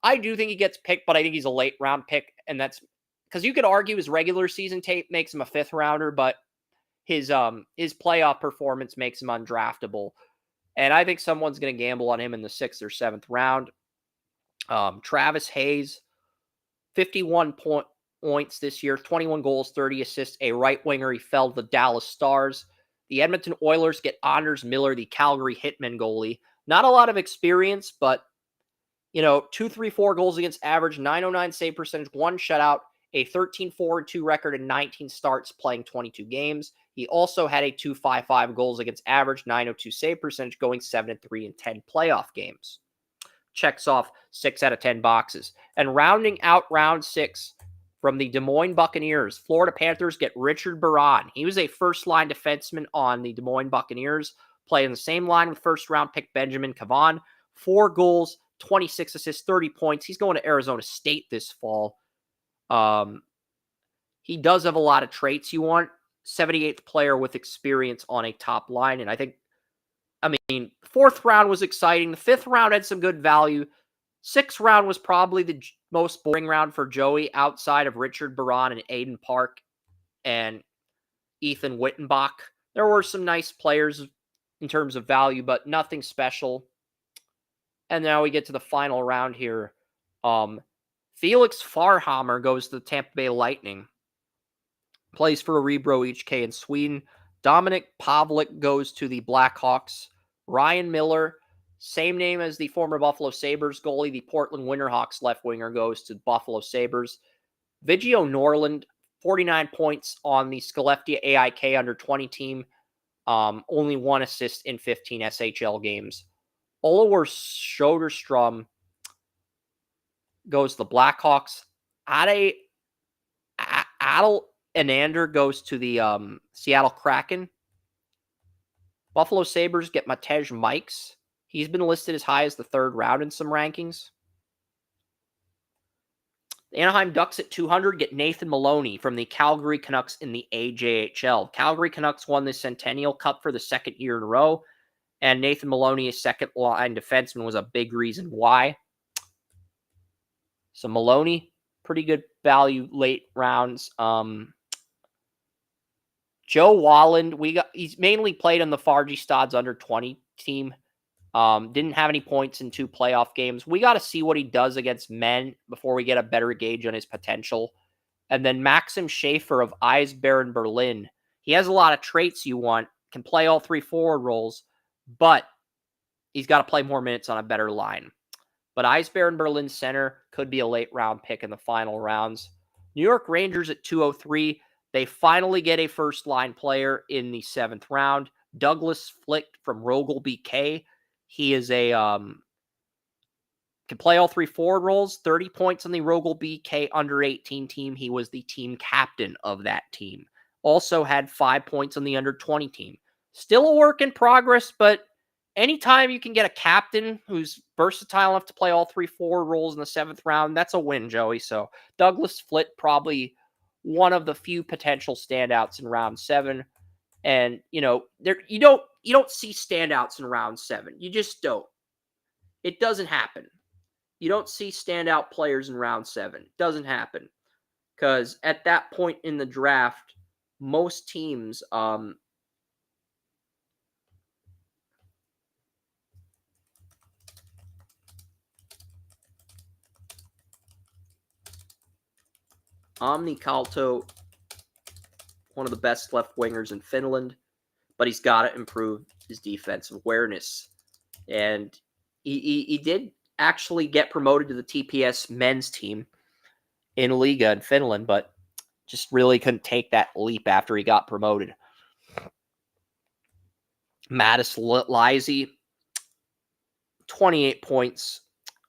S1: I do think he gets picked, but I think he's a late round pick. And that's because you could argue his regular season tape makes him a 5th rounder, but his playoff performance makes him undraftable. And I think someone's going to gamble on him in the 6th or 7th round. Travis Hayes, 51 points this year, 21 goals, 30 assists, a right winger. He fell to the Dallas Stars. The Edmonton Oilers get Anders Miller, the Calgary Hitmen goalie. Not a lot of experience, but, 2.34 goals against average, 909 save percentage, 1 shutout, a 13-4-2 record, and 19 starts playing 22 games. He also had a 2.55 goals against average, 902 save percentage, going 7-3 in 10 playoff games. Checks off 6 out of 10 boxes. And rounding out round 6 from the Des Moines Buccaneers, Florida Panthers get Richard Baran. He was a first-line defenseman on the Des Moines Buccaneers, playing the same line with first-round pick Benjamin Cavan. 4 goals, 26 assists, 30 points. He's going to Arizona State this fall. He does have a lot of traits you want. 78th player with experience on a top line. And I mean, 4th round was exciting. The 5th round had some good value. 6th round was probably the most boring round for Joey outside of Richard Baran and Aiden Park and Ethan Wittenbach. There were some nice players in terms of value, but nothing special. And now we get to the final round here. Felix Farhammer goes to the Tampa Bay Lightning. Plays for Örebro HK in Sweden. Dominic Pavlik goes to the Blackhawks. Ryan Miller, same name as the former Buffalo Sabres goalie, the Portland Winterhawks left winger, goes to Buffalo Sabres. Vigio Norland, 49 points on the Skellefteå AIK under-20 team. Only 1 assist in 15 SHL games. Oliver Soderstrom goes to the Blackhawks. Adel Anander goes to the Seattle Kraken. Buffalo Sabres get Matej Mikes. He's been listed as high as the 3rd round in some rankings. The Anaheim Ducks at 200 get Nathan Maloney from the Calgary Canucks in the AJHL. Calgary Canucks won the Centennial Cup for the 2nd year in a row, and Nathan Maloney, a second-line defenseman, was a big reason why. So Maloney, pretty good value late rounds. Joe Walland, he's mainly played on the Farjestad's under-20 team. Didn't have any points in 2 playoff games. We got to see what he does against men before we get a better gauge on his potential. And then Maxim Schaefer of Eisbären Berlin. He has a lot of traits you want, can play all 3 forward roles, but he's got to play more minutes on a better line. But Eisbären Berlin center could be a late round pick in the final rounds. New York Rangers at 203. They finally get a first-line player in the 7th round. Douglas Flick from Rogel BK. He is can play all 3 forward roles. 30 points on the Rogel BK under-18 team. He was the team captain of that team. Also had 5 points on the under-20 team. Still a work in progress, but anytime you can get a captain who's versatile enough to play all 3 forward roles in the 7th round, that's a win, Joey. So Douglas Flick, probably one of the few potential standouts in round 7. And, you don't see standouts in round 7. You just don't. It doesn't happen. You don't see standout players in round 7. It doesn't happen. Because at that point in the draft, most teams, Omni Kalto, one of the best left wingers in Finland, but he's got to improve his defensive awareness. And he did actually get promoted to the TPS men's team in Liga in Finland, but just really couldn't take that leap after he got promoted. Mattis Lisey, 28 points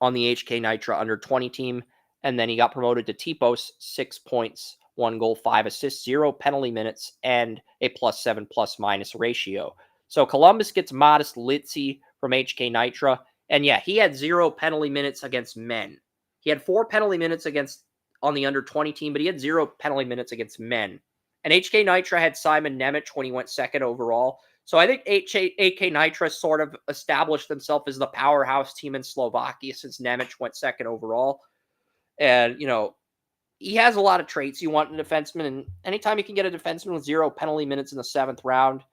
S1: on the HK Nitra under-20 team. And then he got promoted to Tipos, 6 points, 1 goal, 5 assists, 0 penalty minutes, and a +7 ± ratio. So Columbus gets Mattis Lisey from HK Nitra. And yeah, he had 0 penalty minutes against men. He had 4 penalty minutes on the under-20 team, but he had 0 penalty minutes against men. And HK Nitra had Simon Nemec when he went second overall. So I think HK Nitra sort of established themselves as the powerhouse team in Slovakia since Nemec went second overall. And, he has a lot of traits you want in a defenseman. And anytime you can get a defenseman with 0 penalty minutes in the 7th round,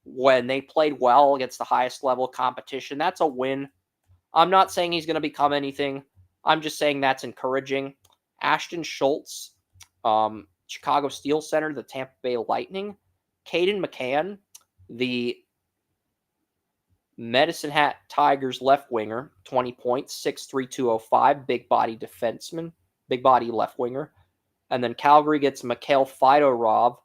S1: when they played well against the highest level competition, that's a win. I'm not saying he's going to become anything. I'm just saying that's encouraging. Ashton Schultz, Chicago Steel Center, the Tampa Bay Lightning. Caden McCann, the Medicine Hat Tigers left winger, 20 points, 6'3", 205, big body defenseman, big body left winger. And then Calgary gets Mikhail Fedorov.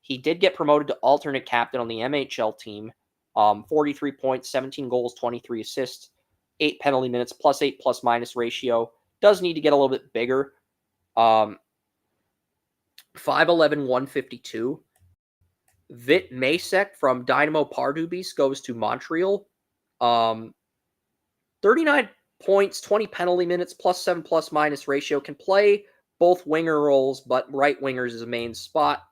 S1: He did get promoted to alternate captain on the MHL team. 43 points, 17 goals, 23 assists, 8 penalty minutes, +8 ± ratio. Does need to get a little bit bigger. 5'11", 152. Vit Masek from Dynamo Pardubice goes to Montreal. 39 points, 20 penalty minutes, +7 ± ratio. Can play both winger roles, but right wingers is his main spot.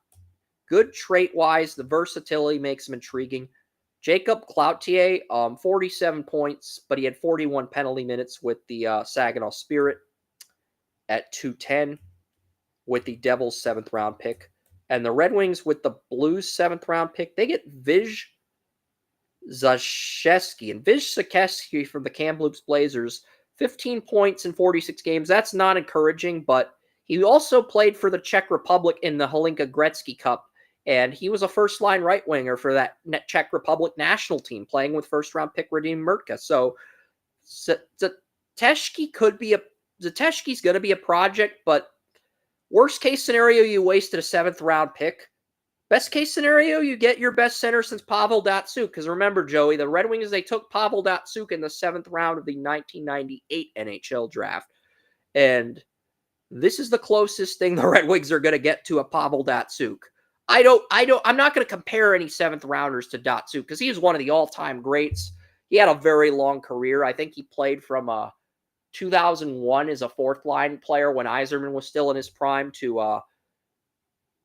S1: Good trait-wise, the versatility makes him intriguing. Jacob Cloutier, 47 points, but he had 41 penalty minutes with the Saginaw Spirit at 210 with the Devils' 7th round pick. And the Red Wings with the Blues' 7th round pick, they get Vij Zashevsky. And Vij Zashevsky from the Kamloops Blazers, 15 points in 46 games. That's not encouraging, but he also played for the Czech Republic in the Hlinka Gretzky Cup. And he was a first-line right winger for that Czech Republic national team, playing with first-round pick Radim Murtka. So Zateshki Zateshki's going to be a project, but worst-case scenario, you wasted a 7th-round pick. Best-case scenario, you get your best center since Pavel Datsyuk. Because remember, Joey, the Red Wings, they took Pavel Datsyuk in the 7th round of the 1998 NHL draft. And this is the closest thing the Red Wings are going to get to a Pavel Datsyuk. I'm not going to compare any 7th rounders to Datsyuk because he was one of the all-time greats. He had a very long career. I think he played from 2001 as a 4th-line player when Yzerman was still in his prime to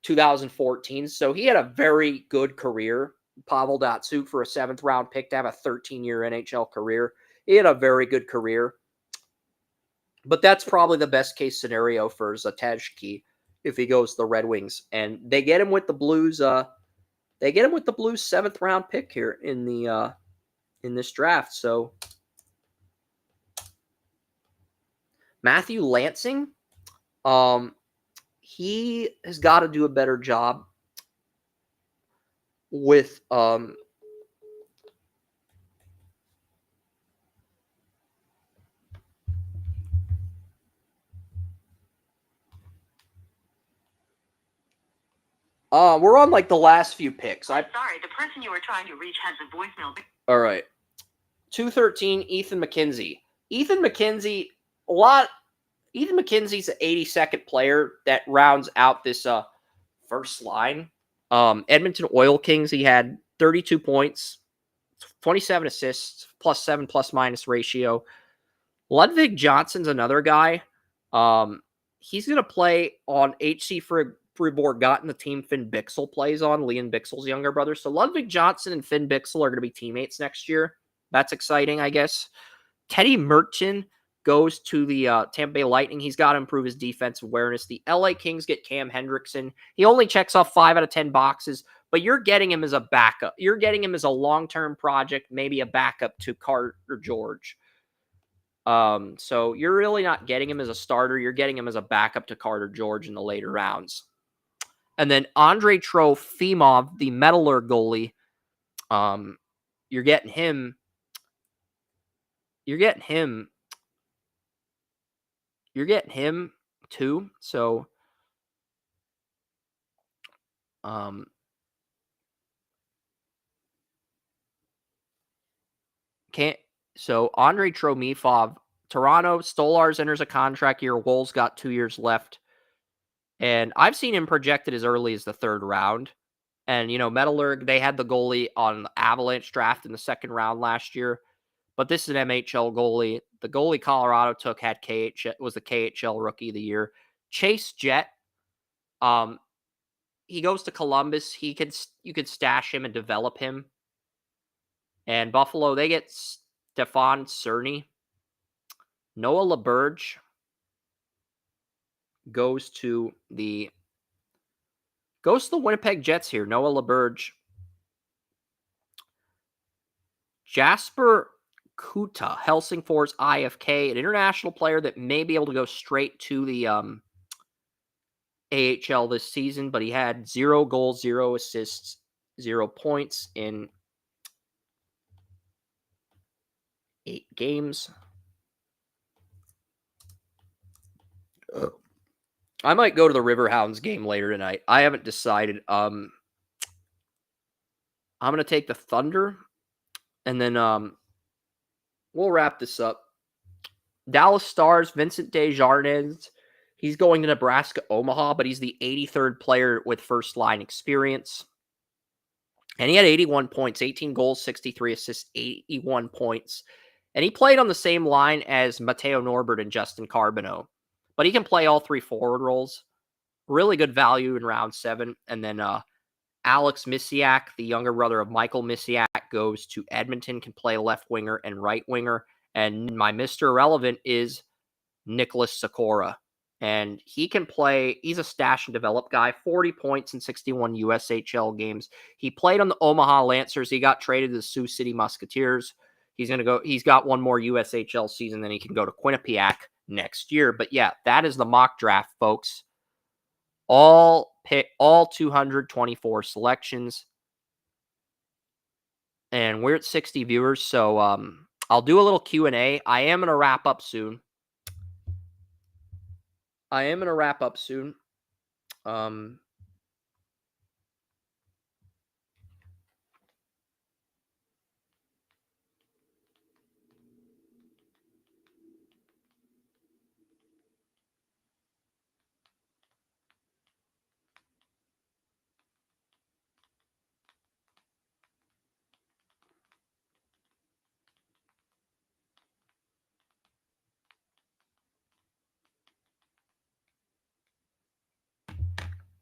S1: 2014. So he had a very good career. Pavel Datsyuk, for a 7th-round pick to have a 13-year NHL career. He had a very good career. But that's probably the best-case scenario for Zateshki if he goes to the Red Wings. And they get him with the Blues. They get him with the Blues' 7th-round pick here in this draft. So Matthew Lansing, he has got to do a better job with we're on like the last few picks.
S4: Sorry, the person you were trying to reach has a voicemail.
S1: All right. 213, Ethan McKenzie. Ethan McKenzie's an 82nd player that rounds out this first line. Edmonton Oil Kings, he had 32 points, 27 assists, +7 ± ratio. Ludwig Johnson's another guy. He's going to play on HC Fribourg, gotten the team Finn Bixel plays on, Leon Bixel's younger brother. So Ludwig Johnson and Finn Bixel are going to be teammates next year. That's exciting, I guess. Teddy Merton goes to the Tampa Bay Lightning. He's got to improve his defensive awareness. The LA Kings get Cam Hendrickson. He only checks off 5 out of 10 boxes, but you're getting him as a backup. You're getting him as a long-term project, maybe a backup to Carter George. So you're really not getting him as a starter. You're getting him as a backup to Carter George in the later rounds. And then Andrei Trofimov, the Metallurg goalie, you're getting him too. So Andrei Trofimov, Toronto, Stolarz enters a contract year. Wolves got 2 years left. And I've seen him projected as early as the 3rd round. And, Metallurg, they had the goalie on the Avalanche draft in the 2nd round last year. but this is an MHL goalie. The goalie Colorado took was the KHL Rookie of the Year. Chase Jett. He goes to Columbus. You could stash him and develop him. And Buffalo, they get Stefan Cerny. Noah LaBerge goes to the Winnipeg Jets here. Noah LaBerge. Jasper Kuta, Helsingfors IFK, an international player that may be able to go straight to the AHL this season, but he had 0 goals, 0 assists, 0 points in 8 games. I might go to the Riverhounds game later tonight. I haven't decided. I'm going to take the Thunder, and then we'll wrap this up. Dallas Stars, Vincent Desjardins. He's going to Nebraska Omaha, but he's the 83rd player with first-line experience. And he had 81 points, 18 goals, 63 assists, 81 points. And he played on the same line as Matteo Norbert and Justin Carbonneau. But he can play all 3 forward roles. Really good value in round 7. And then Alex Misiak, the younger brother of Michael Misiak, goes to Edmonton, can play left winger and right winger. And my Mr. Irrelevant is Nicholas Sikora. And he can play, he's a stash and develop guy, 40 points in 61 USHL games. He played on the Omaha Lancers. He got traded to the Sioux City Musketeers. He's got one more USHL season, then he can go to Quinnipiac next year. But yeah, that is the mock draft, folks. All 224 selections. And we're at 60 viewers, so I'll do a little Q&A. I am going to wrap up soon.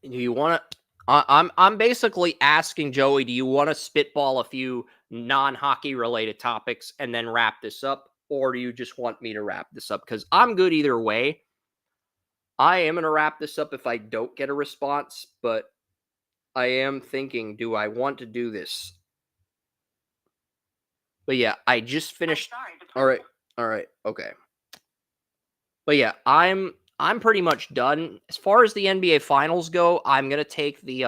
S1: Do you want to? I'm basically asking Joey, do you want to spitball a few non-hockey related topics and then wrap this up, or do you just want me to wrap this up? Because I'm good either way. I am going to wrap this up if I don't get a response, but I am thinking, do I want to do this? But yeah, I just finished. All right, okay. But yeah, I'm pretty much done. As far as the NBA Finals go, I'm gonna take the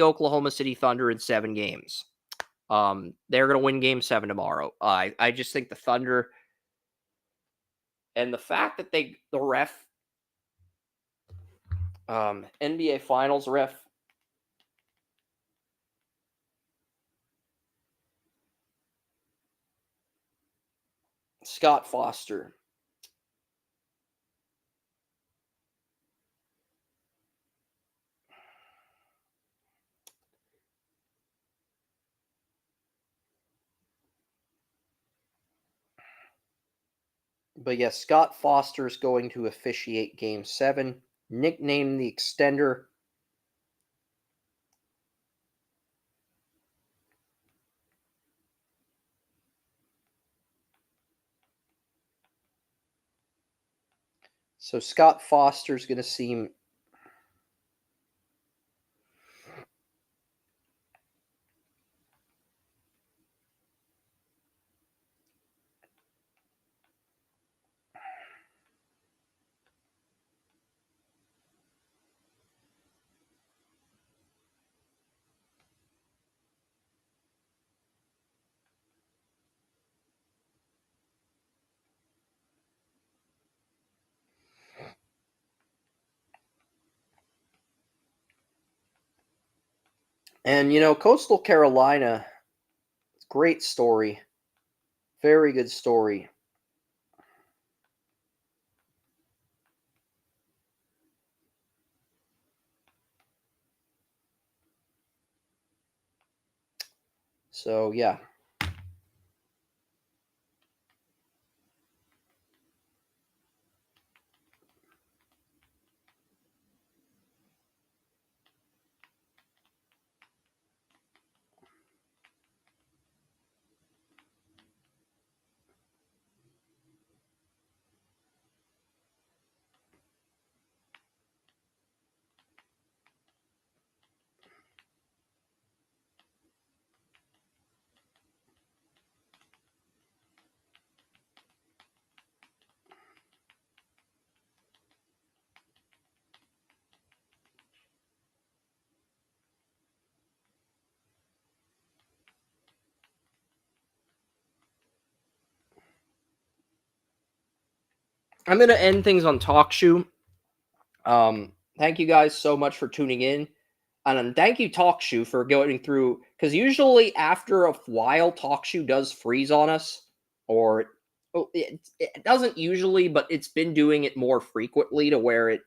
S1: Oklahoma City Thunder in 7 games. They're gonna win Game 7 tomorrow. I just think the Thunder, and the fact that the ref, NBA Finals ref, Scott Foster. But yes, Scott Foster is going to officiate Game 7, nicknamed the Extender. So Scott Foster is going to seem... And, Coastal Carolina, great story. Very good story. So, yeah. I'm going to end things on TalkShoe. Thank you guys so much for tuning in. And thank you, TalkShoe, for going through, because usually after a while, TalkShoe does freeze on us, or it doesn't usually, but it's been doing it more frequently to where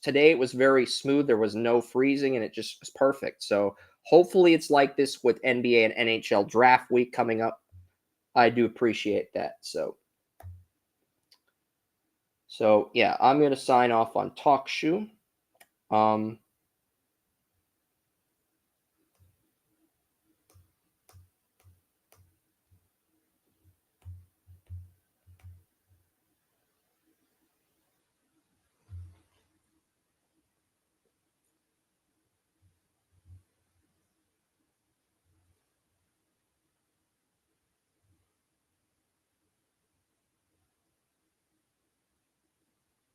S1: today it was very smooth. There was no freezing, and it just was perfect. So hopefully it's like this with NBA and NHL draft week coming up. I do appreciate that. So yeah, I'm going to sign off on TalkShoe.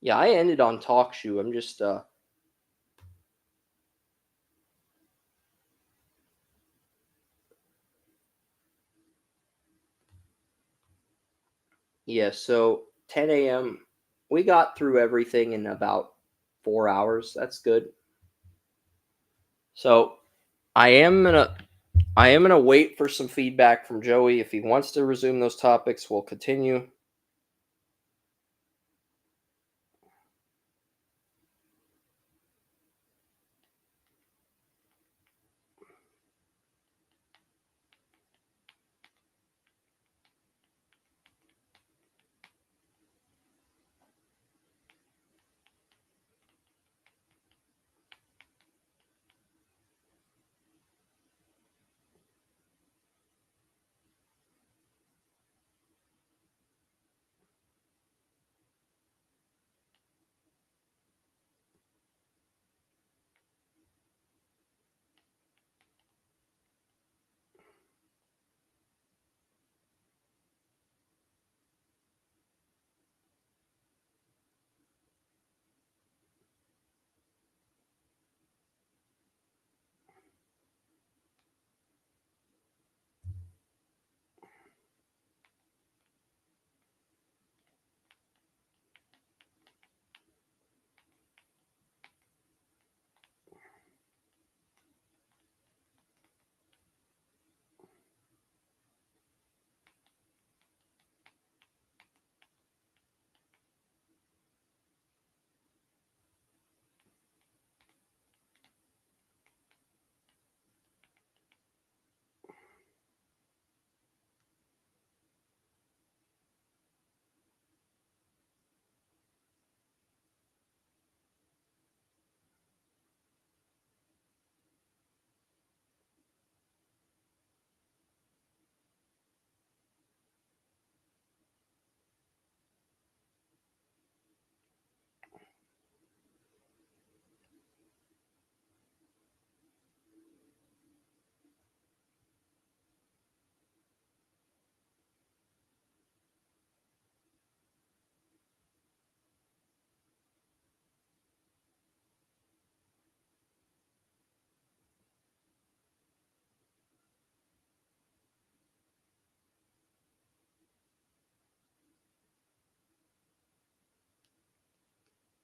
S1: Yeah, I ended on TalkShoe. I'm just yeah, so 10 a.m. We got through everything in about 4 hours. That's good. So I am gonna wait for some feedback from Joey. If he wants to resume those topics, we'll continue.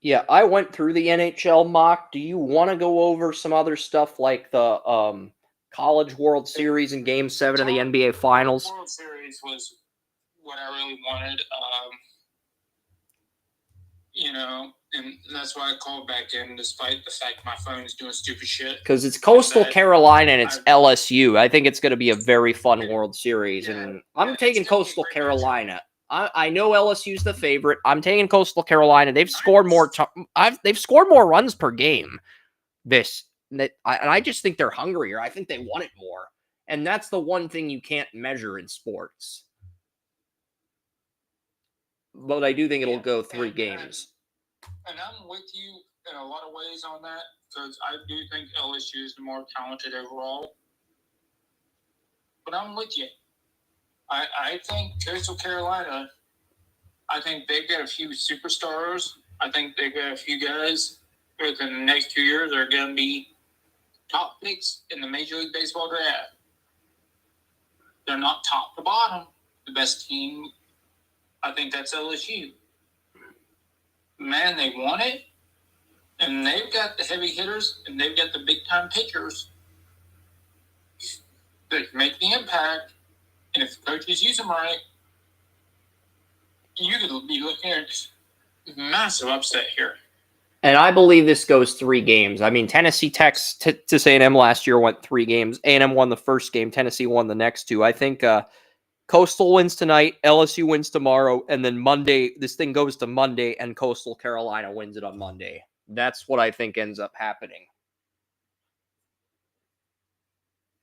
S1: Yeah, I went through the NHL mock. Do you want to go over some other stuff like the College World Series and Game 7 of the NBA Finals?
S5: World Series was what I really wanted. And that's why I called back in, despite the fact my phone is doing stupid shit.
S1: Because it's Coastal Carolina and it's LSU. I think it's going to be a very fun World Series, and I'm taking Coastal Carolina. I know LSU's the favorite. I'm taking Coastal Carolina. They've scored more. They've scored more runs per game. And I just think they're hungrier. I think they want it more, and that's the one thing you can't measure in sports. But I do think it'll go 3 games.
S5: And I'm with you in a lot of ways on that, because I do think LSU is the more talented overall. But I'm with you. I think Coastal Carolina, I think they've got a few superstars. I think they've got a few guys within the next 2 years are going to be top picks in the Major League Baseball draft. They're not top to bottom. The best team, I think that's LSU. man, they want it, and they've got the heavy hitters, and they've got the big-time pitchers that can make the impact, and if the coaches use them right, you could be looking at massive upset here.
S1: And I believe this goes 3 games. I mean, Tennessee Texas A&M last year went 3 games. A&M won the first game. Tennessee won the next 2. I think Coastal wins tonight. LSU wins tomorrow. And then Monday, this thing goes to Monday, and Coastal Carolina wins it on Monday. That's what I think ends up happening.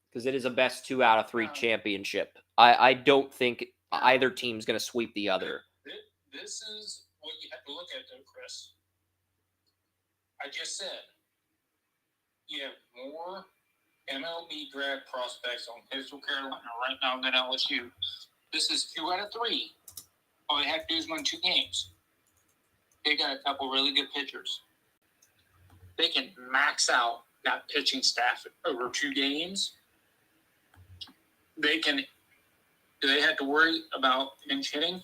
S1: Because it is a best 2 out of 3 championship. I don't think either team's going to sweep the other.
S5: This is what you have to look at, though, Chris. I just said you have more MLB draft prospects on Coastal Carolina right now than LSU. This is 2 out of 3. All they have to do is win 2 games. They got a couple really good pitchers. They can max out that pitching staff over 2 games. They can. Do they have to worry about pinch hitting?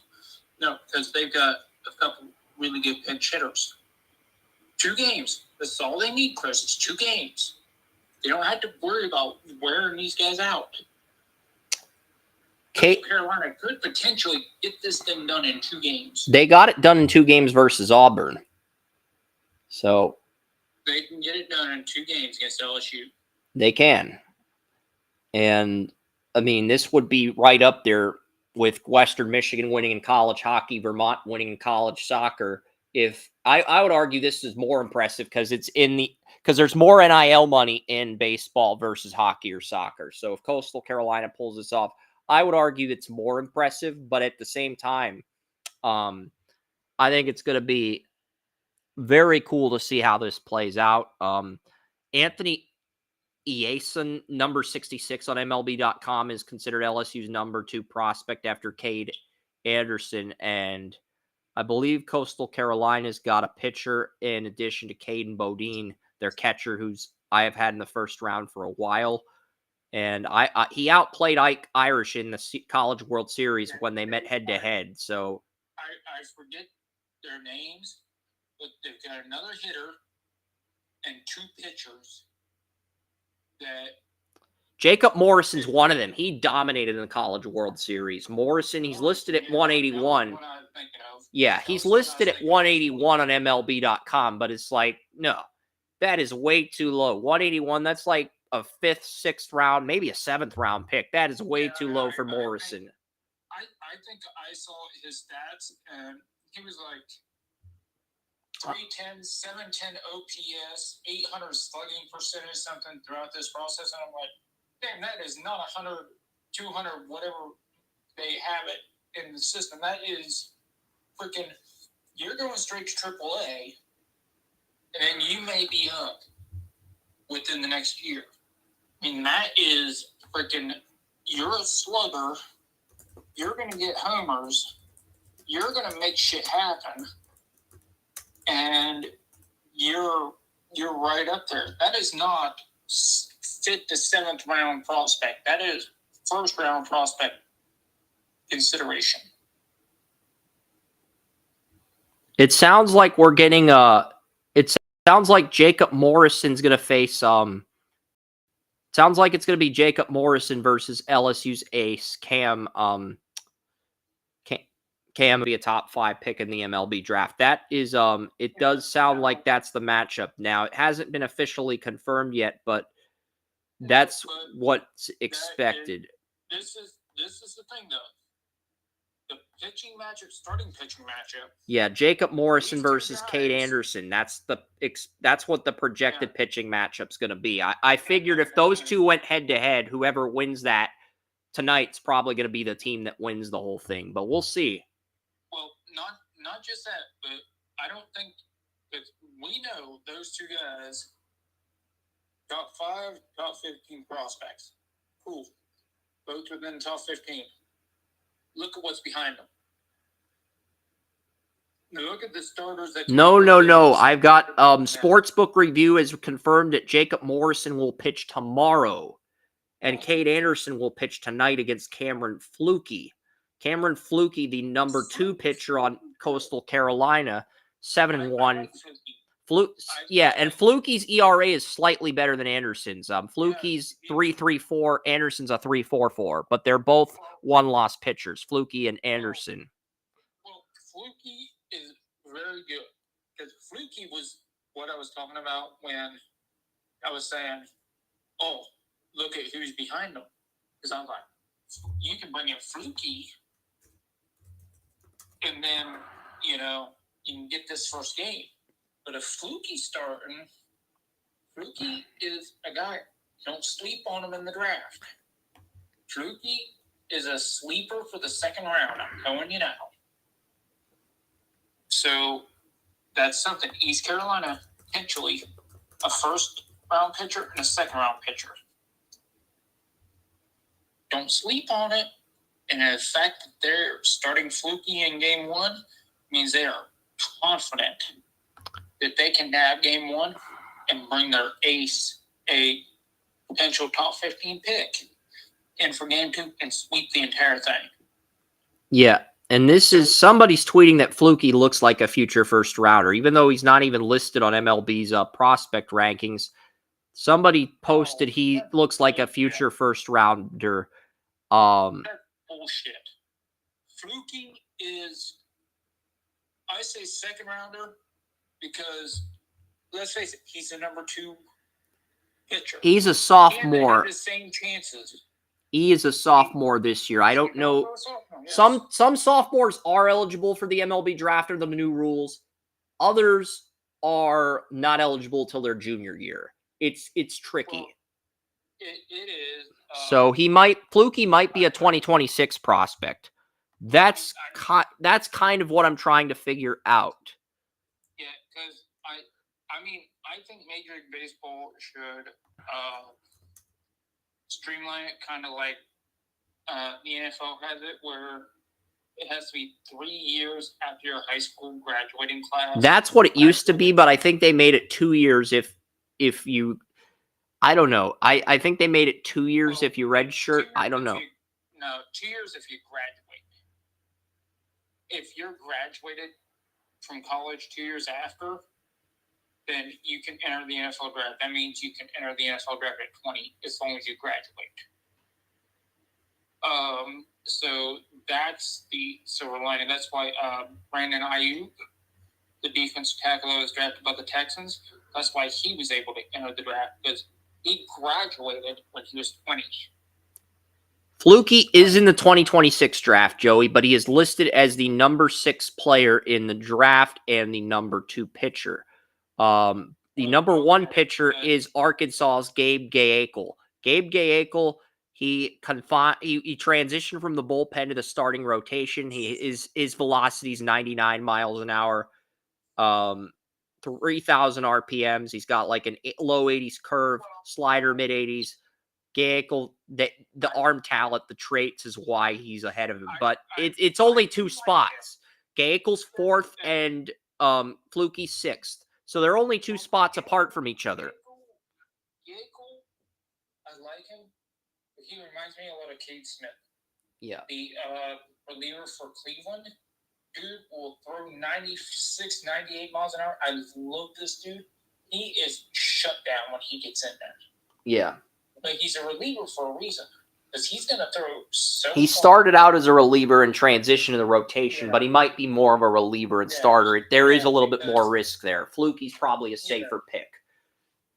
S5: No, because they've got a couple really good pinch hitters. 2 games. That's all they need, Chris. It's 2 games. They don't have to worry about wearing these guys out. Carolina could potentially get this thing done in 2 games.
S1: They got it done in 2 games versus Auburn. So
S5: they can get it done in 2 games against LSU.
S1: They can. And, I mean, this would be right up there with Western Michigan winning in college hockey, Vermont winning in college soccer. If I would argue this is more impressive because there's more NIL money in baseball versus hockey or soccer. So if Coastal Carolina pulls this off, I would argue it's more impressive. But at the same time, I think it's going to be very cool to see how this plays out. Anthony Eason, number 66 on MLB.com, is considered LSU's number 2 prospect after Cade Anderson, and I believe Coastal Carolina's got a pitcher in addition to Caden Bodine, their catcher, who's I have had in the first round for a while. And he outplayed Ike Irish in the College World Series when they met head-to-head. So
S5: I forget their names, but they've got another hitter and 2 pitchers that...
S1: Jacob Morrison's one of them. He dominated in the College World Series. Morrison, he's listed at 181. Yeah, he's listed at 181 on MLB.com, but it's like, no, that is way too low. 181, that's like a 5th, 6th round, maybe a 7th round pick. That is way too low for Morrison.
S5: I think I saw his stats, and he was like 310, 710 OPS, 800 slugging percentage, something throughout this process. And I'm like, damn, that is not 100, 200, whatever they have it in the system. That is freaking, you're going straight to AAA, and then you may be up within the next year. I mean, that is freaking, you're a slugger. You're going to get homers. You're going to make shit happen. And you're right up there. That is not 5th to 7th round prospect. That is 1st round prospect consideration.
S1: It sounds like we're getting it sounds like Jacob Morrison's going to face sounds like it's going to be Jacob Morrison versus LSU's ace Cam Cam be a top 5 pick in the MLB draft. That is it does sound like that's the matchup. Now, it hasn't been officially confirmed yet, but that's what's expected.
S5: This is the thing, though. The pitching matchup, starting pitching matchup.
S1: Yeah, Jacob Morrison versus Cade Anderson. That's what the projected pitching matchup's going to be. I figured if those two went head-to-head, whoever wins that tonight's probably going to be the team that wins the whole thing. But we'll see.
S5: Well, not just that, but I don't think that we know those 2 guys top 5, top 15 prospects. Cool. Both within the top 15. Look at what's behind them. Look at the starters that...
S1: No. I've got Sportsbook Review has confirmed that Jacob Morrison will pitch tomorrow, and Cade Anderson will pitch tonight against Cameron Flukie. Cameron Flukie, the number 2 pitcher on Coastal Carolina, 7-1.
S5: Fluky.
S1: And Fluky's ERA is slightly better than Anderson's. Fluky's 3.34, Anderson's a 3.44, but they're both one-loss pitchers, Fluky and Anderson.
S5: Well, Fluky is very good because Fluky was what I was talking about when I was saying, "Oh, look at who's behind them." Because I'm like, you can bring in Fluky, and then you can get this first game. But if Fluky's starting, Fluky is a guy. Don't sleep on him in the draft. Fluky is a sleeper for the second round. I'm telling you now. So that's something. East Carolina, potentially a first-round pitcher and a second-round pitcher. Don't sleep on it. And the fact that they're starting Fluky in game one means they are confident that they can nab game one and bring their ace, a potential top 15 pick, in for game two and sweep the entire thing.
S1: Yeah, and this is somebody's tweeting that Fluky looks like a future first rounder, even though he's not even listed on MLB's prospect rankings. Somebody posted he looks like a future first rounder.
S5: That's bullshit. Fluky is, I say second rounder because, let's face it, he's the number 2 pitcher.
S1: He's a sophomore.
S5: The same chances.
S1: He is a sophomore this year. I don't know. Some sophomores are eligible for the MLB draft under the new rules. Others are not eligible till their junior year. It's tricky.
S5: Well, it is.
S1: So Fluky might be a 2026 prospect. That's kind of what I'm trying to figure out.
S5: Yeah, because I think Major League Baseball should streamline it, kind of like the NFL has it, where it has to be 3 years after your high school graduating class.
S1: That's what it used to be, but I think they made it 2 years if you. I don't know. I think they made it 2 years if you redshirt. I don't know.
S5: 2 years if you graduate. If you're graduated from college 2 years after, then you can enter the NFL draft. That means you can enter the NFL draft at 20 as long as you graduate. So that's the silver lining. That's why Brandon Ayuk, the defensive tackle that was drafted by the Texans, that's why he was able to enter the draft, because he graduated when he was 20.
S1: Fluky is in the 2026 draft, Joey, but he is listed as the number 6 player in the draft and the number 2 pitcher. The number 1 pitcher is Arkansas's Gabe Gaekel. Gabe Gaekel, he transitioned from the bullpen to the starting rotation. His velocity is 99 miles an hour, 3,000 RPMs. He's got like a low 80s curve, slider mid 80s. Gaekel, the arm talent, the traits is why he's ahead of him. But it's only 2 spots. Gaekel's 4th and Fluky's 6th. So they're only 2 spots apart from each other.
S5: Gaekel, I like him. But he reminds me a lot of Cade Smith.
S1: Yeah.
S5: The reliever for Cleveland. Dude will throw 96, 98 miles an hour. I love this dude. He is shut down when he gets in there.
S1: Yeah.
S5: But he's a reliever for a reason. Because he's going to throw so
S1: He
S5: far.
S1: started out as a reliever and transitioned to the rotation, but he might be more of a reliever and starter. There is a little bit more risk there. Fluky's probably a safer pick.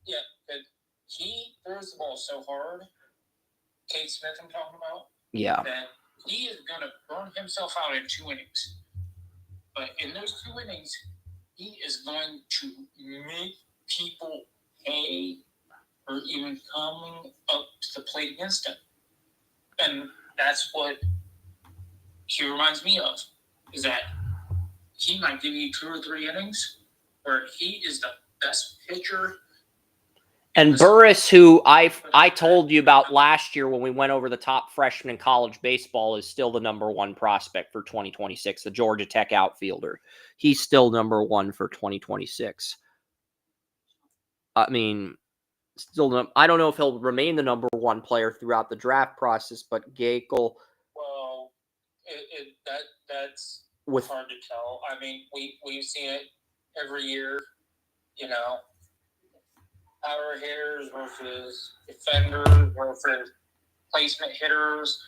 S5: Yeah, but he throws the ball so hard. Cade Smith I'm talking about.
S1: Yeah.
S5: That he is going to burn himself out in 2 innings. But in those 2 innings, he is going to make people pay for even coming up to the plate against him. And that's what he reminds me of, is that he might give you 2 or 3 innings where he is the best pitcher.
S1: And Burris, who I told you about last year when we went over the top freshmen in college baseball, is still the number 1 prospect for 2026, the Georgia Tech outfielder. He's still number 1 for 2026. I mean, I don't know if he'll remain the number 1 player throughout the draft process, but Gaekel.
S5: Well, that's hard to tell. I mean, we've seen it every year. You know, power hitters versus defenders versus placement hitters.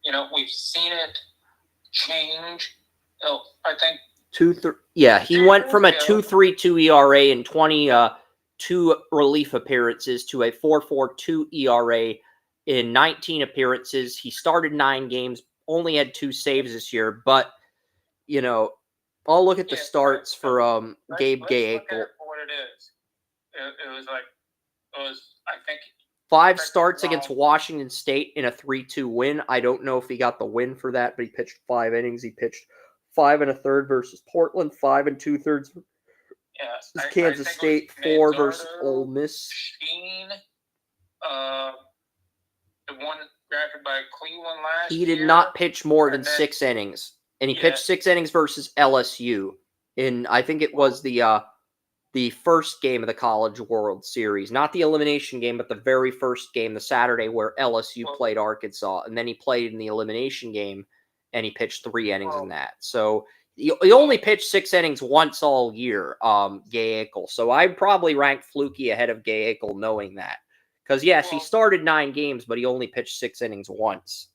S5: You know, we've seen it change. Oh, I think
S1: he went from a 2.32 ERA in 22 relief appearances to a 4.42 ERA in 19 appearances. He started 9 games, only had 2 saves this year, but you know, I'll look at the starts for Gabe Gaekel.
S5: Look at it for what it is. It was I think
S1: 5 starts against Washington State in a 3-2 win. I don't know if he got the win for that, but he pitched 5 innings. He pitched 5 1/3 versus Portland, 5 2/3 versus Kansas State, 4 versus Ole Miss.
S5: Sheen, the one drafted by Cleveland last year.
S1: He did not pitch more than 6 innings, and he pitched 6 innings versus LSU. I think it was the first game of the College World Series, not the elimination game, but the very first game, the Saturday where LSU played Arkansas, and then he played in the elimination game, and he pitched 3 innings in that. So he only pitched 6 innings once all year, Gaekel. So I'd probably rank Fluky ahead of Gaekel knowing that. Because, yes, he started 9 games, but he only pitched 6 innings once.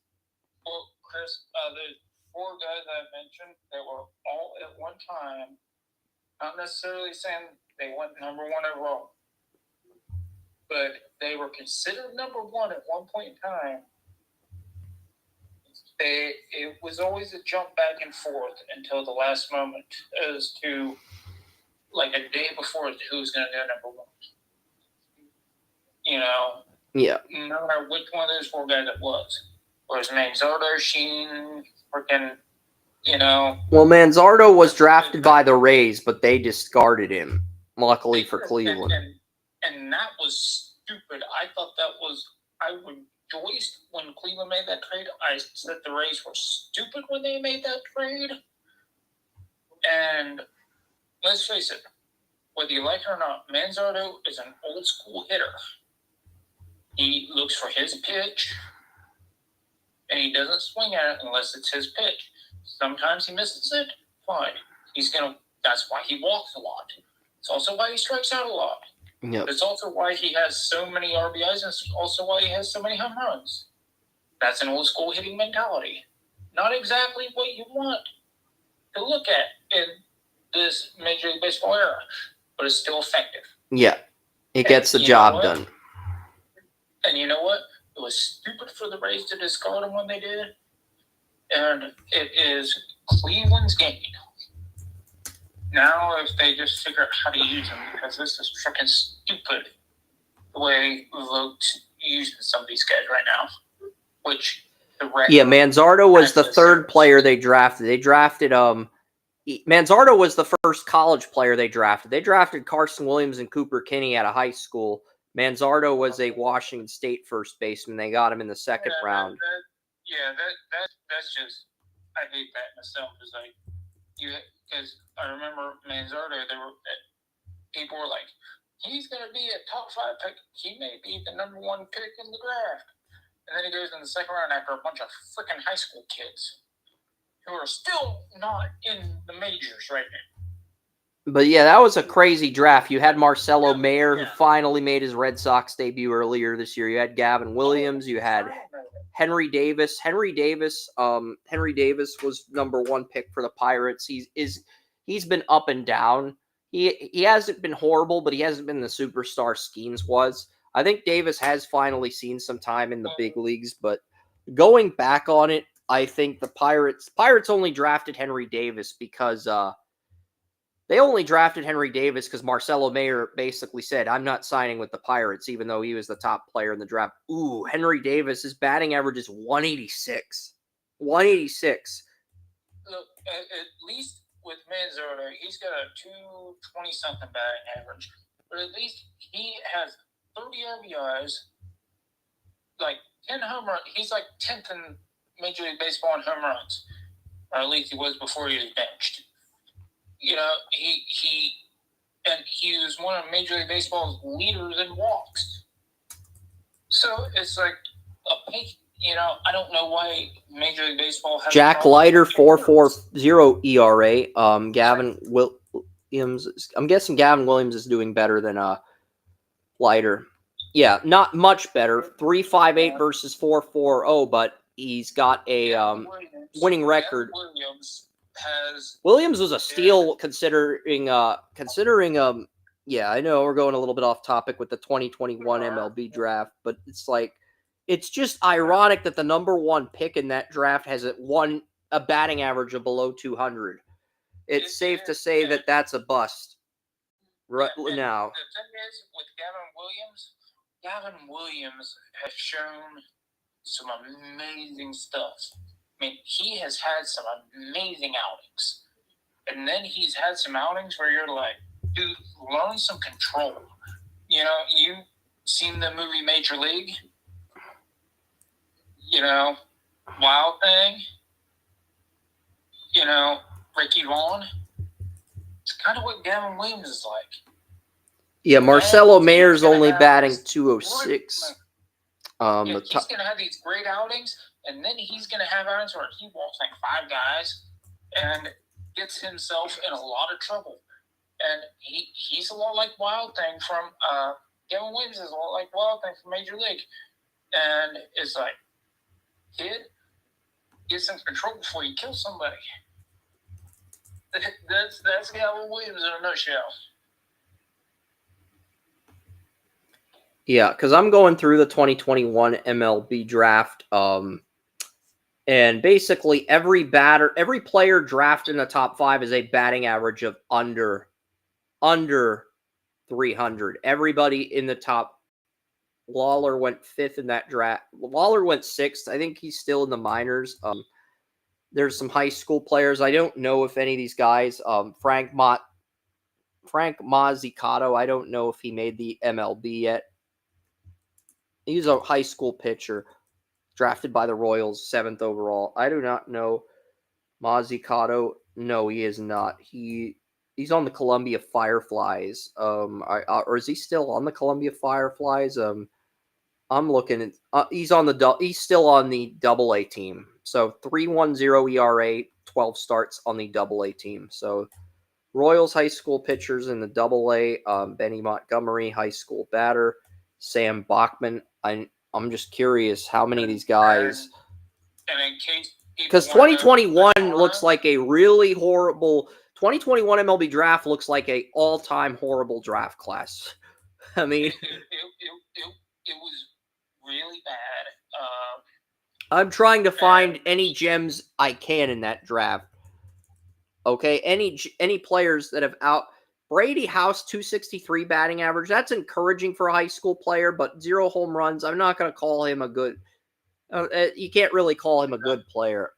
S5: Well, Chris, the 4 guys I mentioned that were all at one time, not necessarily saying they went number 1 overall, but they were considered number 1 at one point in time. It was always a jump back and forth until the last moment as to, like, a day before who's going to go number 1. You know?
S1: Yeah.
S5: No matter which one of those 4 guys it was. Whereas Manzardo, Sheen, freaking, you know.
S1: Well, Manzardo was drafted by the Rays, but they discarded him, luckily for Cleveland.
S5: And that was stupid. I thought I rejoiced when Cleveland made that trade. I said the Rays were stupid when they made that trade. And let's face it, whether you like it or not, Manzardo is an old school hitter. He looks for his pitch, and he doesn't swing at it unless it's his pitch. Sometimes he misses it. Fine. That's why he walks a lot. It's also why he strikes out a lot.
S1: Yep.
S5: It's also why he has so many RBIs, and it's also why he has so many home runs. That's an old school hitting mentality. Not exactly what you want to look at in this Major League Baseball era, but it's still effective.
S1: Yeah. It gets the job done.
S5: And you know what? It was stupid for the Rays to discard him when they did. And it is Cleveland's gain. Now, if they just figure out how to use him, because this is freaking stupid the way Vogt using some of these guys right now.
S1: Manzardo was the 3rd player they drafted. Manzardo was the first college player they drafted. They drafted Carson Williams and Cooper Kinney out of high school. Manzardo was a Washington State first baseman. They got him in the 2nd round.
S5: That's just, I hate that in itself. It's like, because I remember Manzardo, people were like, he's going to be a top 5 pick. He may be the number 1 pick in the draft. And then he goes in the 2nd round after a bunch of freaking high school kids who are still not in the majors right now.
S1: But yeah, that was a crazy draft. You had Marcelo Mayer, who finally made his Red Sox debut earlier this year. You had Gavin Williams. You had Henry Davis. Henry Davis was number 1 pick for the Pirates. He's been up and down. He hasn't been horrible, but he hasn't been the superstar Skeens was. I think Davis has finally seen some time in the big leagues, but going back on it, I think the Pirates only drafted Henry Davis because Marcelo Mayer basically said, I'm not signing with the Pirates, even though he was the top player in the draft. Ooh, Henry Davis, his batting average is 186. 186.
S5: Look, at least with Manzardo, he's got a 220-something batting average. But at least he has 30 RBIs, like 10 home runs. He's like 10th in Major League Baseball in home runs. Or at least he was before he was benched. You know, he was one of Major League Baseball's leaders in walks. So it's like a pink. You know, I don't know why Major League Baseball has
S1: Jack Leiter 4.40 ERA. Williams. I'm guessing Gavin Williams is doing better than Leiter. Yeah, not much better. 3.58 versus 4.40, but he's got a winning record. Williams was a steal considering. Yeah, I know we're going a little bit off topic with the 2021 MLB draft, but it's just ironic that the number one pick in that draft has a batting average of below 200. It's safe to say that that's a bust. Right now.
S5: The thing is, with Gavin Williams has shown some amazing stuff. I mean, he has had some amazing outings. And then he's had some outings where you're like, dude, learn some control. You know, you've seen the movie Major League? You know, Wild Thing? You know, Ricky Vaughn? It's kind of what Gavin Williams is like.
S1: Yeah, Marcelo Mayer's only batting 206.
S5: He's going to have these great outings, and then he's going to have outings where he walks like 5 guys and gets himself in a lot of trouble. And he's a lot like Wild Thing from Gavin Williams is a lot like Wild Thing from Major League. And it's like, kid, get some control before you kill somebody. That's Gavin Williams in a nutshell.
S1: Yeah, because I'm going through the 2021 MLB draft, and basically every player drafted in the top 5 is a batting average of under 300. Everybody in the top. Lawler went 5th in that draft. Lawler went 6th. I think he's still in the minors. There's some high school players. I don't know if any of these guys. Frank Mazzicato. I don't know if he made the MLB yet. He's a high school pitcher drafted by the Royals, 7th overall. I do not know Mazzicato. No, he is not. He's on the Columbia Fireflies. Or is he still on the Columbia Fireflies? I'm looking at. He's still on the Double-A team. So 3.10 ERA, 12 starts on the Double-A team. So Royals high school pitchers in the Double-A. Benny Montgomery, high school batter. Sam Bachman. I'm just curious how many of these guys.
S5: And in case,
S1: because 2021 looks like a really horrible. 2021 MLB draft looks like a all-time horrible draft class. I mean,
S5: it was really bad.
S1: I'm trying to find any gems I can in that draft. Okay, any players that have out. Brady House, 263 batting average. That's encouraging for a high school player, but 0 home runs. I'm not going to call him a good. You can't really call him a good player.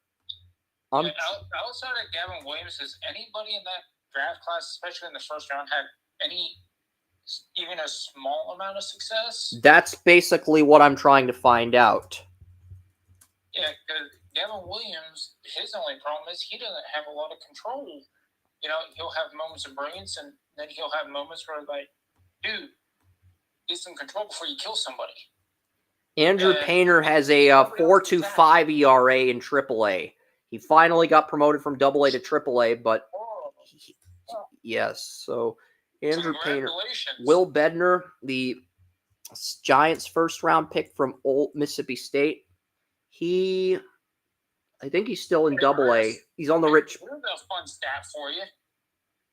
S5: Outside of Gavin Williams, has anybody in that draft class, especially in the first round, had even a small amount of success?
S1: That's basically what I'm trying to find out.
S5: Yeah, because Gavin Williams, his only problem is he doesn't have a lot of control. You know, he'll have moments of brilliance, and then he'll have moments where, like, dude, get some control before you kill somebody.
S1: Andrew Painter has a 4.25 ERA in AAA. He finally got promoted from AA to AAA, but yes. So Andrew Painter, Will Bednar, the Giants' first-round pick from Old Mississippi State. I think he's still in AA. He's on the rich.
S5: Here's a fun stat for you.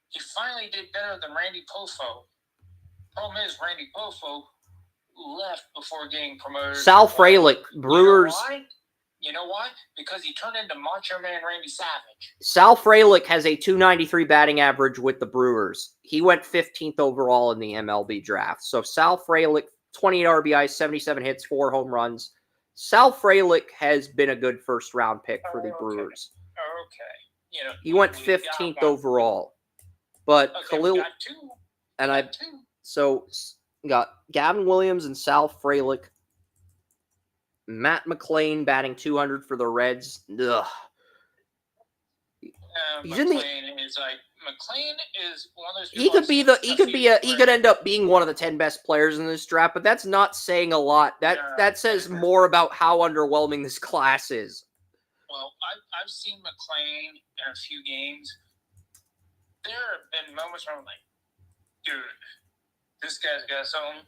S5: He finally did better than Randy Poffo. Problem is, Randy Poffo left before getting promoted.
S1: Sal Frelick, Brewers.
S5: You know why? Because he turned into Macho Man Randy Savage.
S1: Sal Frelick has a 293 batting average with the Brewers. He went 15th overall in the MLB draft. So Sal Frelick, 28 RBIs, 77 hits, 4 home runs. Sal Frelick has been a good first-round pick for the Brewers.
S5: Okay. You know,
S1: he went 15th overall. But Khalil and so got Gavin Williams and Sal Frelick. Matt McLean batting 200 for the Reds. Ugh.
S5: McLean is one of those people.
S1: He could end up being one of the 10 best players in this draft, but that's not saying a lot. That says more about how underwhelming this class is.
S5: Well, I've seen McLean in a few games, there have been moments where I'm like, dude, this guy's got something.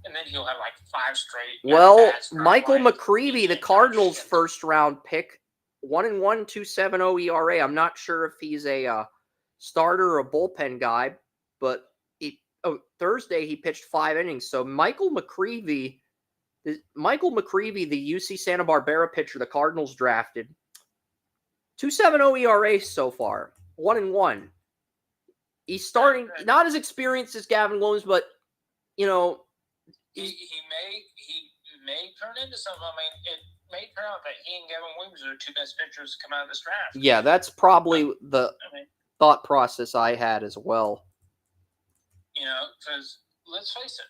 S5: And then he'll have like 5 straight.
S1: Well, Michael McCreevy, the Cardinals' first-round pick, 1-1, 2.70 ERA. I'm not sure if he's a starter or a bullpen guy, but Thursday he pitched 5 innings. So Michael McCreevy, the UC Santa Barbara pitcher the Cardinals drafted, 2.70 ERA so far, 1-1. He's starting, not as experienced as Gavin Williams, but you know.
S5: He may turn into something. I mean, it may turn out that he and Gavin Williams are the 2 best pitchers to come out of this draft.
S1: Yeah, that's probably the thought process I had as well.
S5: You know, because let's face it,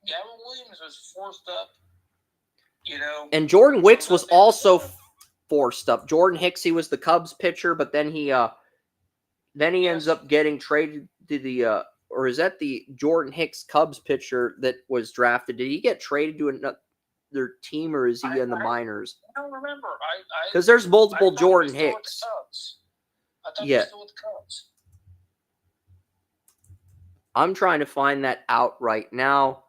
S5: Gavin Williams was forced up. You know,
S1: and Jordan Wicks was also forced up. Jordan Hicks, was the Cubs pitcher, but then he ends up getting traded to the. Or is that the Jordan Hicks Cubs pitcher that was drafted? Did he get traded to another team, or is he in the minors?
S5: I don't remember.
S1: Because there's multiple Jordan Hicks.
S5: I thought he was still with the Cubs.
S1: I'm trying to find that out right now.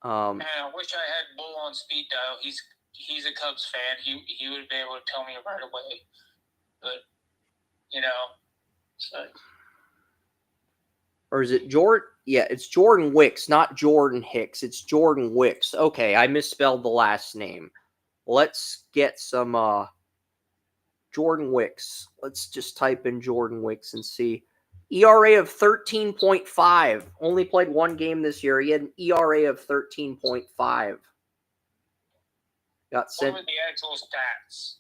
S5: Man, I wish I had Bull on speed dial. He's a Cubs fan. He would be able to tell me right away. But you know, so.
S1: Or is it Jordan? Yeah, it's Jordan Wicks, not Jordan Hicks. It's Jordan Wicks. Okay, I misspelled the last name. Let's get some Jordan Wicks. Let's just type in Jordan Wicks and see. ERA of 13.5. Only played 1 game this year. He had an ERA of 13.5. Got sent.
S5: What were the actual stats?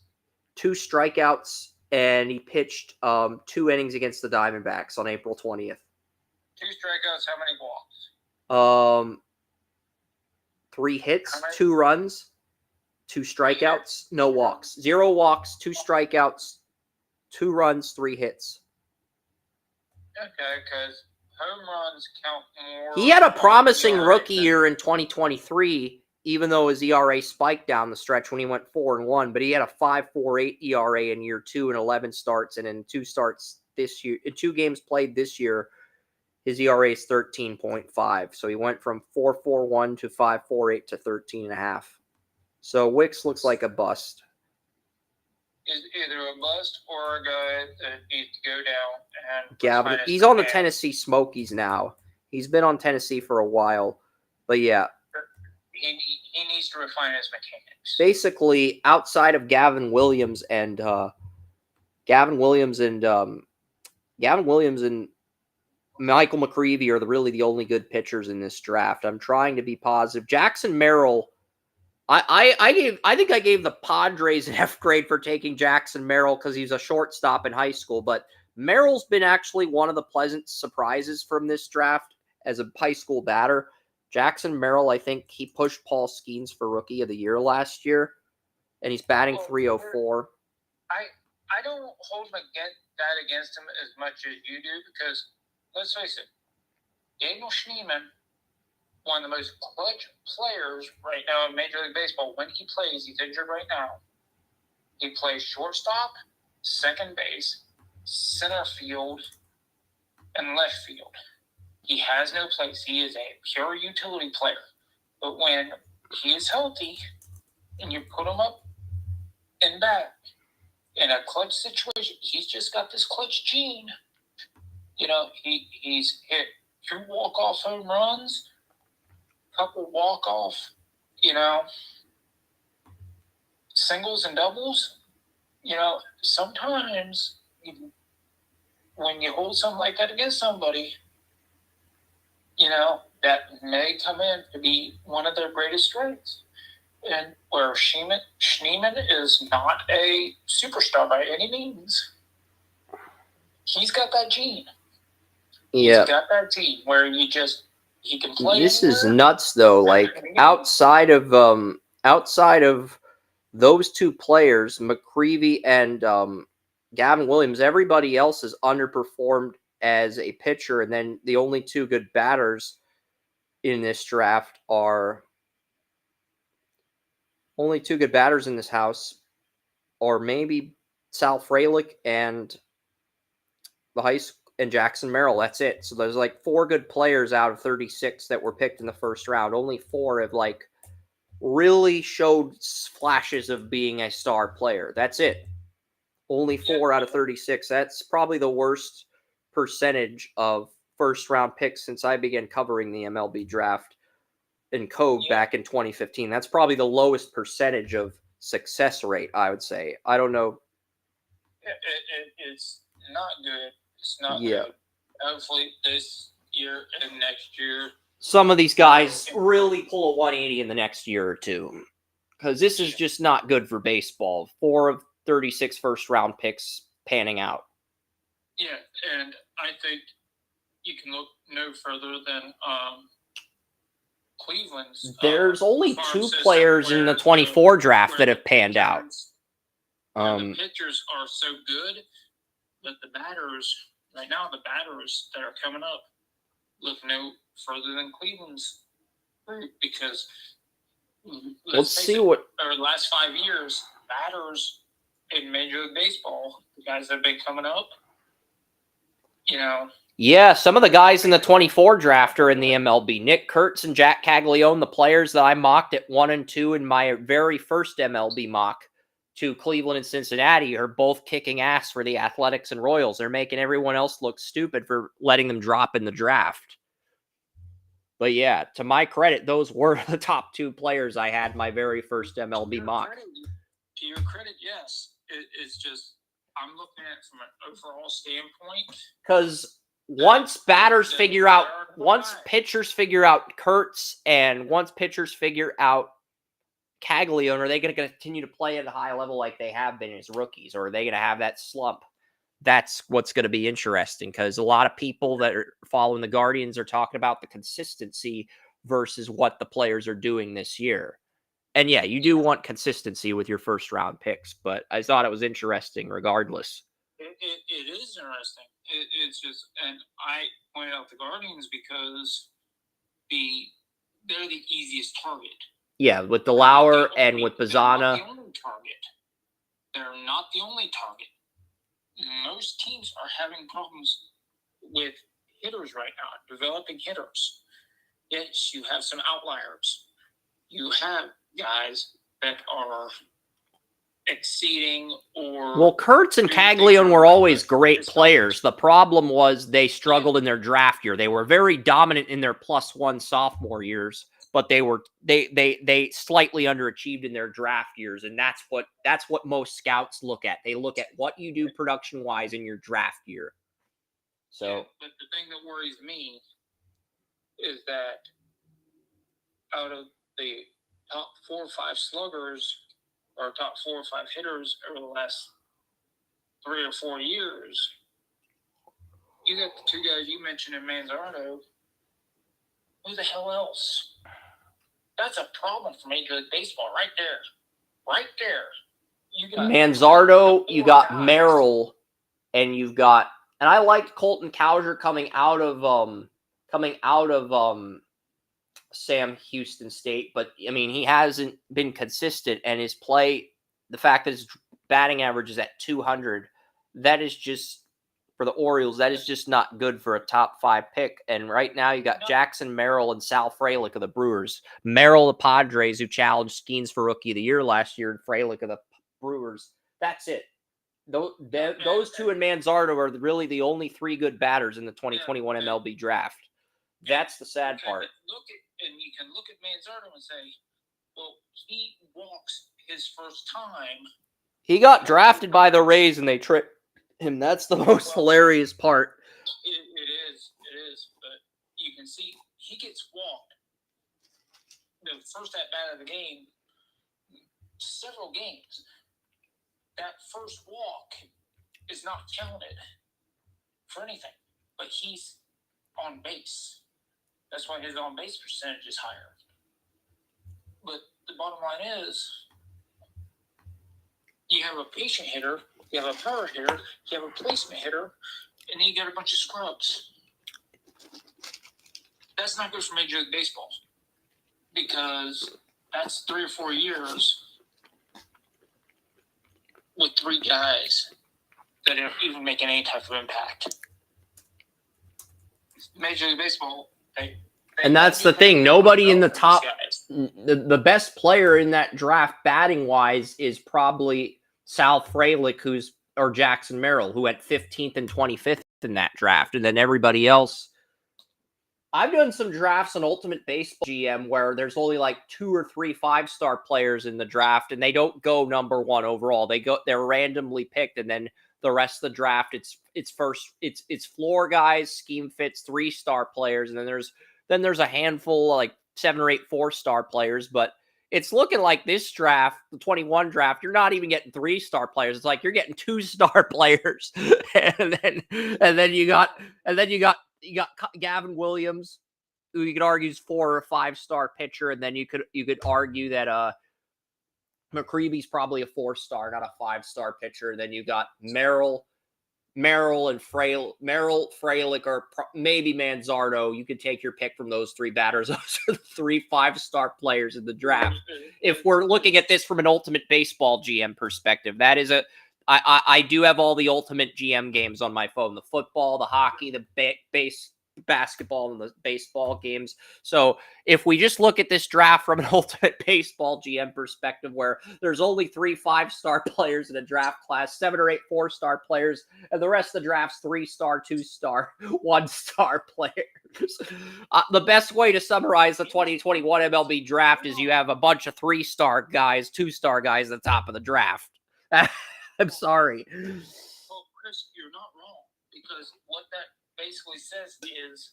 S1: 2 strikeouts, and he pitched 2 innings against the Diamondbacks on April 20th.
S5: 2 strikeouts, how many walks?
S1: 3 hits, 2 runs, 2 strikeouts, no walks. 0 walks, 2 strikeouts, 2 runs, 3 hits.
S5: Okay, because home runs count more.
S1: He had a promising rookie year in 2023, even though his ERA spiked down the stretch when he went 4-1. But he had a 5.48 ERA in year 2 and 11 starts, and in 2 starts this year, in 2 games played this year, his ERA is 13.5. So he went from 4.41 to 5.48 to 13.5. So Wicks looks like a bust.
S5: Is either a bust or a guy that needs to go down. And
S1: Gavin, he's on the Tennessee Smokies now. He's been on Tennessee for a while. But yeah.
S5: He needs to refine his mechanics.
S1: Basically, outside of Gavin Williams and Michael McCreevy are really the only good pitchers in this draft. I'm trying to be positive. Jackson Merrill, I think I gave the Padres an F grade for taking Jackson Merrill because he's a shortstop in high school, but Merrill's been actually one of the pleasant surprises from this draft as a high school batter. Jackson Merrill, I think he pushed Paul Skeens for Rookie of the Year last year, and he's batting .304.
S5: I don't hold that against him as much as you do because, let's face it, Daniel Schneemann, one of the most clutch players right now in Major League Baseball. When he plays, he's injured right now. He plays shortstop, second base, center field, and left field. He has no place. He is a pure utility player. But when he is healthy and you put him up and back in a clutch situation, he's just got this clutch gene. You know, he's hit 2 walk-off home runs, couple walk-off, singles and doubles. You know, sometimes when you hold something like that against somebody, that may come in to be one of their greatest strengths. And where Schneemann is not a superstar by any means, he's got that gene.
S1: Yeah.
S5: He's got that gene where he can play.
S1: This
S5: anywhere.
S1: is nuts, though. Like outside of those 2 players, McCreevy and Gavin Williams, everybody else has underperformed as a pitcher, and then the only 2 good batters in this draft are maybe Sal Frelick and and Jackson Merrill. That's it. So there's like 4 good players out of 36 that were picked in the first round. Only 4 have like really showed flashes of being a star player. That's it. Only 4 out of 36. That's probably the worst percentage of first round picks since I began covering the MLB draft in Cove back in 2015. That's probably the lowest percentage of success rate, I would say. I don't know.
S5: It's not good. It's not
S1: Yeah.
S5: good. Hopefully this year and next year.
S1: Some of these guys really pull a 180 in the next year or two. Because this is just not good for baseball. 4 of 36 first round picks panning out.
S5: Yeah, and I think you can look no further than Cleveland's.
S1: There's only
S5: farm
S1: 2
S5: system
S1: players in the
S5: where
S1: 24 draft
S5: where
S1: that have
S5: the
S1: panned out.
S5: the pitchers are so good, but the batters, right now, the batters that are coming up look no further than Cleveland's group because
S1: Let's see what.
S5: over the last 5 years, batters in Major League Baseball, the guys that have been coming up, you know.
S1: Yeah, some of the guys in the 24 draft are in the MLB. Nick Kurtz and Jack Caglione, the players that I mocked at 1 and 2 in my very first MLB mock to Cleveland and Cincinnati, are both kicking ass for the Athletics and Royals. They're making everyone else look stupid for letting them drop in the draft. But yeah, to my credit, those were the top 2 players I had my very first MLB mock.
S5: To your credit, yes. It's just, I'm looking at it from an overall standpoint.
S1: Because once pitchers figure out Kurtz and once pitchers figure out Caglione, are they going to continue to play at a high level like they have been as rookies, or are they going to have that slump? That's what's going to be interesting, because a lot of people that are following the Guardians are talking about the consistency versus what the players are doing this year. And yeah, you do want consistency with your first round picks, but I thought it was interesting regardless.
S5: It is interesting. It's just, and I pointed out the Guardians because they're the easiest target.
S1: Yeah, with DeLauer and with Bazzana.
S5: They're not the only target. They're not the only target. Most teams are having problems with hitters right now, developing hitters. Yes, you have some outliers. You have guys that are exceeding or...
S1: Well, Kurtz and Caglione were always great players. The problem was they struggled in their draft year. They were very dominant in their +1 sophomore years, but they slightly underachieved in their draft years, and that's what most scouts look at. They look at what you do production-wise in your draft year. So,
S5: yeah, but the thing that worries me is that out of the top 4 or 5 sluggers or top 4 or 5 hitters over the last 3 or 4 years, you got the 2 guys you mentioned in Manzardo. Who the hell else? That's a problem for Major League Baseball right there. Right there. You got
S1: Manzardo, you got guys. Merrill, and you've got, and I liked Colton Cowser coming out of Sam Houston State, but I mean, he hasn't been consistent, and his play, the fact that his batting average is at 200, that is just, for the Orioles, that is just not good for a top 5 pick. And right now you got Jackson Merrill and Sal Frelick of the Brewers. Merrill, the Padres, who challenged Skeens for Rookie of the Year last year, and Frelick of the Brewers. That's it. Those 2 and Manzardo are really the only 3 good batters in the 2021 MLB draft. That's the sad part.
S5: And you can look at Manzardo and say, well, he walks his first time.
S1: He got drafted by the Rays and they tricked him. That's the most hilarious part.
S5: It is. But you can see he gets walked. The first at bat of the game, several games. That first walk is not counted for anything, but he's on base. That's why his on-base percentage is higher. But the bottom line is, you have a patient hitter, you have a power hitter, you have a placement hitter, and then you got a bunch of scrubs. That's not good for Major League Baseball, because that's 3 or 4 years with 3 guys that are even making any type of impact. Major League Baseball,
S1: and that's the thing. Nobody in the top, the best player in that draft batting wise is probably Sal Frelick, or Jackson Merrill, who went 15th and 25th in that draft. And then everybody else. I've done some drafts on Ultimate Baseball GM where there's only like 2 or 3 5-star players in the draft, and they don't go number 1 overall. They're randomly picked, and then the rest of the draft, it's floor guys, scheme fits, 3-star players, and then there's a handful of like 7 or 8 4-star players. But it's looking like this draft, the 21 draft, you're not even getting 3-star players. It's like you're getting 2-star players, and then you got Gavin Williams, who you could argue is 4 or 5-star pitcher, and then you could argue that McCreevy's probably a 4-star, not a 5-star pitcher. Then you got Merrill and Frelick, or maybe Manzardo. You could take your pick from those 3 batters. Those are the 3 5-star players in the draft. If we're looking at this from an Ultimate Baseball GM perspective, that is I do have all the Ultimate GM games on my phone: the football, the hockey, the basketball, and the baseball games. So if we just look at this draft from an Ultimate Baseball GM perspective, where there's only 3 5-star players in a draft class, 7 or 8 4-star players, and the rest of the draft's 3-star, 2-star, 1-star players. The best way to summarize the 2021 MLB draft is you have a bunch of 3-star guys, 2-star guys at the top of the draft. I'm sorry.
S5: Well, Chris, you're not wrong, because what that basically says is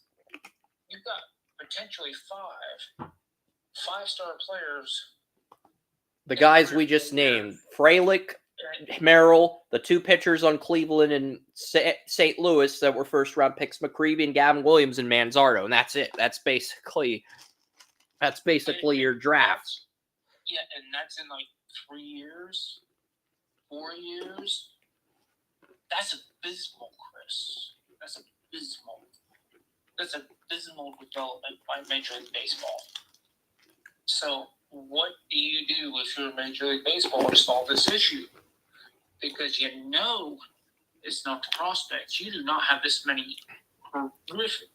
S5: you've got potentially 5-star players.
S1: The guys we just named: Frelick, Merrill, the 2 pitchers on Cleveland and St. Louis that were first-round picks, McCreevy and Gavin Williams, and Manzardo, and that's it. That's basically your draft.
S5: Yeah, and that's in like 3 years, 4 years. That's abysmal, Chris. That's abysmal development by Major League Baseball. So what do you do if you're Major League Baseball to solve this issue? Because it's not the prospects. You do not have this many horrific.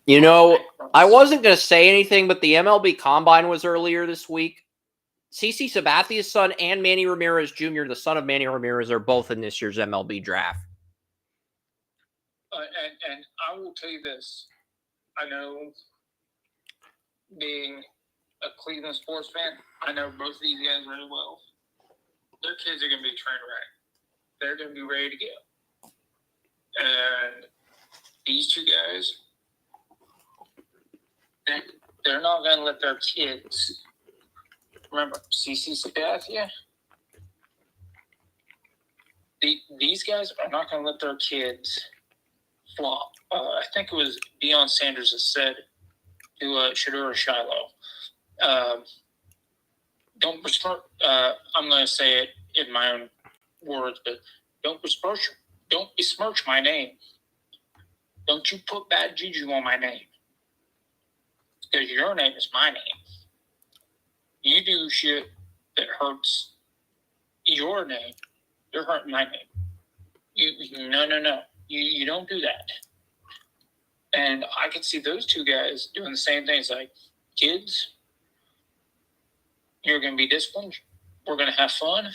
S1: I wasn't going to say anything, but the MLB Combine was earlier this week. CC Sabathia's son and Manny Ramirez Jr., the son of Manny Ramirez, are both in this year's MLB draft.
S5: And I will tell you this. I know, being a Cleveland sports fan, I know both of these guys really well. Their kids are going to be trained right. They're going to be ready to go. And these 2 guys, they're not going to let their kids. Remember, CC Sabathia? These guys are not going to let their kids flop. I think it was Deion Sanders that said to Shadura Shiloh, don't besmirch, I'm going to say it in my own words, but don't besmirch my name. Don't you put bad juju on my name. Because your name is my name. You do shit that hurts your name, you're hurting my name. No. You don't do that. And I could see those 2 guys doing the same things. Like, kids, you're going to be disciplined. We're going to have fun.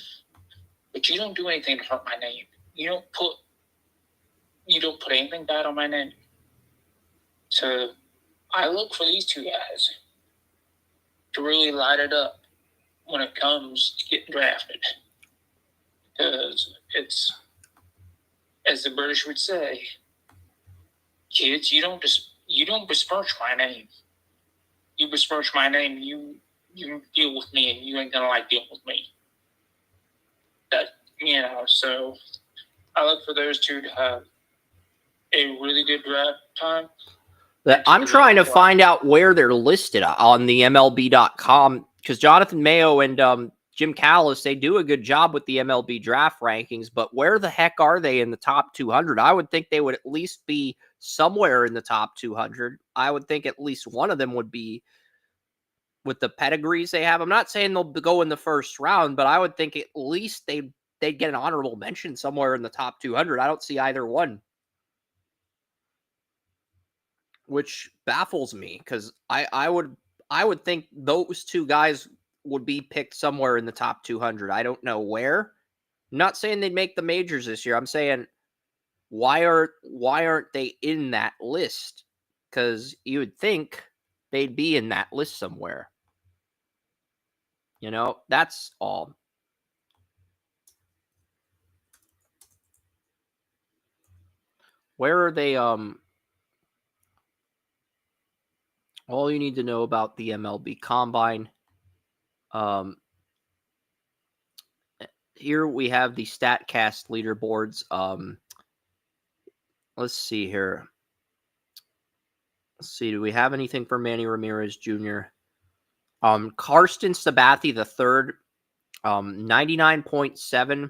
S5: But you don't do anything to hurt my name. You don't put anything bad on my name. So I look for these 2 guys to really light it up when it comes to getting drafted. Because it's, as the British would say, kids, you don't besmirch my name. You besmirch my name, you deal with me, and you ain't gonna like dealing with me. So I look for those 2 to have a really good draft time.
S1: I'm trying to find out where they're listed on the MLB.com, because Jonathan Mayo and Jim Callis, they do a good job with the MLB draft rankings, but where the heck are they in the top 200? I would think they would at least be somewhere in the top 200. I would think at least one of them would be, with the pedigrees they have. I'm not saying they'll go in the first round, but I would think at least they'd they'd get an honorable mention somewhere in the top 200. I don't see either one, which baffles me because I would think those two guys would be picked somewhere in the top 200. I don't know where. I'm not saying they'd make the majors this year. I'm saying why aren't they in that list? Because you would think they'd be in that list somewhere. You know, that's all. Where are they? All you need to know about the MLB Combine. Here we have the StatCast leaderboards. Let's see here. Let's see. Do we have anything for Manny Ramirez Jr.? Karsten Sabathie III, 99.7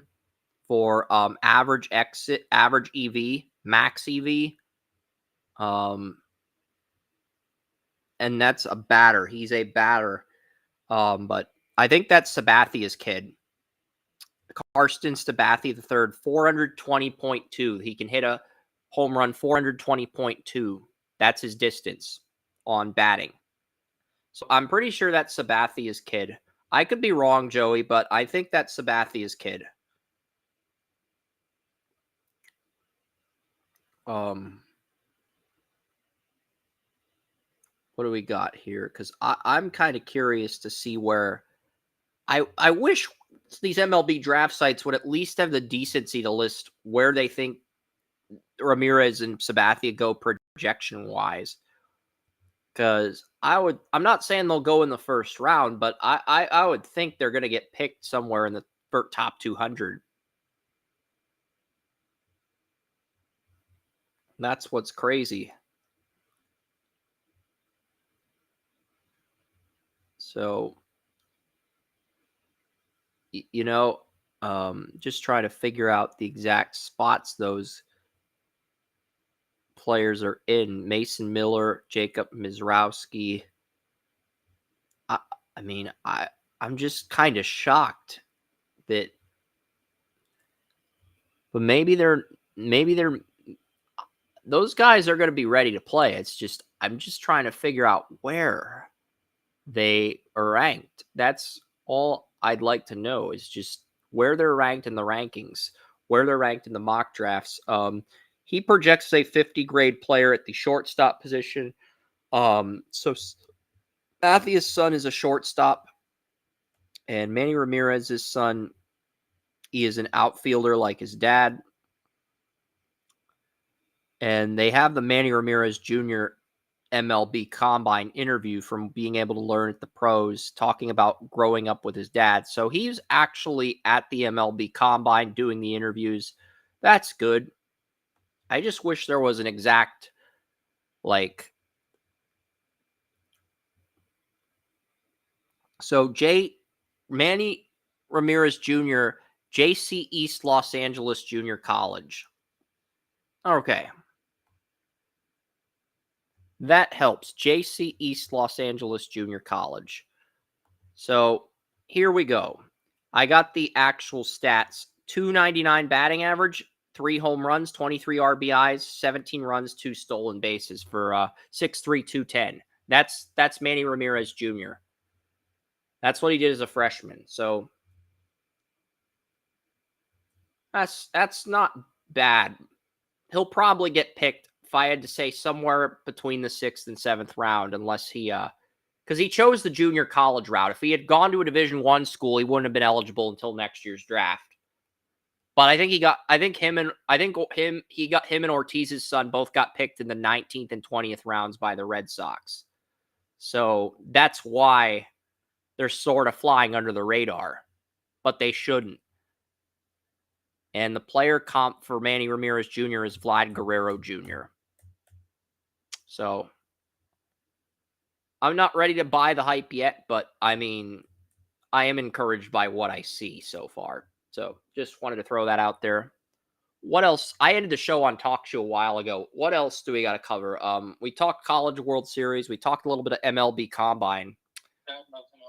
S1: for average EV, max EV. And that's a batter. He's a batter. But I think that's Sabathia's kid. Karsten Sabathie III, 420.2. He can hit a home run 420.2. That's his distance on batting. So I'm pretty sure that's Sabathia's kid. I could be wrong, Joey, but I think that's Sabathia's kid. What do we got here? Because I'm kind of curious to see where I wish these MLB draft sites would at least have the decency to list where they think Ramirez and Sabathia go projection wise. Because I'm not saying they'll go in the first round, but I would think they're going to get picked somewhere in the top 200. That's what's crazy. So, you know, just trying to figure out the exact spots those players are in. Mason Miller, Jacob Mizrowski. I mean, I'm just kind of shocked that, but maybe they're those guys are going to be ready to play. It's just, I'm just trying to figure out where they are ranked. That's all I'd like to know, is just where they're ranked in the rankings, where they're ranked in the mock drafts. He projects a 50 grade player at the shortstop position. So Mathias' son is a shortstop, and Manny Ramirez's son, he is an outfielder like his dad. And they have the Manny Ramirez Jr. MLB Combine interview from being able to learn at the pros, talking about growing up with his dad. So he's actually at the MLB Combine doing the interviews. That's good. I just wish there was an exact, like, so Manny Ramirez Jr., JC East Los Angeles Junior College. Okay. That helps. JC East Los Angeles Junior College. So here we go. I got the actual stats. 299 batting average, 3 home runs, 23 RBIs, 17 runs, 2 stolen bases for 6'3", 210. That's Manny Ramirez Jr. That's what he did as a freshman. So that's not bad. He'll probably get picked, if I had to say, somewhere between the 6th and 7th round, unless he because he chose the junior college route. If he had gone to a Division I school, he wouldn't have been eligible until next year's draft. But I think him and Ortiz's son both got picked in the 19th and 20th rounds by the Red Sox. So that's why they're sort of flying under the radar, but they shouldn't. And the player comp for Manny Ramirez Jr. is Vlad Guerrero Jr. So I'm not ready to buy the hype yet, but I mean, I am encouraged by what I see so far. So just wanted to throw that out there. What else? I ended the show on Talk Show a while ago. What else do we got to cover? We talked College World Series. We talked a little bit of MLB Combine.
S5: Nothing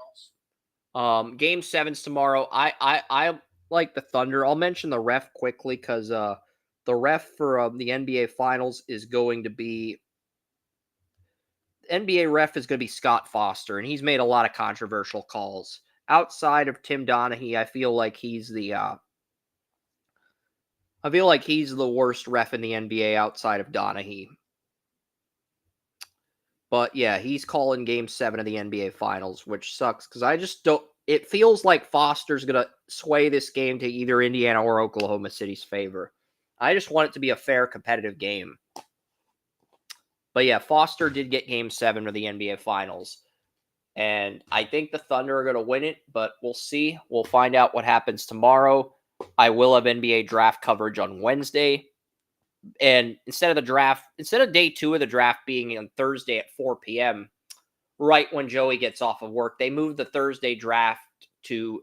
S5: else.
S1: Game 7's tomorrow. I like the Thunder. I'll mention the ref quickly because the ref for the NBA Finals is going to be NBA ref is going to be Scott Foster, and he's made a lot of controversial calls. Outside of Tim Donaghy, I feel like he's the worst ref in the NBA outside of Donaghy. But yeah, he's calling Game 7 of the NBA Finals, which sucks because I just don't. It feels like Foster's going to sway this game to either Indiana or Oklahoma City's favor. I just want it to be a fair, competitive game. But yeah, Foster did get Game 7 of the NBA Finals. And I think the Thunder are going to win it, but we'll see. We'll find out what happens tomorrow. I will have NBA draft coverage on Wednesday. And instead of day 2 of the draft being on Thursday at 4 p.m., right when Joey gets off of work, they moved the Thursday draft to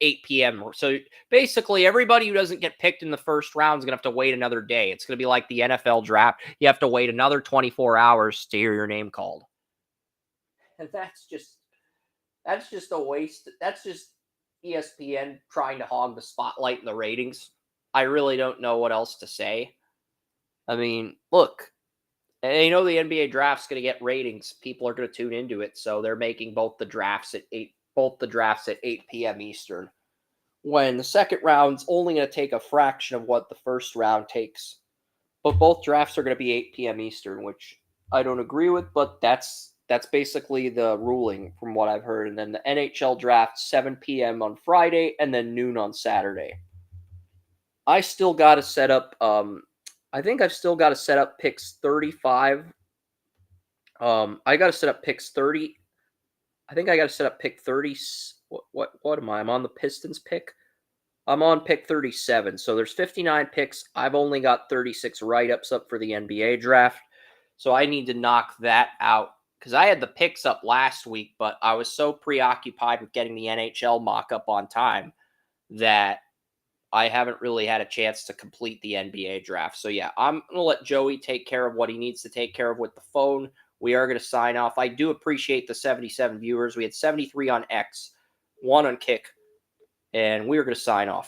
S1: 8 p.m. So basically, everybody who doesn't get picked in the first round is going to have to wait another day. It's going to be like the NFL draft. You have to wait another 24 hours to hear your name called. And that's just a waste. That's just ESPN trying to hog the spotlight and the ratings. I really don't know what else to say. I mean, look, the NBA draft's going to get ratings. People are going to tune into it, so they're making both the drafts at 8 p.m. Eastern. When the second round's only going to take a fraction of what the first round takes. But both drafts are going to be 8 p.m. Eastern, which I don't agree with, but that's basically the ruling from what I've heard. And then the NHL draft, 7 p.m. on Friday, and then noon on Saturday. I still got to set up, I think I've still got to set up picks 35. I got to set up picks 30. I think I got to set up pick 30. What am I? I'm on the Pistons pick. I'm on pick 37. So there's 59 picks. I've only got 36 write-ups up for the NBA draft. So I need to knock that out. Because I had the picks up last week, but I was so preoccupied with getting the NHL mock-up on time that I haven't really had a chance to complete the NBA draft. So yeah, I'm going to let Joey take care of what he needs to take care of with the phone. We are going to sign off. I do appreciate the 77 viewers. We had 73 on X, 1 on Kick, and we are going to sign off.